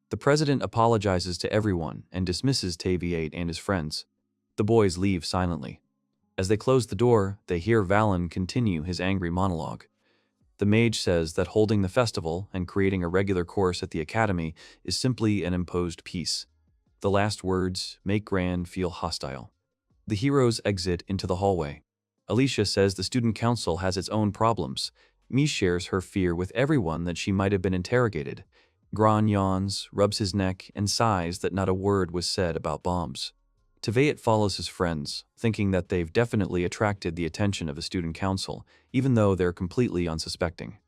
Speaker 1: The president apologizes to everyone and dismisses Taviate and his friends. The boys leave silently. As they close the door, they hear Valen continue his angry monologue. The mage says that holding the festival and creating a regular course at the academy is simply an imposed peace. The last words make Gran feel hostile. The heroes exit into the hallway. Alicia says the student council has its own problems. Mi shares her fear with everyone that she might have been interrogated. Gran yawns, rubs his neck, and sighs that not a word was said about bombs. Taveat follows his friends, thinking that they've definitely attracted the attention of the student council, even though they're completely unsuspecting.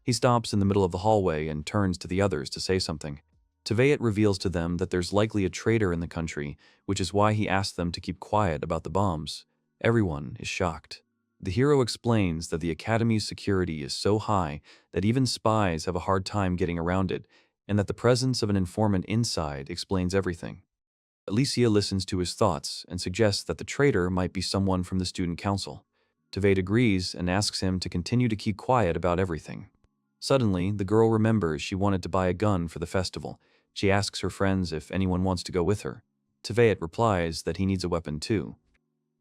Speaker 1: He stops in the middle of the hallway and turns to the others to say something. Taveat reveals to them that there's likely a traitor in the country, which is why he asked them to keep quiet about the bombs. Everyone is shocked. The hero explains that the academy's security is so high that even spies have a hard time getting around it, and that the presence of an informant inside explains everything. Alicia listens to his thoughts and suggests that the traitor might be someone from the student council. Taveat agrees and asks him to continue to keep quiet about everything. Suddenly, the girl remembers she wanted to buy a gun for the festival. She asks her friends if anyone wants to go with her. Taveat replies that he needs a weapon too.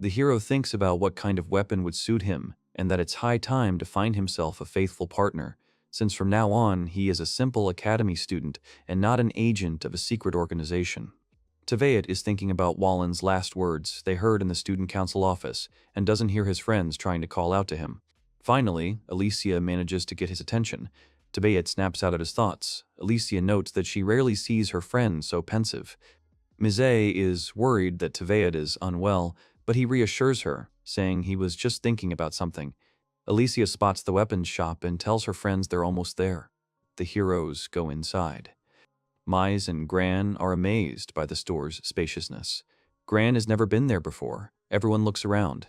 Speaker 1: The hero thinks about what kind of weapon would suit him and that it's high time to find himself a faithful partner, since from now on he is a simple academy student and not an agent of a secret organization. Taveat is thinking about Wallen's last words they heard in the student council office and doesn't hear his friends trying to call out to him. Finally, Alicia manages to get his attention. Taveat snaps out at his thoughts. Alicia notes that she rarely sees her friend so pensive. Mizé is worried that Taveat is unwell, but he reassures her, saying he was just thinking about something. Alicia spots the weapons shop and tells her friends they're almost there. The heroes go inside. Mize and Gran are amazed by the store's spaciousness. Gran has never been there before. Everyone looks around.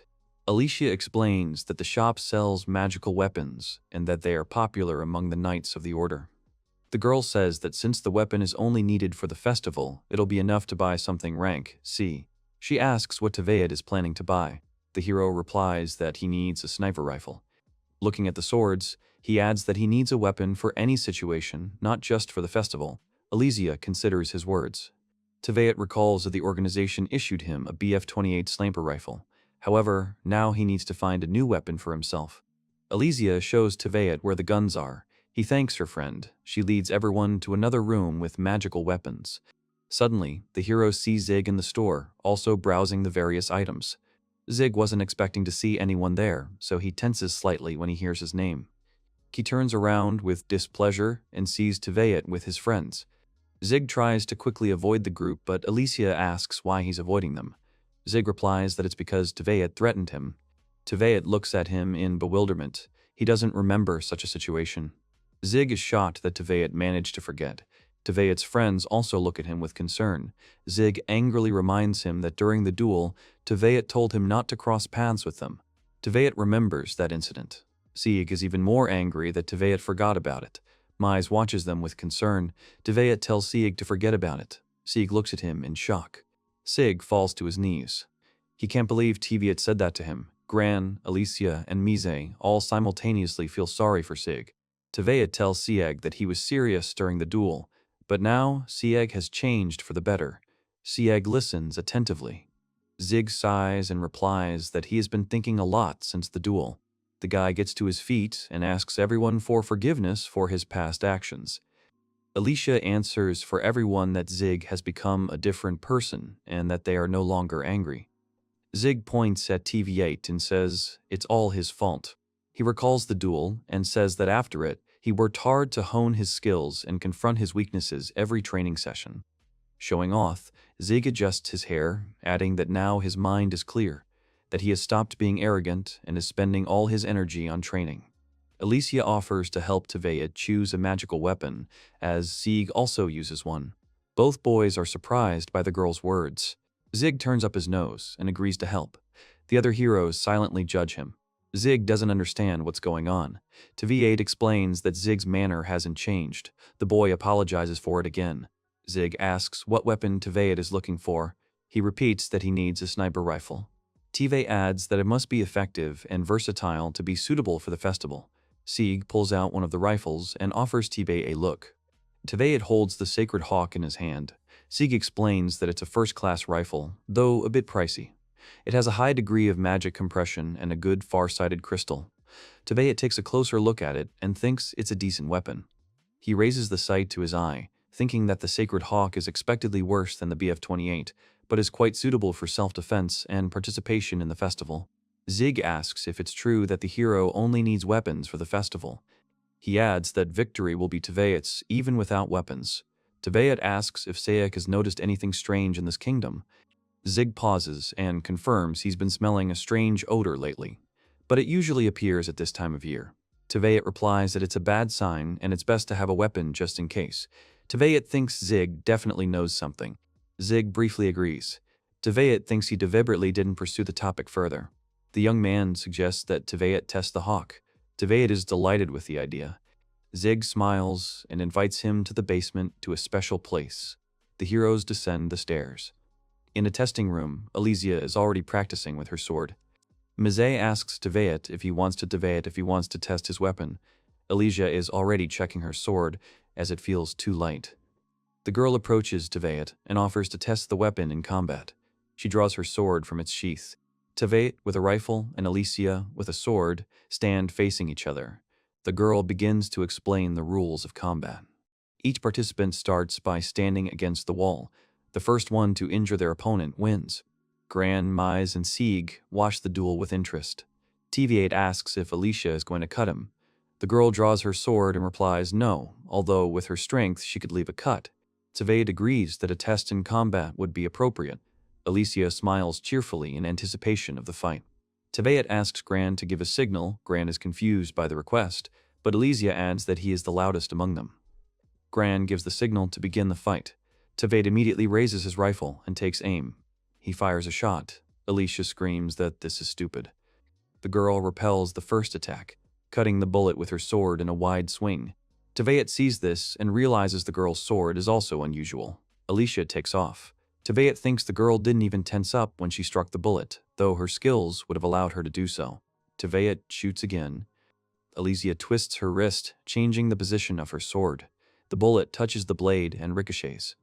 Speaker 1: Alicia explains that the shop sells magical weapons and that they are popular among the Knights of the Order. The girl says that since the weapon is only needed for the festival, it'll be enough to buy something rank C. She asks what Taveat is planning to buy. The hero replies that he needs a sniper rifle. Looking at the swords, he adds that he needs a weapon for any situation, not just for the festival. Alicia considers his words. Taveat recalls that the organization issued him a BF-28 sniper rifle. However, now he needs to find a new weapon for himself. Alicia shows Taveat where the guns are. He thanks her friend. She leads everyone to another room with magical weapons. Suddenly, the hero sees Zig in the store, also browsing the various items. Zig wasn't expecting to see anyone there, so he tenses slightly when he hears his name. He turns around with displeasure and sees Taveat with his friends. Zig tries to quickly avoid the group, but Alicia asks why he's avoiding them. Zig replies that it's because Taveat threatened him. Taveat looks at him in bewilderment. He doesn't remember such a situation. Zig is shocked that Taveat managed to forget. Taveat's friends also look at him with concern. Zig angrily reminds him that during the duel, Taveat told him not to cross paths with them. Taveat remembers that incident. Zig is even more angry that Taveat forgot about it. Mize watches them with concern. Taveat tells Sieg to forget about it. Sieg looks at him in shock. Sig falls to his knees. He can't believe Taveat said that to him. Gran, Alicia, and Mise all simultaneously feel sorry for Sig. Taveat tells Sieg that he was serious during the duel, but now Sieg has changed for the better. Sieg listens attentively. Zig sighs and replies that he has been thinking a lot since the duel. The guy gets to his feet and asks everyone for forgiveness for his past actions. Alicia answers for everyone that Zig has become a different person and that they are no longer angry. Zig points at TV8 and says it's all his fault. He recalls the duel and says that after it, he worked hard to hone his skills and confront his weaknesses every training session. Showing off, Zig adjusts his hair, adding that now his mind is clear, that he has stopped being arrogant and is spending all his energy on training. Alicia offers to help TV8 choose a magical weapon, as Zig also uses one. Both boys are surprised by the girl's words. Zig turns up his nose and agrees to help. The other heroes silently judge him. Zig doesn't understand what's going on. TV8 explains that Zig's manner hasn't changed. The boy apologizes for it again. Zig asks what weapon TV8 is looking for. He repeats that he needs a sniper rifle. TV adds that it must be effective and versatile to be suitable for the festival. Zig pulls out one of the rifles and offers TV a look. TV holds the sacred hawk in his hand. Zig explains that it's a first-class rifle, though a bit pricey. It has a high degree of magic compression and a good far-sighted crystal. TV takes a closer look at it and thinks it's a decent weapon. He raises the sight to his eye, thinking that the sacred hawk is expectedly worse than the BF-28, but is quite suitable for self-defense and participation in the festival. Zig asks if it's true that the hero only needs weapons for the festival. He adds that victory will be TV8's even without weapons. TV asks if Sayek has noticed anything strange in this kingdom. Zig pauses and confirms he's been smelling a strange odor lately, but it usually appears at this time of year. TV replies that it's a bad sign and it's best to have a weapon just in case. TV thinks Zig definitely knows something. Zig briefly agrees. TV thinks he deliberately didn't pursue the topic further. The young man suggests that TV test the hawk. TV is delighted with the idea. Zig smiles and invites him to the basement to a special place. The heroes descend the stairs. In a testing room, Alicia is already practicing with her sword. Mizé asks TV if he wants to test his weapon. Alicia is already checking her sword as it feels too light. The girl approaches TV and offers to test the weapon in combat. She draws her sword from its sheath. TV with a rifle and Alicia with a sword stand facing each other. The girl begins to explain the rules of combat. Each participant starts by standing against the wall. The first one to injure their opponent wins. Gran, Mize, and Zig watch the duel with interest. TV8 asks if Alicia is going to cut him. The girl draws her sword and replies no, although with her strength she could leave a cut. TV8 agrees that a test in combat would be appropriate. Alicia smiles cheerfully in anticipation of the fight. TV8 asks Gran to give a signal. Gran is confused by the request, but Alicia adds that he is the loudest among them. Gran gives the signal to begin the fight. TV8 immediately raises his rifle and takes aim. He fires a shot. Alicia screams that this is stupid. The girl repels the first attack, cutting the bullet with her sword in a wide swing. TV8 sees this and realizes the girl's sword is also unusual. Alicia takes off. TV8 thinks the girl didn't even tense up when she struck the bullet, though her skills would have allowed her to do so. TV8 shoots again. Alicia twists her wrist, changing the position of her sword. The bullet touches the blade and ricochets.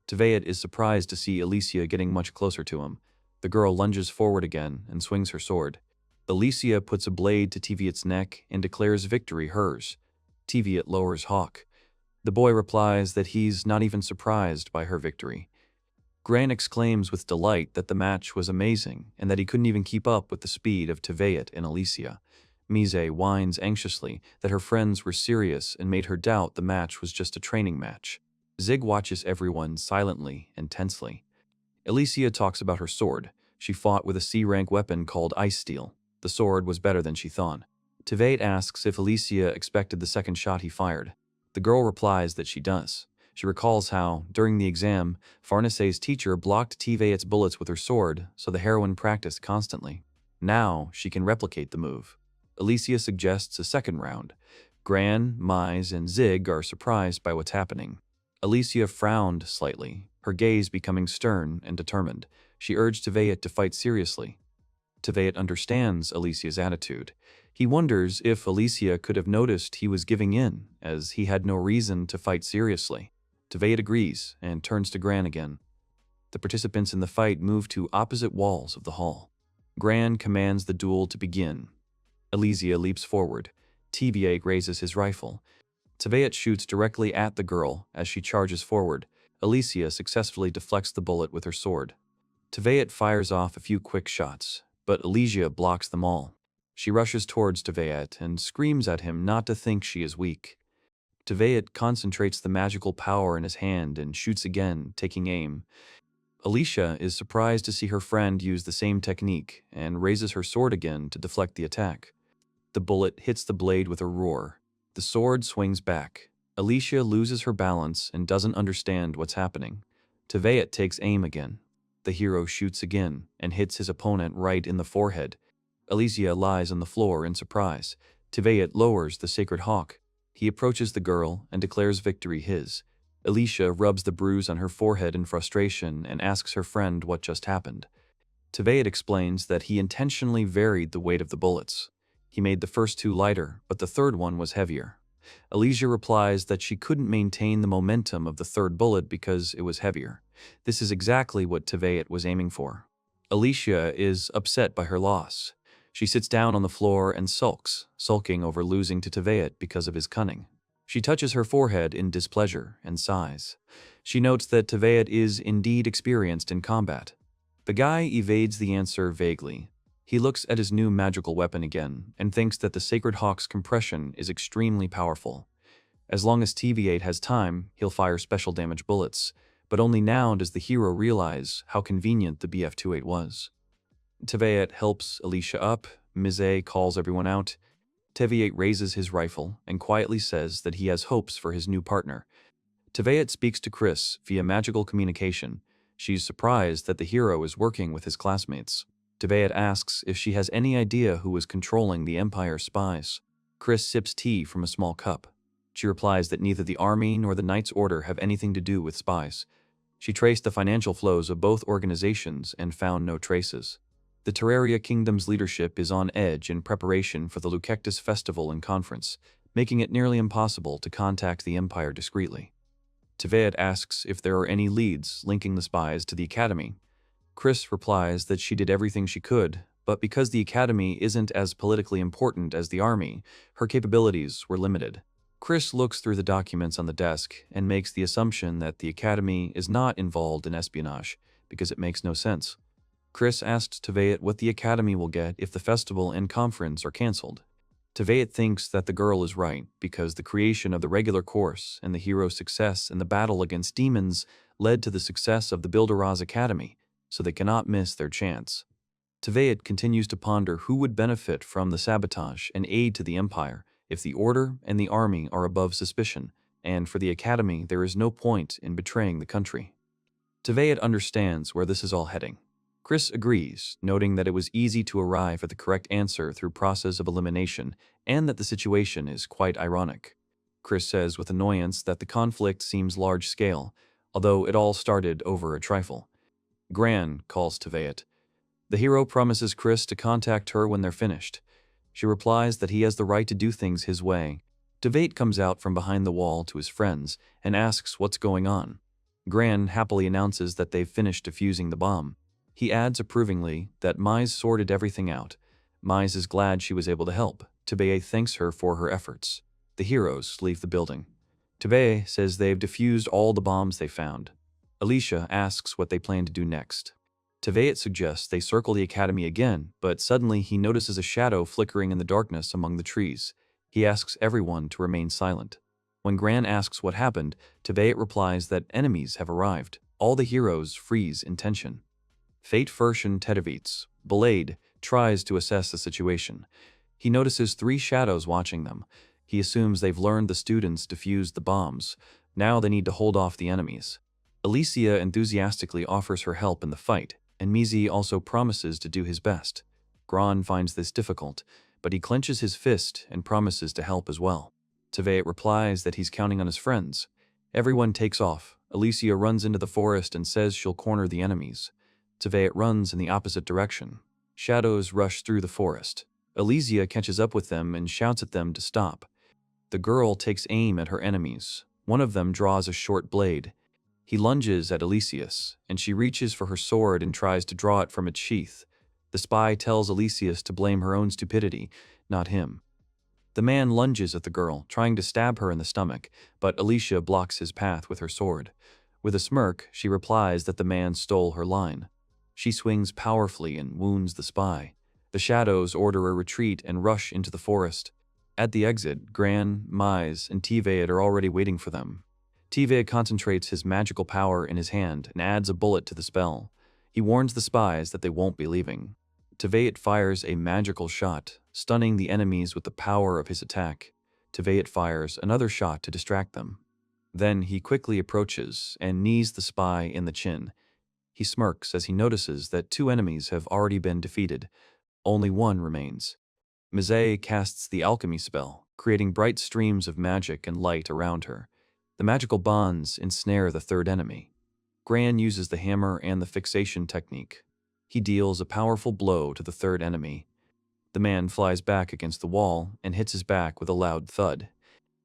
Speaker 1: TV8 is surprised to see Alicia getting much closer to him. The girl lunges forward again and swings her sword. Alicia puts a blade to TV8's neck and declares victory hers. TV8 lowers Hawk. The boy replies that he's not even surprised by her victory. Gran exclaims with delight that the match was amazing and that he couldn't even keep up with the speed of TV8 and Alicia. Mise whines anxiously that her friends were serious and made her doubt the match was just a training match. Zig watches everyone silently and tensely. Alicia talks about her sword. She fought with a C-rank weapon called Ice Steel. The sword was better than she thought. TV8 asks if Alicia expected the second shot he fired. The girl replies that she does. She recalls how, during the exam, Farnace's teacher blocked TV8's bullets with her sword, so the heroine practiced constantly. Now, she can replicate the move. Alicia suggests a second round. Gran, Mize, and Zig are surprised by what's happening. Alicia frowned slightly, her gaze becoming stern and determined. She urged TV8 to fight seriously. TV8 understands Alicia's attitude. He wonders if Alicia could have noticed he was giving in, as he had no reason to fight seriously. TV8 agrees and turns to Gran again. The participants in the fight move to opposite walls of the hall. Gran commands the duel to begin. Elysia leaps forward. TVA raises his rifle. Teveat shoots directly at the girl as she charges forward. Elysia successfully deflects the bullet with her sword. Teveat fires off a few quick shots, but Elysia blocks them all. She rushes towards Teveat and screams at him not to think she is weak. Teveat concentrates the magical power in his hand and shoots again, taking aim. Elysia is surprised to see her friend use the same technique and raises her sword again to deflect the attack. The bullet hits the blade with a roar. The sword swings back. Elysia loses her balance and doesn't understand what's happening. Teveat takes aim again. The hero shoots again and hits his opponent right in the forehead. Elysia lies on the floor in surprise. Teveat lowers the sacred hawk. He approaches the girl and declares victory his. Elysia rubs the bruise on her forehead in frustration and asks her friend what just happened. Teveat explains that he intentionally varied the weight of the bullets. He made the first two lighter, but the third one was heavier. Elysia replies that she couldn't maintain the momentum of the third bullet because it was heavier. This is exactly what Teveat was aiming for. Elysia is upset by her loss. She sits down on the floor and sulking over losing to Teveat because of his cunning. She touches her forehead in displeasure and sighs. She notes that Teveat is indeed experienced in combat. The guy evades the answer vaguely. He looks at his new magical weapon again and thinks that the Sacred Hawk's compression is extremely powerful. As long as TVA has time, he'll fire special damage bullets, but only now does the hero realize how convenient the BF-28 was. Teveat helps Elysia up. Mise calls everyone out. Teveat raises his rifle and quietly says that he has hopes for his new partner. Teveat speaks to Chris via magical communication. She's surprised that the hero is working with his classmates. Teveat asks if she has any idea who is controlling the Empire's spies. Chris sips tea from a small cup. She replies that neither the army nor the Knight's Order have anything to do with spies. She traced the financial flows of both organizations and found no traces. The Terraria Kingdom's leadership is on edge in preparation for the Lucectus Festival and Conference, making it nearly impossible to contact the Empire discreetly. Teveat asks if there are any leads linking the spies to the Academy. Chris replies that she did everything she could, but because the Academy isn't as politically important as the army, her capabilities were limited. Chris looks through the documents on the desk and makes the assumption that the Academy is not involved in espionage, because it makes no sense. Chris asks Teveat what the Academy will get if the festival and conference are cancelled. Teveat thinks that the girl is right, because the creation of the regular course and the hero's success in the battle against demons led to the success of the Bilderaz Academy, so they cannot miss their chance. Teveat continues to ponder who would benefit from the sabotage and aid to the Empire if the Order and the Army are above suspicion, and for the Academy there is no point in betraying the country. Teveat understands where this is all heading. Chris agrees, noting that it was easy to arrive at the correct answer through process of elimination, and that the situation is quite ironic. Chris says with annoyance that the conflict seems large-scale, although it all started over a trifle. Gran calls Teveat. The hero promises Chris to contact her when they're finished. She replies that he has the right to do things his way. Teveat comes out from behind the wall to his friends and asks what's going on. Gran happily announces that they've finished defusing the bomb. He adds approvingly that Mise sorted everything out. Mise is glad she was able to help. Teveat thanks her for her efforts. The heroes leave the building. Teveat says they've defused all the bombs they found. Elysia asks what they plan to do next. Teveat suggests they circle the Academy again, but suddenly he notices a shadow flickering in the darkness among the trees. He asks everyone to remain silent. When Gran asks what happened, Teveat replies that enemies have arrived. All the heroes freeze in tension. Fate Fershin Tedevits, Belade, tries to assess the situation. He notices three shadows watching them. He assumes they've learned the students defused the bombs. Now they need to hold off the enemies. Elysia enthusiastically offers her help in the fight, and Mizi also promises to do his best. Gran finds this difficult, but he clenches his fist and promises to help as well. Teveat replies that he's counting on his friends. Everyone takes off. Elysia runs into the forest and says she'll corner the enemies. Teveat runs in the opposite direction. Shadows rush through the forest. Elysia catches up with them and shouts at them to stop. The girl takes aim at her enemies. One of them draws a short blade. He lunges at Elysius, and she reaches for her sword and tries to draw it from its sheath. The spy tells Elysius to blame her own stupidity, not him. The man lunges at the girl, trying to stab her in the stomach, but Alicia blocks his path with her sword. With a smirk, she replies that the man stole her line. She swings powerfully and wounds the spy. The shadows order a retreat and rush into the forest. At the exit, Gran, Mise, and Tveit are already waiting for them. Tveit concentrates his magical power in his hand and adds a bullet to the spell. He warns the spies that they won't be leaving. Tveit fires a magical shot, stunning the enemies with the power of his attack. Tveit fires another shot to distract them. Then he quickly approaches and knees the spy in the chin. He smirks as he notices that 2 enemies have already been defeated. Only one remains. Mise casts the alchemy spell, creating bright streams of magic and light around her. The magical bonds ensnare the 3rd enemy. Gran uses the hammer and the fixation technique. He deals a powerful blow to the 3rd enemy. The man flies back against the wall and hits his back with a loud thud.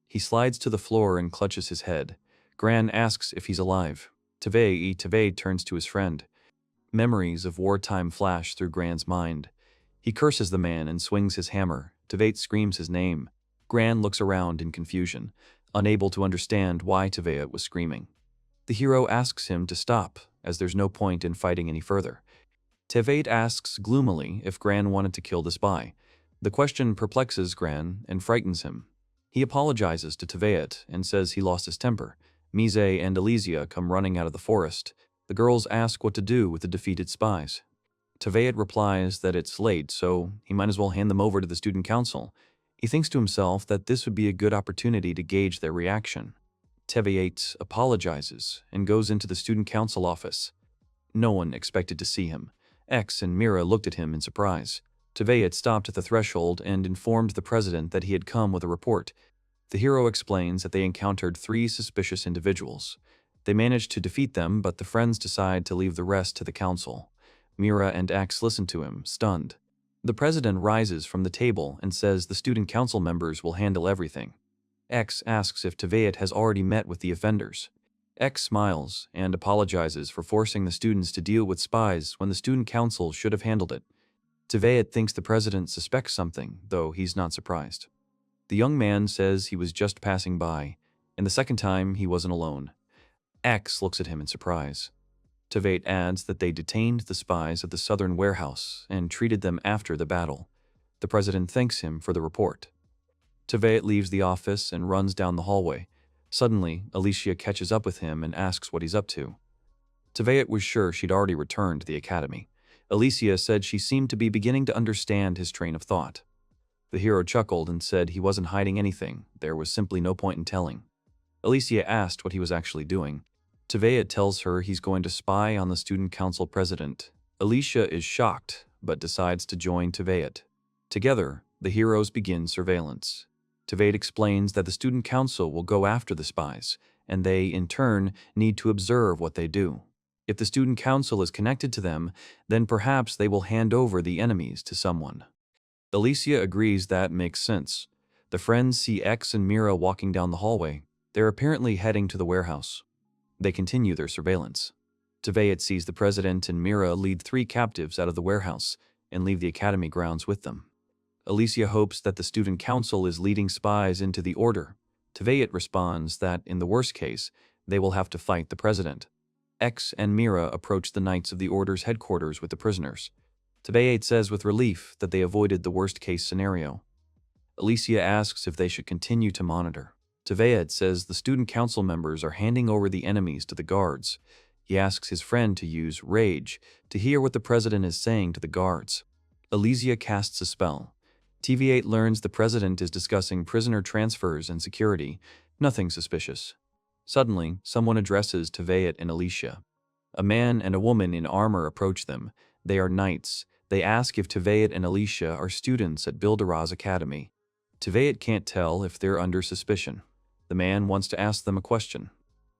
Speaker 1: He slides to the floor and clutches his head. Gran asks if he's alive. Tveit turns to his friend. Memories of wartime flash through Gran's mind. He curses the man and swings his hammer. Tveit screams his name. Gran looks around in confusion, unable to understand why Tveit was screaming. The hero asks him to stop, as there's no point in fighting any further. Tveit asks gloomily if Gran wanted to kill the spy. The question perplexes Gran and frightens him. He apologizes to Tveit and says he lost his temper. Mise and Elysia come running out of the forest. The girls ask what to do with the defeated spies. Tveit replies that it's late, so he might as well hand them over to the student council. He thinks to himself that this would be a good opportunity to gauge their reaction. Tveit apologizes and goes into the student council office. No one expected to see him. X and Mira looked at him in surprise. Tveit stopped at the threshold and informed the president that he had come with a report. The hero explains that they encountered 3 suspicious individuals. They managed to defeat them, but the friends decide to leave the rest to the council. Mira and X listen to him, stunned. The president rises from the table and says the student council members will handle everything. X asks if Tveit has already met with the offenders. X smiles and apologizes for forcing the students to deal with spies when the student council should have handled it. Tveit thinks the president suspects something, though he's not surprised. The young man says he was just passing by, and the second time he wasn't alone. X looks at him in surprise. Tveit adds that they detained the spies at the southern warehouse and treated them after the battle. The president thanks him for the report. Tveit leaves the office and runs down the hallway. Suddenly, Alicia catches up with him and asks what he's up to. Tveit was sure she'd already returned to the academy. Alicia said she seemed to be beginning to understand his train of thought. The hero chuckled and said he wasn't hiding anything. There was simply no point in telling. Alicia asked what he was actually doing. Tveit tells her he's going to spy on the student council president. Alicia is shocked, but decides to join Tveit. Together, the heroes begin surveillance. Tveit explains that the student council will go after the spies, and they, in turn, need to observe what they do. If the student council is connected to them, then perhaps they will hand over the enemies to someone. Alicia agrees that makes sense. The friends see X and Mira walking down the hallway. They're apparently heading to the warehouse. They continue their surveillance. Tveit sees the president and Mira lead 3 captives out of the warehouse and leave the academy grounds with them. Alicia hopes that the student council is leading spies into the order. Tveit responds that, in the worst case, they will have to fight the president. X and Mira approach the Knights of the Order's headquarters with the prisoners. Tveit says with relief that they avoided the worst-case scenario. Alicia asks if they should continue to monitor. Tveit says the student council members are handing over the enemies to the guards. He asks his friend to use rage to hear what the president is saying to the guards. Alicia casts a spell. Tveit learns the president is discussing prisoner transfers and security, nothing suspicious. Suddenly, someone addresses Tveit and Alicia. A man and a woman in armor approach them. They are knights. They ask if Tveit and Alicia are students at Bilderaz's academy. Tveit can't tell if they're under suspicion. The man wants to ask them a question.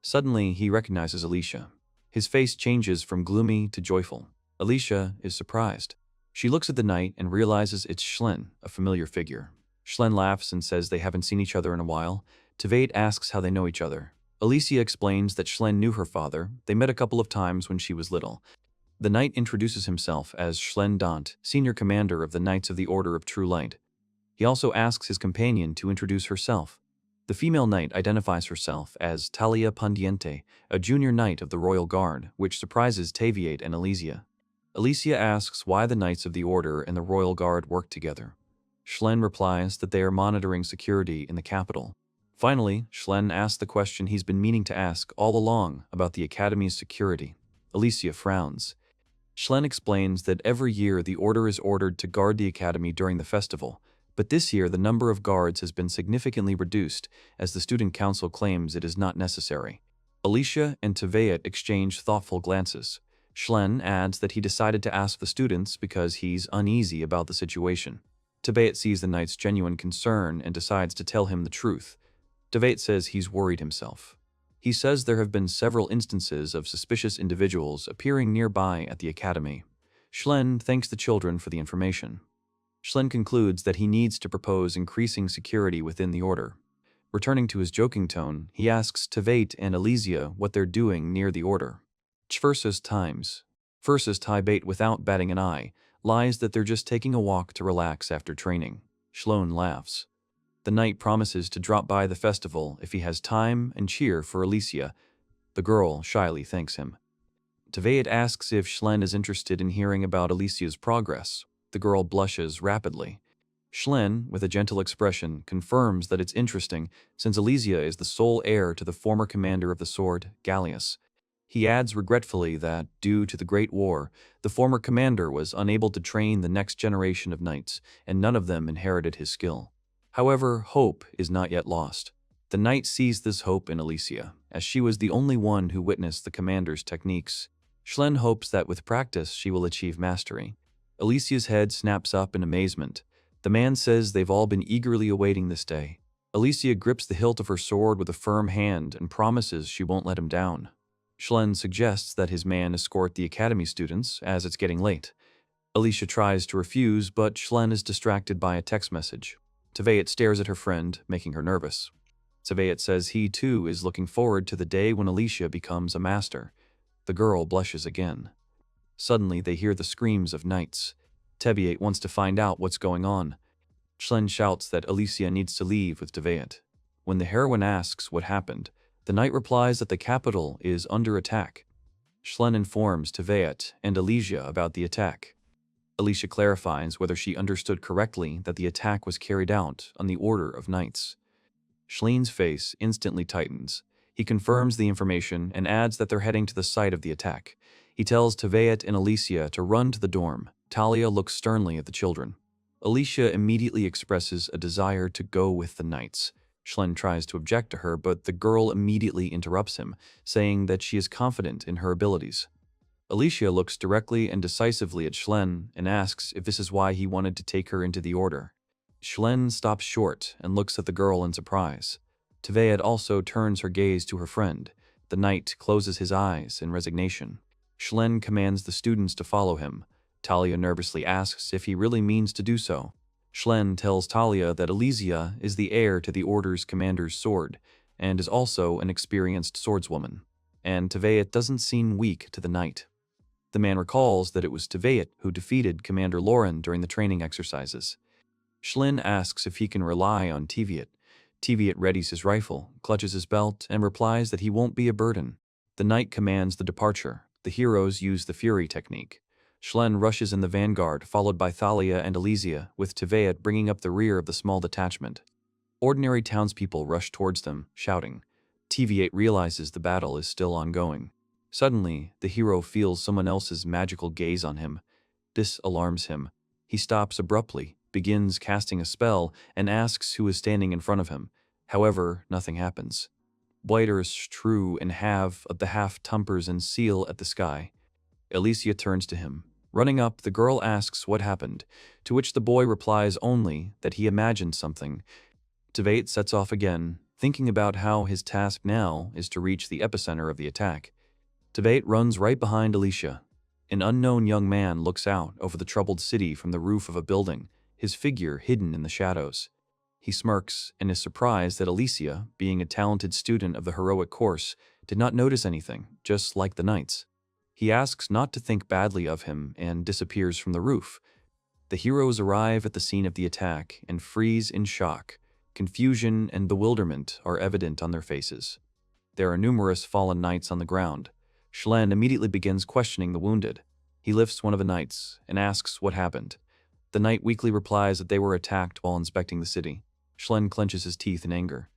Speaker 1: Suddenly, he recognizes Alicia. His face changes from gloomy to joyful. Alicia is surprised. She looks at the knight and realizes it's Schlen, a familiar figure. Schlen laughs and says they haven't seen each other in a while. Tveit asks how they know each other. Alicia explains that Schlen knew her father. They met a couple of times when she was little. The knight introduces himself as Schlen Dant, senior commander of the Knights of the Order of True Light. He also asks his companion to introduce herself. The female knight identifies herself as Talia Pundiente, a junior knight of the Royal Guard, which surprises Taviate and Elysia. Elysia asks why the Knights of the Order and the Royal Guard work together. Schlen replies that they are monitoring security in the capital. Finally, Schlen asks the question he's been meaning to ask all along about the Academy's security. Elysia frowns. Schlen explains that every year the Order is ordered to guard the Academy during the festival, but this year the number of guards has been significantly reduced as the Student Council claims it is not necessary. Elysia and Teveat exchange thoughtful glances. Schlen adds that he decided to ask the students because he's uneasy about the situation. Teveat sees the knight's genuine concern and decides to tell him the truth. Teveat says he's worried himself. He says there have been several instances of suspicious individuals appearing nearby at the academy. Schlen thanks the children for the information. Schlen concludes that he needs to propose increasing security within the order. Returning to his joking tone, he asks Teveat and Elysia what they're doing near the order. Versus Teveat, without batting an eye, lies that they're just taking a walk to relax after training. Schlen laughs. The knight promises to drop by the festival if he has time and cheer for Elysia. The girl shyly thanks him. Teveat asks if Schlen is interested in hearing about Elysia's progress. The girl blushes rapidly. Schlen, with a gentle expression, confirms that it's interesting since Elysia is the sole heir to the former commander of the sword, Gallius. He adds regretfully that, due to the Great War, the former commander was unable to train the next generation of knights, and none of them inherited his skill. However, hope is not yet lost. The knight sees this hope in Elysia, as she was the only one who witnessed the commander's techniques. Schlen hopes that with practice she will achieve mastery. Elysia's head snaps up in amazement. The man says they've all been eagerly awaiting this day. Elysia grips the hilt of her sword with a firm hand and promises she won't let him down. Schlen suggests that his man escort the academy students, as it's getting late. Elysia tries to refuse, but Schlen is distracted by a text message. Teveat stares at her friend, making her nervous. Teveat says he, too, is looking forward to the day when Elysia becomes a master. The girl blushes again. Suddenly, they hear the screams of knights. Teveat wants to find out what's going on. Schlen shouts that Elysia needs to leave with Teveat. When the heroine asks what happened, the knight replies that the capital is under attack. Schlen informs Teveat and Elysia about the attack. Elysia clarifies whether she understood correctly that the attack was carried out on the order of knights. Schlen's face instantly tightens. He confirms the information and adds that they're heading to the site of the attack. He tells Teveat and Elysia to run to the dorm. Talia looks sternly at the children. Elysia immediately expresses a desire to go with the knights. Schlen tries to object to her, but the girl immediately interrupts him, saying that she is confident in her abilities. Elysia looks directly and decisively at Schlen and asks if this is why he wanted to take her into the order. Schlen stops short and looks at the girl in surprise. Teveat also turns her gaze to her friend. The knight closes his eyes in resignation. Schlen commands the students to follow him. Talia nervously asks if he really means to do so. Schlen tells Talia that Elysia is the heir to the Order's commander's sword, and is also an experienced swordswoman, and Teveat doesn't seem weak to the knight. The man recalls that it was Teveat who defeated Commander Lauren during the training exercises. Schlen asks if he can rely on Teveat. Teveat readies his rifle, clutches his belt, and replies that he won't be a burden. The knight commands the departure. The heroes use the Fury technique. Schlen rushes in the vanguard, followed by Thalia and Elysia, with Teveat bringing up the rear of the small detachment. Ordinary townspeople rush towards them, shouting. Teveat realizes the battle is still ongoing. Suddenly, the hero feels someone else's magical gaze on him. This alarms him. He stops abruptly, begins casting a spell, and asks who is standing in front of him. However, nothing happens. Whiter strew and half of the half-tumpers and seal at the sky. Elysia turns to him. Running up, the girl asks what happened, to which the boy replies only that he imagined something. Teveat sets off again, thinking about how his task now is to reach the epicenter of the attack. Teveat runs right behind Elysia. An unknown young man looks out over the troubled city from the roof of a building, his figure hidden in the shadows. He smirks and is surprised that Elysia, being a talented student of the heroic course, did not notice anything, just like the knights. He asks not to think badly of him and disappears from the roof. The heroes arrive at the scene of the attack and freeze in shock. Confusion and bewilderment are evident on their faces. There are numerous fallen knights on the ground. Schlen immediately begins questioning the wounded. He lifts one of the knights and asks what happened. The knight weakly replies that they were attacked while inspecting the city. Schlen clenches his teeth in anger.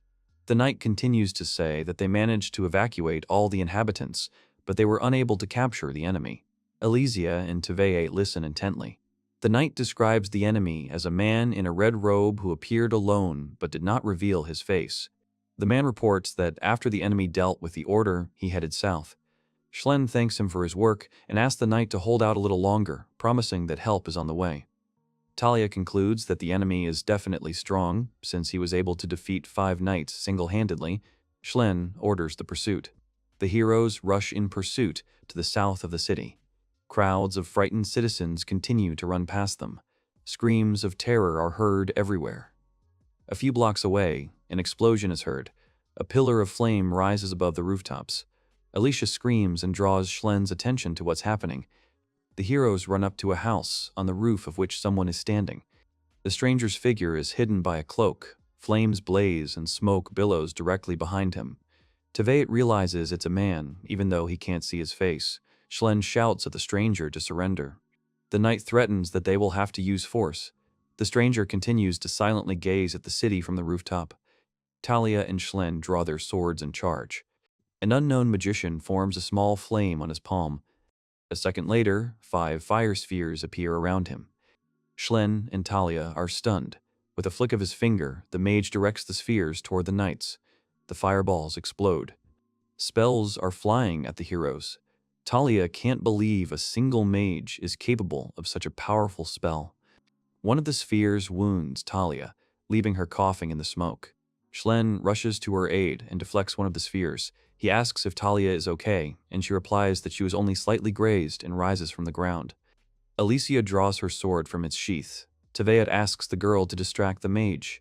Speaker 1: The knight continues to say that they managed to evacuate all the inhabitants, but they were unable to capture the enemy. Elysia and Tveit listen intently. The knight describes the enemy as a man in a red robe who appeared alone but did not reveal his face. The man reports that after the enemy dealt with the order, he headed south. Schlen thanks him for his work and asks the knight to hold out a little longer, promising that help is on the way. Talia concludes that the enemy is definitely strong, since he was able to defeat 5 knights single-handedly. Schlen orders the pursuit. The heroes rush in pursuit to the south of the city. Crowds of frightened citizens continue to run past them. Screams of terror are heard everywhere. A few blocks away, an explosion is heard. A pillar of flame rises above the rooftops. Alicia screams and draws Schlen's attention to what's happening. The heroes run up to a house on the roof of which someone is standing. The stranger's figure is hidden by a cloak. Flames blaze and smoke billows directly behind him. Tveit realizes it's a man, even though he can't see his face. Schlen shouts at the stranger to surrender. The knight threatens that they will have to use force. The stranger continues to silently gaze at the city from the rooftop. Talia and Schlen draw their swords and charge. An unknown magician forms a small flame on his palm. A second later, 5 fire spheres appear around him. Schlen and Talia are stunned. With a flick of his finger, the mage directs the spheres toward the knights. The fireballs explode. Spells are flying at the heroes. Talia can't believe a single mage is capable of such a powerful spell. One of the spheres wounds Talia, leaving her coughing in the smoke. Schlen rushes to her aid and deflects one of the spheres. He asks if Talia is okay, and she replies that she was only slightly grazed and rises from the ground. Elysia draws her sword from its sheath. Tveit asks the girl to distract the mage.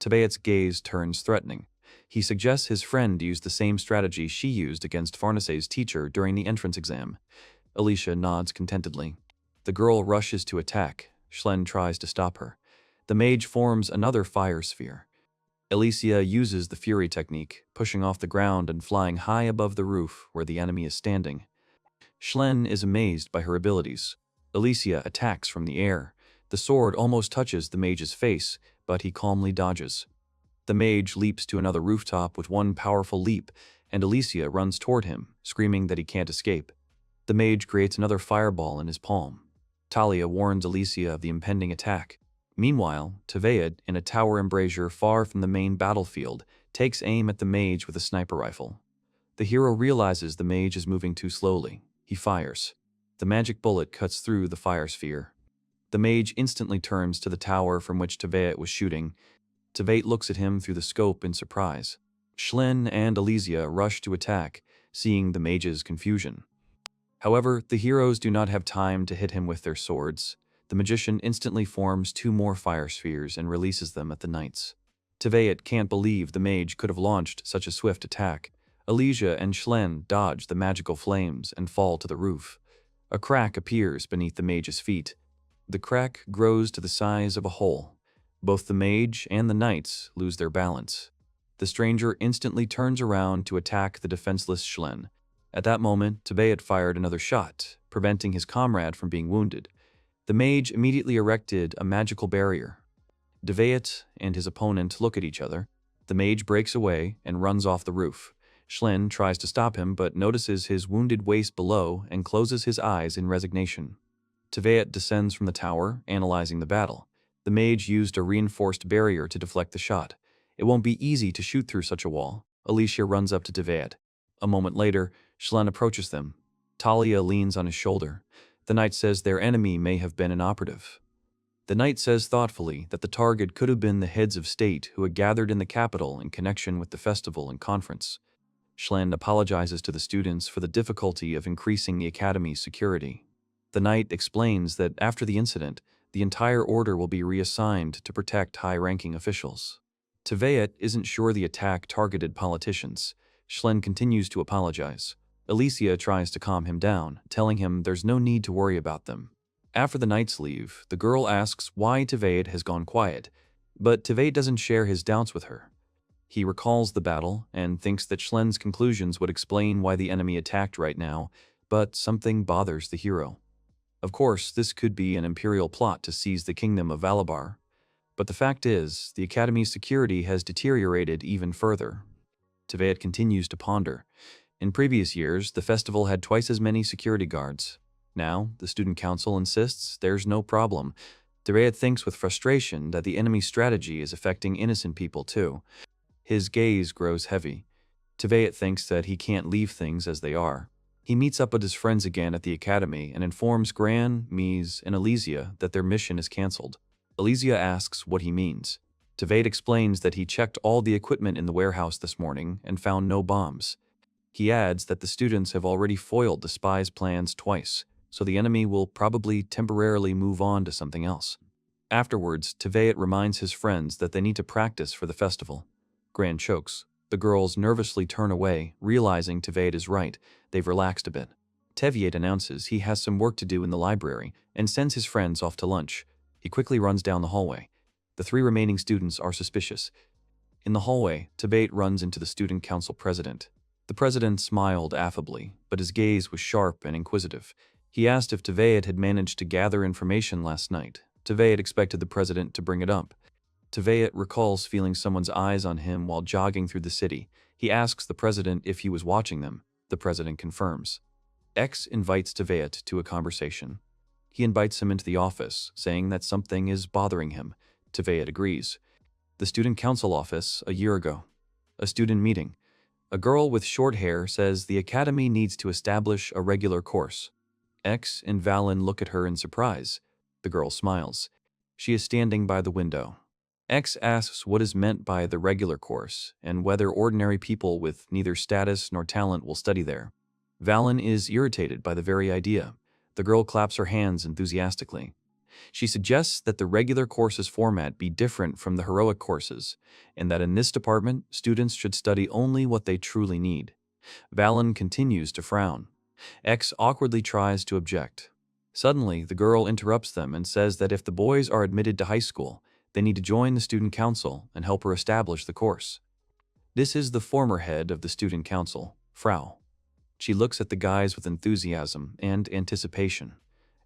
Speaker 1: Tveit's gaze turns threatening. He suggests his friend use the same strategy she used against Farnace's teacher during the entrance exam. Elysia nods contentedly. The girl rushes to attack. Schlen tries to stop her. The mage forms another fire sphere. Elysia uses the Fury technique, pushing off the ground and flying high above the roof where the enemy is standing. Schlen is amazed by her abilities. Elysia attacks from the air. The sword almost touches the mage's face, but he calmly dodges. The mage leaps to another rooftop with one powerful leap, and Elysia runs toward him, screaming that he can't escape. The mage creates another fireball in his palm. Talia warns Elysia of the impending attack. Meanwhile, Tveit, in a tower embrasure far from the main battlefield, takes aim at the mage with a sniper rifle. The hero realizes the mage is moving too slowly. He fires. The magic bullet cuts through the fire sphere. The mage instantly turns to the tower from which Tveit was shooting. Tveit looks at him through the scope in surprise. Schlen and Elysia rush to attack, seeing the mage's confusion. However, the heroes do not have time to hit him with their swords. The magician instantly forms 2 more fire spheres and releases them at the knights. Tveit can't believe the mage could have launched such a swift attack. Elysia and Schlen dodge the magical flames and fall to the roof. A crack appears beneath the mage's feet. The crack grows to the size of a hole. Both the mage and the knights lose their balance. The stranger instantly turns around to attack the defenseless Schlen. At that moment, Tveit fired another shot, preventing his comrade from being wounded. The mage immediately erected a magical barrier. Tveit and his opponent look at each other. The mage breaks away and runs off the roof. Schlen tries to stop him but notices his wounded waist below and closes his eyes in resignation. Tveit descends from the tower, analyzing the battle. The mage used a reinforced barrier to deflect the shot. It won't be easy to shoot through such a wall. Elysia runs up to Tveit. A moment later, Schlen approaches them. Talia leans on his shoulder. The knight says their enemy may have been an operative. The knight says thoughtfully that the target could have been the heads of state who had gathered in the capital in connection with the festival and conference. Schlen apologizes to the students for the difficulty of increasing the academy's security. The knight explains that after the incident, the entire order will be reassigned to protect high-ranking officials. Tveit isn't sure the attack targeted politicians. Schlen continues to apologize. Elysia tries to calm him down, telling him there's no need to worry about them. After the Knights leave, the girl asks why Teveid has gone quiet, but Teveid doesn't share his doubts with her. He recalls the battle and thinks that Schlen's conclusions would explain why the enemy attacked right now, but something bothers the hero. Of course, this could be an imperial plot to seize the kingdom of Valabar, but the fact is, the Academy's security has deteriorated even further. Teveid continues to ponder. In previous years, the festival had twice as many security guards. Now, the student council insists there's no problem. Teveid thinks with frustration that the enemy's strategy is affecting innocent people too. His gaze grows heavy. Teveid thinks that he can't leave things as they are. He meets up with his friends again at the academy and informs Gran, Mies, and Elysia that their mission is cancelled. Elysia asks what he means. Teveid explains that he checked all the equipment in the warehouse this morning and found no bombs. He adds that the students have already foiled the spies' plans twice, so the enemy will probably temporarily move on to something else. Afterwards, Teveid reminds his friends that they need to practice for the festival. Gran chokes. The girls nervously turn away, realizing Teveid is right. They've relaxed a bit. Teveid announces he has some work to do in the library and sends his friends off to lunch. He quickly runs down the hallway. The three remaining students are suspicious. In the hallway, Teveid runs into the student council president. The president smiled affably, but his gaze was sharp and inquisitive. He asked if Teveid had managed to gather information last night. Teveid expected the president to bring it up. Teveid recalls feeling someone's eyes on him while jogging through the city. He asks the president if he was watching them. The president confirms. X invites Teveid to a conversation. He invites him into the office, saying that something is bothering him. Teveid agrees. The student council office, a year ago. A student meeting. A girl with short hair says the academy needs to establish a regular course. X and Valen look at her in surprise. The girl smiles. She is standing by the window. X asks what is meant by the regular course and whether ordinary people with neither status nor talent will study there. Valen is irritated by the very idea. The girl claps her hands enthusiastically. She suggests that the regular courses format be different from the heroic courses, and that in this department, students should study only what they truly need. Valen continues to frown. X awkwardly tries to object. Suddenly, the girl interrupts them and says that if the boys are admitted to high school, they need to join the student council and help her establish the course. This is the former head of the student council, Frau. She looks at the guys with enthusiasm and anticipation.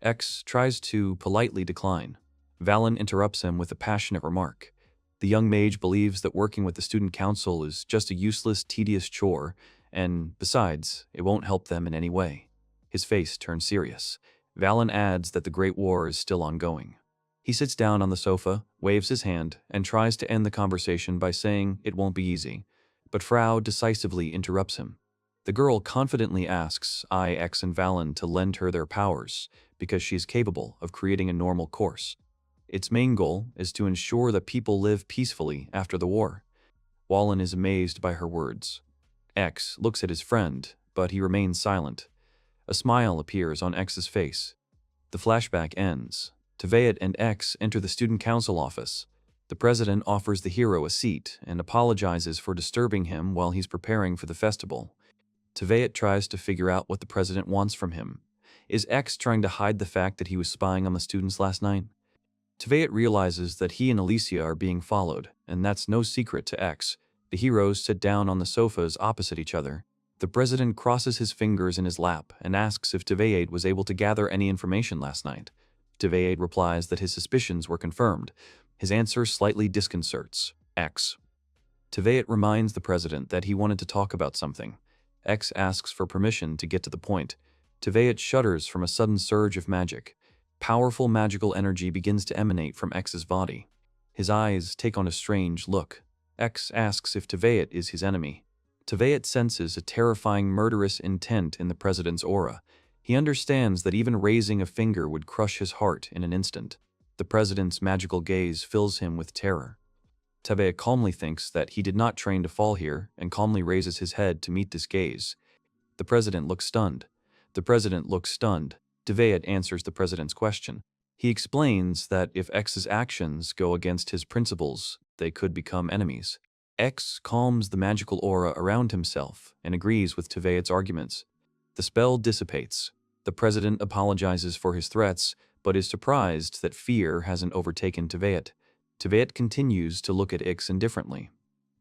Speaker 1: X tries to politely decline. Valen interrupts him with a passionate remark. The young mage believes that working with the student council is just a useless, tedious chore, and besides, it won't help them in any way. His face turns serious. Valen adds that the Great War is still ongoing. He sits down on the sofa, waves his hand, and tries to end the conversation by saying it won't be easy. But Frau decisively interrupts him. The girl confidently asks X and Valen to lend her their powers because she is capable of creating a normal course. Its main goal is to ensure that people live peacefully after the war. Wallen is amazed by her words. X looks at his friend, but he remains silent. A smile appears on X's face. The flashback ends. Teveid and X enter the student council office. The president offers the hero a seat and apologizes for disturbing him while he's preparing for the festival. Teveid tries to figure out what the president wants from him. Is X trying to hide the fact that he was spying on the students last night? Teveid realizes that he and Elysia are being followed, and that's no secret to X. The heroes sit down on the sofas opposite each other. The president crosses his fingers in his lap and asks if Teveid was able to gather any information last night. Teveid replies that his suspicions were confirmed. His answer slightly disconcerts X. Teveid reminds the president that he wanted to talk about something. X asks for permission to get to the point. Teveid shudders from a sudden surge of magic. Powerful magical energy begins to emanate from X's body. His eyes take on a strange look. X asks if Teveid is his enemy. Teveid senses a terrifying murderous intent in the president's aura. He understands that even raising a finger would crush his heart in an instant. The president's magical gaze fills him with terror. Teveid calmly thinks that he did not train to fall here and calmly raises his head to meet this gaze. The president looks stunned. Teveid answers the president's question. He explains that if X's actions go against his principles, they could become enemies. X calms the magical aura around himself and agrees with Teveid's arguments. The spell dissipates. The president apologizes for his threats, but is surprised that fear hasn't overtaken Teveat. Teveat continues to look at Ix indifferently.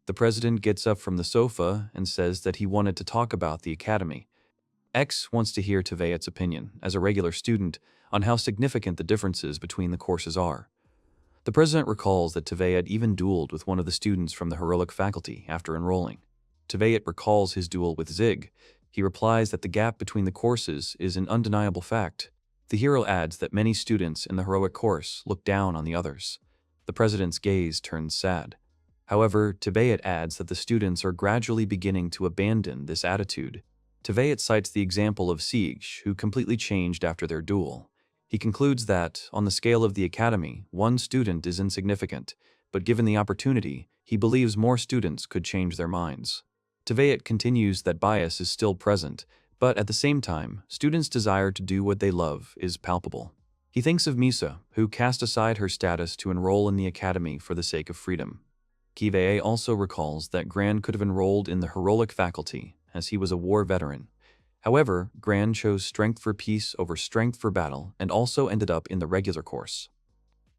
Speaker 1: The president gets up from the sofa and says that he wanted to talk about the academy. X wants to hear Teveat's opinion, as a regular student, on how significant the differences between the courses are. The president recalls that Teveat even dueled with one of the students from the heroic faculty after enrolling. Teveat recalls his duel with Zig. He replies that the gap between the courses is an undeniable fact. The hero adds that many students in the heroic course look down on the others. The president's gaze turns sad. However, Teveat adds that the students are gradually beginning to abandon this attitude. Teveat cites the example of Siege, who completely changed after their duel. He concludes that, on the scale of the academy, one student is insignificant, but given the opportunity, he believes more students could change their minds. Teveat continues that bias is still present, but at the same time, students' desire to do what they love is palpable. He thinks of Misa, who cast aside her status to enroll in the academy for the sake of freedom. Kage also recalls that Gran could have enrolled in the heroic faculty, as he was a war veteran. However, Gran chose strength for peace over strength for battle and also ended up in the regular course.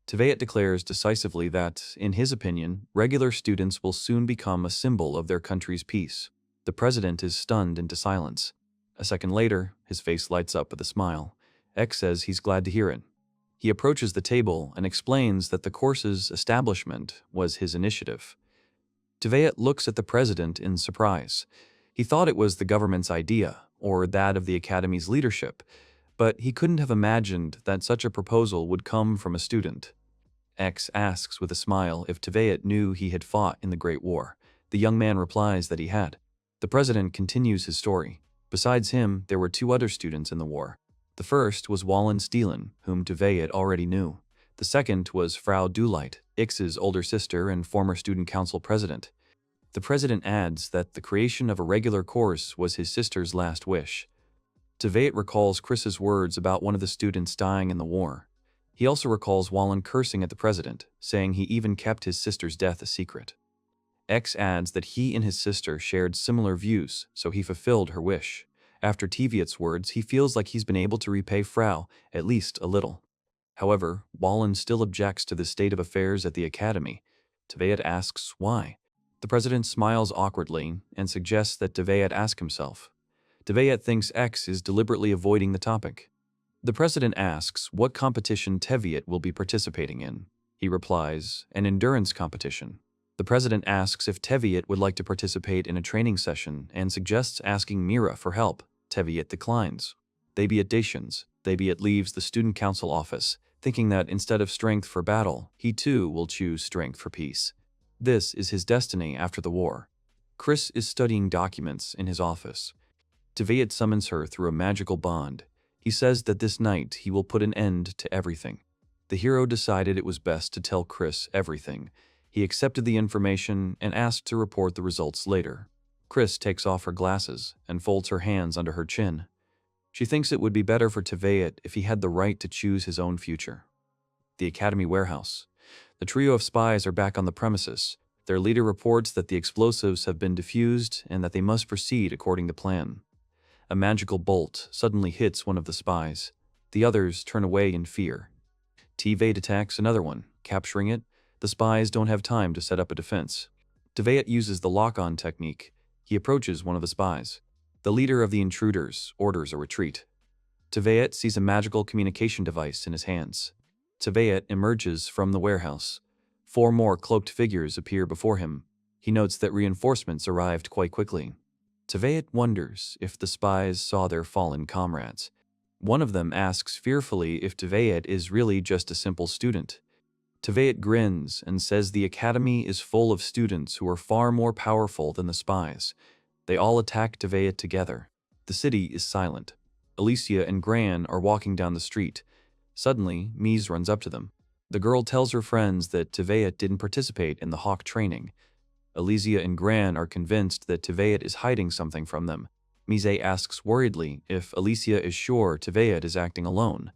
Speaker 1: Teveat declares decisively that, in his opinion, regular students will soon become a symbol of their country's peace. The president is stunned into silence. A second later, his face lights up with a smile. X says he's glad to hear it. He approaches the table and explains that the course's establishment was his initiative. Teveat looks at the president in surprise. He thought it was the government's idea, or that of the academy's leadership, but he couldn't have imagined that such a proposal would come from a student. X asks with a smile if Teveat knew he had fought in the Great War. The young man replies that he had. The president continues his story. Besides him, there were two other students in the war. The first was Wallen Steelen, whom Teveat already knew. The second was Frau Dulite, X's older sister and former student council president. The president adds that the creation of a regular course was his sister's last wish. Teveat recalls Chris's words about one of the students dying in the war. He also recalls Wallen cursing at the president, saying he even kept his sister's death a secret. X adds that he and his sister shared similar views, so he fulfilled her wish. After Teveat's words, he feels like he's been able to repay Frau, at least a little. However, Wallen still objects to the state of affairs at the academy. Teveat asks why. The president smiles awkwardly and suggests that Teveat ask himself. Teveat thinks X is deliberately avoiding the topic. The president asks what competition Teveat will be participating in. He replies, an endurance competition. The president asks if Teveat would like to participate in a training session and suggests asking Mira for help. Teveat declines. Teveat leaves the student council office, thinking that instead of strength for battle, he too will choose strength for peace. This is his destiny after the war. Chris is studying documents in his office. Teveat summons her through a magical bond. He says that this night he will put an end to everything. The hero decided it was best to tell Chris everything. He accepted the information and asked to report the results later. Chris takes off her glasses and folds her hands under her chin. She thinks it would be better for Teveat if he had the right to choose his own future. The Academy warehouse. The trio of spies are back on the premises. Their leader reports that the explosives have been defused and that they must proceed according to plan. A magical bolt suddenly hits one of the spies. The others turn away in fear. Teveat attacks another one, capturing it. The spies don't have time to set up a defense. Teveat uses the lock-on technique. He approaches one of the spies. The leader of the intruders orders a retreat. Teveat sees a magical communication device in his hands. Teveat emerges from the warehouse. 4 more cloaked figures appear before him. He notes that reinforcements arrived quite quickly. Teveat wonders if the spies saw their fallen comrades. One of them asks fearfully if Teveat is really just a simple student. Teveat grins and says the academy is full of students who are far more powerful than the spies. They all attack Teveat together. The city is silent. Alicia and Gran are walking down the street. Suddenly, Mies runs up to them. The girl tells her friends that Teveat didn't participate in the Hawk training. Alicia and Gran are convinced that Teveat is hiding something from them. Mise asks worriedly if Alicia is sure Teveat is acting alone.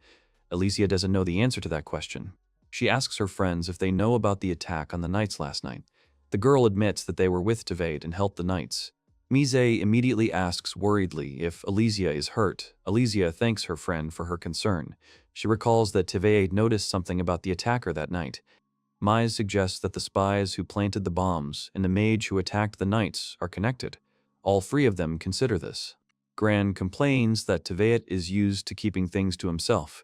Speaker 1: Alicia doesn't know the answer to that question. She asks her friends if they know about the attack on the knights last night. The girl admits that they were with Teveat and helped the knights. Mise immediately asks worriedly if Elysia is hurt. Elysia thanks her friend for her concern. She recalls that Tveit noticed something about the attacker that night. Mise suggests that the spies who planted the bombs and the mage who attacked the knights are connected. All three of them consider this. Gran complains that Tveit is used to keeping things to himself.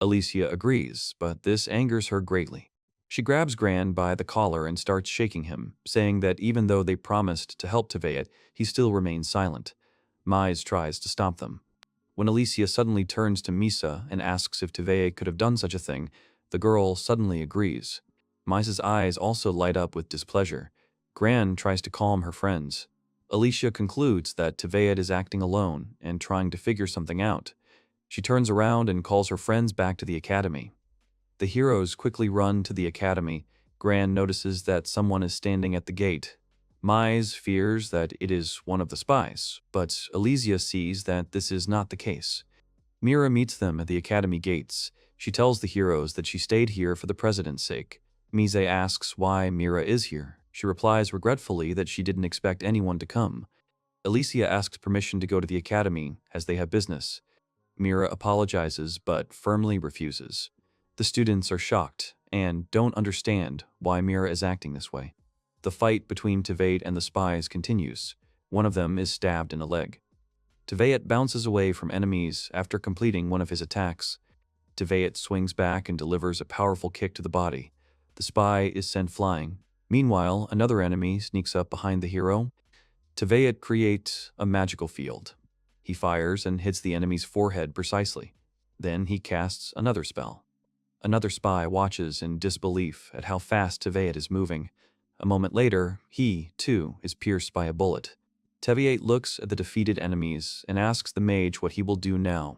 Speaker 1: Elysia agrees, but this angers her greatly. She grabs Gran by the collar and starts shaking him, saying that even though they promised to help Tveit, he still remains silent. Mise tries to stop them. When Elysia suddenly turns to Misa and asks if Tveit could have done such a thing, the girl suddenly agrees. Mise's eyes also light up with displeasure. Gran tries to calm her friends. Elysia concludes that Tveit is acting alone and trying to figure something out. She turns around and calls her friends back to the academy. The heroes quickly run to the academy. Gran notices that someone is standing at the gate. Mise fears that it is one of the spies, but Elysia sees that this is not the case. Mira meets them at the academy gates. She tells the heroes that she stayed here for the president's sake. Mise asks why Mira is here. She replies regretfully that she didn't expect anyone to come. Elysia asks permission to go to the academy as they have business. Mira apologizes but firmly refuses. The students are shocked and don't understand why Mira is acting this way. The fight between Tveit and the spies continues. One of them is stabbed in the leg. Tveit bounces away from enemies after completing one of his attacks. Tveit swings back and delivers a powerful kick to the body. The spy is sent flying. Meanwhile, another enemy sneaks up behind the hero. Tveit creates a magical field. He fires and hits the enemy's forehead precisely. Then he casts another spell. Another spy watches in disbelief at how fast Tveit is moving. A moment later, he, too, is pierced by a bullet. Tveit looks at the defeated enemies and asks the mage what he will do now.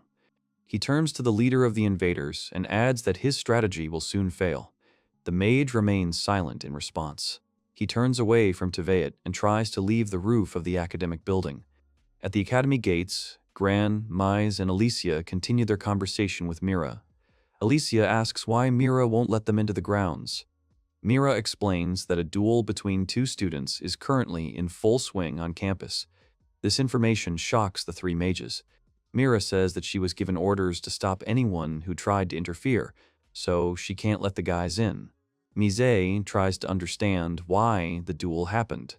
Speaker 1: He turns to the leader of the invaders and adds that his strategy will soon fail. The mage remains silent in response. He turns away from Tveit and tries to leave the roof of the academic building. At the academy gates, Gran, Mise, and Elysia continue their conversation with Mira. Elysia asks why Mira won't let them into the grounds. Mira explains that a duel between two students is currently in full swing on campus. This information shocks the three mages. Mira says that she was given orders to stop anyone who tried to interfere, so she can't let the guys in. Mise tries to understand why the duel happened.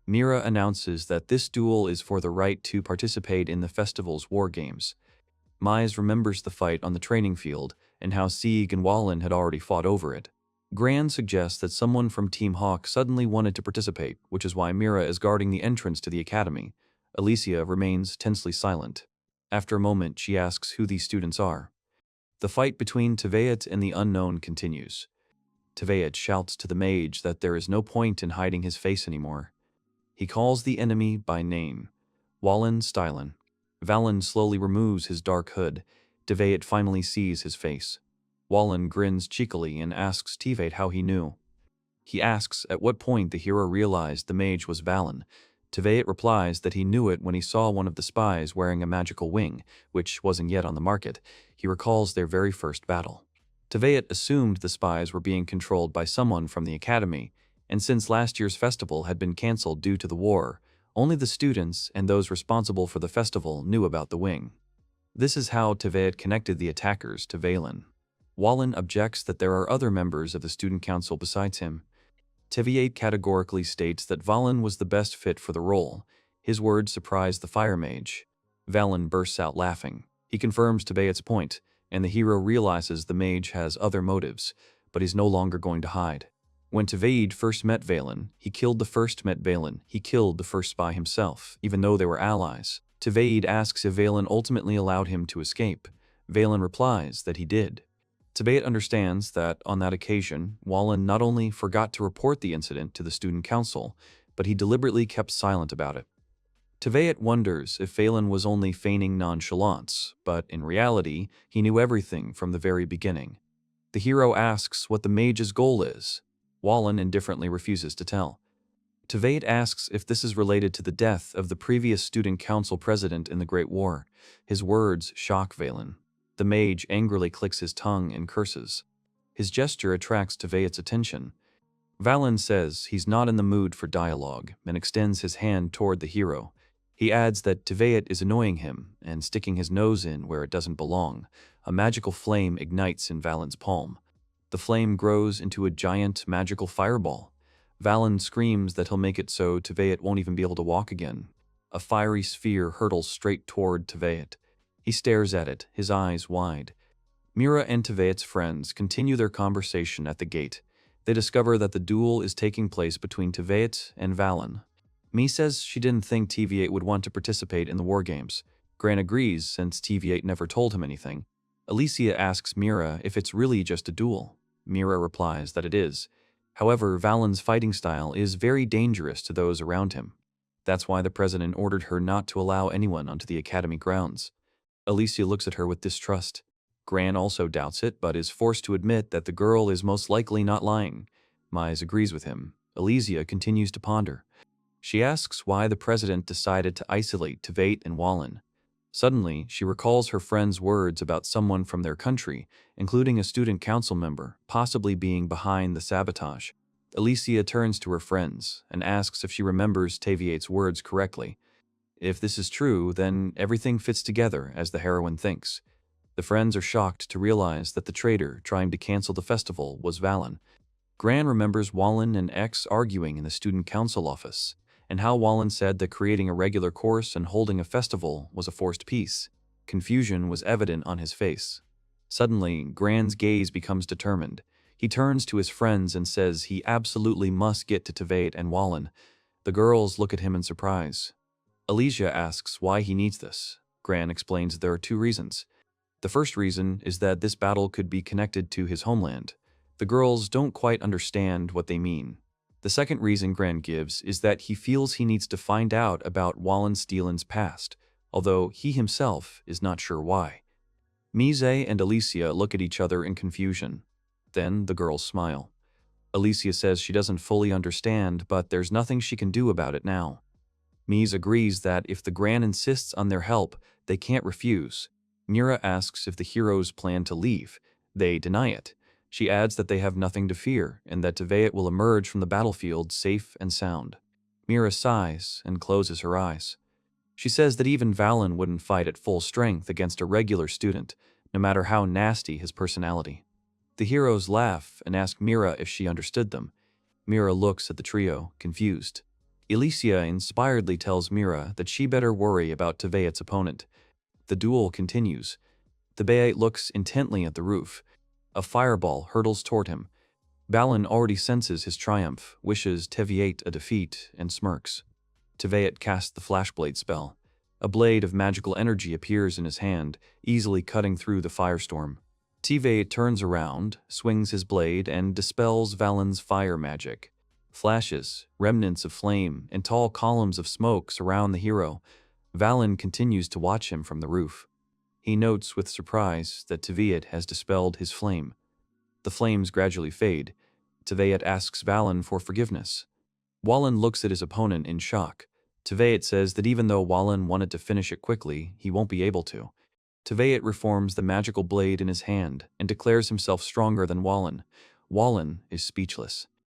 Speaker 1: Mira announces that this duel is for the right to participate in the festival's war games. Mise remembers the fight on the training field and how Sieg and Wallen had already fought over it. Gran suggests that someone from Team Hawk suddenly wanted to participate, which is why Mira is guarding the entrance to the academy. Elysia remains tensely silent. After a moment, she asks who these students are. The fight between Tveit and the unknown continues. Tveit shouts to the mage that there is no point in hiding his face anymore. He calls the enemy by name, Wallen Stylen. Valen slowly removes his dark hood. Tveit finally sees his face. Wallen grins cheekily and asks Tveit how he knew. He asks at what point the hero realized the mage was Valen. Tveit replies that he knew it when he saw one of the spies wearing a magical wing, which wasn't yet on the market. He recalls their very first battle. Tveit assumed the spies were being controlled by someone from the academy, and since last year's festival had been cancelled due to the war, only the students and those responsible for the festival knew about the wing. This is how Tveit connected the attackers to Valen. Wallen objects that there are other members of the student council besides him. Tveit categorically states that Valen was the best fit for the role. His words surprise the fire mage. Valen bursts out laughing. He confirms Tveit's point, and the hero realizes the mage has other motives, but he's no longer going to hide. When Tveit first met Valen, he killed the first met Valen. He killed the first spy himself, even though they were allies. Tveit asks if Valen ultimately allowed him to escape. Valen replies that he did. Tveit understands that, on that occasion, Wallen not only forgot to report the incident to the student council, but he deliberately kept silent about it. Tveit wonders if Valen was only feigning nonchalance, but in reality, he knew everything from the very beginning. The hero asks what the mage's goal is. Wallen indifferently refuses to tell. Tveit asks if this is related to the death of the previous student council president in the Great War. His words shock Valen. The mage angrily clicks his tongue and curses. His gesture attracts Tveit's attention. Valen says he's not in the mood for dialogue and extends his hand toward the hero. He adds that Teveet is annoying him and sticking his nose in where it doesn't belong. A magical flame ignites in Valen's palm. The flame grows into a giant magical fireball. Valen screams that he'll make it so Teveet won't even be able to walk again. A fiery sphere hurtles straight toward Teveet. He stares at it, his eyes wide. Mira and Teveet's friends continue their conversation at the gate. They discover that the duel is taking place between Teveet and Valen. Mi says she didn't think TV8 would want to participate in the war games. Gran agrees since TV8 never told him anything. Alicia asks Mira if it's really just a duel. Mira replies that it is. However, Valen's fighting style is very dangerous to those around him. That's why the president ordered her not to allow anyone onto the academy grounds. Alicia looks at her with distrust. Gran also doubts it, but is forced to admit that the girl is most likely not lying. Mize agrees with him. Alicia continues to ponder. She asks why the president decided to isolate Teveet and Wallen. Suddenly, she recalls her friend's words about someone from their country, including a student council member, possibly being behind the sabotage. Alicia turns to her friends and asks if she remembers Teveet's words correctly. If this is true, then everything fits together as the heroine thinks. The friends are shocked to realize that the traitor trying to cancel the festival was Valen. Gran remembers Wallen and X arguing in the student council office, and how Wallen said that creating a regular course and holding a festival was a forced peace. Confusion was evident on his face. Suddenly, Gran's gaze becomes determined. He turns to his friends and says he absolutely must get to Teveet and Wallen. The girls look at him in surprise. Alicia asks why he needs this. Gran explains there are two reasons. The first reason is that this battle could be connected to his homeland. The girls don't quite understand what they mean. The second reason Gran gives is that he feels he needs to find out about Wallenstielen's past, although he himself is not sure why. Mise and Alicia look at each other in confusion. Then the girls smile. Alicia says she doesn't fully understand, but there's nothing she can do about it now. Mise agrees that if the Gran insists on their help, they can't refuse. Mira asks if the heroes plan to leave. They deny it. She adds that they have nothing to fear and that Teveet will emerge from the battlefield safe and sound. Mira sighs and closes her eyes. She says that even Valen wouldn't fight at full strength against a regular student, no matter how nasty his personality. The heroes laugh and ask Mira if she understood them. Mira looks at the trio, confused. Alicia inspiredly tells Mira that she better worry about Teveet's opponent. The duel continues. Teveet looks intently at the roof. A fireball hurtles toward him. Valen already senses his triumph, wishes Teveet a defeat, and smirks. Teveet casts the flashblade spell. A blade of magical energy appears in his hand, easily cutting through the firestorm. Teveet turns around, swings his blade, and dispels Valen's fire magic. Flashes, remnants of flame, and tall columns of smoke surround the hero. Valen continues to watch him from the roof. He notes with surprise that Teveet has dispelled his flame. The flames gradually fade. Teveet asks Valen for forgiveness. Wallen looks at his opponent in shock. Teveet says that even though Wallen wanted to finish it quickly, he won't be able to. Teveet reforms the magical blade in his hand and declares himself stronger than Wallen. Wallen is speechless.